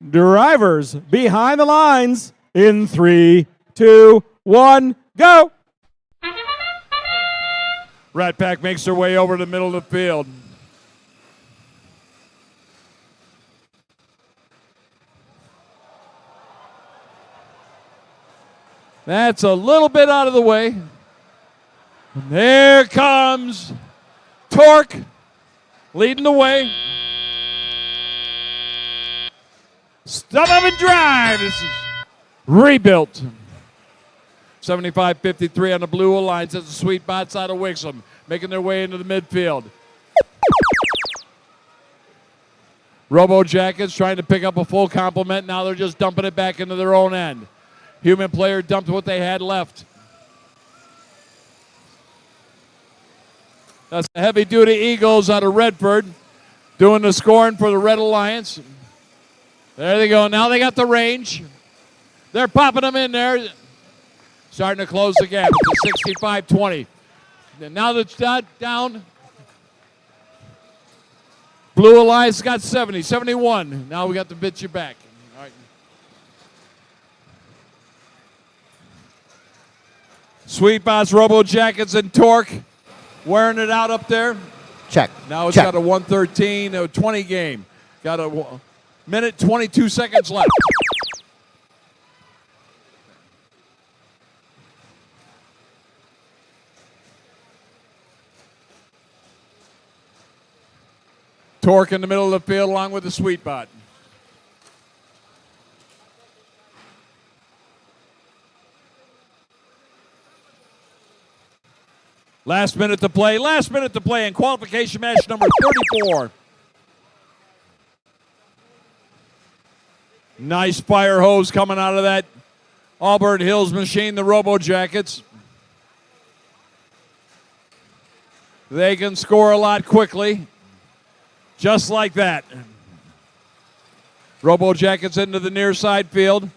Drivers behind the lines in 3, 2, 1, go. Rat Pack makes their way over to the middle of the field. That's a little bit out of the way. And there comes Torque leading the way. Stop up and drive. This is rebuilt. 75-53 on the Blue Alliance as the Sweet Bots out of Wixom, making their way into the midfield. Robo Jackets trying to pick up a full complement. Now they're just dumping it back into their own end. Human player dumped what they had left. That's the heavy-duty Eagles out of Redford doing the scoring for the Red Alliance. There they go. Now they got the range. They're popping them in there. Starting to close the gap. It's 65-20. And now that's down. Blue Alliance got 70, 71. Now we got to bit you back. All right. Sweet Bots, Robo Jackets, and Torque wearing it out up there. Check. Now it's Check. got a 1:13, a 20 game. Got a minute, 22 seconds left. Torque in the middle of the field along with the Sweet Bot. Last minute to play in qualification match number 34. Nice fire hose coming out of that Auburn Hills machine, the Robo Jackets. They can score a lot quickly, just like that. Robo Jackets into the near side field,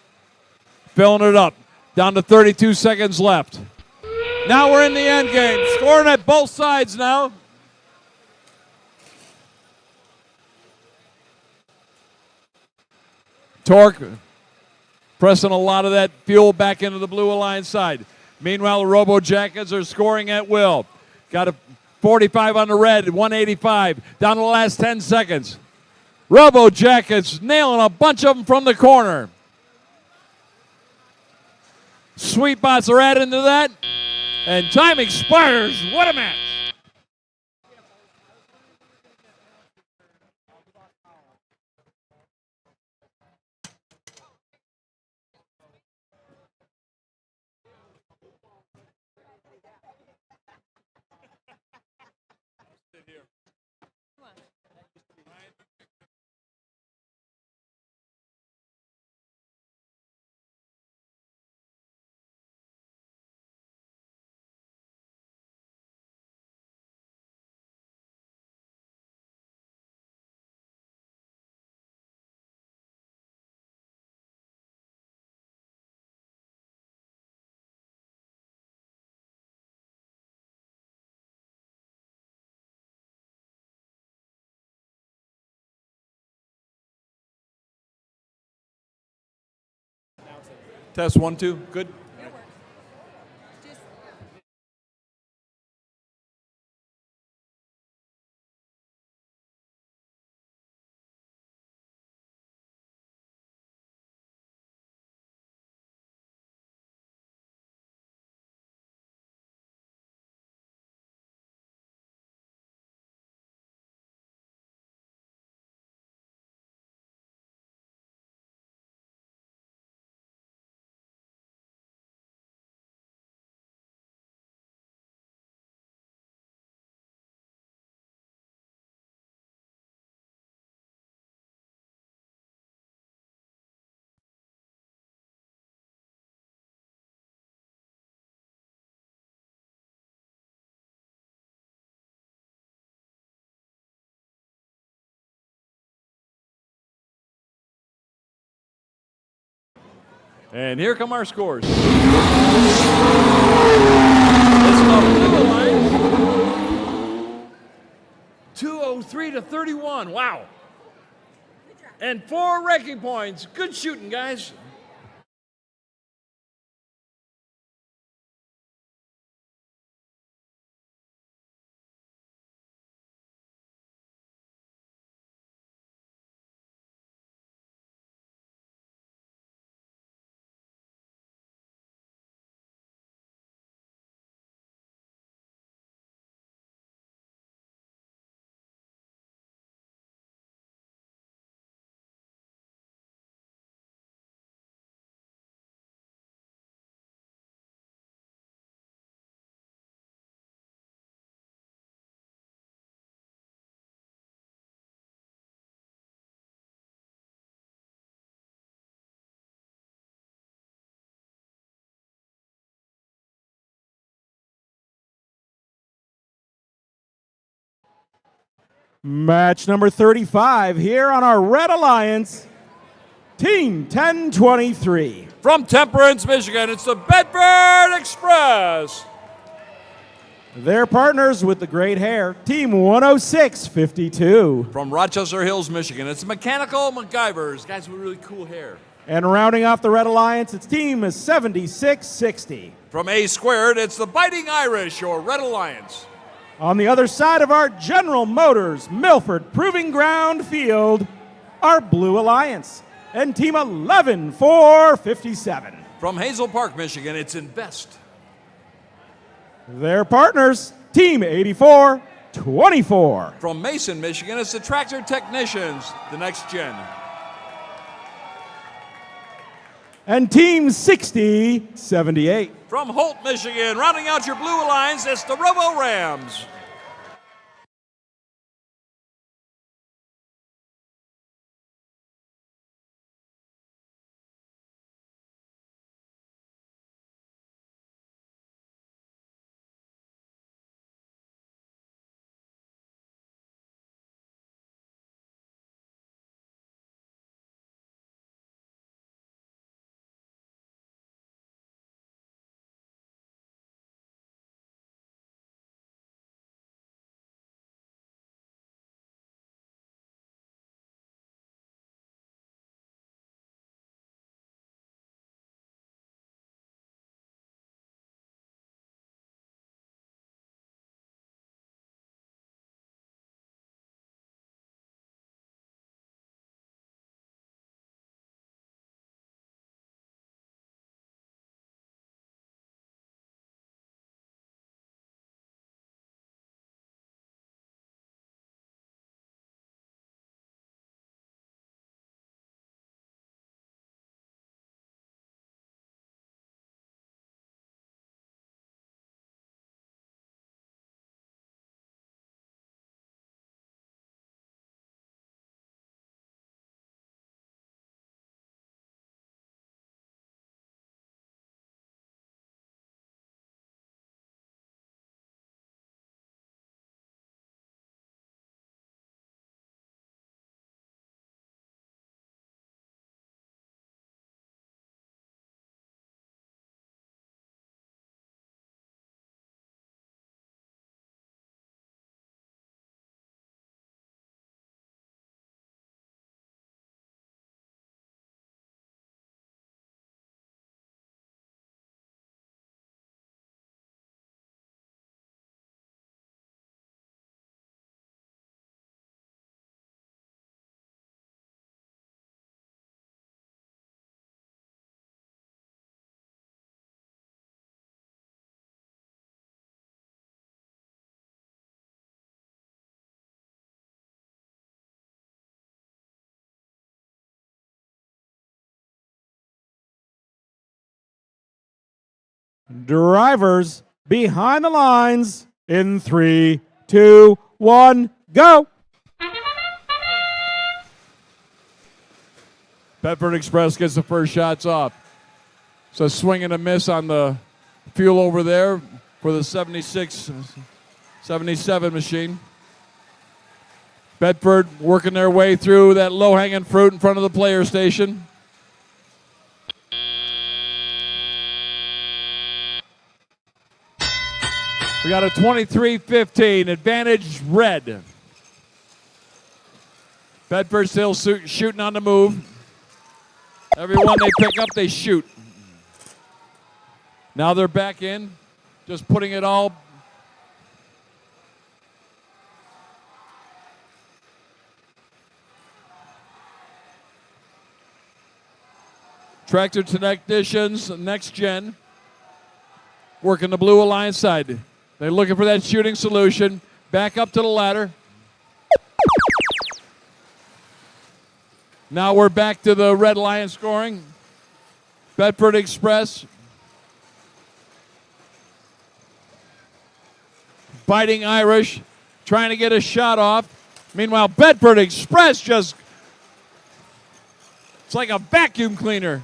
filling it up, down to 32 seconds left. Now we're in the end game, scoring at both sides now. Torque pressing a lot of that fuel back into the Blue Alliance side. Meanwhile, the Robo Jackets are scoring at will. Got a 45 on the red, 185, down to the last 10 seconds. Robo Jackets nailing a bunch of them from the corner. Sweet Bots are adding to that. And time expires. What a match. Test 1, 2. Good. And here come our scores. It's the Blue Alliance. 203 to 31. Wow. And 4 ranking points. Good shooting, guys. Match number 35 here on our Red Alliance, Team 1023. From Temperance, Michigan, it's the Bedford Express. Their partners with the great hair, Team 10652. From Rochester Hills, Michigan, it's Mechanical MacGyvers, guys with really cool hair. And rounding off the Red Alliance, it's Team 7660. From A Squared, it's the Biting Irish, or Red Alliance. On the other side of our General Motors Milford Proving Ground field, our Blue Alliance and Team 11457. From Hazel Park, Michigan, it's Invest. Their partners, Team 8424. From Mason, Michigan, it's the Tractor Technicians, the Next Gen. And Team 6078. From Holt, Michigan, rounding out your Blue Alliance, it's the Robo Rams. Drivers behind the lines in 3, 2, 1, go. Bedford Express gets the first shots off. So swing and a miss on the fuel over there for the 77 machine. Bedford working their way through that low-hanging fruit in front of the player station. We got a 23-15, advantage red. Bedford still shooting on the move. Everyone they pick up, they shoot. Now they're back in, just putting it all. Tractor technicians, next gen, working the Blue Alliance side. They're looking for that shooting solution. Back up to the ladder. Now we're back to the Red Lion scoring. Bedford Express. Biting Irish, trying to get a shot off. Meanwhile, Bedford Express just, it's like a vacuum cleaner.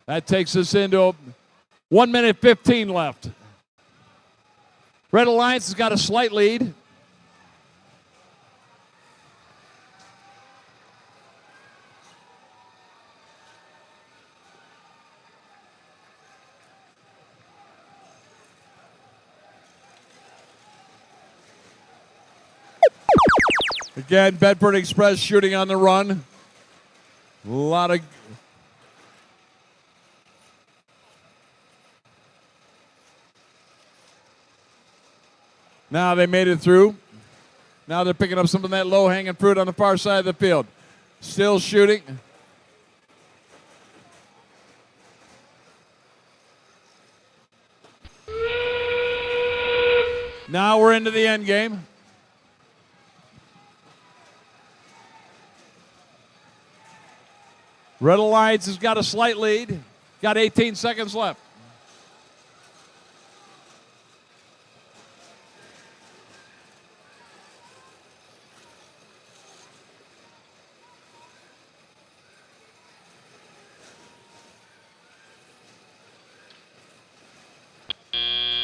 That takes us into 1 minute 15 left. Red Alliance has got a slight lead. Again, Bedford Express shooting on the run. A lot of... Now they made it through. Now they're picking up some of that low-hanging fruit on the far side of the field. Still shooting. Now we're into the end game. Red Alliance has got a slight lead. Got 18 seconds left.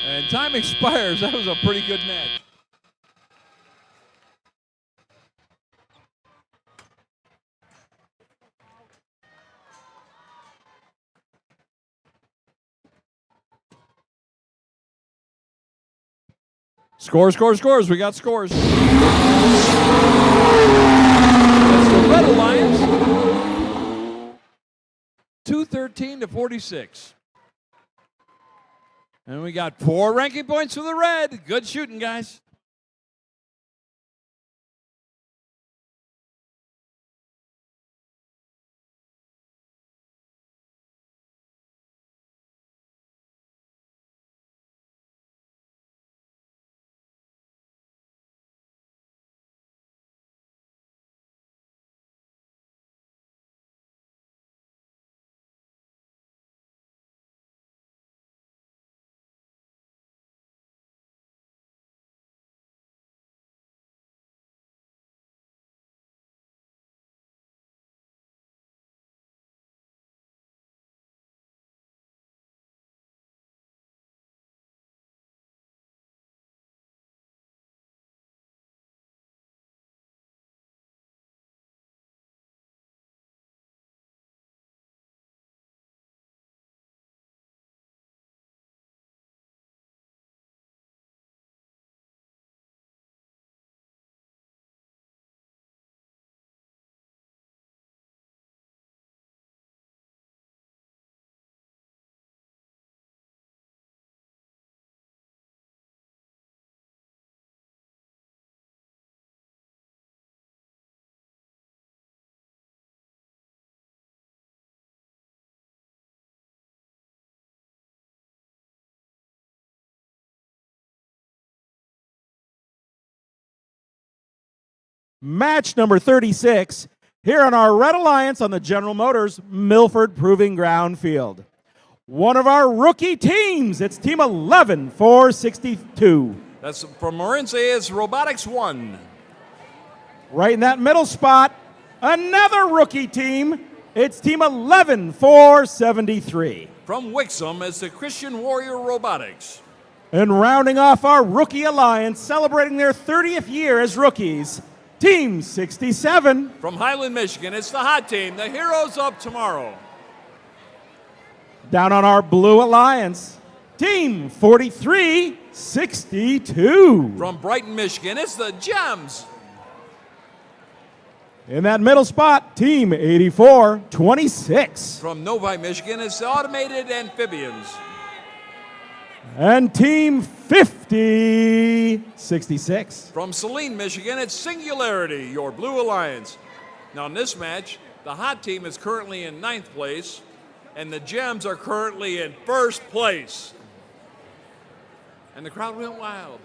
And time expires. That was a pretty good match. Scores. We got scores. That's the Red Alliance. 213 to 46. And we got 4 ranking points for the Red. Good shooting, guys. Match number 36 here on our Red Alliance on the General Motors Milford Proving Ground field. One of our rookie teams, it's Team 11 462. That's from Morense, it's Robotics 1. Right in that middle spot, another rookie team, it's Team 11 473. From Wixom, it's the Christian Warrior Robotics. And rounding off our rookie alliance, celebrating their 30th year as rookies, Team 67. From Highland, Michigan, it's the hot team, the Heroes of Tomorrow. Down on our blue alliance, Team 43. 62. From Brighton, Michigan, it's the Gems. In that middle spot, Team 84, 26. From Novi, Michigan, it's the Automated Amphibians. And Team 50, 66. From Saline, Michigan, it's Singularity, your Blue Alliance. Now, in this match, the hot team is currently in 9th place, and the Gems are currently in 1st place. And the crowd went wild.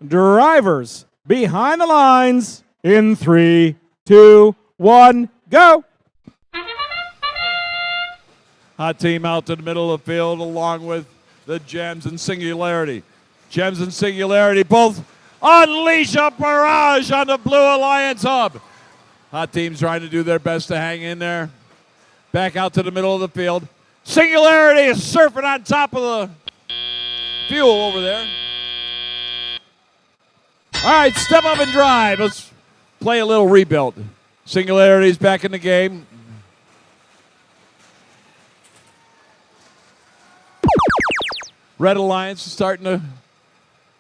Drivers behind the lines in 3, 2, 1, go. Hot team out to the middle of the field along with the Gems and Singularity. Gems and Singularity both unleash a barrage on the Blue Alliance hub. Hot team's trying to do their best to hang in there. Back out to the middle of the field. Singularity is surfing on top of the fuel over there. All right, step up and drive. Let's play a little rebuild. Singularity's back in the game. Red Alliance is starting to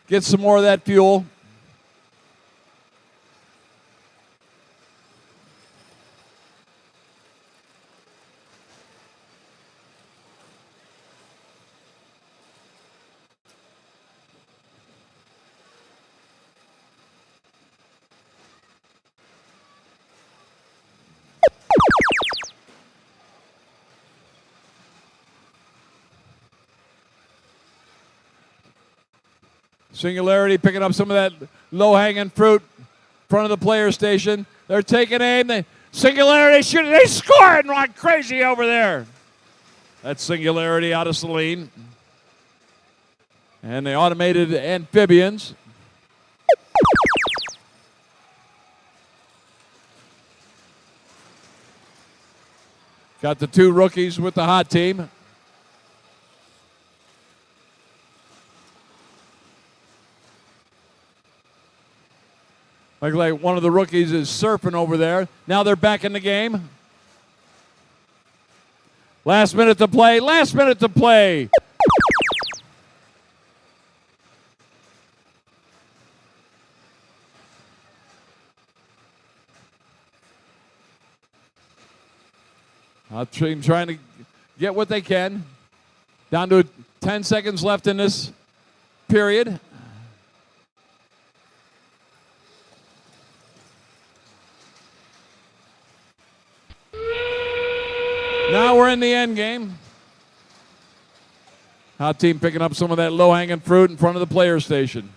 get some more of that fuel. Singularity picking up some of that low-hanging fruit in front of the player station. They're taking aim. Singularity shooting. They scored like crazy over there. That's Singularity out of Saline. And the automated amphibians. Got the two rookies with the hot team. Looks like one of the rookies is surfing over there. Now they're back in the game. Last minute to play. Last minute to play. Our team trying to get what they can. Down to 10 seconds left in this period. Now we're in the end game. Hot team picking up some of that low-hanging fruit in front of the player station.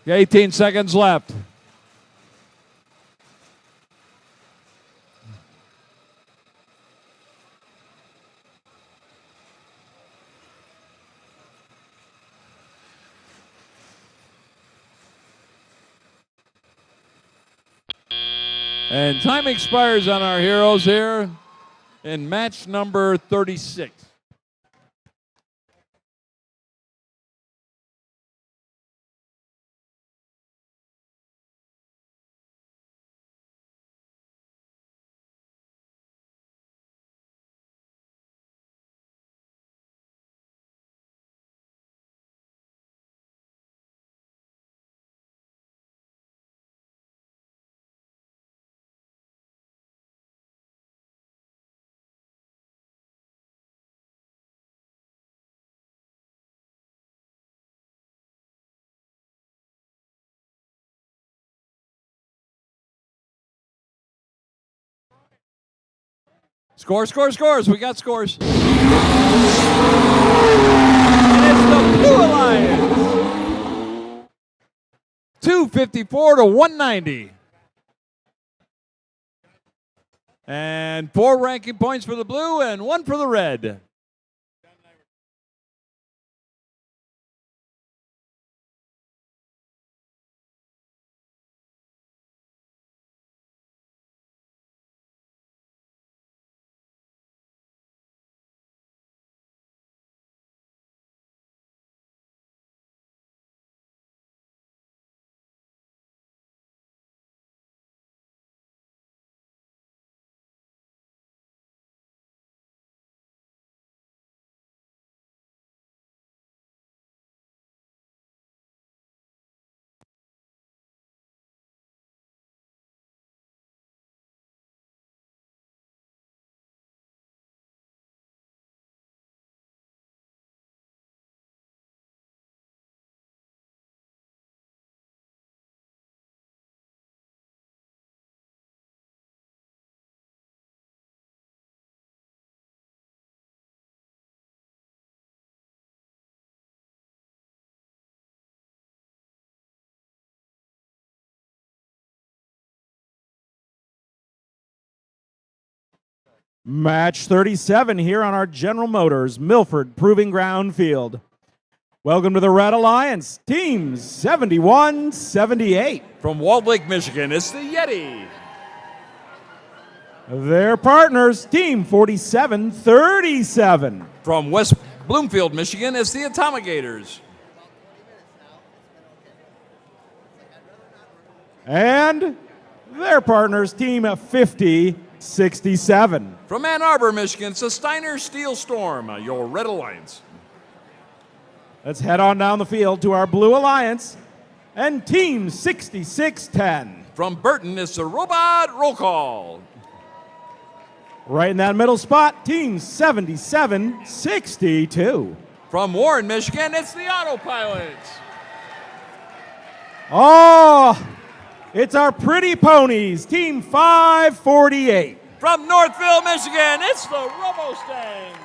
18 seconds left. And time expires on our heroes here in match number 36. Scores. We got scores. And it's the Blue Alliance. 254 to 190. And 4 ranking points for the blue and 1 for the red. Match 37 here on our General Motors Milford Proving Ground field. Welcome to the Red Alliance, Team 7178. From Walled Lake, Michigan, it's the Yeti. Their partners, Team 4737. From West Bloomfield, Michigan, it's the Atomigators. And their partners, Team 5067. From Ann Arbor, Michigan, it's the Steiner Steel Storm, your Red Alliance. Let's head on down the field to our Blue Alliance and Team 6610. From Burton, it's the Robot Roll Call. Right in that middle spot, Team 7762. From Warren, Michigan, it's the Autopilots. Oh, it's our pretty ponies, Team 548. From Northville, Michigan, it's the RoboStangs.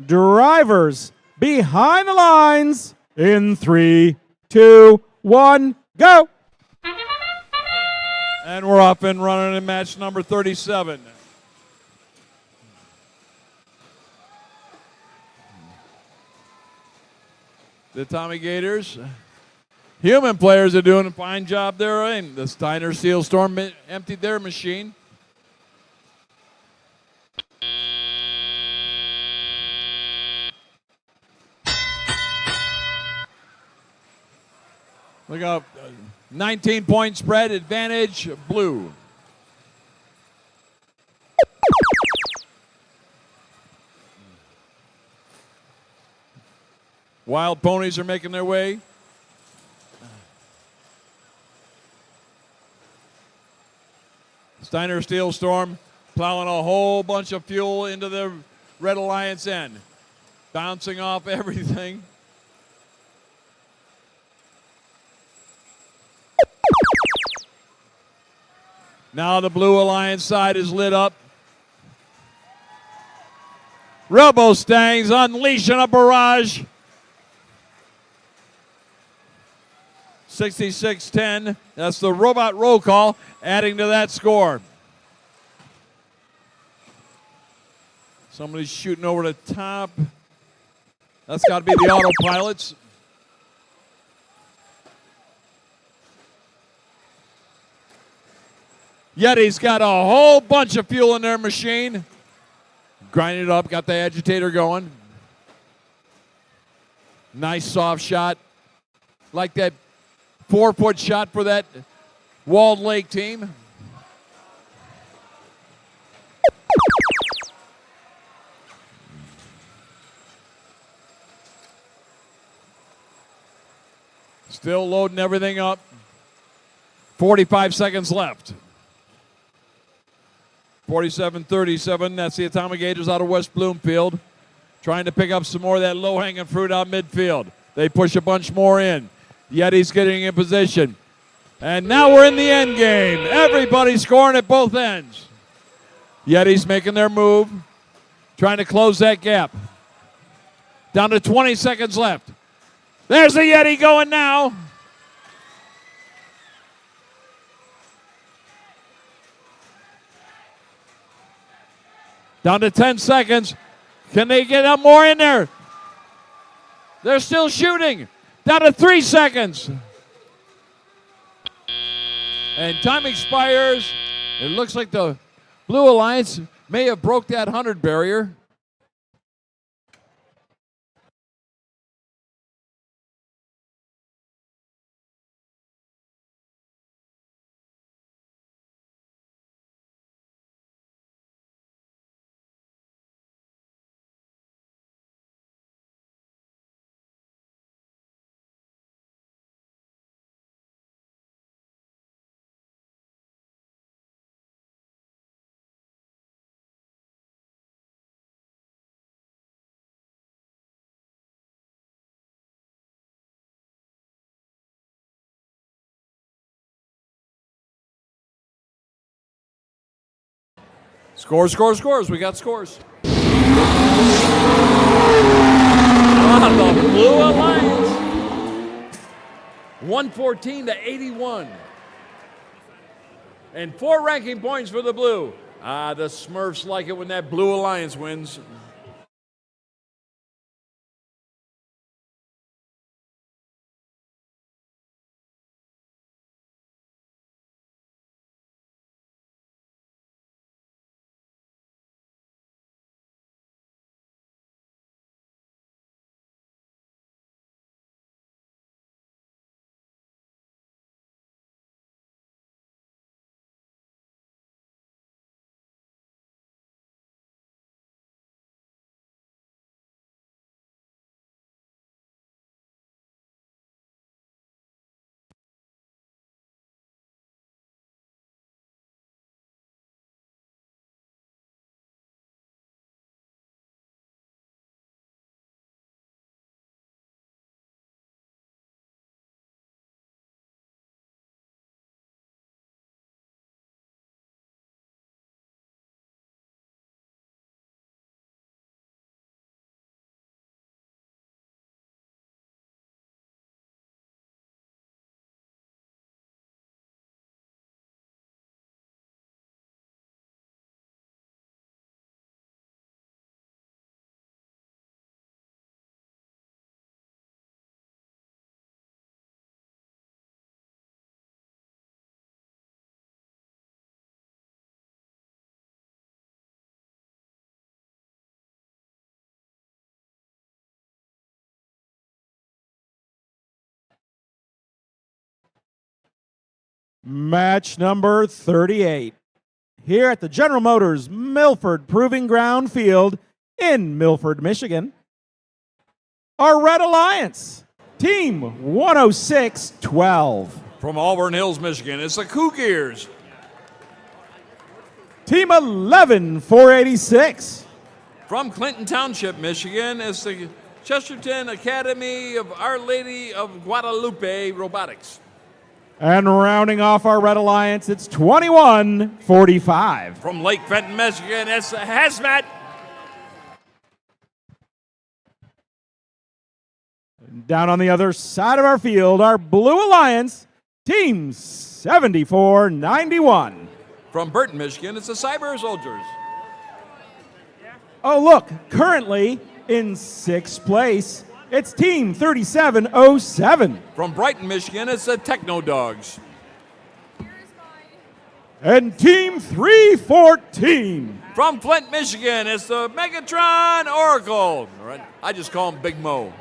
Drivers behind the lines in 3, 2, 1, go. And we're up and running in match number 37. The Tommy Gators. Human players are doing a fine job there. And the Steiner Steel Storm emptied their machine. Look out. 19-point spread, advantage blue. Wild ponies are making their way. Steiner Steel Storm plowing a whole bunch of fuel into the Red Alliance end. Bouncing off everything. Now the Blue Alliance side is lit up. Robo Stangs unleashing a barrage. 66-10. That's the robot roll call adding to that score. Somebody's shooting over the top. That's got to be the autopilots. Yeti's got a whole bunch of fuel in their machine. Grinding it up, got the agitator going. Nice soft shot. Like that 4-foot shot for that Walled Lake team. Still loading everything up. 45 seconds left. 47-37, that's the Atomic Gators out of West Bloomfield. Trying to pick up some more of that low-hanging fruit out midfield. They push a bunch more in. Yeti's getting in position. And now we're in the end game. Everybody scoring at both ends. Yeti's making their move. Trying to close that gap. Down to 20 seconds left. There's the Yeti going now. Down to 10 seconds. Can they get up more in there? They're still shooting. Down to 3 seconds. And time expires. It looks like the Blue Alliance may have broke that 100 barrier. Scores. We got scores. On the Blue Alliance. 114-81. And 4 ranking points for the Blue. The Smurfs like it when that Blue Alliance wins. Match number 38. Here at the General Motors Milford Proving Ground Field in Milford, Michigan. Our Red Alliance, Team 106-12. From Auburn Hills, Michigan, it's the Cougars. Team 11-486. From Clinton Township, Michigan, it's the Chesterton Academy of Our Lady of Guadalupe Robotics. And rounding off our Red Alliance, it's 21-45. From Lake Fenton, Michigan, it's the Hazmat. Down on the other side of our field, our Blue Alliance, Team 74-91. From Burton, Michigan, it's the Cyber Soldiers. Oh, look, currently in 6th place, it's Team 3707. From Brighton, Michigan, it's the Techno Dogs. And Team 314. From Flint, Michigan, it's the Megatron Oracle. All right, I just call him Big Mo.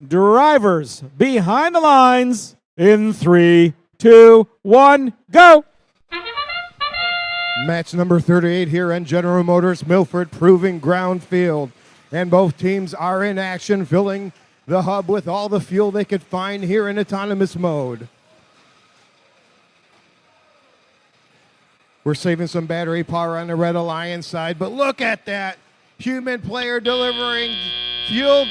Drivers behind the lines in 3, 2, 1, go. Match number 38 here on General Motors Milford Proving Ground Field. And both teams are in action, filling the hub with all the fuel they could find here in autonomous mode. We're saving some battery power on the Red Alliance side, but look at that. Human player delivering fuel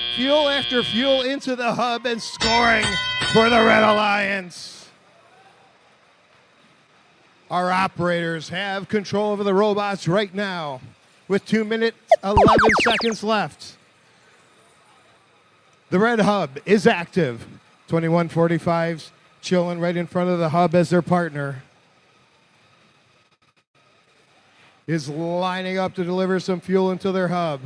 after fuel into the hub and scoring for the Red Alliance. Our operators have control over the robots right now with 2 minutes, 11 seconds left. The red hub is active. 2145's chilling right in front of the hub as their partner. Is lining up to deliver some fuel into their hub.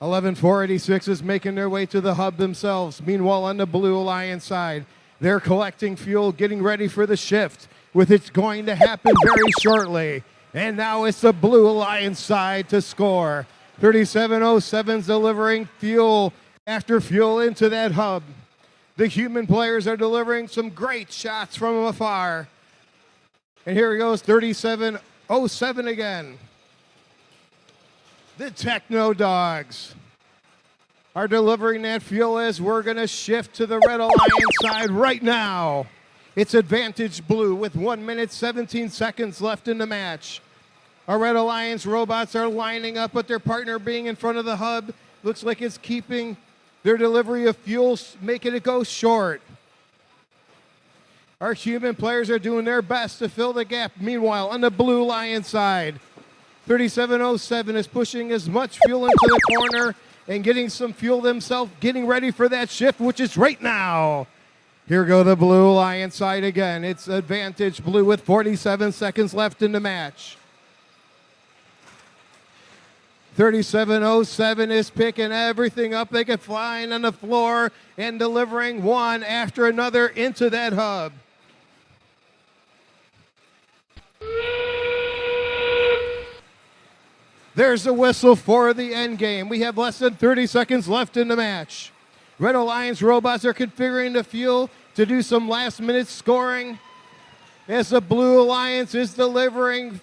11486 is making their way to the hub themselves. Meanwhile, on the Blue Alliance side, they're collecting fuel, getting ready for the shift, with it's going to happen very shortly. And now it's the Blue Alliance side to score. 3707's delivering fuel after fuel into that hub. The human players are delivering some great shots from afar. And here he goes, 3707 again. The Techno Dogs are delivering that fuel as we're going to shift to the Red Alliance side right now. It's Advantage Blue with 1 minute, 17 seconds left in the match. Our Red Alliance robots are lining up with their partner being in front of the hub. Looks like it's keeping their delivery of fuel, making it go short. Our human players are doing their best to fill the gap. Meanwhile, on the Blue Alliance side, 3707 is pushing as much fuel into the corner and getting some fuel themselves, getting ready for that shift, which is right now. Here go the Blue Alliance side again. It's Advantage Blue with 47 seconds left in the match. 3707 is picking everything up they can find on the floor and delivering one after another into that hub. There's the whistle for the end game. We have less than 30 seconds left in the match. Red Alliance robots are configuring the fuel to do some last minute scoring as the Blue Alliance is delivering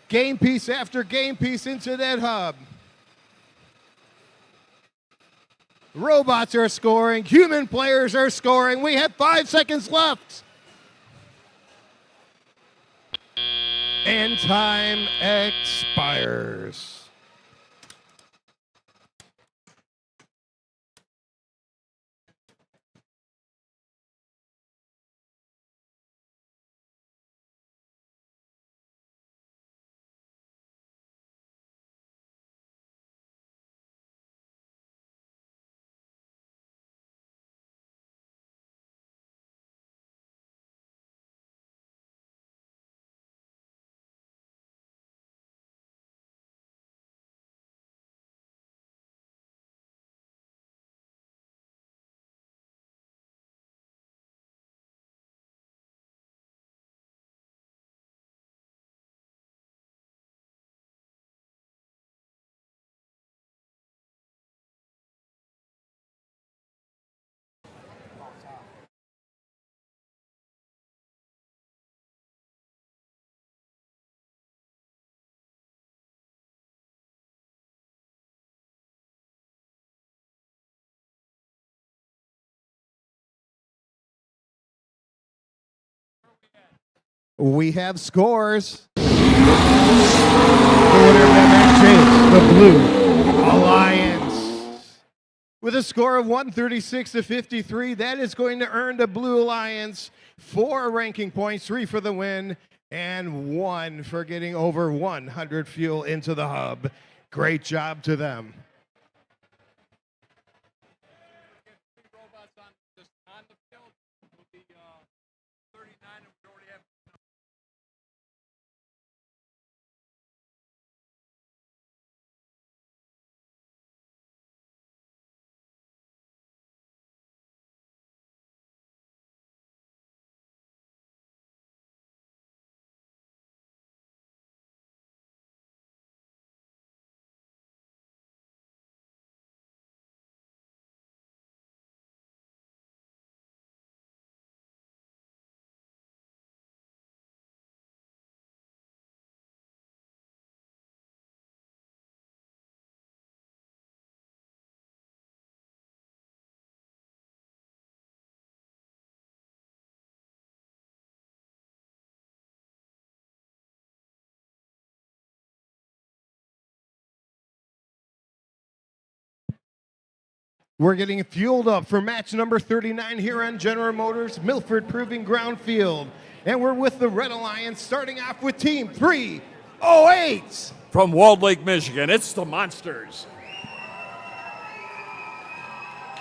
game piece after game piece into that hub. Robots are scoring. Human players are scoring. We have 5 seconds left. And time expires. We have scores. The winner of that match is the Blue Alliance. With a score of 136 to 53, that is going to earn the Blue Alliance 4 ranking points, 3 for the win, and 1 for getting over 100 fuel into the hub. Great job to them. We're getting fueled up for match number 39 here on General Motors Milford Proving Ground Field. And we're with the Red Alliance, starting off with Team 308. From Walled Lake, Michigan, it's the Monsters.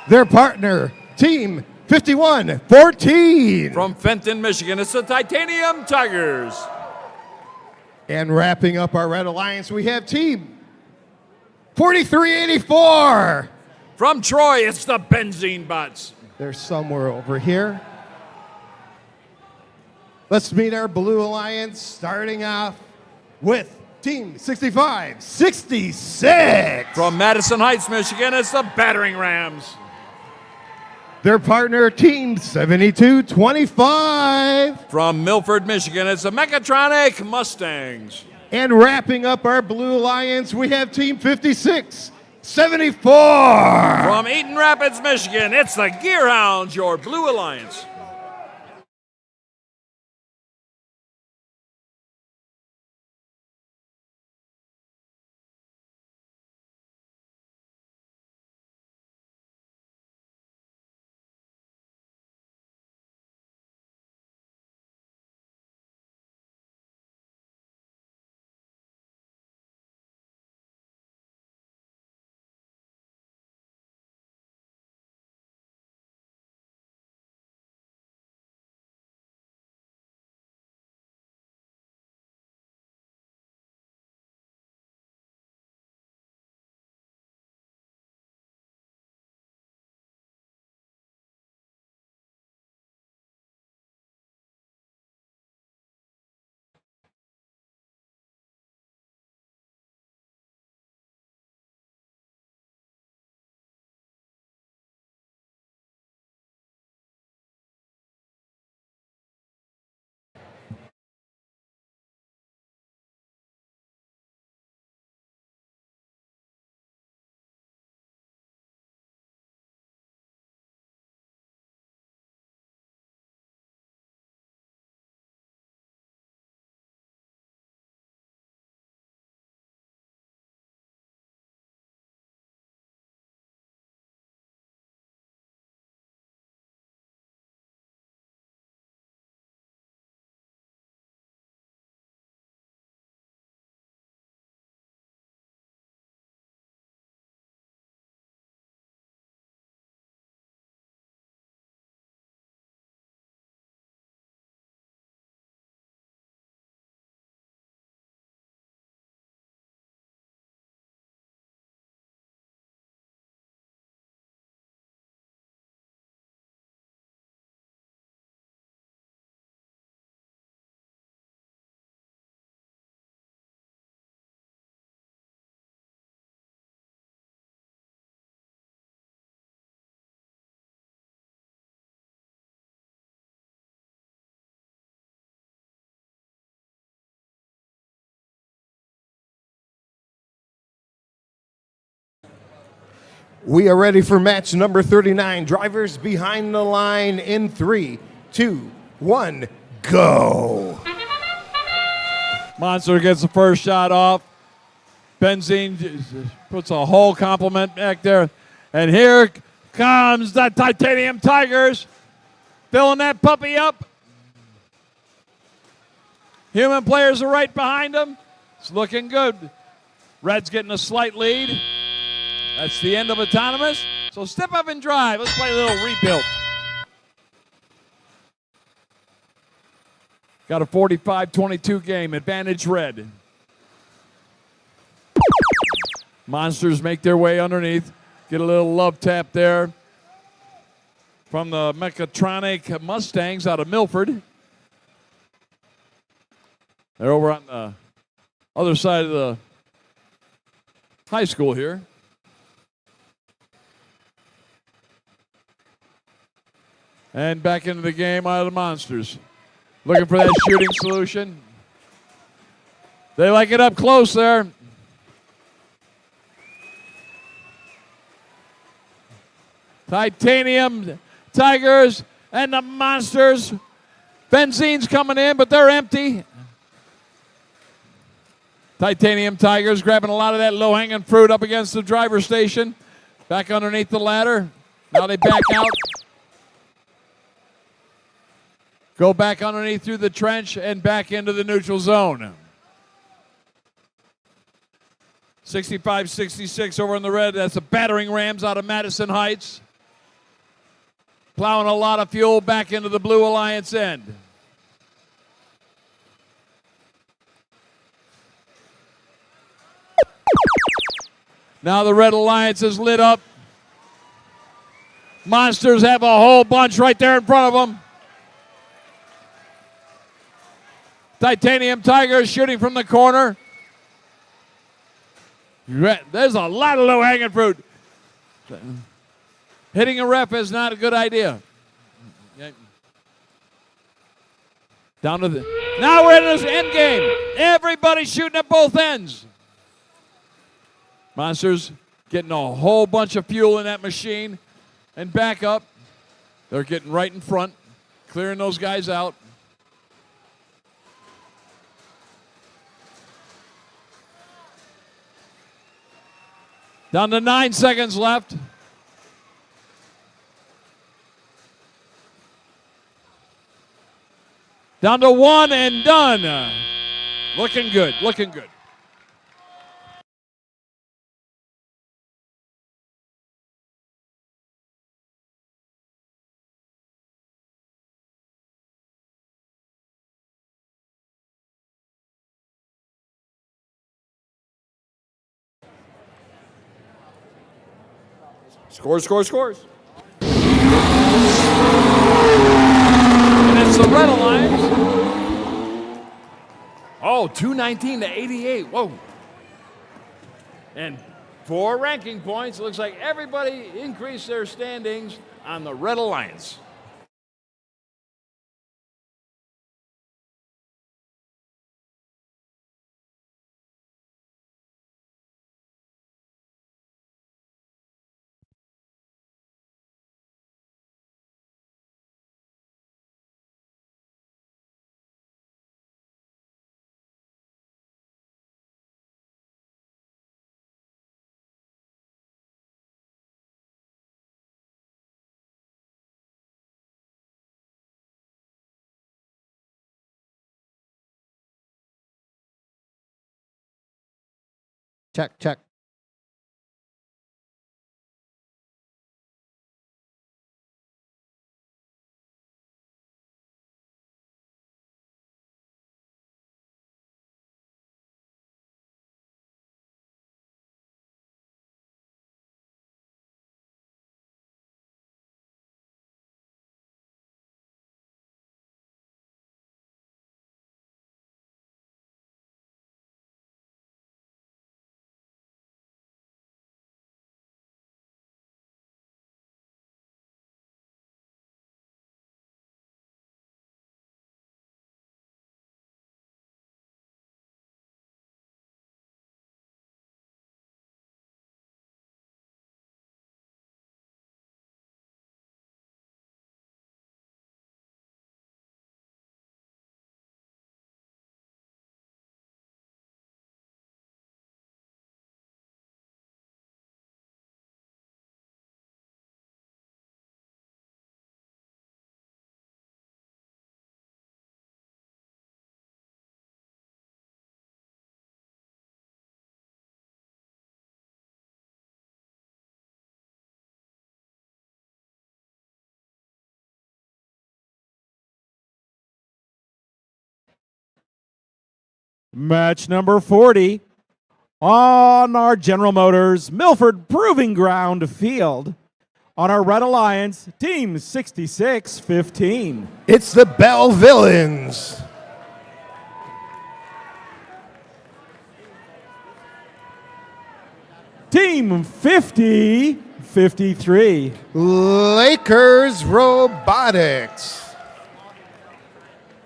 Their partner, Team 5114. From Fenton, Michigan, it's the Titanium Tigers. And wrapping up our Red Alliance, we have Team 4384. From Troy, it's the Benzene Bots. They're somewhere over here. Let's meet our Blue Alliance, starting off with Team 6566. From Madison Heights, Michigan, it's the Battering Rams. Their partner, Team 7225. From Milford, Michigan, it's the Mechatronic Mustangs. And wrapping up our Blue Alliance, we have Team 5674. From Eaton Rapids, Michigan, it's the Gearhounds, your Blue Alliance. We are ready for match number 39. Drivers behind the line in 3, 2, 1, go. Monster gets the first shot off. Benzene puts a whole complement back there. And here comes the Titanium Tigers, filling that puppy up. Human players are right behind them. It's looking good. Red's getting a slight lead. That's the end of autonomous. So step up and drive. Let's play a little rebuild. Got a 45-22 game. Advantage Red. Monsters make their way underneath. Get a little love tap there from the Mechatronic Mustangs out of Milford. They're over on the other side of the high school here. And back into the game out of the Monsters. Looking for that shooting solution. They like it up close there. Titanium Tigers and the Monsters. Benzene's coming in, but they're empty. Titanium Tigers grabbing a lot of that low-hanging fruit up against the driver's station. Back underneath the ladder. Now they back out. Go back underneath through the trench and back into the neutral zone. 65-66 over in the red. That's the battering rams out of Madison Heights. Plowing a lot of fuel back into the Blue Alliance end. Now the Red Alliance is lit up. Monsters have a whole bunch right there in front of them. Titanium Tiger is shooting from the corner. There's a lot of low-hanging fruit. Hitting a ref is not a good idea. Down to the... Now we're in this end game. Everybody's shooting at both ends. Monsters getting a whole bunch of fuel in that machine. And back up. They're getting right in front, clearing those guys out. Down to 9 seconds left. Down to 1 and done. Looking good, looking good. Scores, scores, scores. And it's the Red Alliance. Oh, 219 to 88. Whoa. And 4 ranking points. Looks like everybody increased their standings on the Red Alliance. Check, check. Match number 40 on our General Motors Milford Proving Ground field. On our Red Alliance, Team 66-15. It's the Bell Villains. Team 50-53. Lakers Robotics.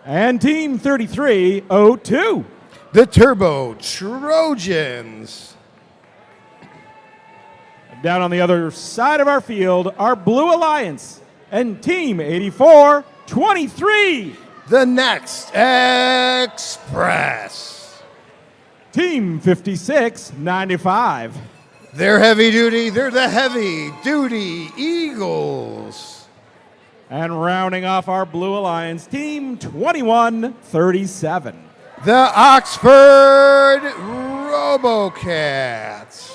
And Team 33-02. The Turbo Trojans. Down on the other side of our field, our Blue Alliance and Team 84-23. The Next Express. Team 56-95. They're heavy duty. They're the heavy duty Eagles. And rounding off our Blue Alliance team, 21-37. The Oxford Robocats.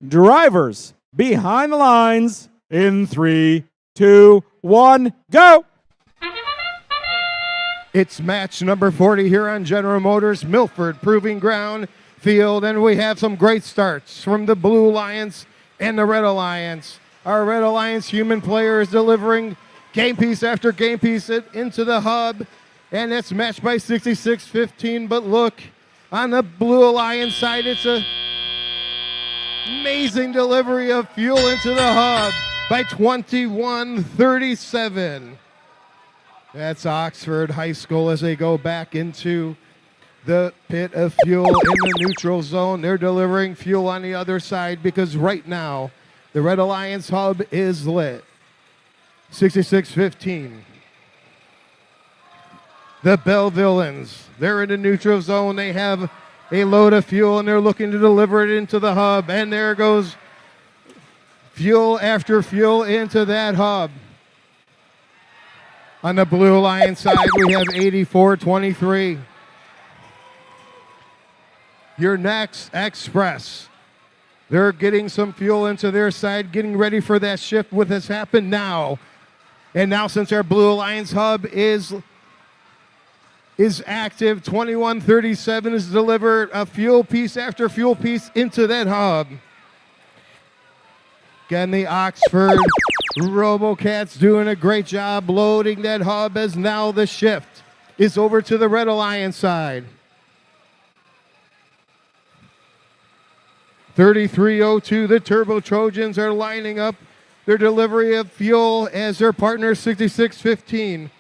Drivers behind the lines in 3, 2, 1, go! It's match number 40 here on General Motors, Milford Proving Ground Field, and we have some great starts from the Blue Alliance and the Red Alliance. Our Red Alliance human player is delivering game piece after game piece into the hub, and it's matched by 66-15, but look, on the Blue Alliance side, it's a amazing delivery of fuel into the hub by 21-37. That's Oxford High School as they go back into the pit of fuel in the neutral zone. They're delivering fuel on the other side because right now the Red Alliance hub is lit. 66-15. The Bellevillains, they're in the neutral zone. They have a load of fuel and they're looking to deliver it into the hub, and there goes fuel after fuel into that hub. On the Blue Alliance side, we have 84-23. Your next Express, they're getting some fuel into their side, getting ready for that shift, what has happened now. And now since our Blue Alliance hub is active, 21-37 is delivered a fuel piece after fuel piece into that hub. Again, the Oxford Robocats doing a great job loading that hub as now the shift is over to the Red Alliance side. 3302, the Turbo Trojans are lining up their delivery of fuel as their partner 6615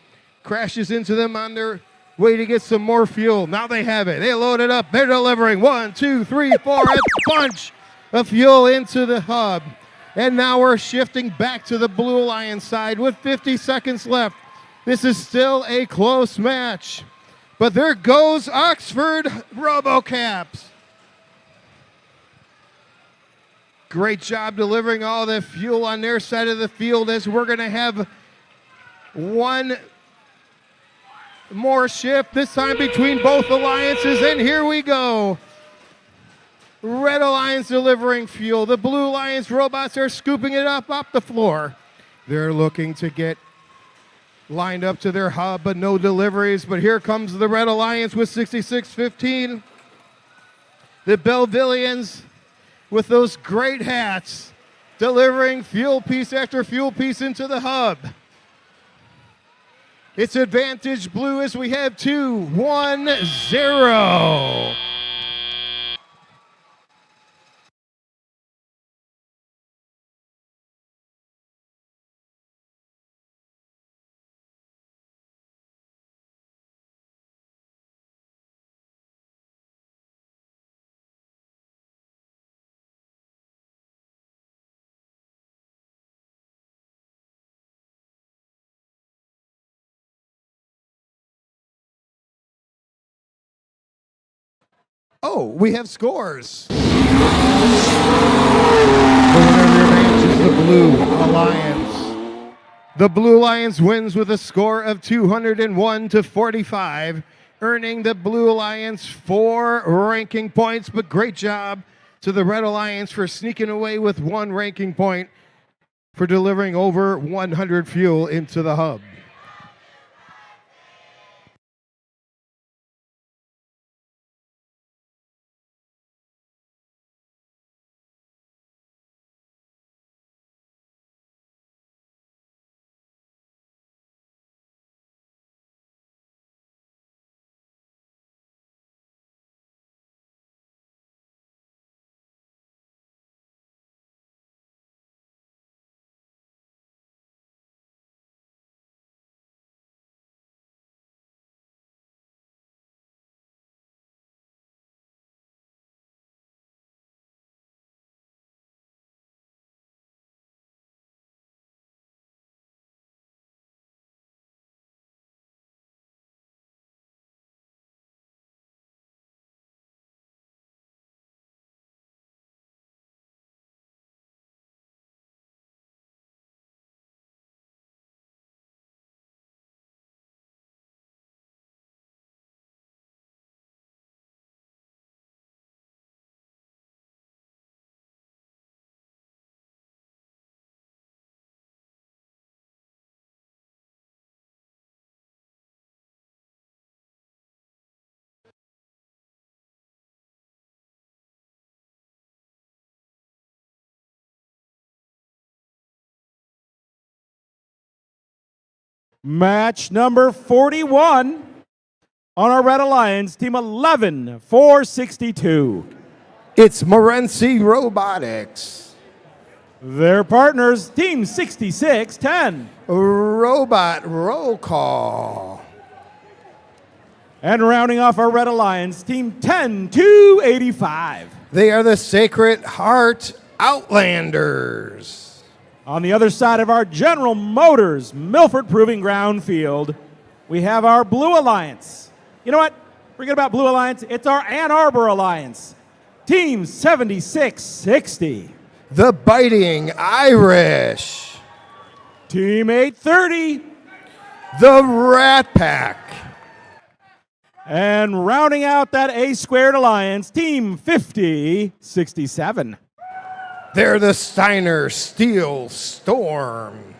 crashes into them on their way to get some more fuel. Now they have it. They load it up. They're delivering 1, 2, 3, 4, a bunch of fuel into the hub. And now we're shifting back to the Blue Alliance side with 50 seconds left. This is still a close match. But there goes Oxford Robocaps. Great job delivering all the fuel on their side of the field as we're going to have one more shift, this time between both alliances, and here we go. Red Alliance delivering fuel. The Blue Alliance robots are scooping it up off the floor. They're looking to get lined up to their hub, but no deliveries. But here comes the Red Alliance with 6615. The Bellevillains with those great hats, delivering fuel piece after fuel piece into the hub. It's advantage blue as we have 2-1-0. Oh, we have scores. The winner of your match is the Blue Alliance. The Blue Alliance wins with a score of 201 to 45, earning the Blue Alliance 4 ranking points, but great job to the Red Alliance for sneaking away with 1 ranking point for delivering over 100 fuel into the hub. Match number 41 on our Red Alliance, team 11, 462. It's Morenci Robotics. Their partners, team 6610. Robot roll call. And rounding off our Red Alliance, team 10285. They are the Sacred Heart Outlanders. On the other side of our General Motors Milford Proving Ground field, we have our Blue Alliance. You know what? Forget about Blue Alliance. It's our Ann Arbor Alliance. Team 7660. The Biting Irish. Team 830. The Rat Pack. And rounding out that A Squared Alliance, Team 5067. They're the Steiner Steel Storm.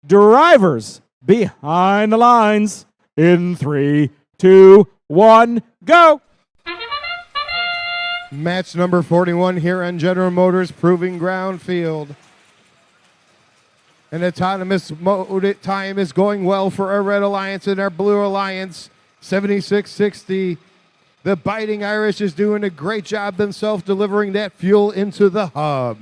Drivers behind the lines in 3, 2, 1, go. Match number 41 here on General Motors Proving Ground Field. An autonomous mode time is going well for our Red Alliance and our Blue Alliance, 7660. The Biting Irish is doing a great job themselves delivering that fuel into the hub.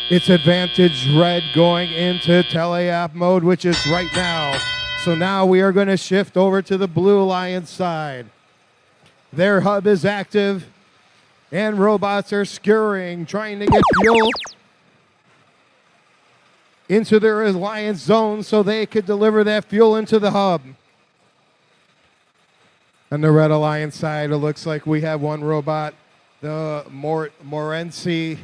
It's Advantage Red going into teleop mode, which is right now. So now we are going to shift over to the Blue Alliance side. Their hub is active, and robots are scurrying, trying to get fuel into their Alliance zone so they could deliver that fuel into the hub. On the Red Alliance side, it looks like we have one robot the Morenci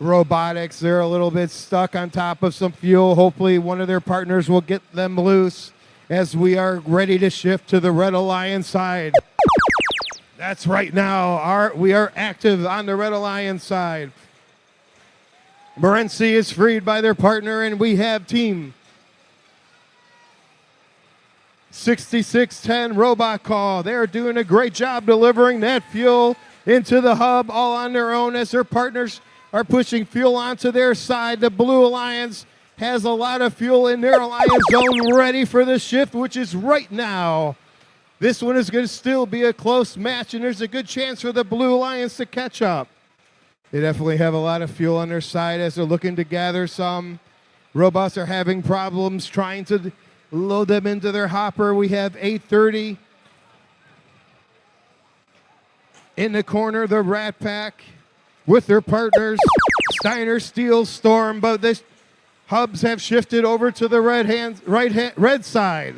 Robotics. They're a little bit stuck on top of some fuel. Hopefully one of their partners will get them loose as we are ready to shift to the Red Alliance side. That's right now. We are active on the Red Alliance side. Morenci is freed by their partner, and we have team 6610 Robot Call. They're doing a great job delivering that fuel into the hub all on their own as their partners are pushing fuel onto their side. The Blue Alliance has a lot of fuel in their alliance zone ready for the shift, which is right now. This one is going to still be a close match, and there's a good chance for the Blue Alliance to catch up. They definitely have a lot of fuel on their side as they're looking to gather some. Robots are having problems trying to load them into their hopper. We have 830 in the corner, the Rat Pack with their partners, Steiner, Steel, Storm, but the hubs have shifted over to the red side.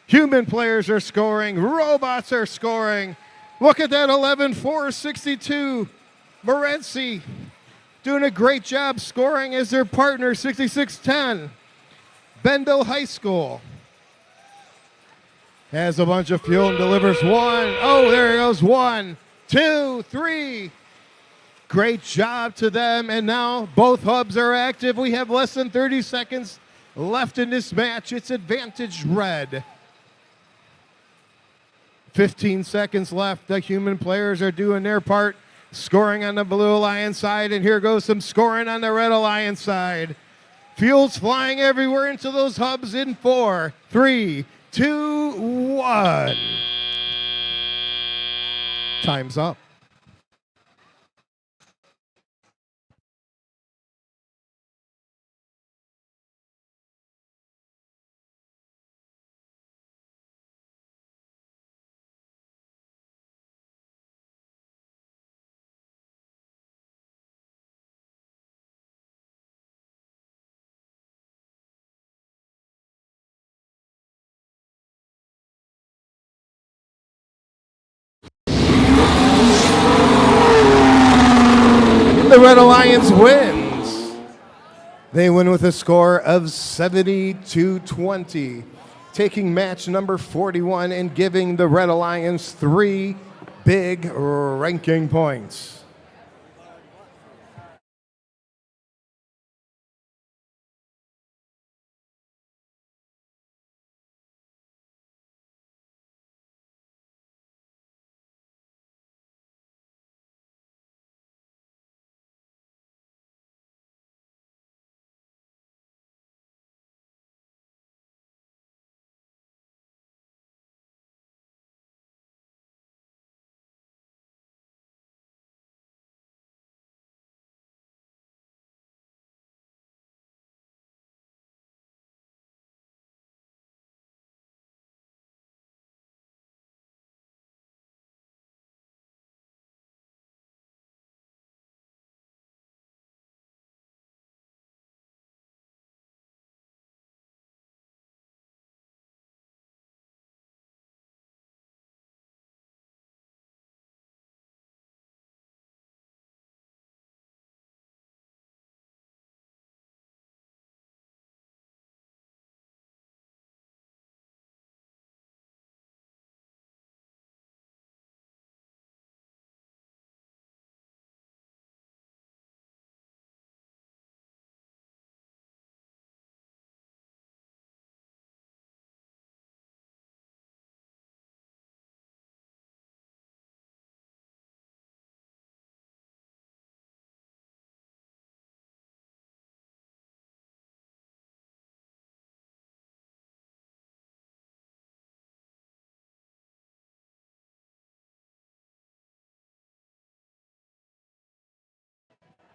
Human players are scoring, robots are scoring. Look at that 11-4-62. Morenci doing a great job scoring as their partner, 6610. Bendel High School has a bunch of fuel and delivers one. Oh, there goes 1, 2, 3. Great job to them, and now both hubs are active. We have less than 30 seconds left in this match. It's advantage red. 15 seconds left. The human players are doing their part, scoring on the Blue Alliance side, and here goes some scoring on the Red Alliance side. Fuel's flying everywhere into those hubs in 4, 3, 2, 1. Time's up. The Red Alliance wins. They win with a score of 70-20, taking match number 41 and giving the Red Alliance 3 big ranking points.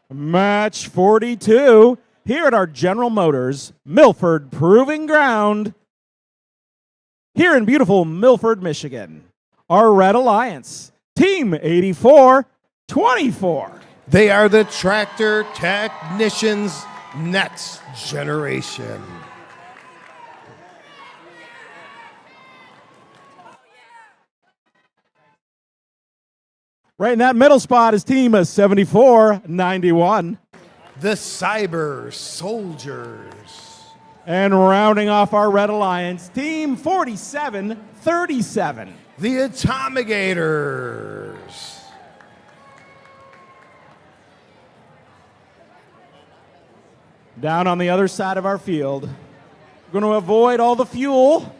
Match 42 here at our General Motors Milford Proving Ground here in beautiful Milford, Michigan. Our Red Alliance, Team 84-24. They are the Tractor Technicians Next Generation. Right in that middle spot is team 7491. The Cyber Soldiers. And rounding off our Red Alliance, team 4737. The Atomigators. Down on the other side of our field. We're going to avoid all the fuel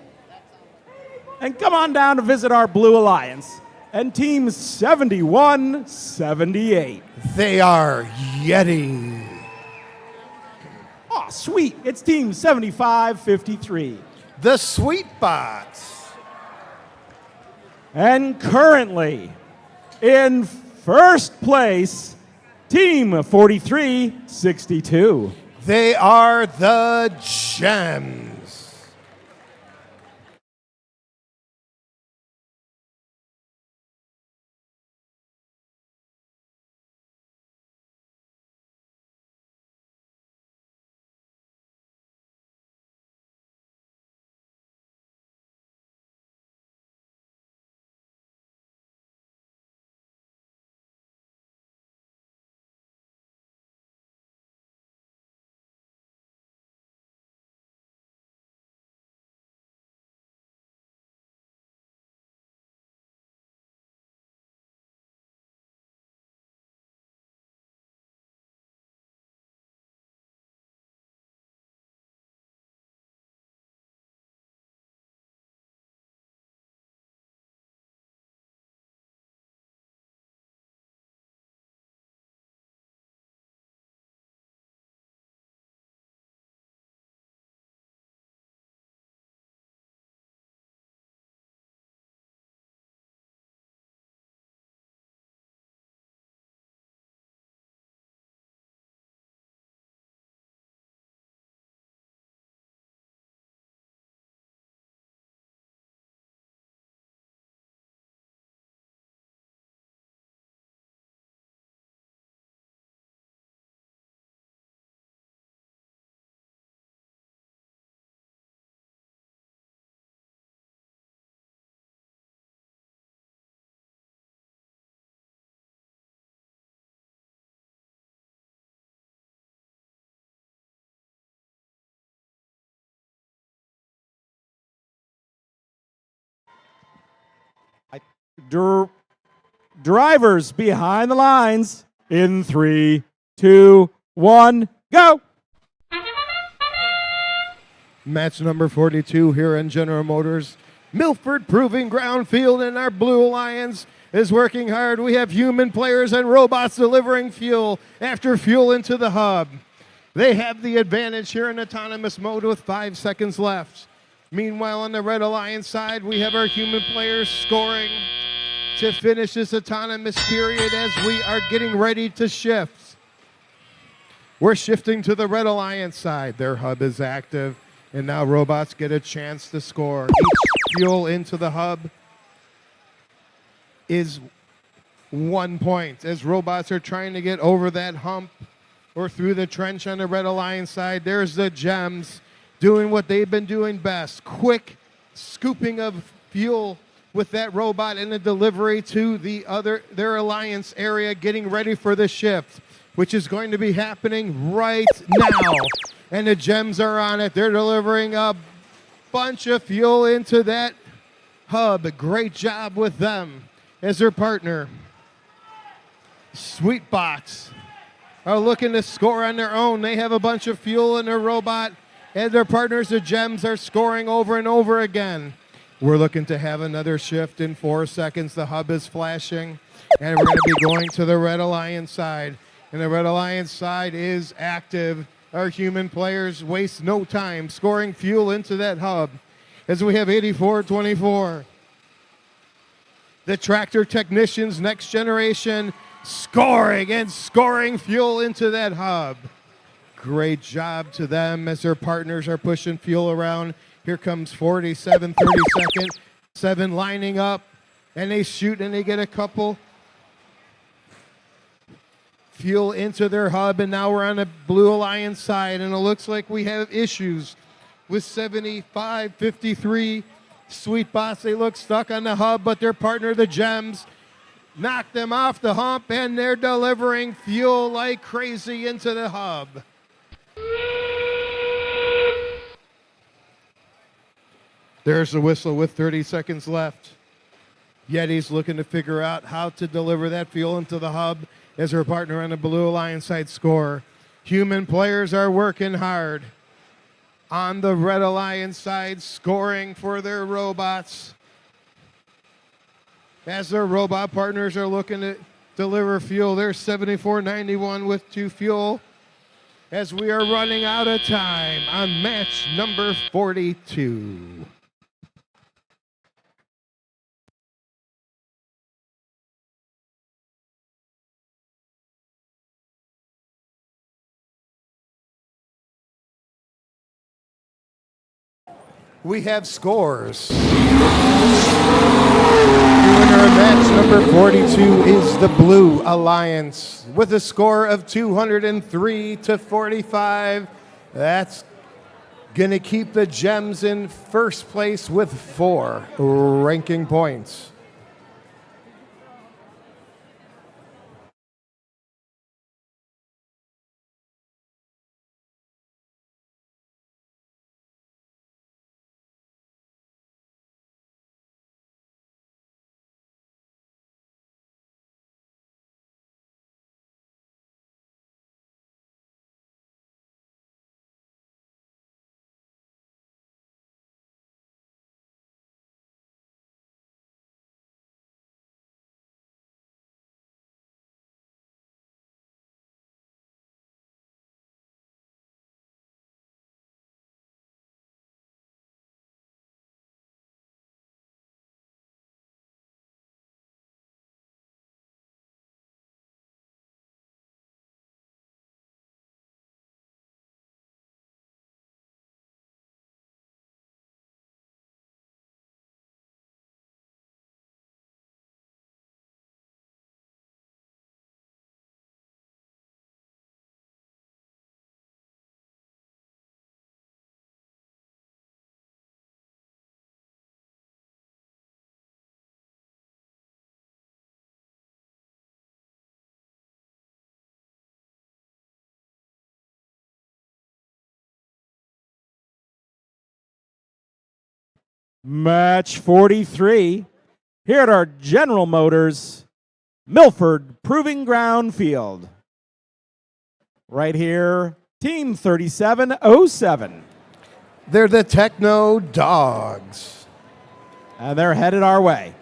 and come on down to visit our Blue Alliance and team 7178. They are Yeti. Oh, sweet. It's team 7553. The Sweet Bots. And currently in first place, team 4362. They are the Gems. Drivers behind the lines in 3, 2, 1, go. Match number 42 here in General Motors. Milford Proving Ground Field, and our Blue Alliance is working hard. We have human players and robots delivering fuel after fuel into the hub. They have the advantage here in autonomous mode with 5 seconds left. Meanwhile, on the Red Alliance side, we have our human players scoring to finish this autonomous period as we are getting ready to shift. We're shifting to the Red Alliance side. Their hub is active, and now robots get a chance to score. Each fuel into the hub is 1 point as robots are trying to get over that hump or through the trench on the Red Alliance side. There's the Gems doing what they've been doing best. Quick scooping of fuel with that robot and the delivery to their Alliance area, getting ready for the shift, which is going to be happening right now. And the Gems are on it. They're delivering a bunch of fuel into that hub. Great job with them as their partner. Sweetbox are looking to score on their own. They have a bunch of fuel in their robot, and their partners, the Gems, are scoring over and over again. We're looking to have another shift in 4 seconds. The hub is flashing, and we're going to be going to the Red Alliance side. And the Red Alliance side is active. Our human players waste no time scoring fuel into that hub as we have 84-24. The Tractor Technicians, Next Generation, scoring fuel into that hub. Great job to them as their partners are pushing fuel around. Here comes 47, 32nd, 7 lining up, and they shoot and they get a couple. Fuel into their hub, and now we're on the Blue Alliance side, and it looks like we have issues with 75-53. Sweetbots, they look stuck on the hub, but their partner, the Gems, knocked them off the hump, and they're delivering fuel like crazy into the hub. There's the whistle with 30 seconds left. Yeti's looking to figure out how to deliver that fuel into the hub as her partner on the Blue Alliance side score. Human players are working hard on the Red Alliance side, scoring for their robots. As their robot partners are looking to deliver fuel, they're 74.91 with 2 fuel. As we are running out of time on match number 42. We have scores. The winner of match number 42 is the Blue Alliance with a score of 203-45. That's going to keep the Gems in first place with 4 ranking points. Match 43 here at our General Motors Milford Proving Ground Field. Right here, Team 3707. They're the Techno Dogs. And they're headed our way.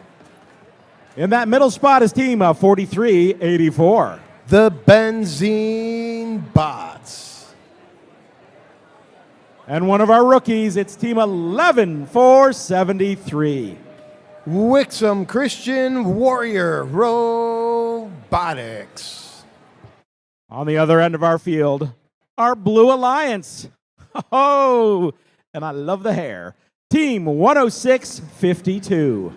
In that middle spot is Team 4384. The Benzene Bots. And one of our rookies, it's Team 11473. Wixom Christian Warrior Robotics. On the other end of our field, our Blue Alliance. Oh, and I love the hair. Team 10652.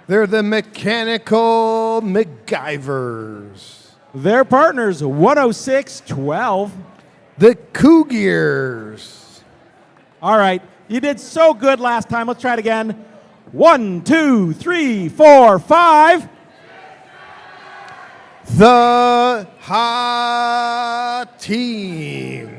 They're the Mechanical MacGyvers. Their partners, 10612. The Cougiers. All right, you did so good last time. Let's try it again. 1, 2, 3, 4, 5. The Hot Team.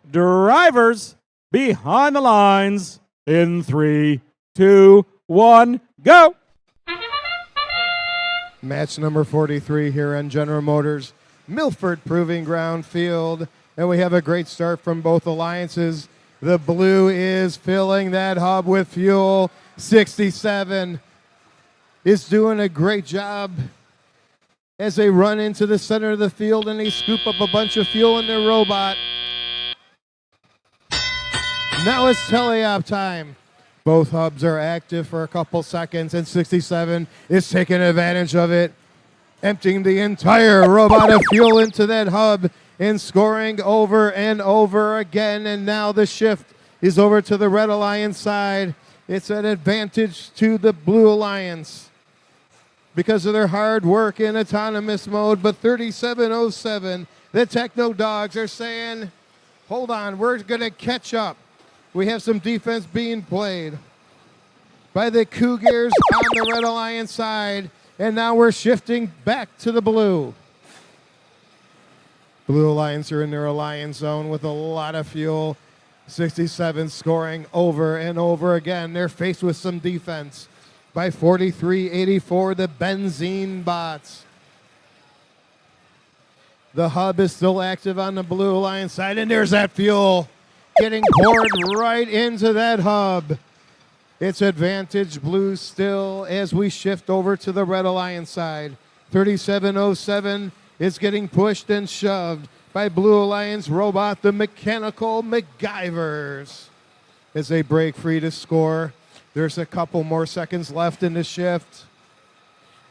Drivers behind the lines in 3, 2, 1, go. Match number 43 here on General Motors, Milford Proving Ground Field. And we have a great start from both alliances. The blue is filling that hub with fuel. 67 is doing a great job as they run into the center of the field and they scoop up a bunch of fuel in their robot. Now it's teleop time. Both hubs are active for a couple seconds, and 67 is taking advantage of it, emptying the entire robot of fuel into that hub and scoring over and over again. And now the shift is over to the Red Alliance side. It's an advantage to the Blue Alliance because of their hard work in autonomous mode. But 3707, the Techno Dogs are saying, hold on, we're going to catch up. We have some defense being played by the Cougars on the Red Alliance side, and now we're shifting back to the blue. Blue Alliance are in their alliance zone with a lot of fuel. 67 scoring over and over again. They're faced with some defense by 4384, the benzene bots. The hub is still active on the Blue Alliance side, and there's that fuel getting poured right into that hub. It's advantage blue still as we shift over to the Red Alliance side. 3707 is getting pushed and shoved by Blue Alliance robot, the mechanical MacGyvers, as they break free to score. There's a couple more seconds left in the shift.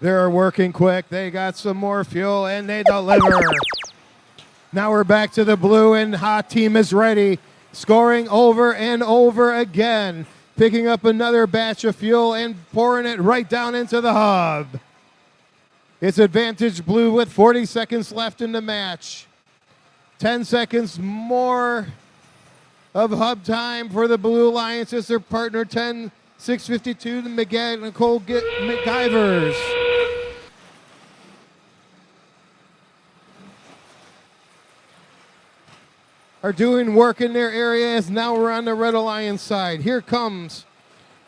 They're working quick. They got some more fuel, and they deliver. Now we're back to the blue, and Hot Team is ready, scoring over and over again, picking up another batch of fuel and pouring it right down into the hub. It's advantage blue with 40 seconds left in the match. 10 seconds more of hub time for the Blue Alliance as their partner 10-652, the mechanical MacGyvers. Are doing work in their area as now we're on the Red Alliance side. Here comes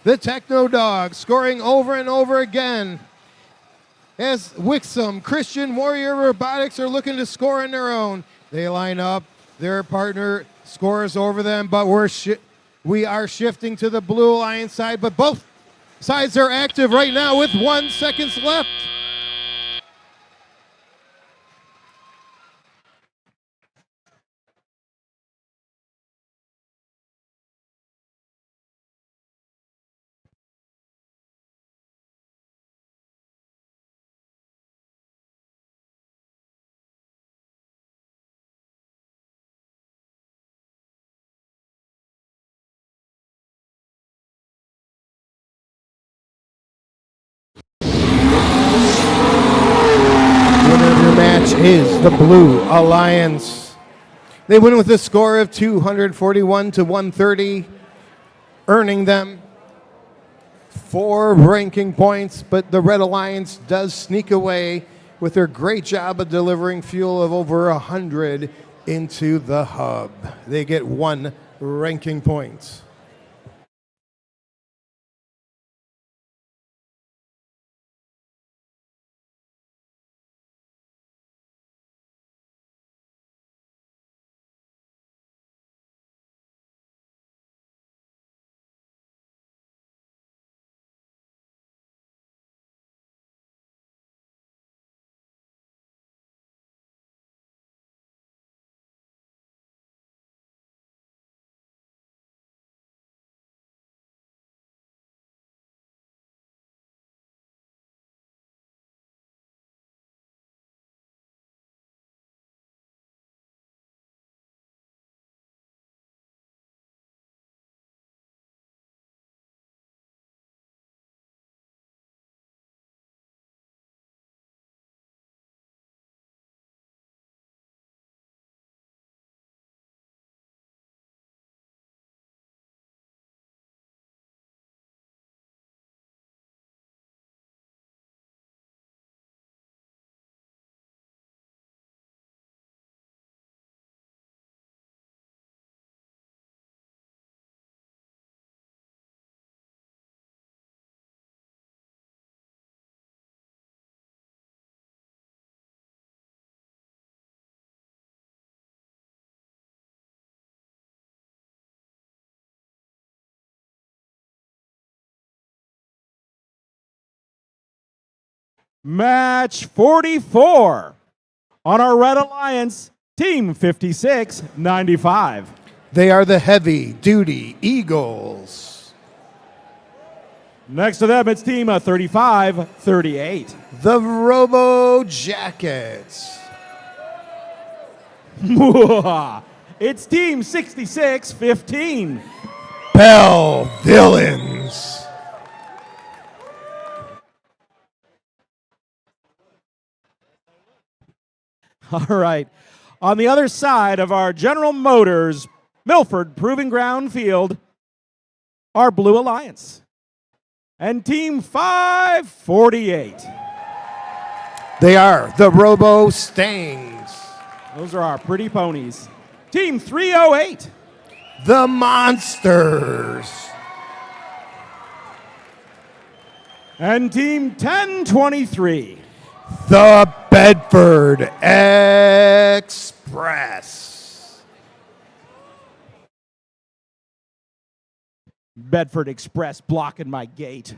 the Techno Dog, scoring over and over again as Wixom, Christian Warrior Robotics are looking to score on their own. They line up, their partner scores over them, but we are shifting to the Blue Alliance side, but both sides are active right now with 1 second left. Match is the Blue Alliance. They win with a score of 241 to 130, earning them 4 ranking points, but the Red Alliance does sneak away with their great job of delivering fuel of over 100 into the hub. They get 1 ranking point. Match 44 on our Red Alliance, Team 5695. They are the Heavy Duty Eagles. Next to them, it's Team 3538. The Robo Jackets. It's Team 6615. Bell Villains. All right. On the other side of our General Motors Milford Proving Ground Field, our Blue Alliance. And Team 548. They are the Robo Stangs. Those are our pretty ponies. Team 308. The Monsters. And Team 1023. The Bedford Express. Bedford Express blocking my gate.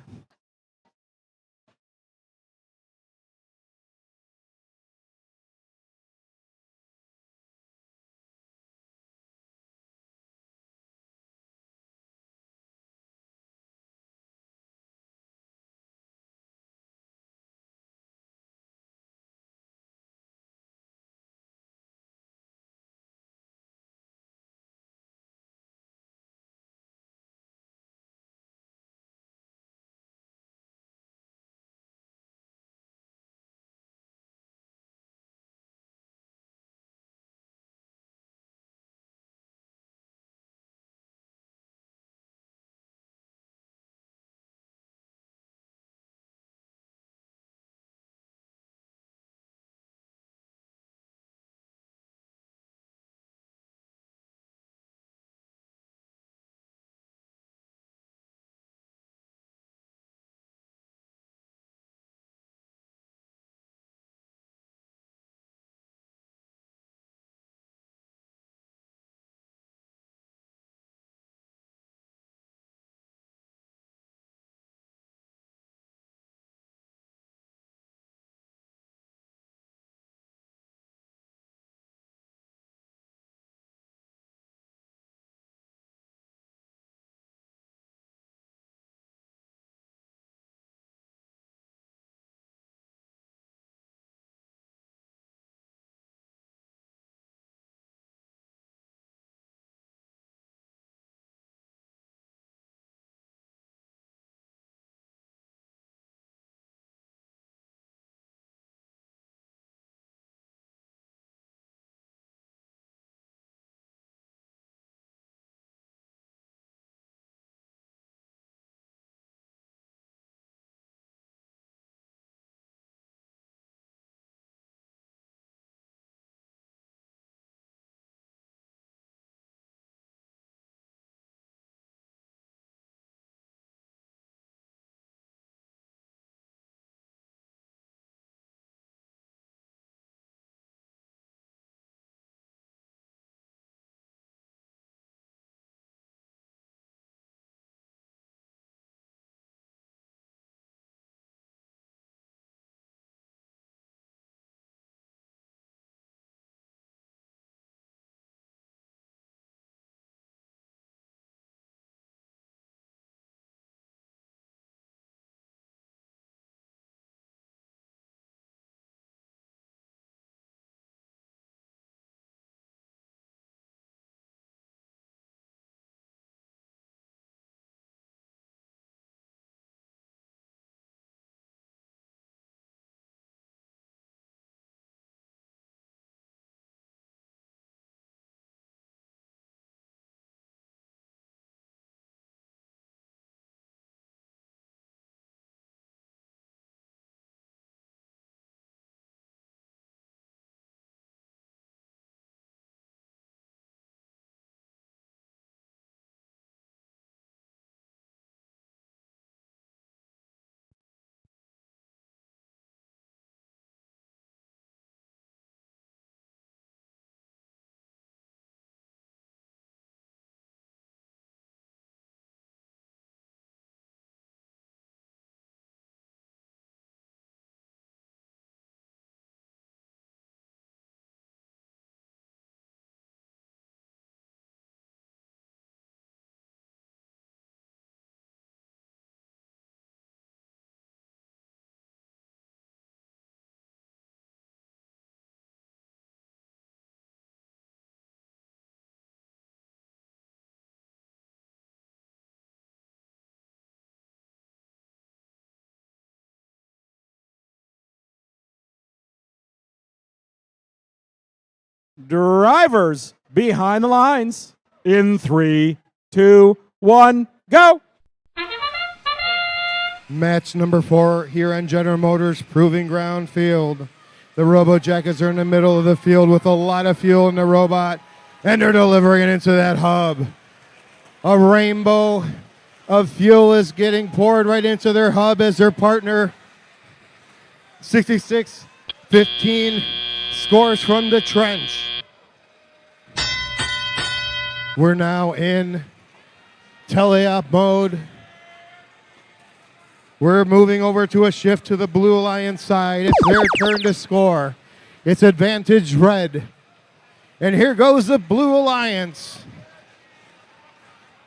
Drivers behind the lines in 3, 2, 1, go. Match number 4 here on General Motors Proving Ground Field. The Robo Jackets are in the middle of the field with a lot of fuel in the robot, and they're delivering it into that hub. A rainbow of fuel is getting poured right into their hub as their partner 66-15 scores from the trench. We're now in teleop mode. We're moving over to a shift to the Blue Alliance side. It's their turn to score. It's advantage red. And here goes the Blue Alliance.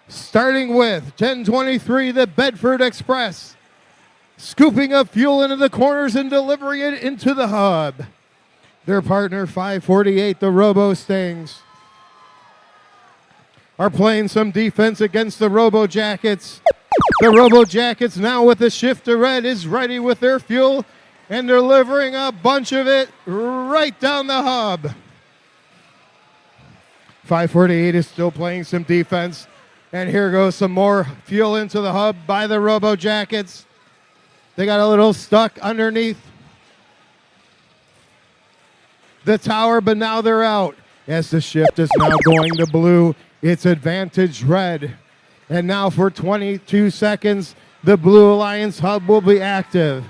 Starting with 1023, the Bedford Express. Scooping up fuel into the corners and delivering it into the hub. Their partner 548, the Robo Stings, are playing some defense against the Robo Jackets. The Robo Jackets now with a shift to red is ready with their fuel and delivering a bunch of it right down the hub. 548 is still playing some defense, and here goes some more fuel into the hub by the Robo Jackets. They got a little stuck underneath the tower, but now they're out as the shift is now going to blue. It's advantage red. And now for 22 seconds, the Blue Alliance hub will be active.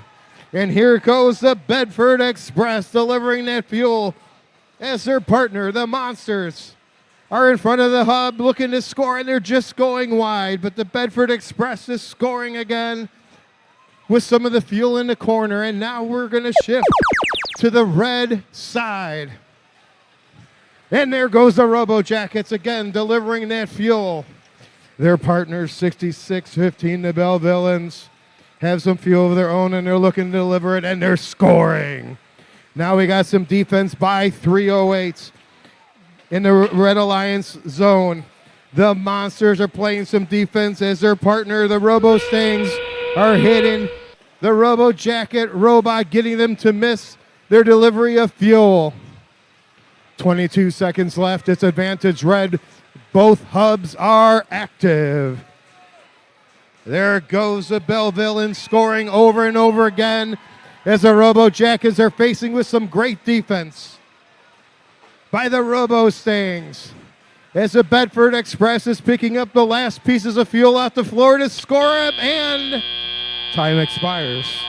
And here goes the Bedford Express delivering that fuel as their partner, the Monsters, are in front of the hub looking to score, and they're just going wide. But the Bedford Express is scoring again with some of the fuel in the corner. And now we're going to shift to the red side. And there goes the Robo Jackets again delivering that fuel. Their partners, 66-15, the Bell Villains, have some fuel of their own, and they're looking to deliver it, and they're scoring. Now we got some defense by 308s in the Red Alliance zone. The Monsters are playing some defense as their partner, the Robo Stings, are hitting the Robo Jacket robot, getting them to miss their delivery of fuel. 22 seconds left. It's advantage red. Both hubs are active. There goes the Bell Villains scoring over and over again as the Robo Jackets are facing with some great defense by the Robo Stings. As the Bedford Express is picking up the last pieces of fuel off the floor to score it, and time expires.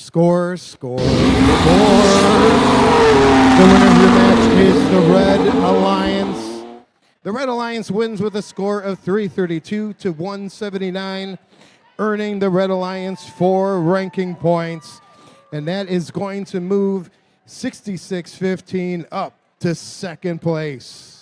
Score. The winner of your match is the Red Alliance. The Red Alliance wins with a score of 332 to 179, earning the Red Alliance 4 ranking points. And that is going to move 66-15 up to second place.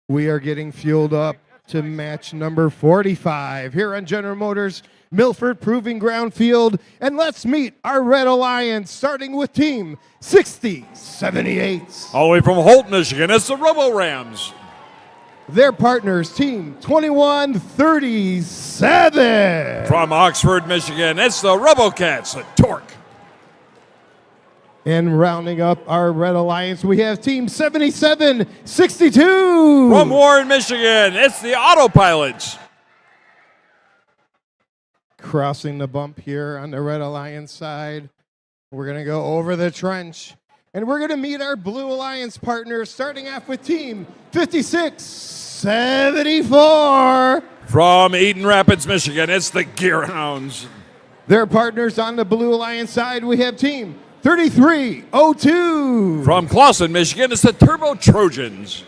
We are getting fueled up to match number 45 here on General Motors Milford Proving Ground Field. And let's meet our Red Alliance, starting with Team 6078. All the way from Holt, Michigan, it's the Robo Rams. Their partners, Team 2137. From Oxford, Michigan, it's the RoboCats, the Torque. And rounding up our Red Alliance, we have Team 7762. From Warren, Michigan, it's the Autopilots. Crossing the bump here on the Red Alliance side. We're going to go over the trench. And we're going to meet our Blue Alliance partners, starting off with Team 5674. From Eden Rapids, Michigan, it's the Gearhounds. Their partners on the Blue Alliance side, we have Team 3302. From Clawson, Michigan, it's the Turbo Trojans.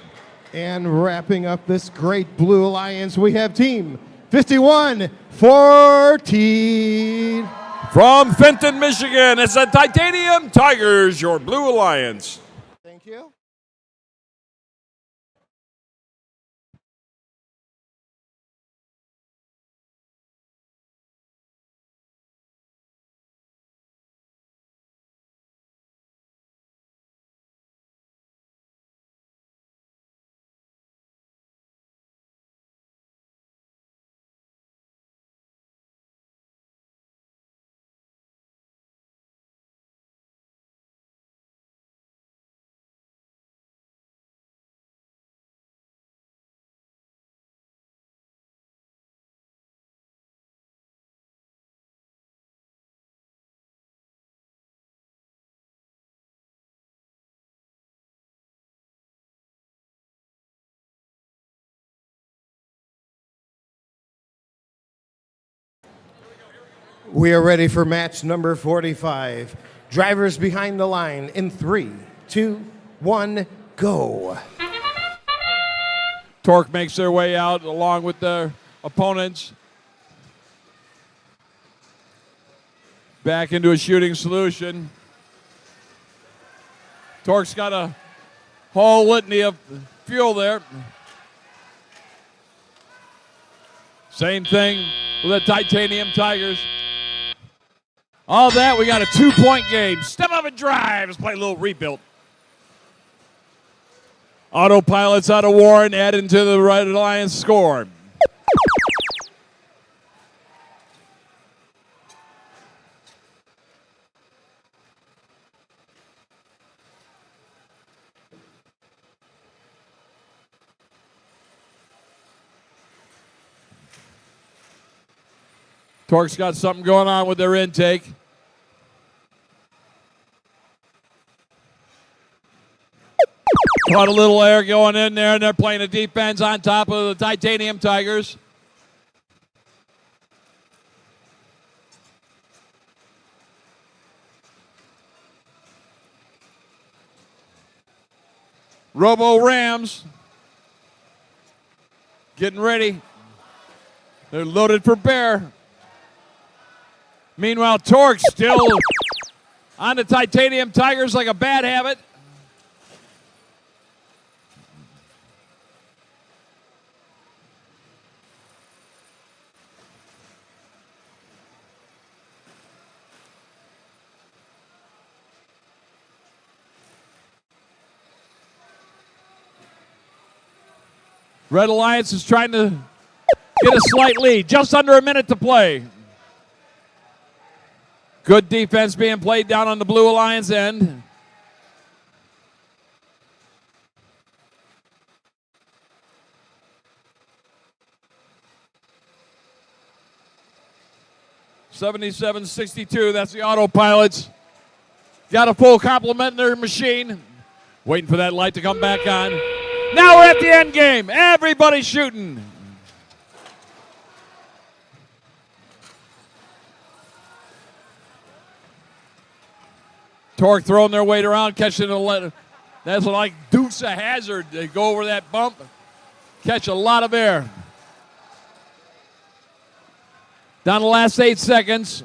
And wrapping up this great Blue Alliance, we have Team 5114. From Fenton, Michigan, it's the Titanium Tigers, your Blue Alliance. Thank you. We are ready for match number 45. Drivers behind the line in 3, 2, 1, go. Torque makes their way out along with their opponents. Back into a shooting solution. Torque's got a whole litany of fuel there. Same thing with the Titanium Tigers. All that, we got a 2-point game. Step up and drive. Let's play a little rebuild. Autopilots out of Warren adding to the Red Alliance score. Torque's got something going on with their intake. Caught a little air going in there, and they're playing a defense on top of the Titanium Tigers. Robo Rams getting ready. They're loaded for bear. Meanwhile, Torque still on the Titanium Tigers like a bad habit. Red Alliance is trying to get a slight lead. Just under a minute to play. Good defense being played down on the Blue Alliance end. $77.62, that's the Autopilots. Got a full complement in their machine. Waiting for that light to come back on. Now we're at the end game. Everybody's shooting. Torque throwing their weight around, catching a that's like Dukes of Hazzard. They go over that bump, catch a lot of air. Down the last 8 seconds.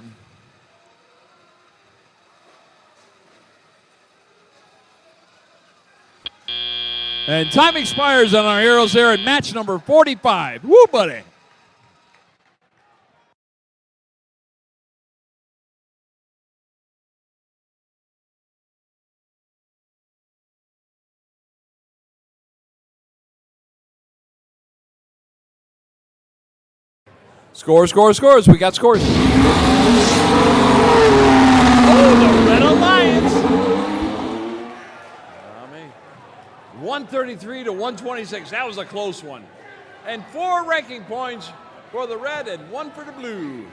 And time expires on our heroes here in match number 45. Woo, buddy. Scores. We got scores. Oh, the Red Alliance. 133 to 126. That was a close one. And 4 ranking points for the red and 1 for the blue.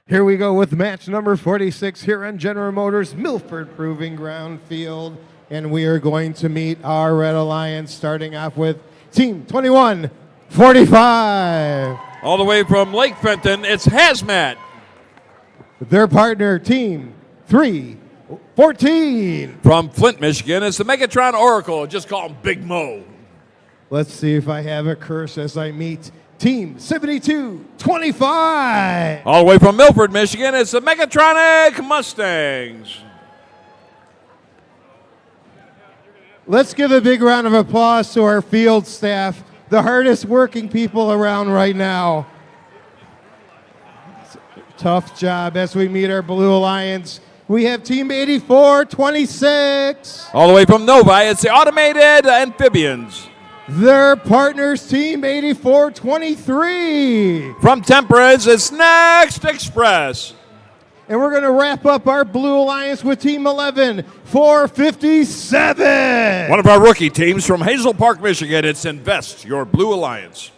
Here we go with match number 46 here on General Motors Milford Proving Ground Field. And we are going to meet our Red Alliance, starting off with Team 2145. All the way from Lake Fenton, it's Hazmat. Their partner, Team 314. From Flint, Michigan, it's the Megatron Oracle. Just call him Big Mo. Let's see if I have a curse as I meet Team 7225. All the way from Milford, Michigan, it's the Megatronic Mustangs. Let's give a big round of applause to our field staff, the hardest working people around right now. Tough job as we meet our Blue Alliance. We have Team 8426. All the way from Novi, it's the Automated Amphibians. Their partners, Team 8423. From Temperance, it's Next Express. And we're going to wrap up our Blue Alliance with Team 11457. One of our rookie teams from Hazel Park, Michigan, it's Invest Your Blue Alliance.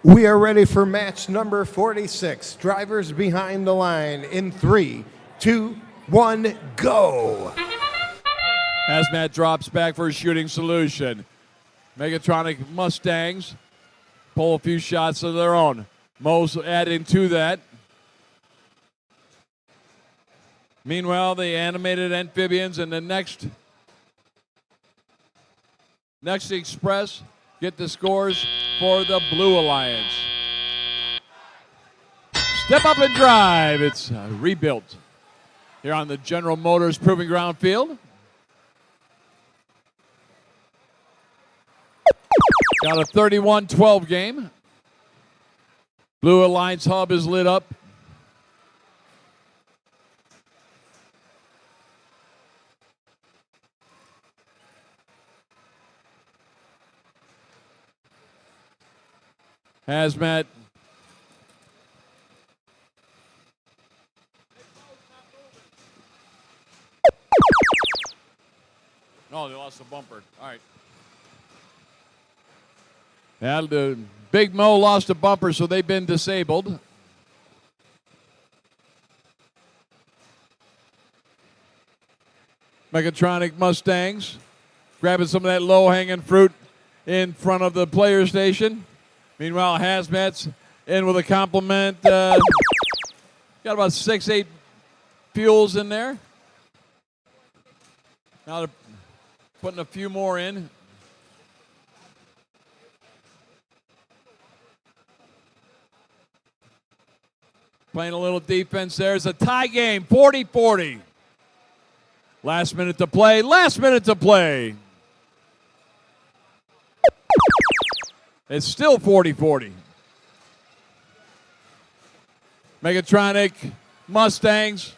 We are ready for match number 46. Drivers behind the line in 3, 2, 1, go. Hazmat drops back for a shooting solution. Megatronic Mustangs pull a few shots of their own. Mo's adding to that. Meanwhile, the animated amphibians and the next Express get the scores for the Blue Alliance. Step up and drive. It's rebuilt here on the General Motors Proving Ground field. Got a 31-12 game. Blue Alliance hub is lit up. Hazmat. Oh, they lost the bumper. All right. Yeah, the Big Mo lost a bumper, so they've been disabled. Mechatronic Mustangs grabbing some of that low-hanging fruit in front of the player station. Meanwhile, Hazmat's in with a compliment. Got about 6-8 fuels in there. Now they're putting a few more in. Playing a little defense there. It's a tie game, 40-40. Last minute to play, last minute to play. It's still 40-40. Megatronic Mustangs.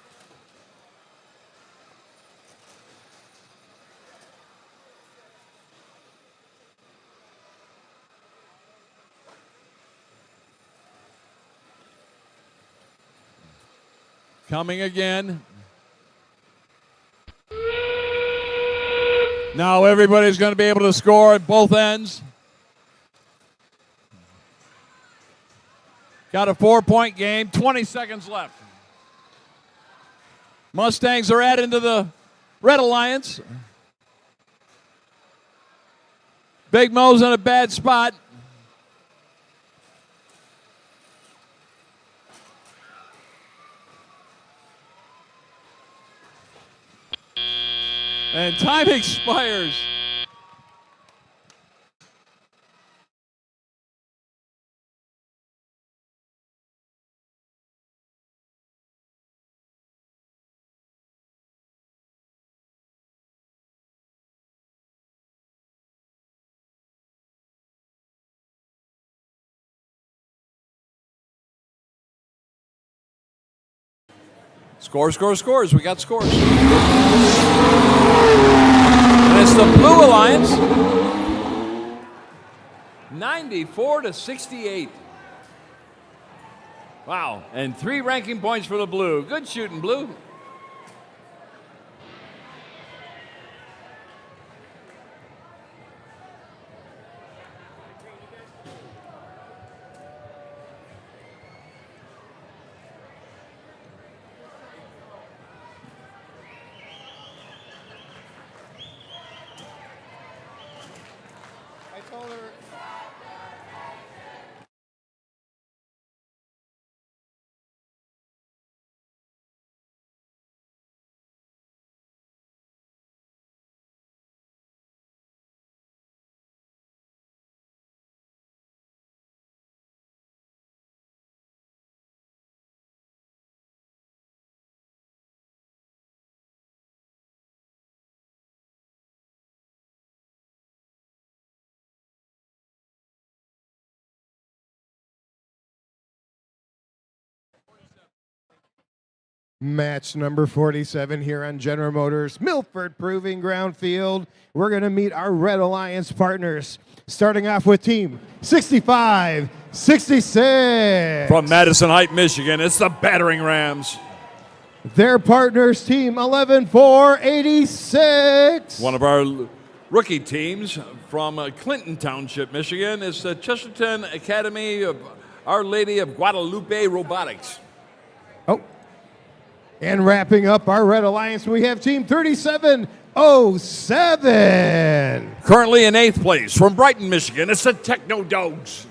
Coming again. Now everybody's going to be able to score at both ends. Got a 4-point game, 20 seconds left. Mustangs are adding to the Red Alliance. Big Mo's in a bad spot. And time expires. Scores. We got scores. And it's the Blue Alliance. 94-68. Wow. And 3 ranking points for the Blue. Good shooting, Blue. Match number 47 here on General Motors Milford Proving Ground Field. We're going to meet our Red Alliance partners, starting off with team 65-66. From Madison Heights, Michigan, it's the Battering Rams. Their partners, team 11-4-86. One of our rookie teams from Clinton Township, Michigan, is the Chesterton Academy of Our Lady of Guadalupe Robotics. And wrapping up our Red Alliance, we have Team 3707. Currently in 8th place from Brighton, Michigan, it's the Techno Dogs.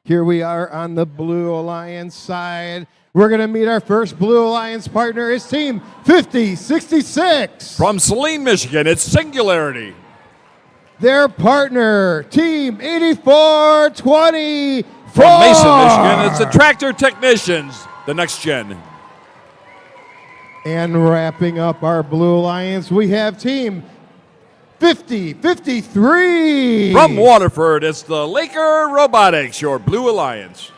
Here we are on the Blue Alliance side. We're going to meet our first Blue Alliance partner. It's Team 5066. From Saline, Michigan, it's Singularity. Their partner, Team 8424. From Mason, Michigan, it's the Tractor Technicians, the next gen. And wrapping up our Blue Alliance, we have Team 5053. From Waterford, it's the Laker Robotics, your Blue Alliance.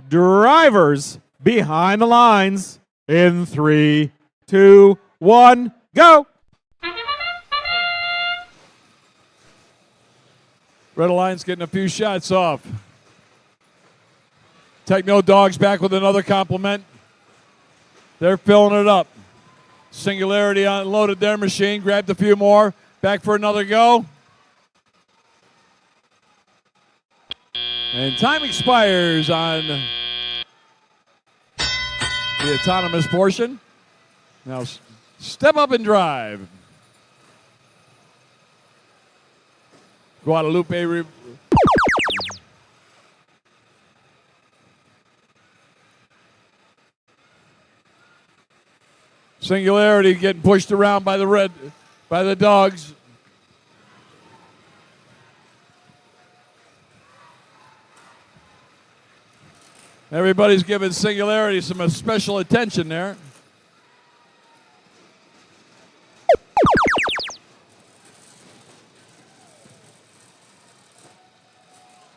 Drivers behind the lines in 3, 2, 1, go. Red Alliance getting a few shots off. Techno Dogs back with another compliment. They're filling it up. Singularity unloaded their machine, grabbed a few more. Back for another go. And time expires on the autonomous portion. Now step up and drive. Guadalupe. Singularity getting pushed around by the dogs. Everybody's giving Singularity some special attention there.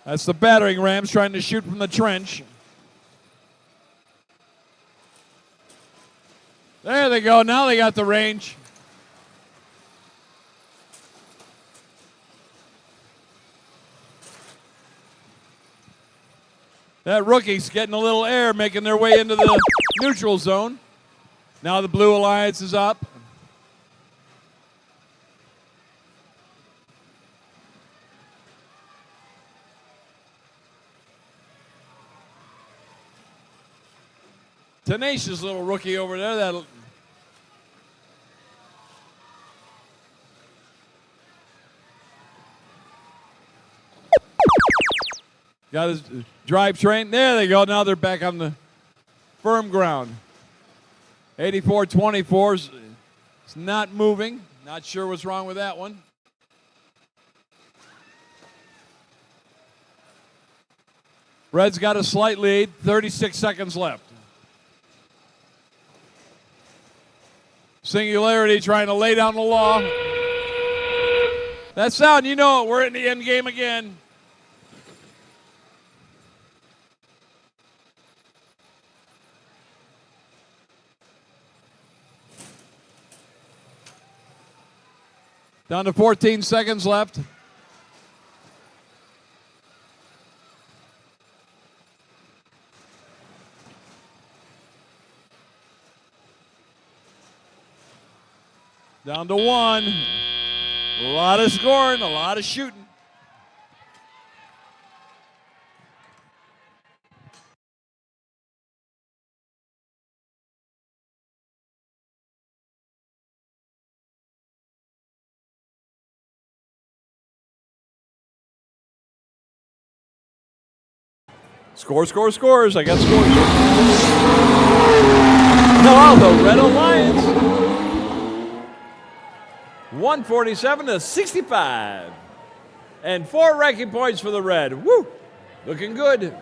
That's the battering rams trying to shoot from the trench. There they go. Now they got the range. That rookie's getting a little air, making their way into the neutral zone. Now the Blue Alliance is up. Tenacious little rookie over there. That'll got his drivetrain. There they go. Now they're back on the firm ground. 84-24 is not moving. Not sure what's wrong with that one. Red's got a slight lead, 36 seconds left. Singularity trying to lay down the law. That sound, you know it. We're in the end game again. Down to 14 seconds left. Down to 1. A lot of scoring, a lot of shooting. Score, score, scores. I got scores. Now the Red Alliance. 147 to 65. And 4 ranking points for the Red. Woo! Looking good.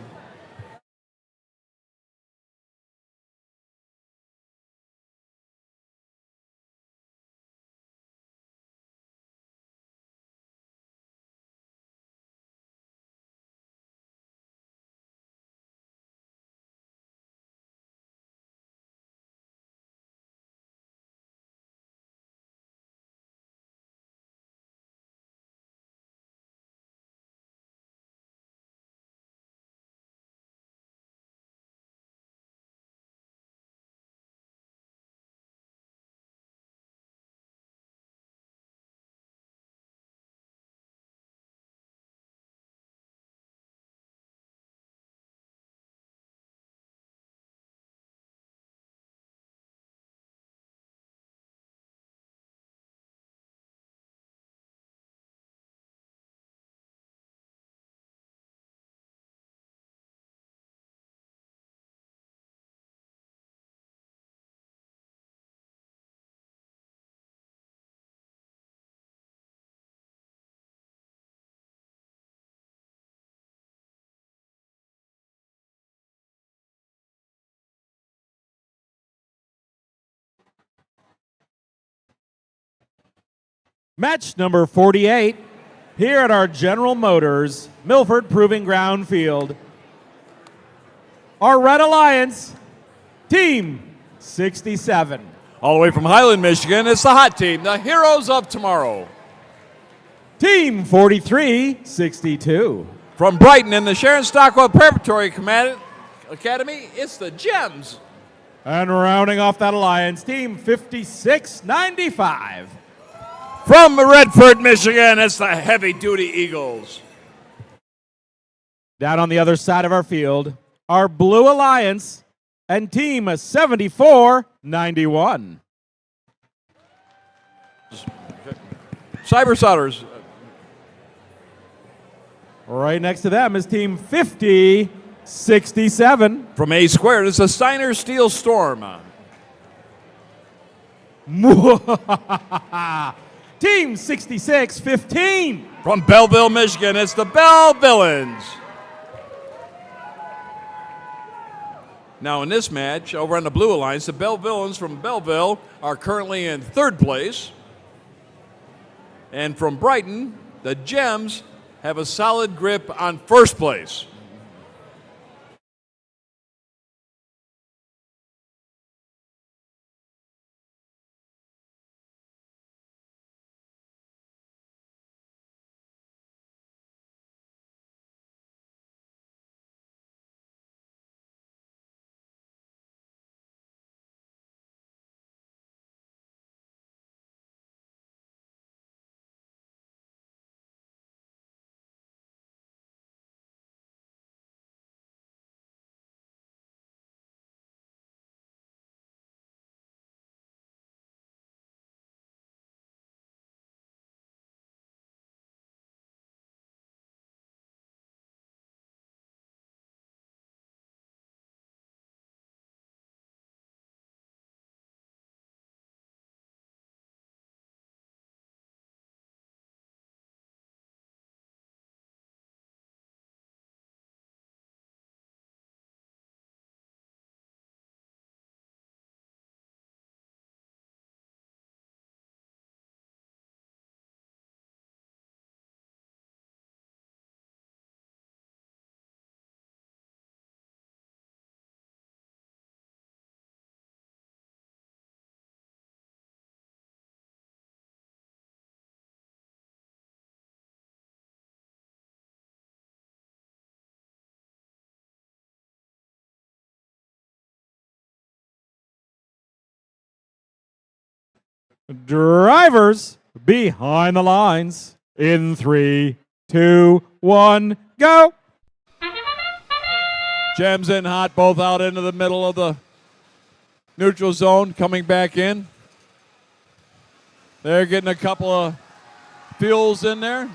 Match number 48 here at our General Motors Milford Proving Ground Field. Our Red Alliance, Team 67. All the way from Highland, Michigan, it's the hot team, the heroes of tomorrow. Team 4362. From Brighton in the Sharon Stockwell Preparatory Academy, it's the Gems. And rounding off that alliance, Team 5695. From Redford, Michigan, it's the Heavy Duty Eagles. Down on the other side of our field, our Blue Alliance and Team 7491. Cyber Solders. Right next to them is Team 5067. From A Squared, it's the Steiner Steel Storm. Team 6615. From Belleville, Michigan, it's the Bell Villains. Now in this match, over on the Blue Alliance, the Bell Villains from Belleville are currently in 3rd place. And from Brighton, the Gems have a solid grip on 1st place. Drivers behind the lines in 3, 2, 1, go. Gems in hot, both out into the middle of the neutral zone, coming back in. They're getting a couple of fuels in there.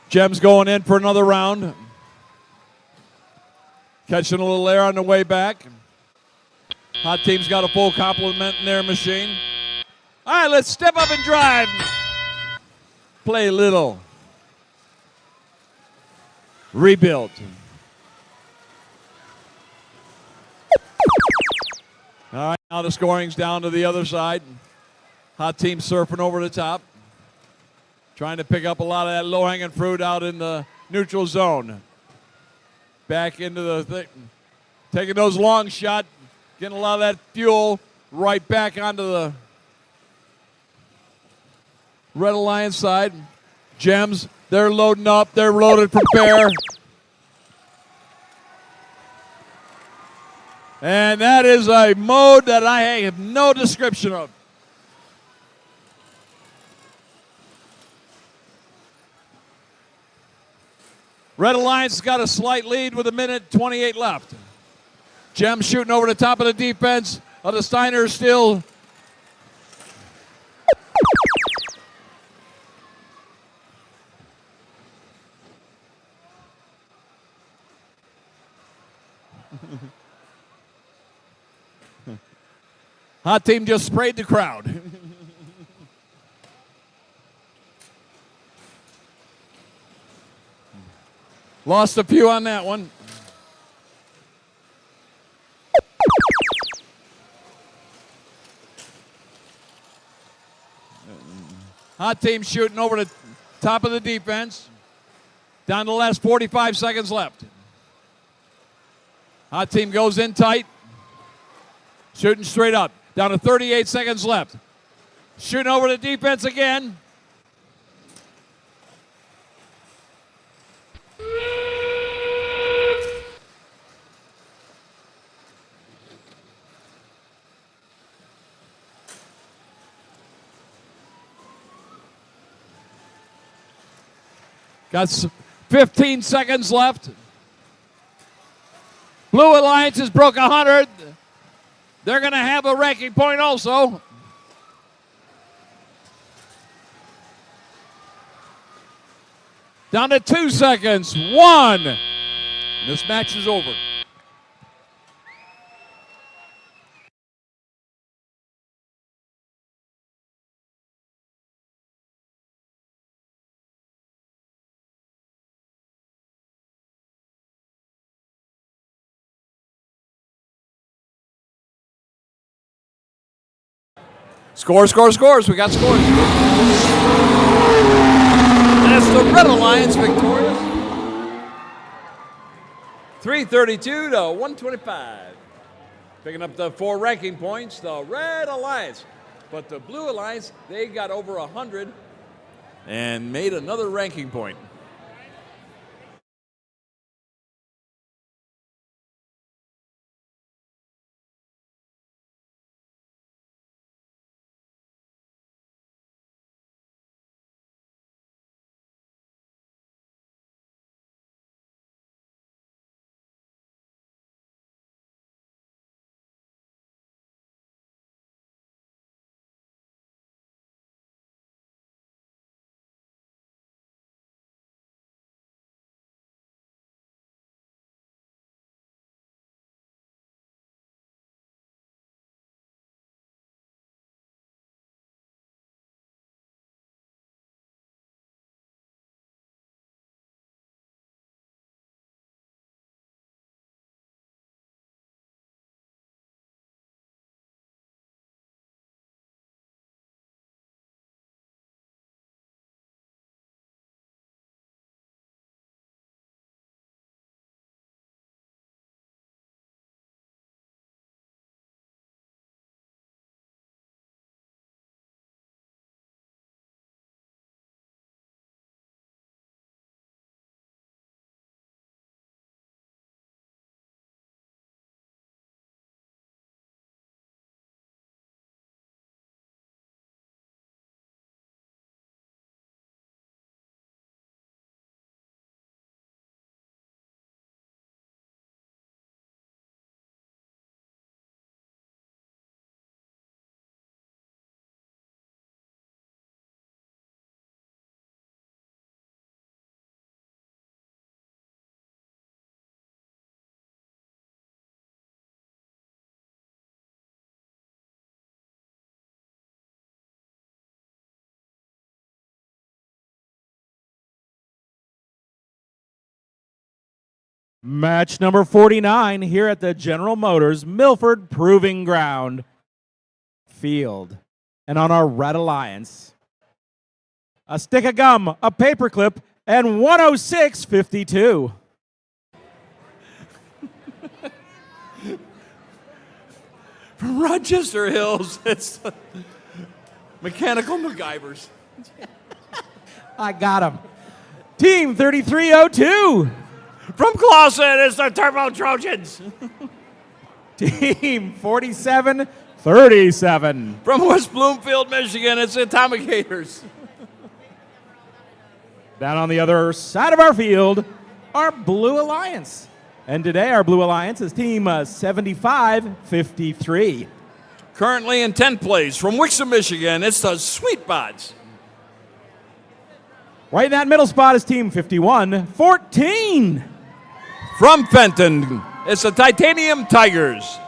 Gems going in for another round. Catching a little air on the way back. Hot team's got a full complement in their machine. All right, let's step up and drive. Play little. Rebuild. All right, now the scoring's down to the other side. Hot team surfing over the top. Trying to pick up a lot of that low-hanging fruit out in the neutral zone. Back into the thing. Taking those long shots. Getting a lot of that fuel right back onto the Red Alliance side. Gems, they're loading up. They're loaded for bear. And that is a mode that I have no description of. Red Alliance has got a slight lead with 1:28 left. Gems shooting over the top of the defense of the Steiners still. Hot team just sprayed the crowd. Lost a few on that one. Hot team shooting over the top of the defense. Down to the last 45 seconds left. Hot team goes in tight. Shooting straight up. Down to 38 seconds left. Shooting over the defense again. Got 15 seconds left. Blue Alliance has broke 100. They're going to have a ranking point also. Down to 2 seconds. 1. This match is over. Scores. We got scores. That's the Red Alliance victorious. 332 to 125. Picking up the 4 ranking points, the Red Alliance. But the Blue Alliance, they got over 100 and made another ranking point. Match number 49 here at the General Motors Milford Proving Ground field. And on our Red Alliance, a stick of gum, a paperclip, and 106.52. From Rochester Hills, it's Mechanical MacGyvers. I got him. Team 3302. From Clawson, it's the Turbo Trojans. Team 4737. From West Bloomfield, Michigan, it's the Atomic Haters. Down on the other side of our field, our Blue Alliance. And today our Blue Alliance is Team 7553. Currently in 10th place from Wixom, Michigan, it's the Sweet Bots. Right in that middle spot is Team 5114. From Fenton, it's the Titanium Tigers.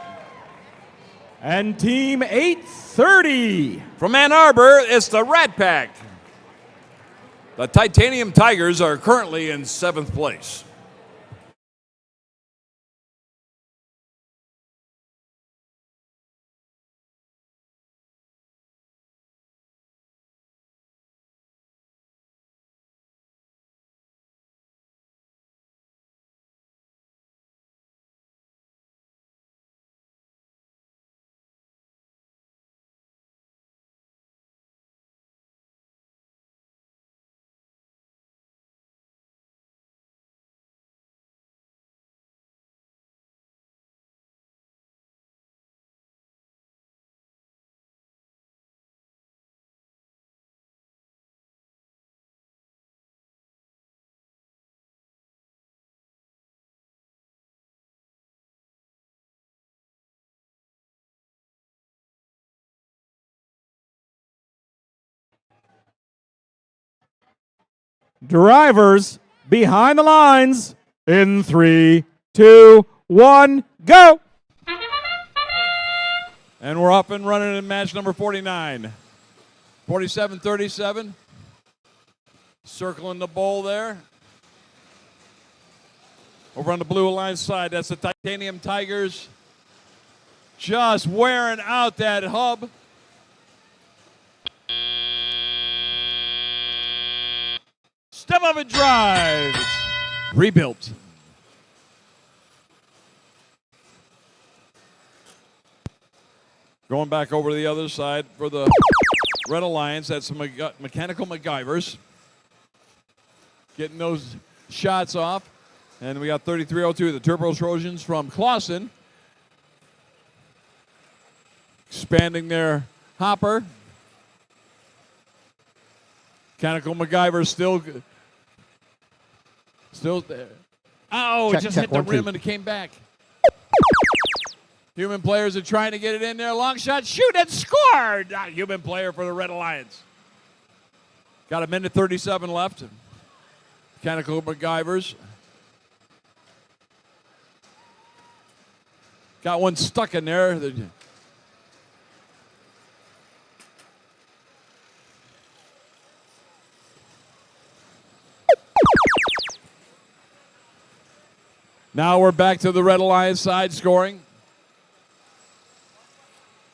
And Team 830. From Ann Arbor, it's the Rat Pack. The Titanium Tigers are currently in 7th place. Drivers behind the lines in 3, 2, 1, go. And we're up and running in match number 49. 47-37. Circling the bowl there. Over on the Blue Alliance side, that's the Titanium Tigers. Just wearing out that hub. Step up and drive. It's rebuilt. Going back over to the other side for the Red Alliance, that's some Mechanical MacGyvers. Getting those shots off. And we got 3302, the Turbo Trojans from Clawson. Expanding their hopper. Mechanical MacGyver still there. Oh, it just hit the rim and it came back. Human players are trying to get it in there. Long shot, shoot, and scored! Human player for the Red Alliance. Got a minute 37 left. Mechanical MacGyvers. Got one stuck in there. Now we're back to the Red Alliance side scoring.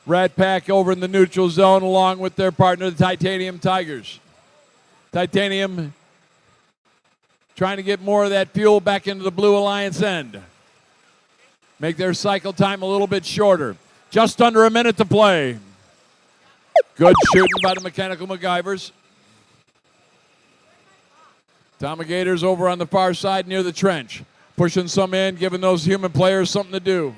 Rat Pack over in the neutral zone along with their partner, the Titanium Tigers. Titanium trying to get more of that fuel back into the Blue Alliance end. Make their cycle time a little bit shorter. Just under a minute to play. Good shooting by the Mechanical MacGyvers. Tomigators over on the far side near the trench. Pushing some in, giving those human players something to do.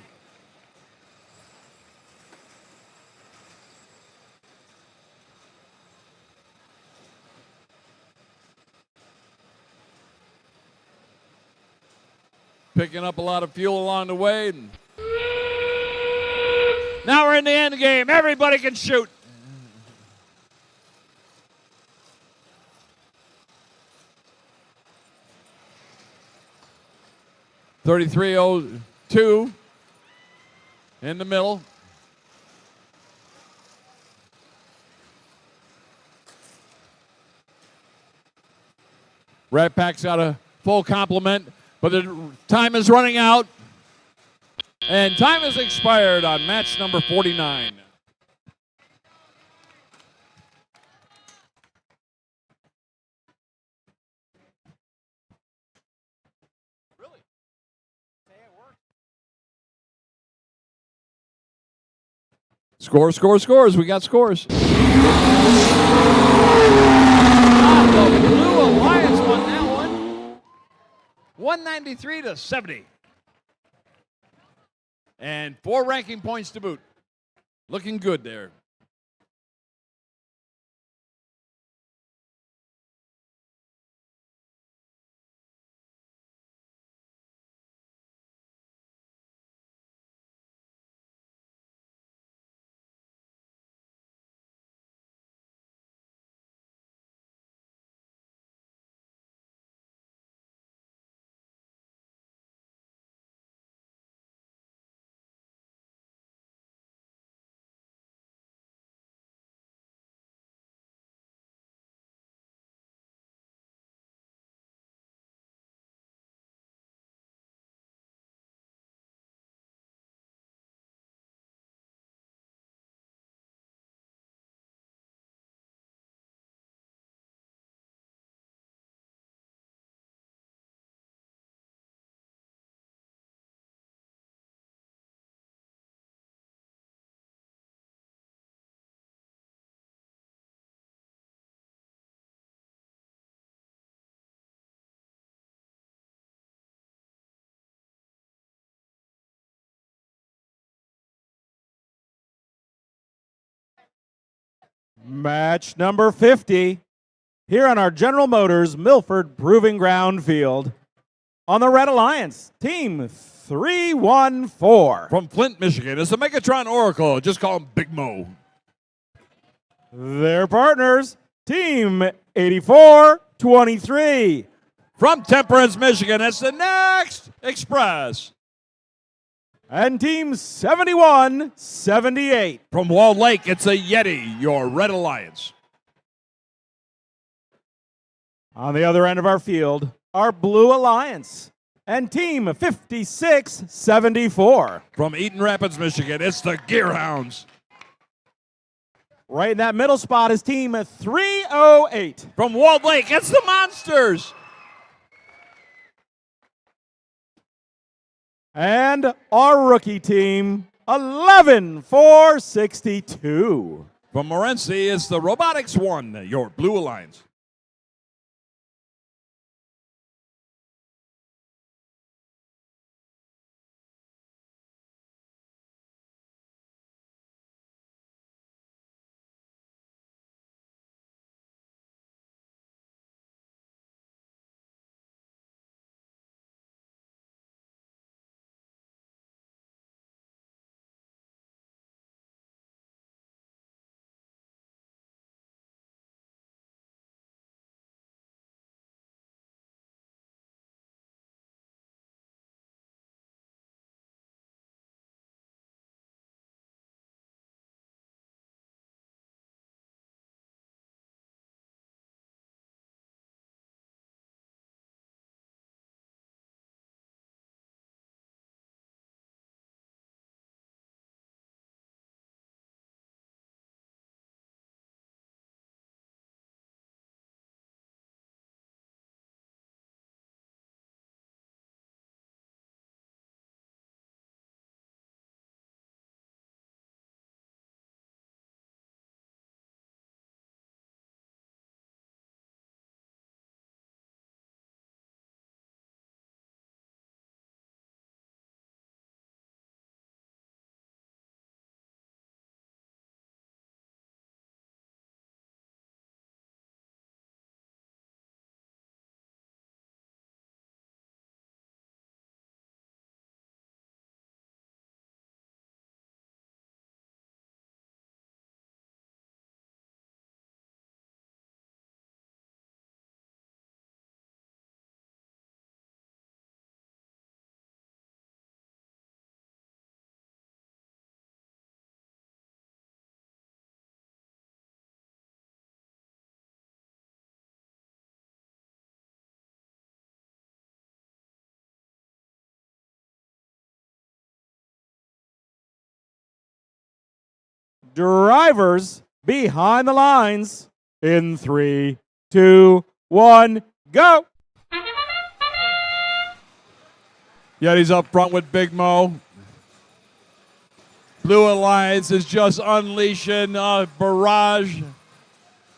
Picking up a lot of fuel along the way. Now we're in the end game. Everybody can shoot. .3302 in the middle. Rat Pack's got a full complement. But the time is running out. And time has expired on match number 49. Scores, scores, scores. We got scores. The Blue Alliance won that one. 193 to 70. And 4 ranking points to boot. Looking good there. Match number 50 here on our General Motors Milford Proving Ground field. On the Red Alliance, Team 314. From Flint, Michigan, it's the Megatron Oracle. Just call him Big Mo. Their partners, Team 8423. From Temperance, Michigan, it's the Next Express. And Team 7178. From Walled Lake, it's a Yeti, your Red Alliance. On the other end of our field, our Blue Alliance and Team 5674. From Eaton Rapids, Michigan, it's the Gearhounds. Right in that middle spot is Team 308. From Walled Lake, it's the Monsters. And our rookie team, 11462. From Morenci, it's the Robotics 1, your Blue Alliance. Drivers behind the lines in 3, 2, 1, go. Yeti's up front with Big Mo. Blue Alliance is just unleashing a barrage.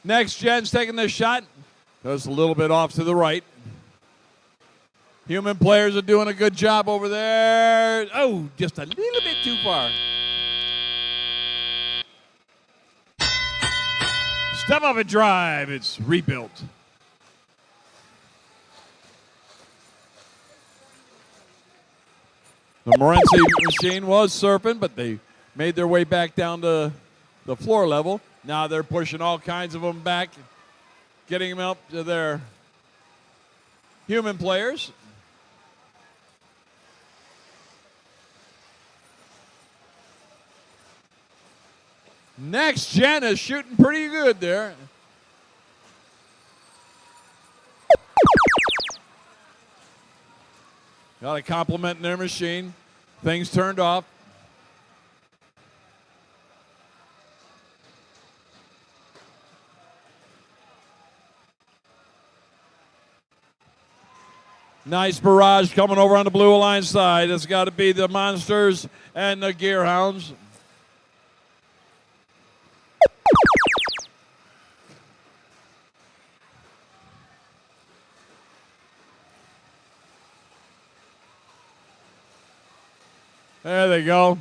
Next Gen's taking the shot. Just a little bit off to the right. Human players are doing a good job over there. Oh, just a little bit too far. Step up and drive. It's rebuilt. The Morency machine was surfing, but they made their way back down to the floor level. Now they're pushing all kinds of them back, getting them up to their human players. Next Gen is shooting pretty good there. Got a compliment in their machine. Things turned off. Nice barrage coming over on the Blue Alliance side. It's got to be the Monsters and the Gearhounds. There they go.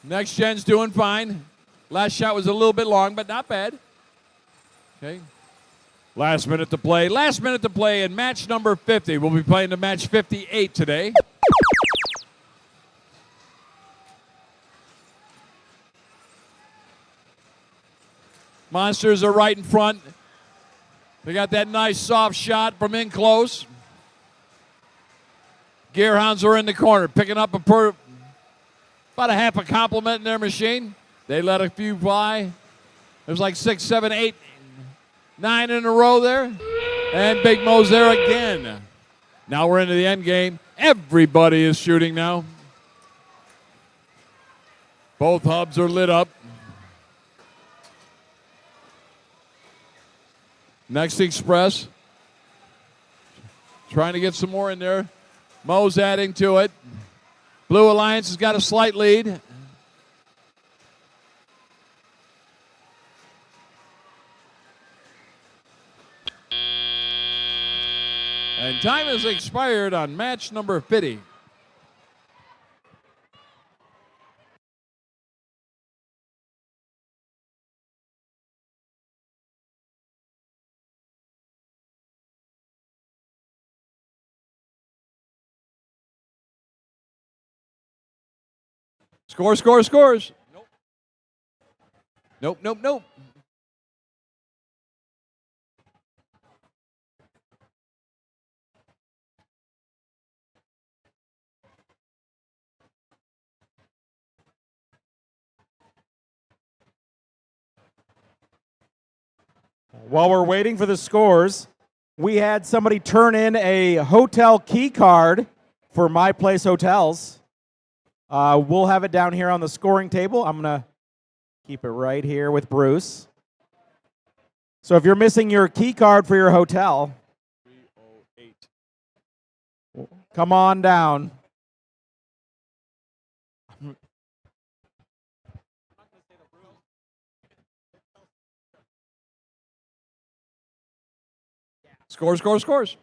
Next Gen's doing fine. Last shot was a little bit long, but not bad. Okay. Last minute to play. Last minute to play in match number 50. We'll be playing to match 58 today. Monsters are right in front. They got that nice soft shot from in close. Gearhounds are in the corner, picking up about a half a compliment in their machine. They let a few fly. There's like 6, 7, 8, 9 in a row there. And Big Mo's there again. Now we're into the end game. Everybody is shooting now. Both hubs are lit up. Next Express. Trying to get some more in there. Mo's adding to it. Blue Alliance has got a slight lead. And time has expired on match number 50. Score, score, scores. Nope. Nope, nope, nope. While we're waiting for the scores, we had somebody turn in a hotel key card for My Place Hotels. We'll have it down here on the scoring table. I'm going to keep it right here with Bruce. So if you're missing your key card for your hotel, 308. Come on down. Scores, scores, scores.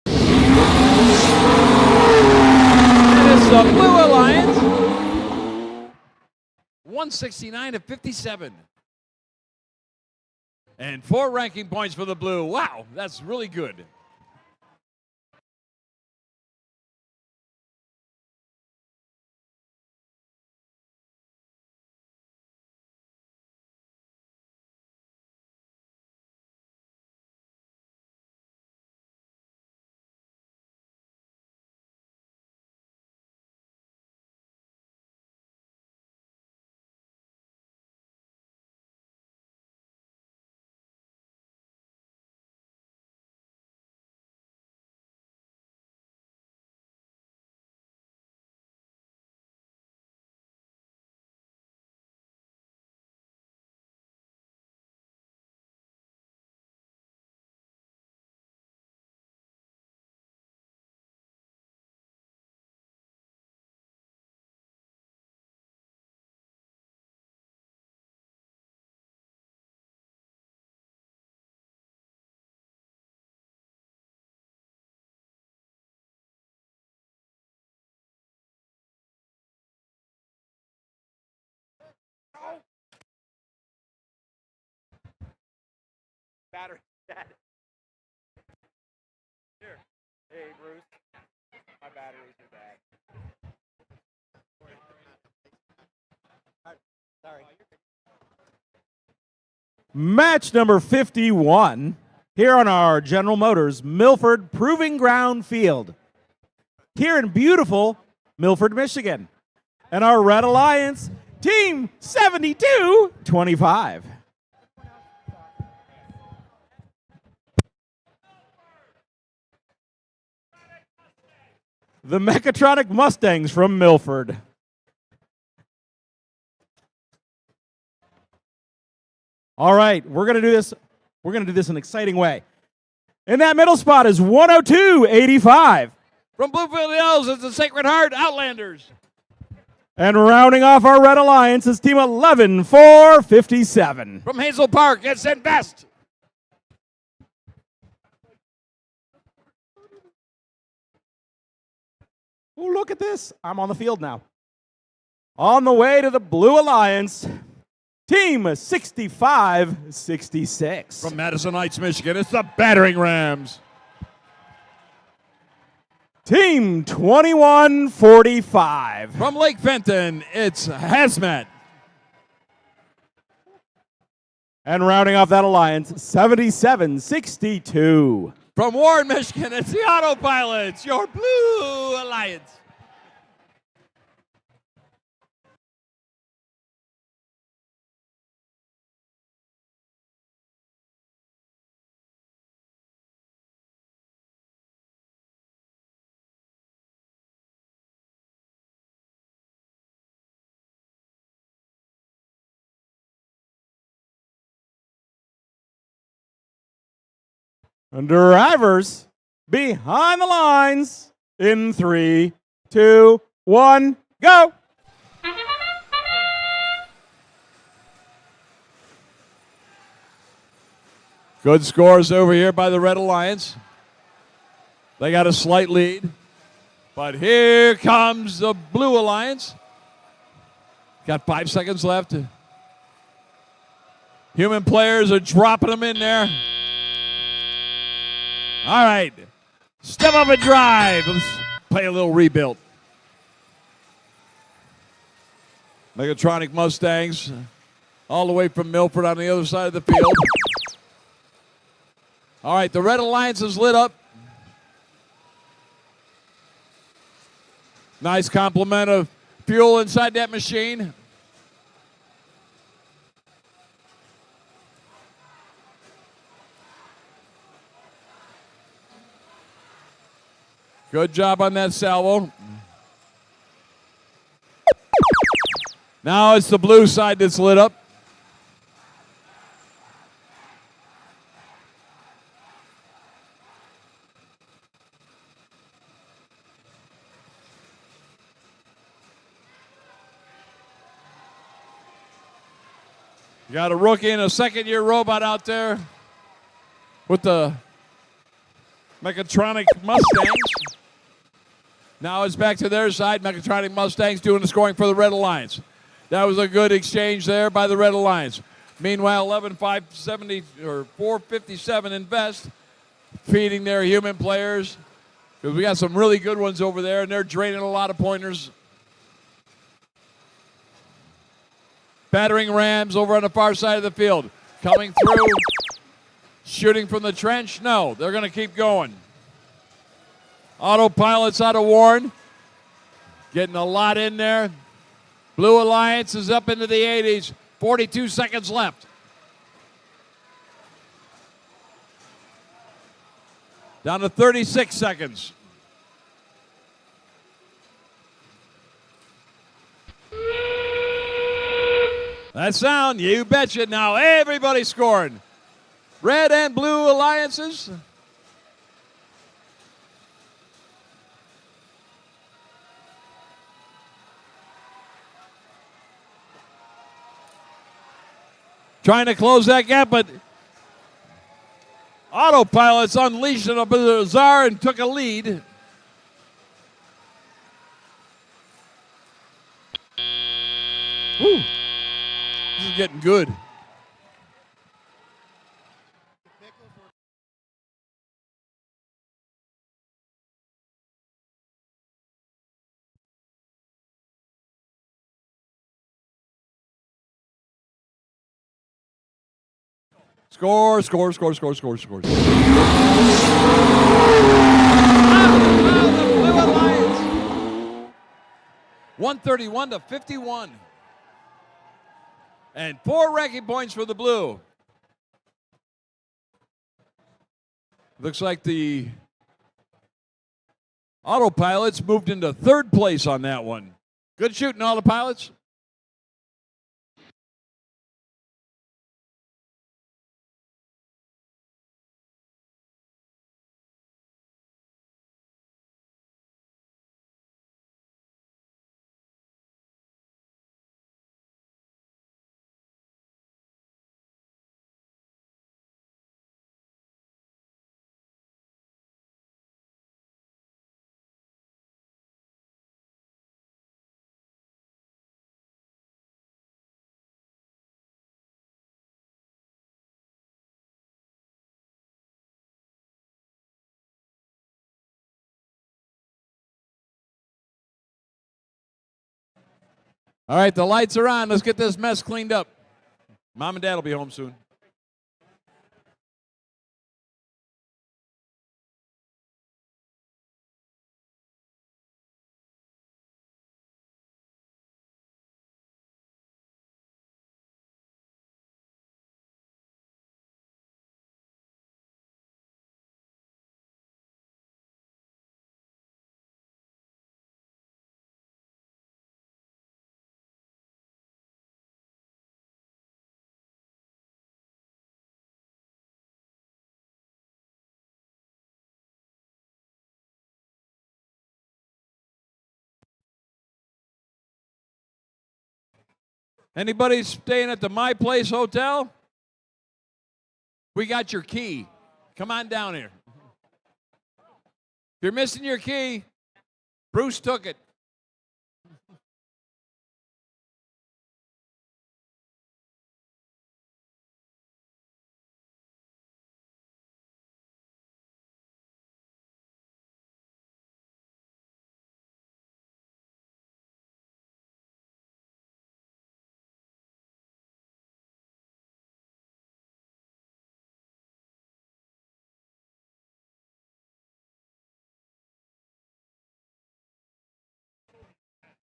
It is the Blue Alliance. 169 to 57. And 4 ranking points for the Blue. Wow, that's really good. Battery dead. Here. Hey, Bruce. My batteries are dead. Sorry. Match number 51 here on our General Motors Milford Proving Ground Field here in beautiful Milford, Michigan. And our Red Alliance, Team 7225. The Mechatronic Mustangs from Milford. All right, we're going to do this. We're going to do this in an exciting way. In that middle spot is 102.85. From Bluefield Hills, it's the Sacred Heart Outlanders. And rounding off our Red Alliance is Team 11-457. From Hazel Park, it's Invest. Oh, look at this. I'm on the field now. On the way to the Blue Alliance, Team 65-66. From Madison Heights, Michigan, it's the Battering Rams. Team 21-45. From Lake Fenton, it's Hazmat. And rounding off that alliance, 77-62. From Warren, Michigan, it's the Autopilots, your Blue Alliance. And drivers behind the lines in 3, 2, 1, go. Good scores over here by the Red Alliance. They got a slight lead. But here comes the Blue Alliance. Got 5 seconds left. Human players are dropping them in there. All right. Step up and drive. Let's play a little rebuild. Mechatronic Mustangs all the way from Milford on the other side of the field. All right, the Red Alliance is lit up. Nice complement of fuel inside that machine. Good job on that salvo. Now it's the blue side that's lit up. You got a rookie and a second-year robot out there with the Mechatronic Mustangs. Now it's back to their side. Mechatronic Mustangs doing the scoring for the Red Alliance. That was a good exchange there by the Red Alliance. Meanwhile, 11-570 or 457 Invest feeding their human players because we got some really good ones over there, and they're draining a lot of pointers. Battering Rams over on the far side of the field. Coming through. Shooting from the trench? No, they're going to keep going. Autopilots out of Warren. Getting a lot in there. Blue Alliance is up into the 80s. 42 seconds left. Down to 36 seconds. That sound, you betcha. Now everybody's scoring. Red and blue alliances. Trying to close that gap, but Autopilots unleashed a bizarre and took a lead. Woo. This is getting good. Score, score, score, score, score, score. The Blue Alliance. 131 to 51. And 4 ranking points for the Blue. Looks like the autopilots moved into 3rd place on that one. Good shooting, autopilots. All right, the lights are on. Let's get this mess cleaned up. Mom and Dad will be home soon. Anybody staying at the My Place Hotel? We got your key. Come on down here. If you're missing your key, Bruce took it.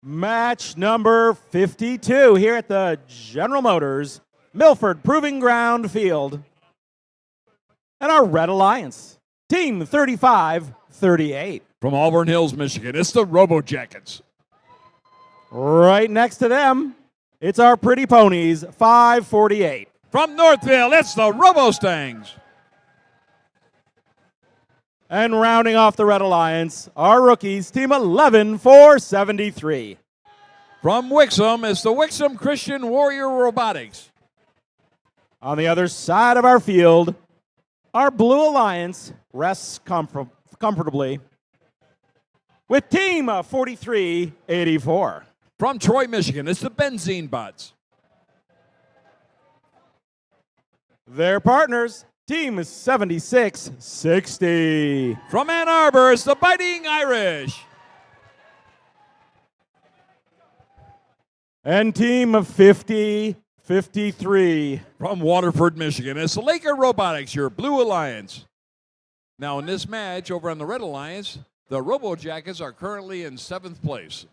Match number 52 here at the General Motors Milford Proving Ground Field. And our Red Alliance, Team 35-38. From Auburn Hills, Michigan, it's the Robo Jackets. Right next to them, it's our Pretty Ponies, 548. From Northville, it's the Robo Stangs. And rounding off the Red Alliance, our rookies, Team 11-473. From Wixom, it's the Wixom Christian Warrior Robotics. On the other side of our field, our Blue Alliance rests comfortably with Team 43-84. From Troy, Michigan, it's the Benzene Bots. Their partners, Team 76-60. From Ann Arbor, it's the Biting Irish. And Team 50-53. From Waterford, Michigan, it's the Laker Robotics, your Blue Alliance. Now in this match over on the Red Alliance, the Robo Jackets are currently in 7th place.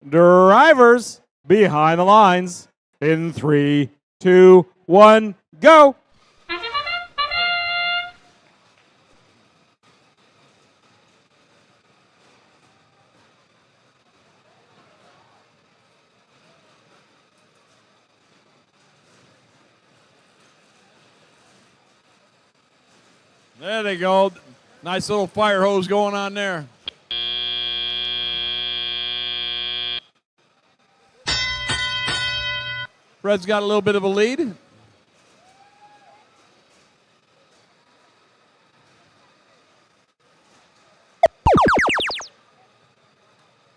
Drivers behind the lines in 3, 2, 1, go. There they go. Nice little fire hose going on there. Fred's got a little bit of a lead.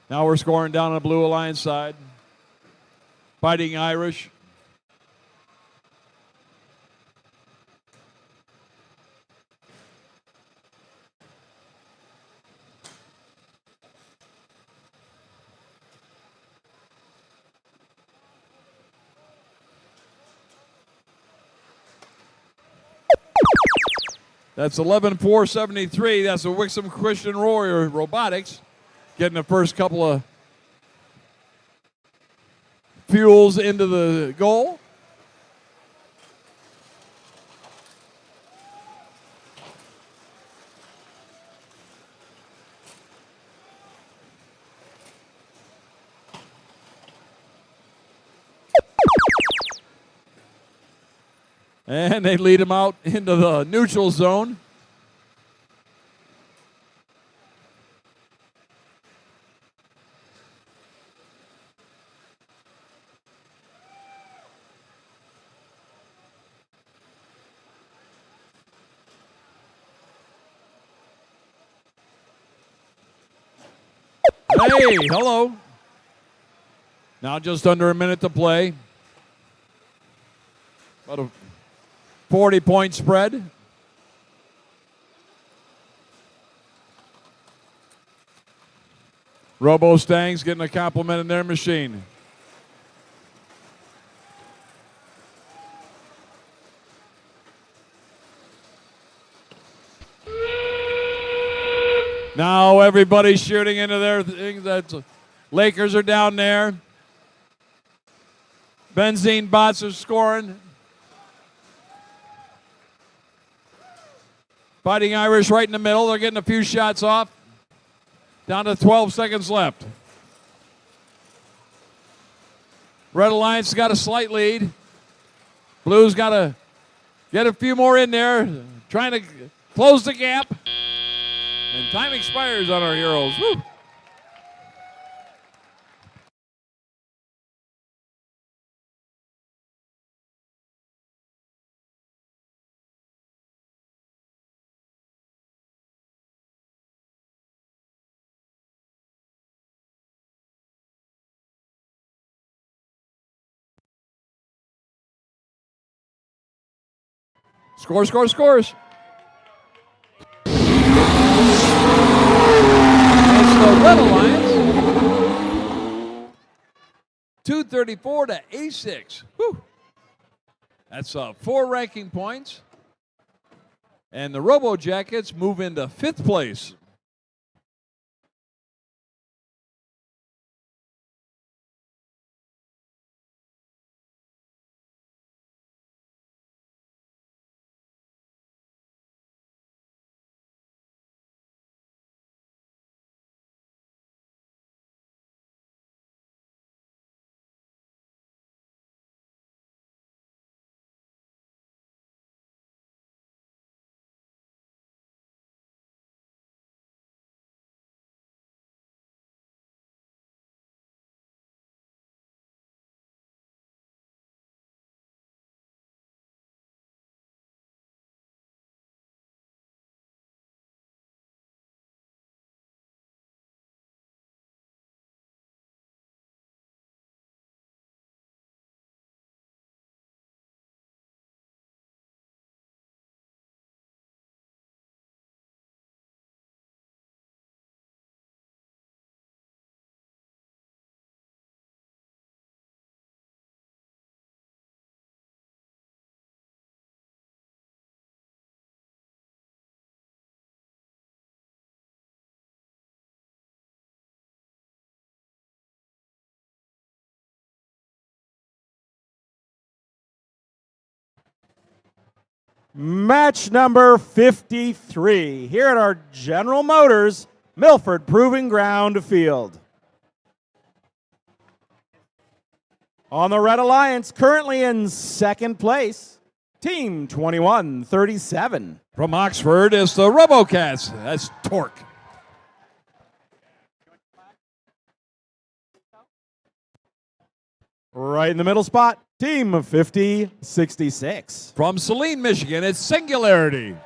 Now we're scoring down on the Blue Alliance side. Fighting Irish. That's 11-4-73. That's the Wixom Christian Warrior Robotics getting the first couple of fuels into the goal. And they lead him out into the neutral zone. Hey, hello. Now just under a minute to play. About a 40-point spread. Robo Stangs getting a compliment in their machine. Now everybody's shooting into their things. Lakers are down there. Benzene bots are scoring. Fighting Irish right in the middle. They're getting a few shots off. Down to 12 seconds left. Red Alliance got a slight lead. Blue's got to get a few more in there. Trying to close the gap. And time expires on our heroes. Woo. Scores, scores, scores. It's the Red Alliance. 234 to 86. Whew. That's 4 ranking points. And the Robo Jackets move into 5th place. Match number 53 here at our General Motors Milford Proving Ground field. On the Red Alliance, currently in second place, Team 2137. From Oxford is the Robocats. That's Torque. Right in the middle spot, Team 5066. From Saline, Michigan, it's Singularity.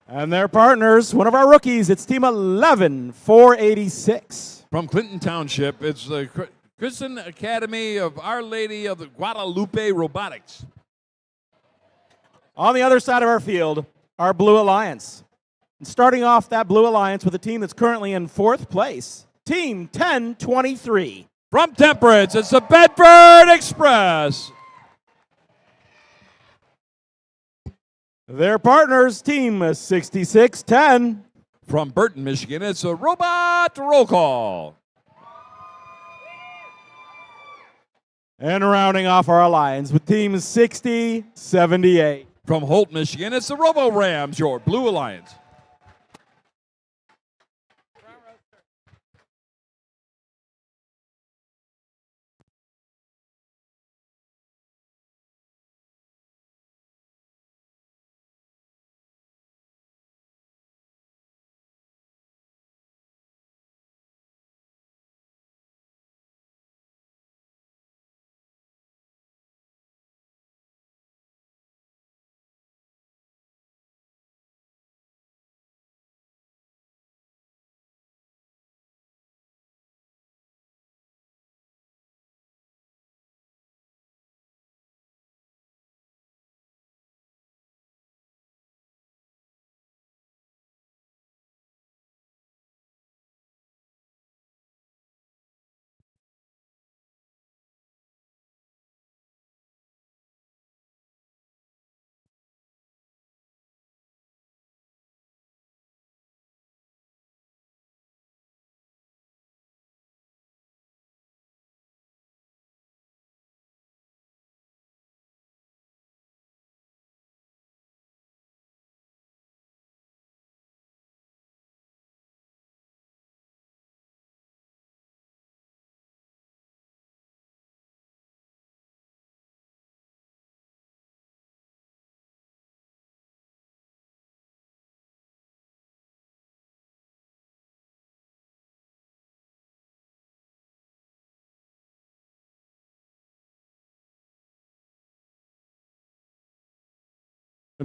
And their partners, one of our rookies, it's Team 11486. From Clinton Township, it's the Christian Academy of Our Lady of the Guadalupe Robotics. On the other side of our field, our Blue Alliance. And starting off that Blue Alliance with a team that's currently in fourth place, Team 1023. From Temperance, it's the Bedford Express. Their partners, Team 6610. From Burton, Michigan, it's a Robot Roll Call. And rounding off our alliance with Team 6078. From Holt, Michigan, it's the Robo Rams, your Blue Alliance.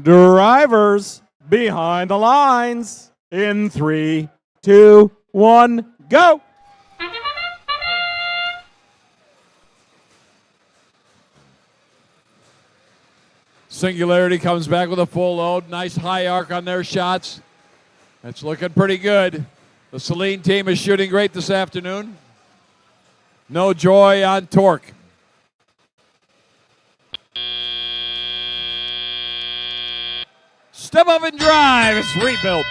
Drivers behind the lines in 3, 2, 1, go. Singularity comes back with a full load. Nice high arc on their shots. It's looking pretty good. The Saline team is shooting great this afternoon. No joy on Torque. Step up and drive. It's rebuilt.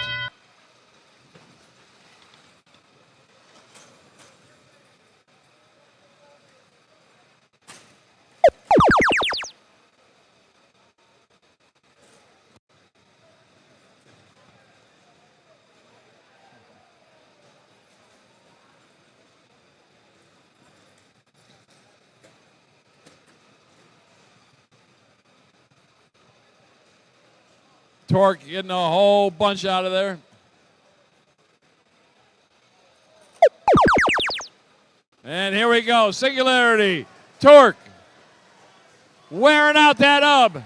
Torque getting a whole bunch out of there. And here we go. Singularity. Torque. Wearing out that hub.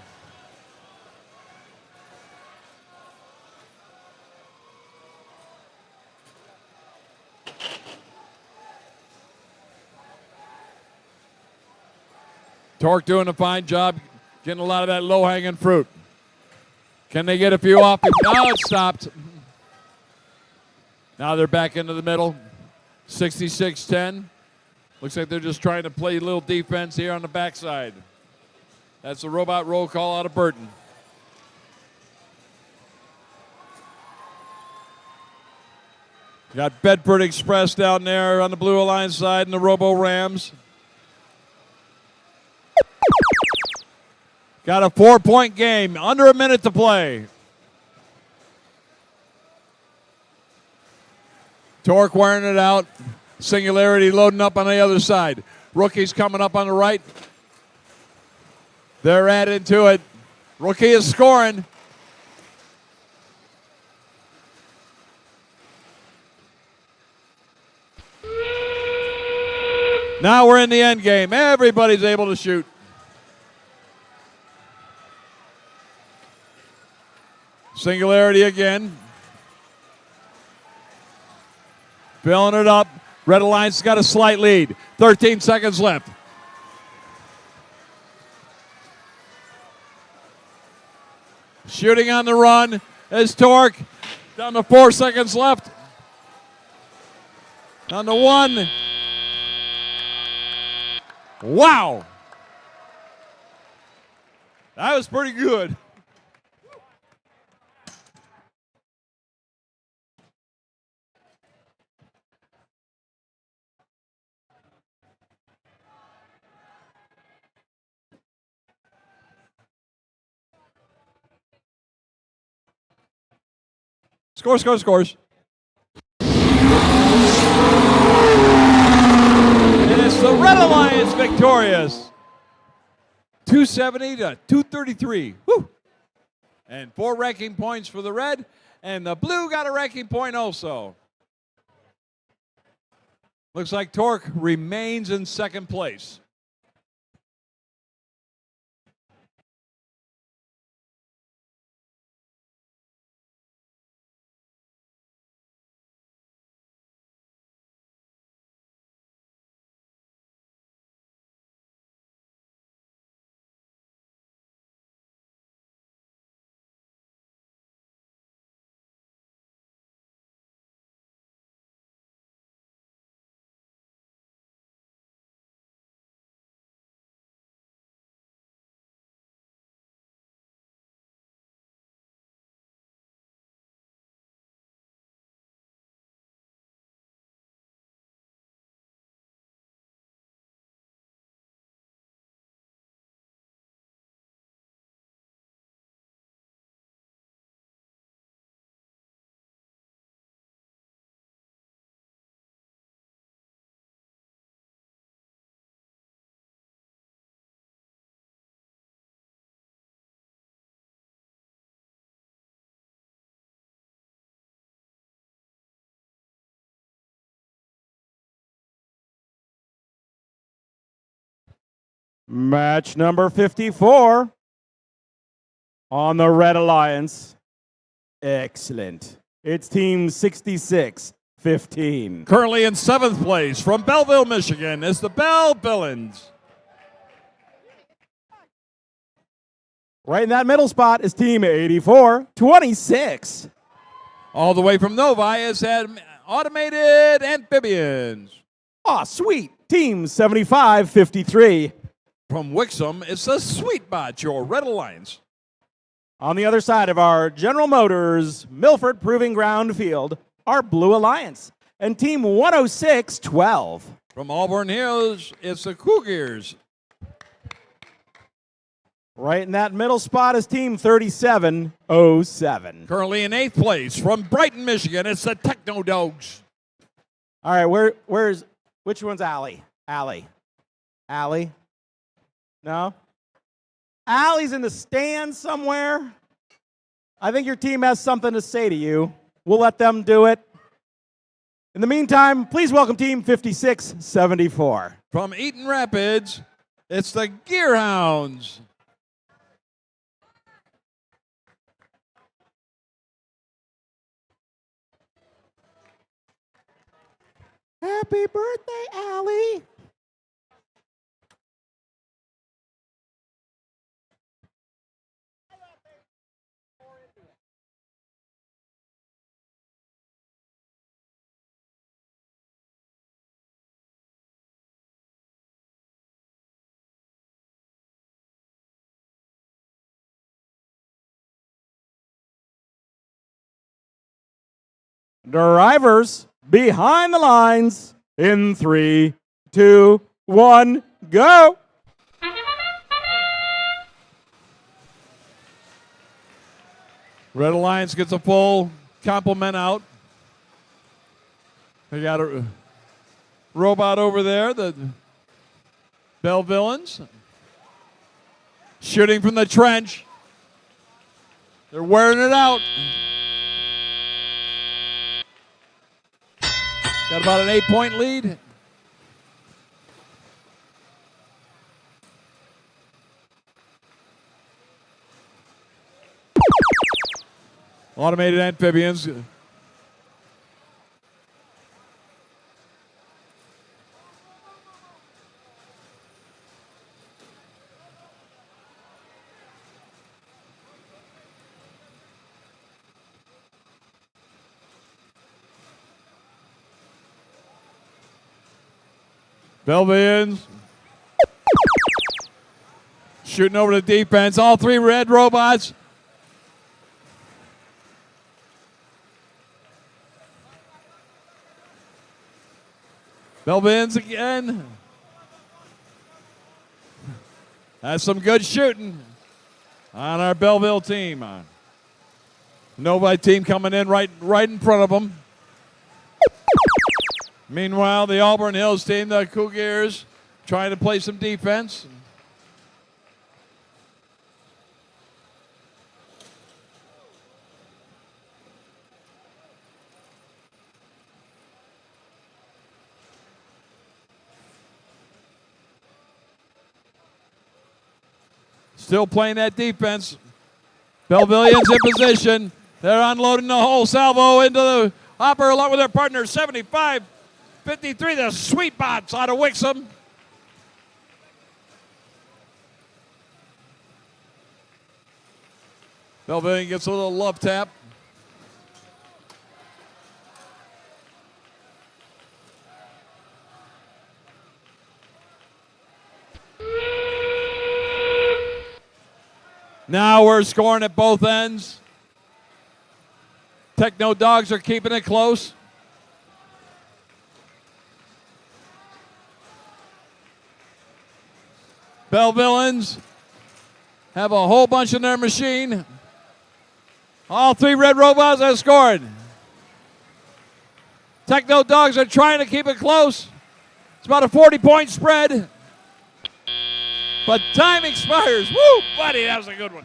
Torque doing a fine job getting a lot of that low-hanging fruit. Can they get a few off? No, it stopped. Now they're back into the middle. 66-10. Looks like they're just trying to play a little defense here on the backside. That's the robot roll call out of Burton. Got Bedford Express down there on the Blue Alliance side and the Robo Rams. Got a 4-point game. Under a minute to play. Torque wearing it out. Singularity loading up on the other side. Rookie's coming up on the right. They're adding to it. Rookie is scoring. Now we're in the end game. Everybody's able to shoot. Singularity again. Filling it up. Red Alliance got a slight lead. 13 seconds left. Shooting on the run is Torque. Down to 4 seconds left. Down to 1. Wow. That was pretty good. Scores. And it's the Red Alliance victorious. 270 to 233. Woo! And 4 ranking points for the red. And the blue got a ranking point also. Looks like Torque remains in second place. Match number 54 on the Red Alliance. Excellent. It's team 66-15. Currently in 7th place from Belleville, Michigan is the Bell Villains. Right in that middle spot is team 84-26. All the way from Novi is Automated Amphibians. Aw, sweet. Team 75-53. From Wixom, it's the Sweetbot, your Red Alliance. On the other side of our General Motors Milford Proving Ground field, our Blue Alliance, and Team 106-12. From Auburn Hills, it's the Cougars. Right in that middle spot is Team 37-07. Currently in 8th place from Brighton, Michigan, it's the Techno Dogs. All right, which one's Allie? Allie? No? Allie's in the stands somewhere. I think your team has something to say to you. We'll let them do it. In the meantime, please welcome Team 56-74. From Eaton Rapids, it's the Gearhounds. Happy birthday, Allie. Drivers behind the lines in 3, 2, 1, go. Red Alliance gets a full complement out. They got a robot over there, the Bell Villains. Shooting from the trench. They're wearing it out. Got about an 8-point lead. Automated amphibians. Belvians shooting over the defense. All three red robots. Belvians again. That's some good shooting on our Belleville team. Novi team coming in right in front of them. Meanwhile, the Auburn Hills team, the Cougars, trying to play some defense. Still playing that defense. Belvillians in position. They're unloading the whole salvo into the hopper along with their partner, 75-53, the Sweet Bots out of Wixom. Belvillian gets a little love tap. Now we're scoring at both ends. Techno Dogs are keeping it close. Bellvillains have a whole bunch in their machine. All three red robots have scored. Techno Dogs are trying to keep it close. It's about a 40-point spread. But time expires. Woo, buddy, that was a good one.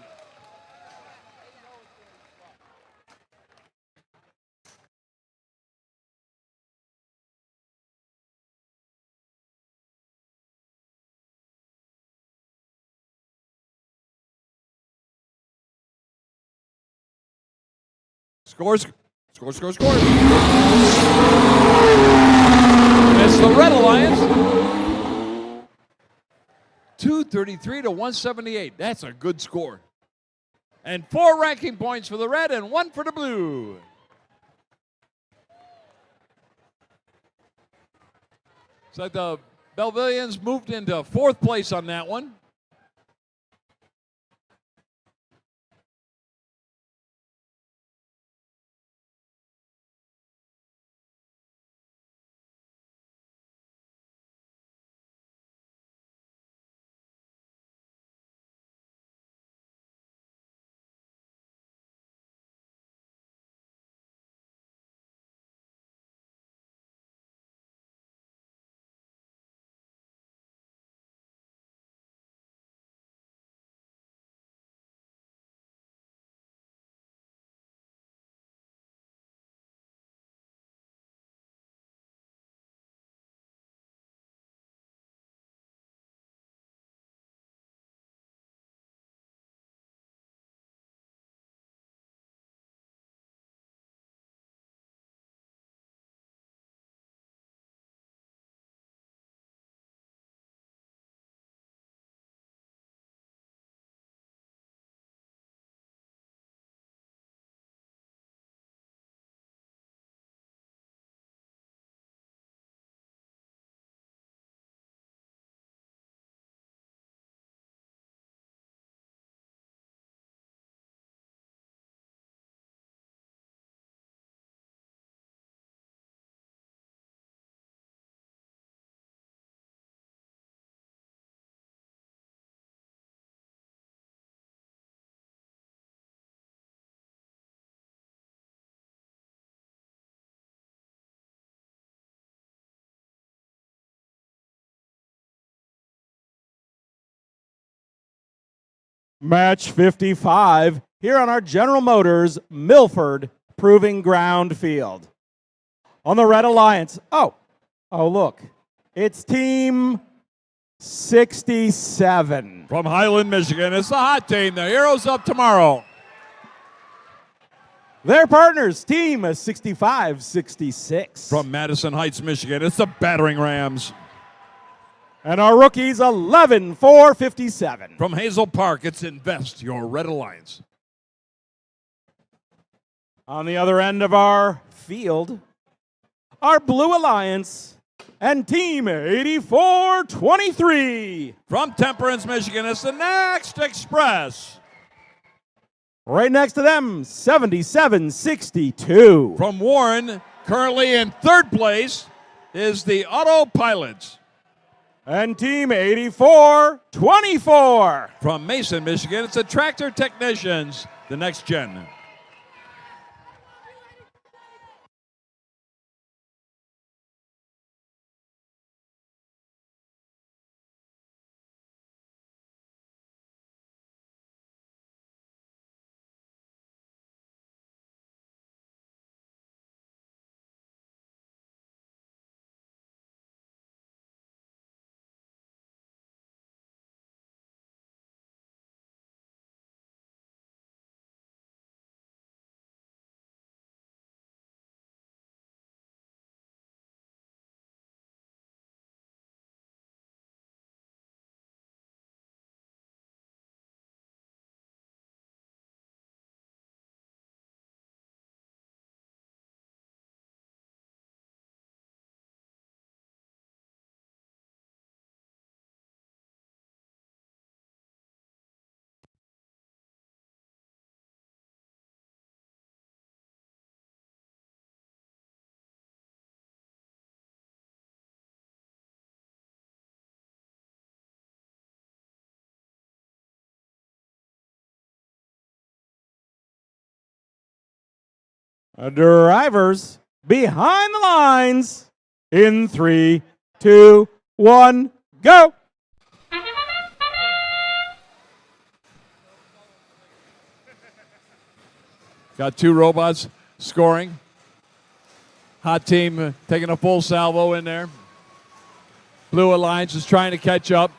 Scores. Score. It's the Red Alliance. 233 to 178. That's a good score. And 4 ranking points for the red and 1 for the blue. So the Belvillians moved into 4th place on that one. Match 55 here on our General Motors Milford Proving Ground Field. On the Red Alliance, oh look, it's Team 67. From Highland, Michigan, it's the hot team, the Heroes of Tomorrow. Their partners, Team 65-66. From Madison Heights, Michigan, it's the Battering Rams. And our rookies, 11-4-57. From Hazel Park, it's Invest, your Red Alliance. On the other end of our field, our Blue Alliance and Team 84-23. From Temperance, Michigan, it's the Next Express. Right next to them, 77-62. From Warren, currently in third place, is the Autopilots. And Team 84-24. From Mason, Michigan, it's the Tractor Technicians, the Next Gen. Drivers behind the lines in 3, 2, 1, go. Got two robots scoring. Hot team taking a full salvo in there. Blue Alliance is trying to catch up.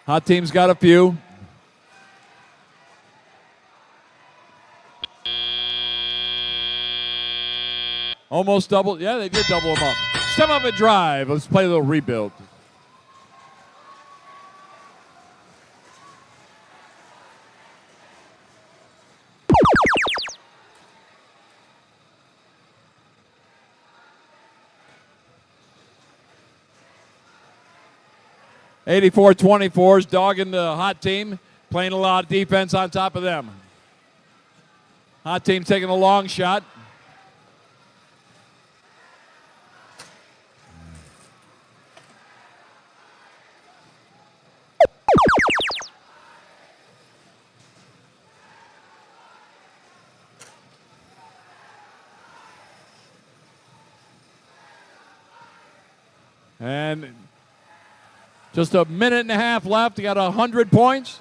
Hot team's got a few. Almost double. Yeah, they did double them up. Step up and drive. Let's play a little rebuild. (84-24) dogging the hot team, playing a lot of defense on top of them. Hot team taking a long shot. And just a minute and a half left. You got 100 points.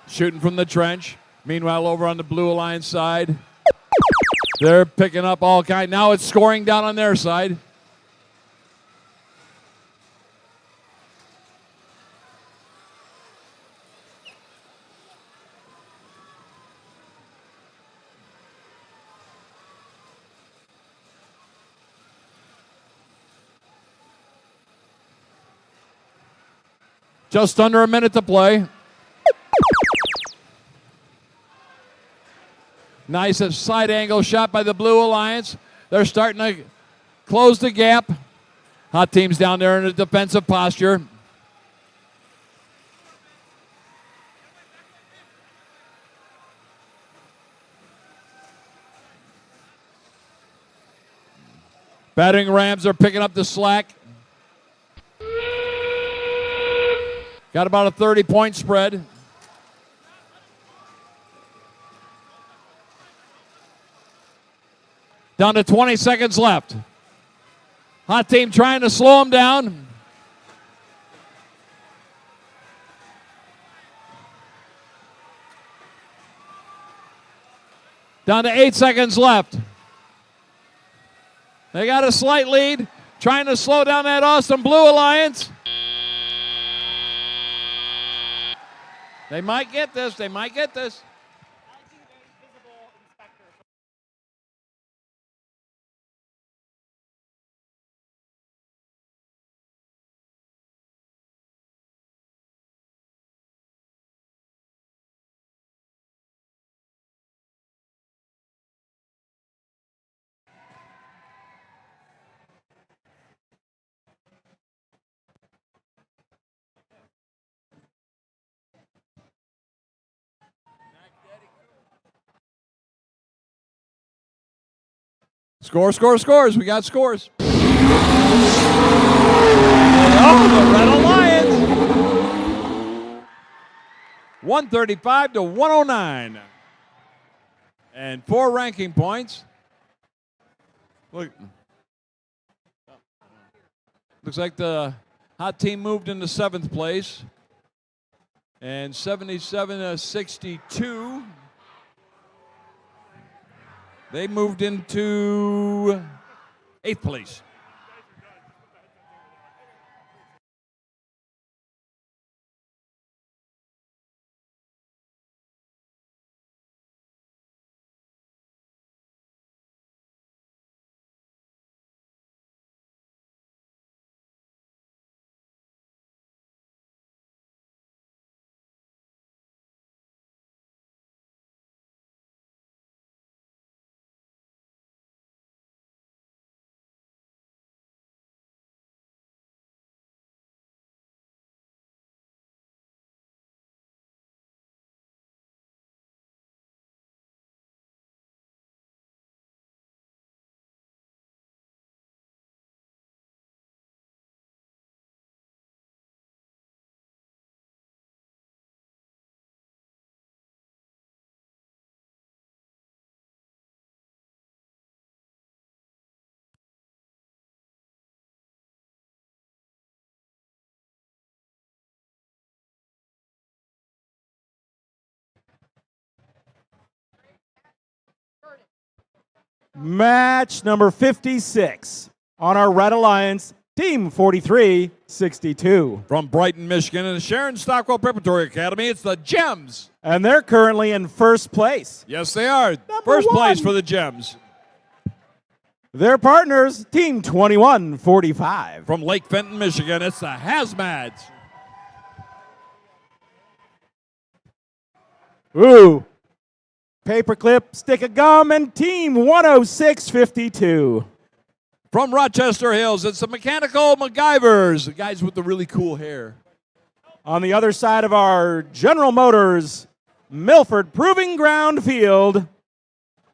Shooting from the trench. Meanwhile, over on the Blue Alliance side, they're picking up all kinds. Now it's scoring down on their side. Just under a minute to play. Nice side angle shot by the Blue Alliance. They're starting to close the gap. Hot team's down there in a defensive posture. Battering Rams are picking up the slack. Got about a 30-point spread. Down to 20 seconds left. Hot team trying to slow them down. Down to 8 seconds left. They got a slight lead, trying to slow down that awesome Blue Alliance. They might get this. They might get this. Scores. We got scores. Oh, the Red Alliance. 135 to 109. And 4 ranking points. Look. Looks like the hot team moved into 7th place. And 77 to 62. They moved into 8th place. Match number 56 on our Red Alliance, Team 43-62. From Brighton, Michigan, and the Sharon Stockwell Preparatory Academy, it's the Gems. And they're currently in 1st place. Yes, they are. First place for the Gems. Their partners, Team 21-45. From Lake Fenton, Michigan, it's the Hazmads. Ooh. Paperclip, stick of gum, and Team 106-52. From Rochester Hills, it's the Mechanical MacGyvers, the guys with the really cool hair. On the other side of our General Motors, Milford Proving Ground Field,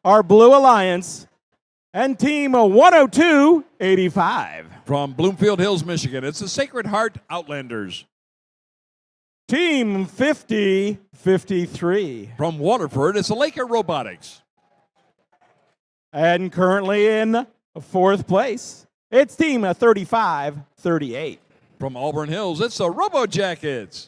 our Blue Alliance, and Team 102-85. From Bloomfield Hills, Michigan, it's the Sacred Heart Outlanders. Team 50-53. From Waterford, it's the Laker Robotics. And currently in 4th place, it's Team 35-38. From Auburn Hills, it's the Robo Jackets.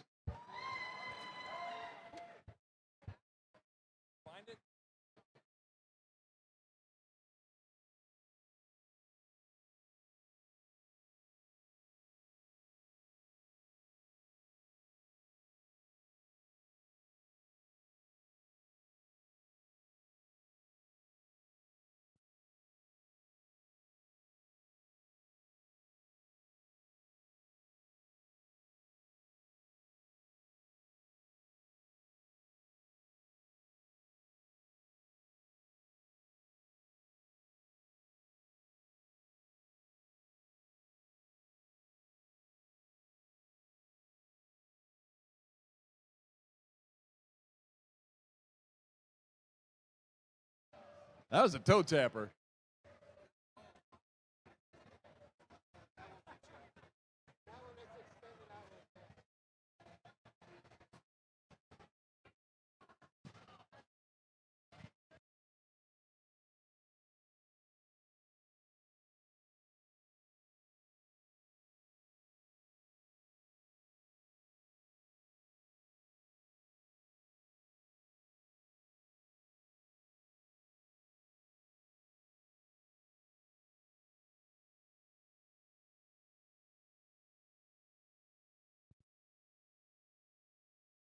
That was a toe tapper.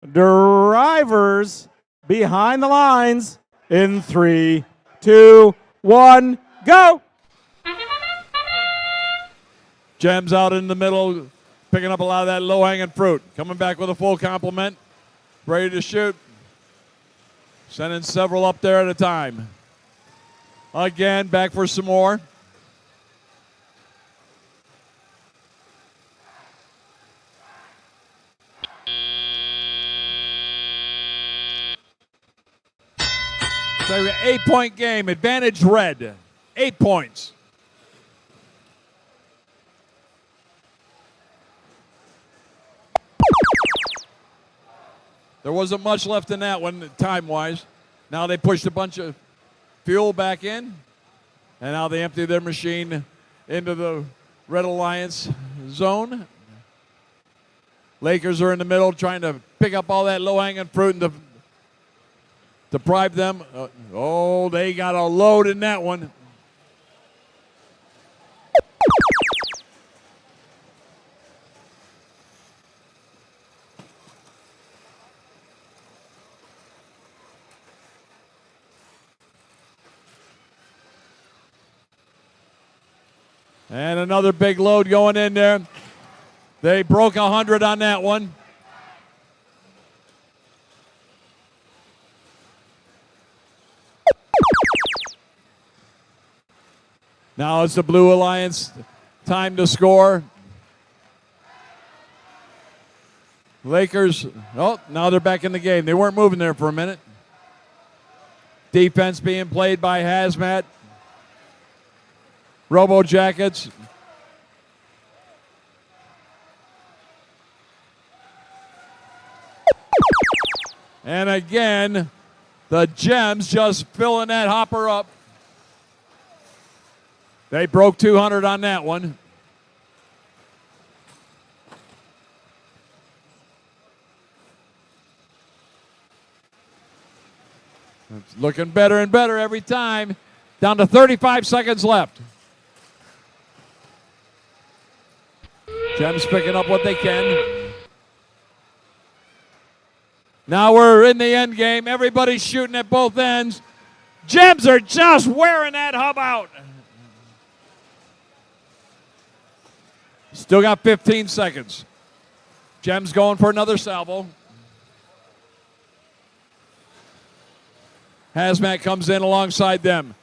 Drivers behind the lines in 3, 2, 1, go! Gems out in the middle, picking up a lot of that low-hanging fruit. Coming back with a full complement, ready to shoot. Sending several up there at a time. Again, back for some more. So 8-point game, advantage red. 8 points. There wasn't much left in that one time-wise. Now they pushed a bunch of fuel back in, and now they empty their machine into the Red Alliance zone. Lakers are in the middle trying to pick up all that low-hanging fruit and deprive them. Oh, they got a load in that one. And another big load going in there. They broke 100 on that one. Now it's the Blue Alliance time to score. Lakers, oh, now they're back in the game. They weren't moving there for a minute. Defense being played by Hazmat. Robo Jackets. And again, the Gems just filling that hopper up. They broke 200 on that one. It's looking better and better every time. Down to 35 seconds left. Gems picking up what they can. Now we're in the end game. Everybody's shooting at both ends. Gems are just wearing that hub out. Still got 15 seconds. Gems going for another salvo. Hazmat comes in alongside them.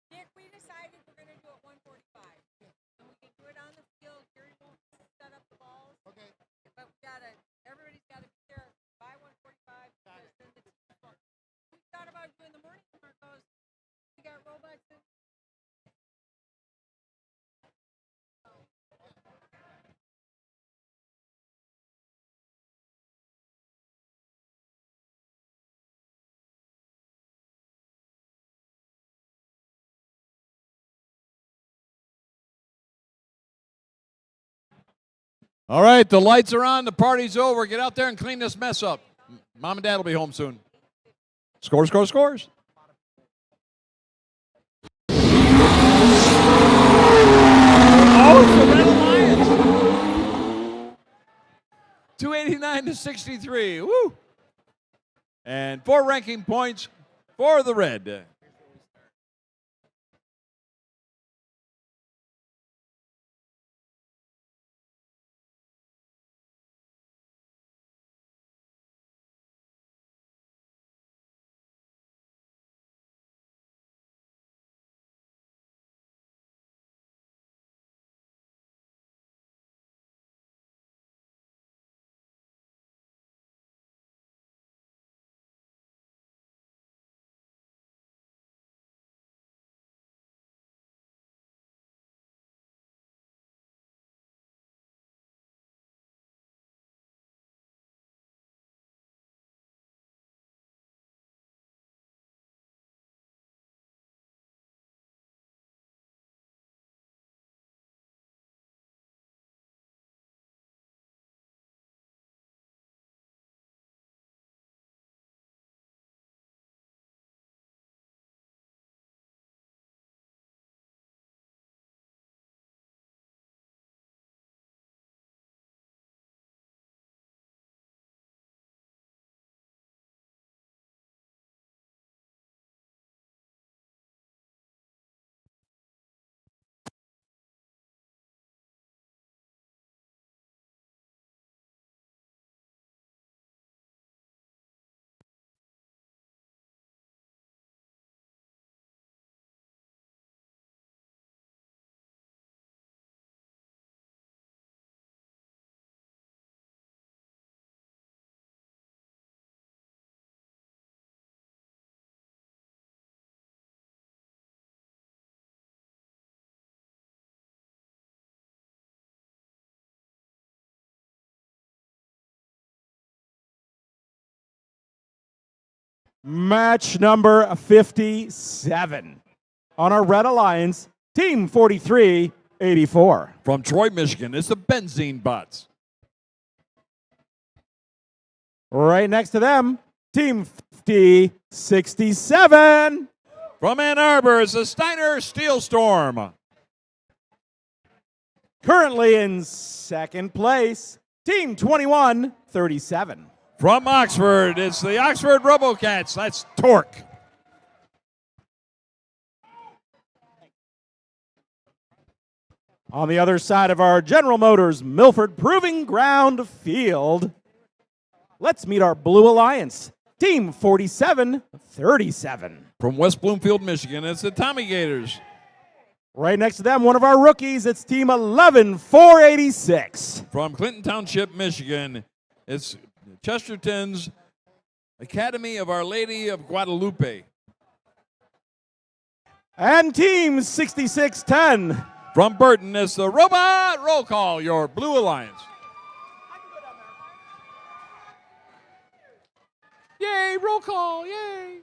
Nick, we decided we're going to do it 1:45. And we can do it on the field. Gary won't set up the balls. Okay. But everybody's got to be there by 1:45 because then the team will. We thought about doing the morning commercials. We got robots in. All right, the lights are on. The party's over. Get out there and clean this mess up. Mom and Dad will be home soon. Scores, scores, scores. Oh, it's the Red Alliance. 289 to 63. Woo. And 4 ranking points for the Red. Match number 57 on our Red Alliance, Team 4384. From Troy, Michigan, it's the Benzene Bots. Right next to them, Team 5067. From Ann Arbor, it's the Steiner Steel Storm. Currently in second place, Team 2137. From Oxford, it's the Oxford RoboCats. That's Torque. On the other side of our General Motors Milford Proving Ground field, let's meet our Blue Alliance, Team 4737. From West Bloomfield, Michigan, it's the Tommy Gators. Right next to them, one of our rookies, it's Team 11486. From Clinton Township, Michigan, it's Chesterton's Academy of Our Lady of Guadalupe. And Team 6610. From Burton, it's the Robot Roll Call, your Blue Alliance. Yay, roll call, yay.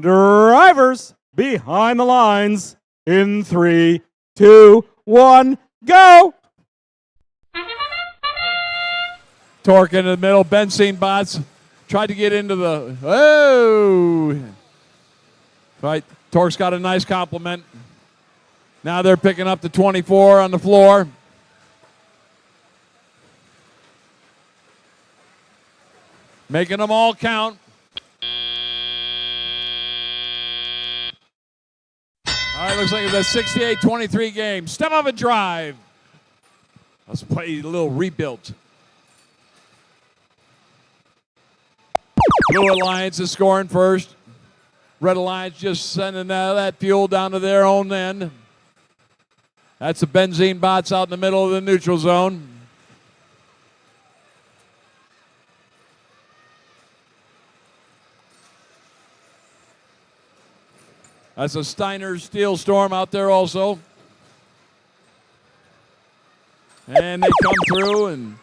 Drivers behind the lines in 3, 2, 1, go! Torque in the middle, Benzene Bots tried to get into the, oh! Right, Torque's got a nice compliment. Now they're picking up the 24 on the floor. Making them all count. All right, looks like it's a 68-23 game. Stem of a drive. Let's play a little rebuilt. Blue Alliance is scoring first. Red Alliance just sending that fuel down to their own end. That's the Benzene Bots out in the middle of the neutral zone. That's a Steiner Steel Storm out there also. And they come through and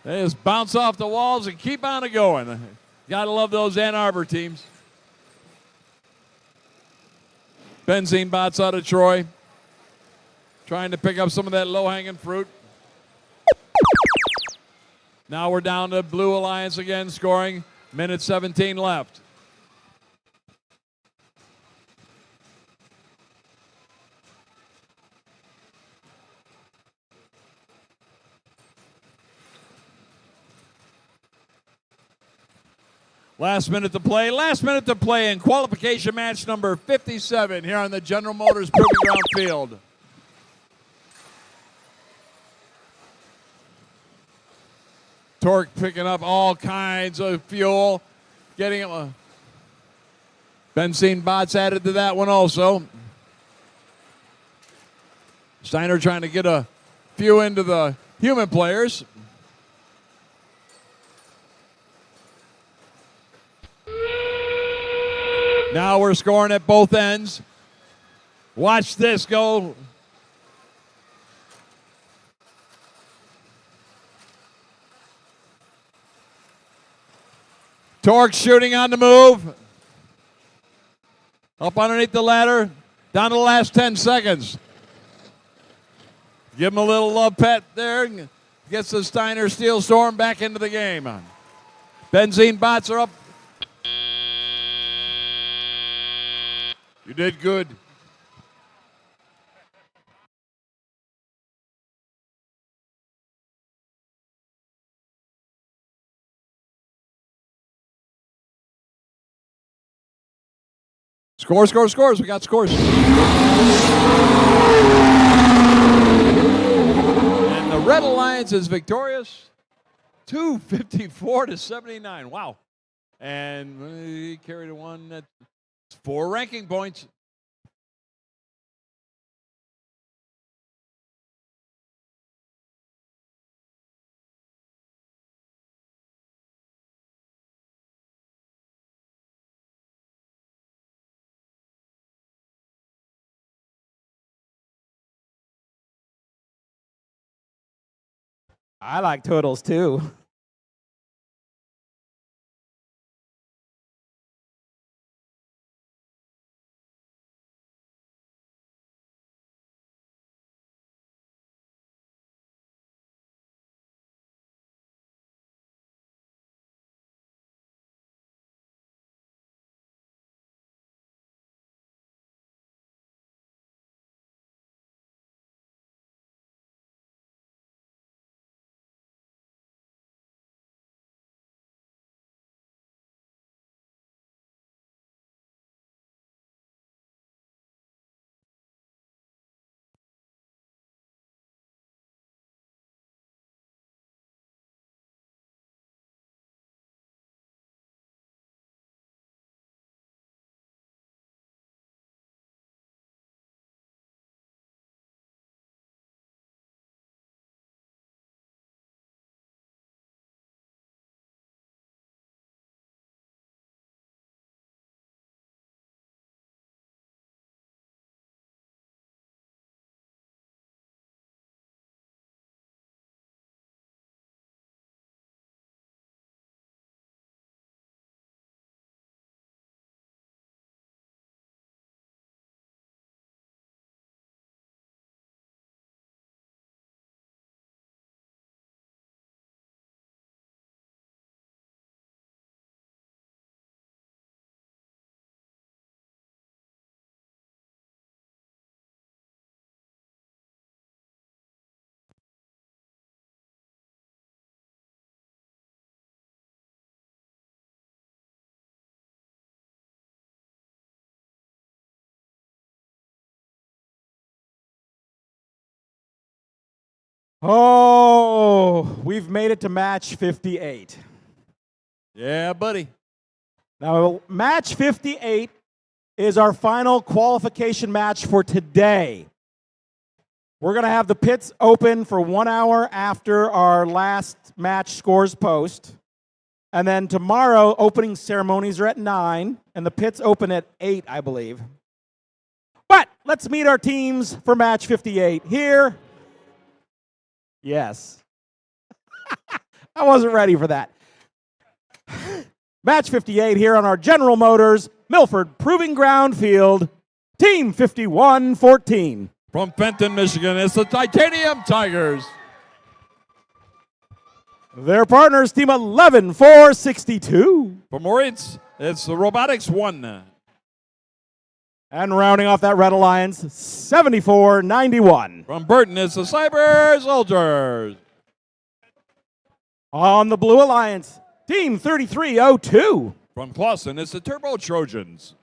they just bounce off the walls and keep on it going. Gotta love those Ann Arbor teams. Benzene Bots out of Troy. Trying to pick up some of that low-hanging fruit. Now we're down to Blue Alliance again, scoring. Minute 17 left. Last minute to play in qualification match number 57 here on the General Motors Proving Ground field. Torque picking up all kinds of fuel, getting Benzene Bots added to that one also. Steiner trying to get a few into the human players. Now we're scoring at both ends. Watch this go. Torque shooting on the move. Up underneath the ladder. Down to the last 10 seconds. Give him a little love pet there. Gets the Steiner Steel Storm back into the game. Benzene bots are up. You did good. Scores, scores, scores. We got scores. And the Red Alliance is victorious. 254 to 79. Wow. And he carried a one. That's 4 ranking points. I like turtles too. Oh, we've made it to match 58. Yeah, buddy. Now, match 58 is our final qualification match for today. We're going to have the pits open for 1 hour after our last match scores post. And then tomorrow, opening ceremonies are at 9, and the pits open at 8, I believe. But let's meet our teams for match 58 here. Yes. I wasn't ready for that. Match 58 here on our General Motors Milford Proving Ground Field, Team 51-14. From Fenton, Michigan, it's the Titanium Tigers. Their partners, Team 11-4-62. From Moritz, it's the Robotics 1. And rounding off that Red Alliance, 74-91. From Burton, it's the Cyber Soldiers. On the Blue Alliance, Team 3302. From Clausen, it's the Turbo Trojans.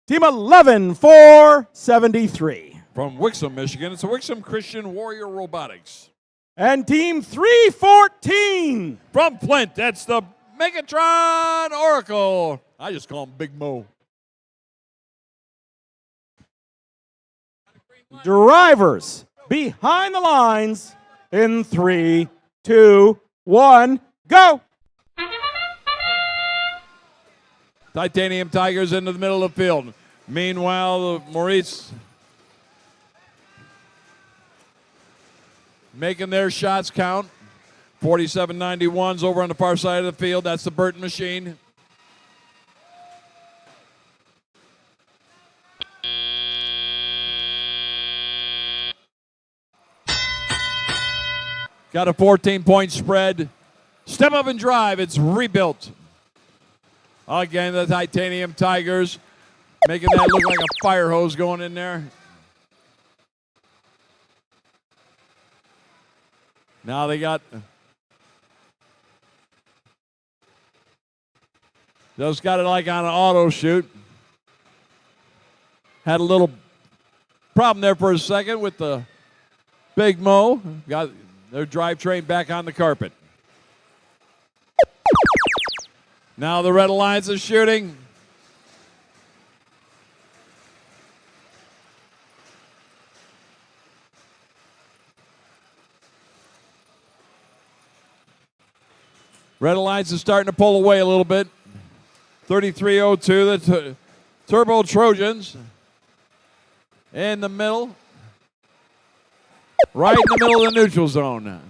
Team 11-4-73. From Wixom, Michigan, it's the Wixom Christian Warrior Robotics. And Team 314. From Flint, that's the Megatron Oracle. I just call him Big Mo. Drivers behind the lines in 3, 2, 1, go. Titanium Tigers into the middle of the field. Meanwhile, Maurice making their shots count. 47-91's over on the far side of the field. That's the Burton machine. Got a 14-point spread. Step up and drive. It's rebuilt. Again, the Titanium Tigers making that look like a fire hose going in there. Now they got just got it like on an auto shoot. Had a little problem there for a second with the Big Mo. Got their drivetrain back on the carpet. Now the Red Alliance is shooting. Red Alliance is starting to pull away a little bit. 33-02, the Turbo Trojans in the middle. Right in the middle of the neutral zone.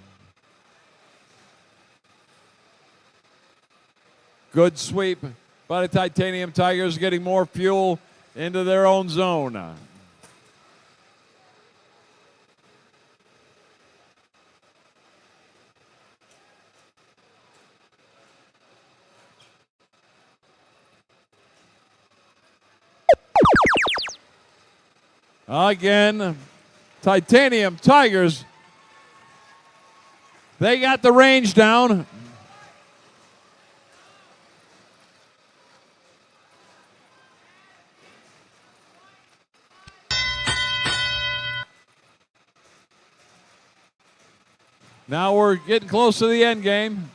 Good sweep by the Titanium Tigers, getting more fuel into their own zone. Again, Titanium Tigers, they got the range down. Now we're getting close to the end game.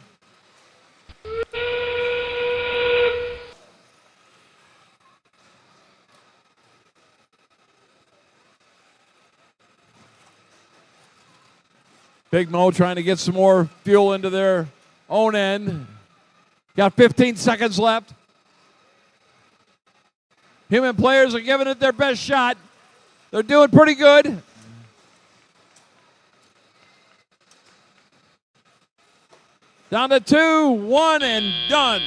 Big Mo trying to get some more fuel into their own end. Got 15 seconds left. Human players are giving it their best shot. They're doing pretty good. Down to 2, 1, and done.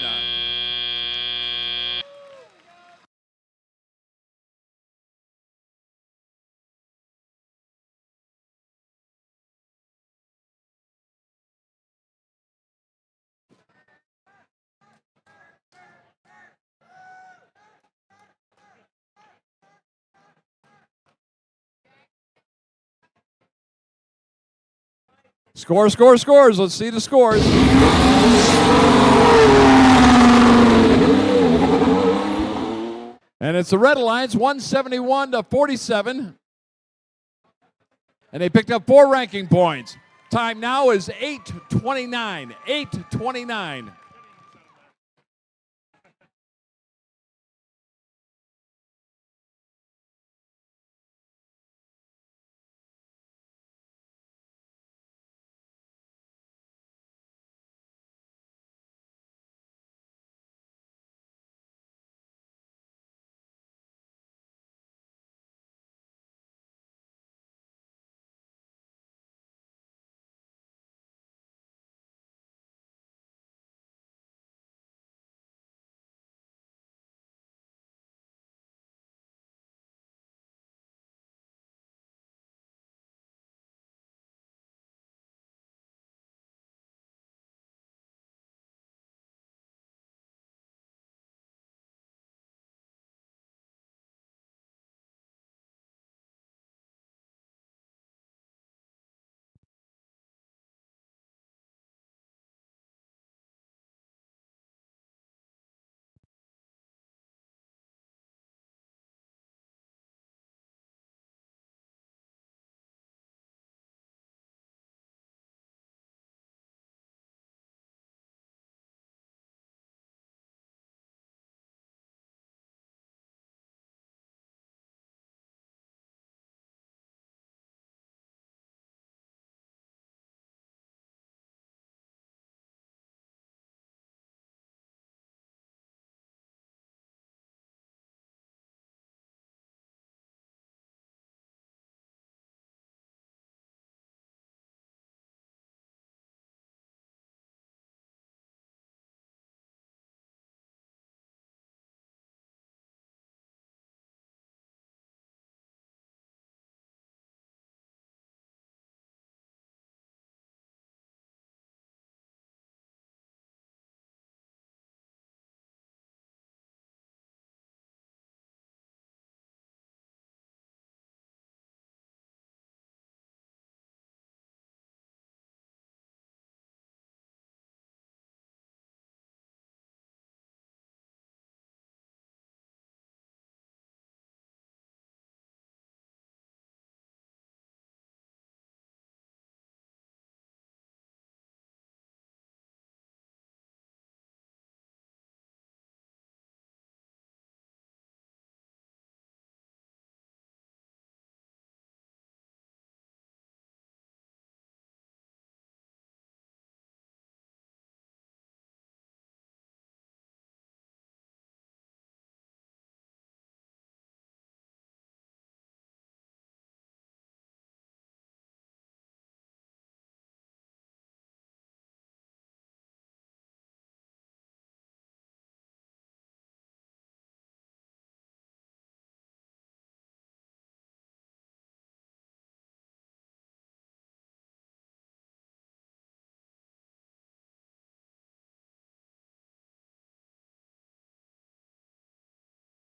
Score, score, scores. Let's see the scores. And it's the Red Alliance, 171-47. And they picked up 4 ranking points. Time now is 8:29. 8:29.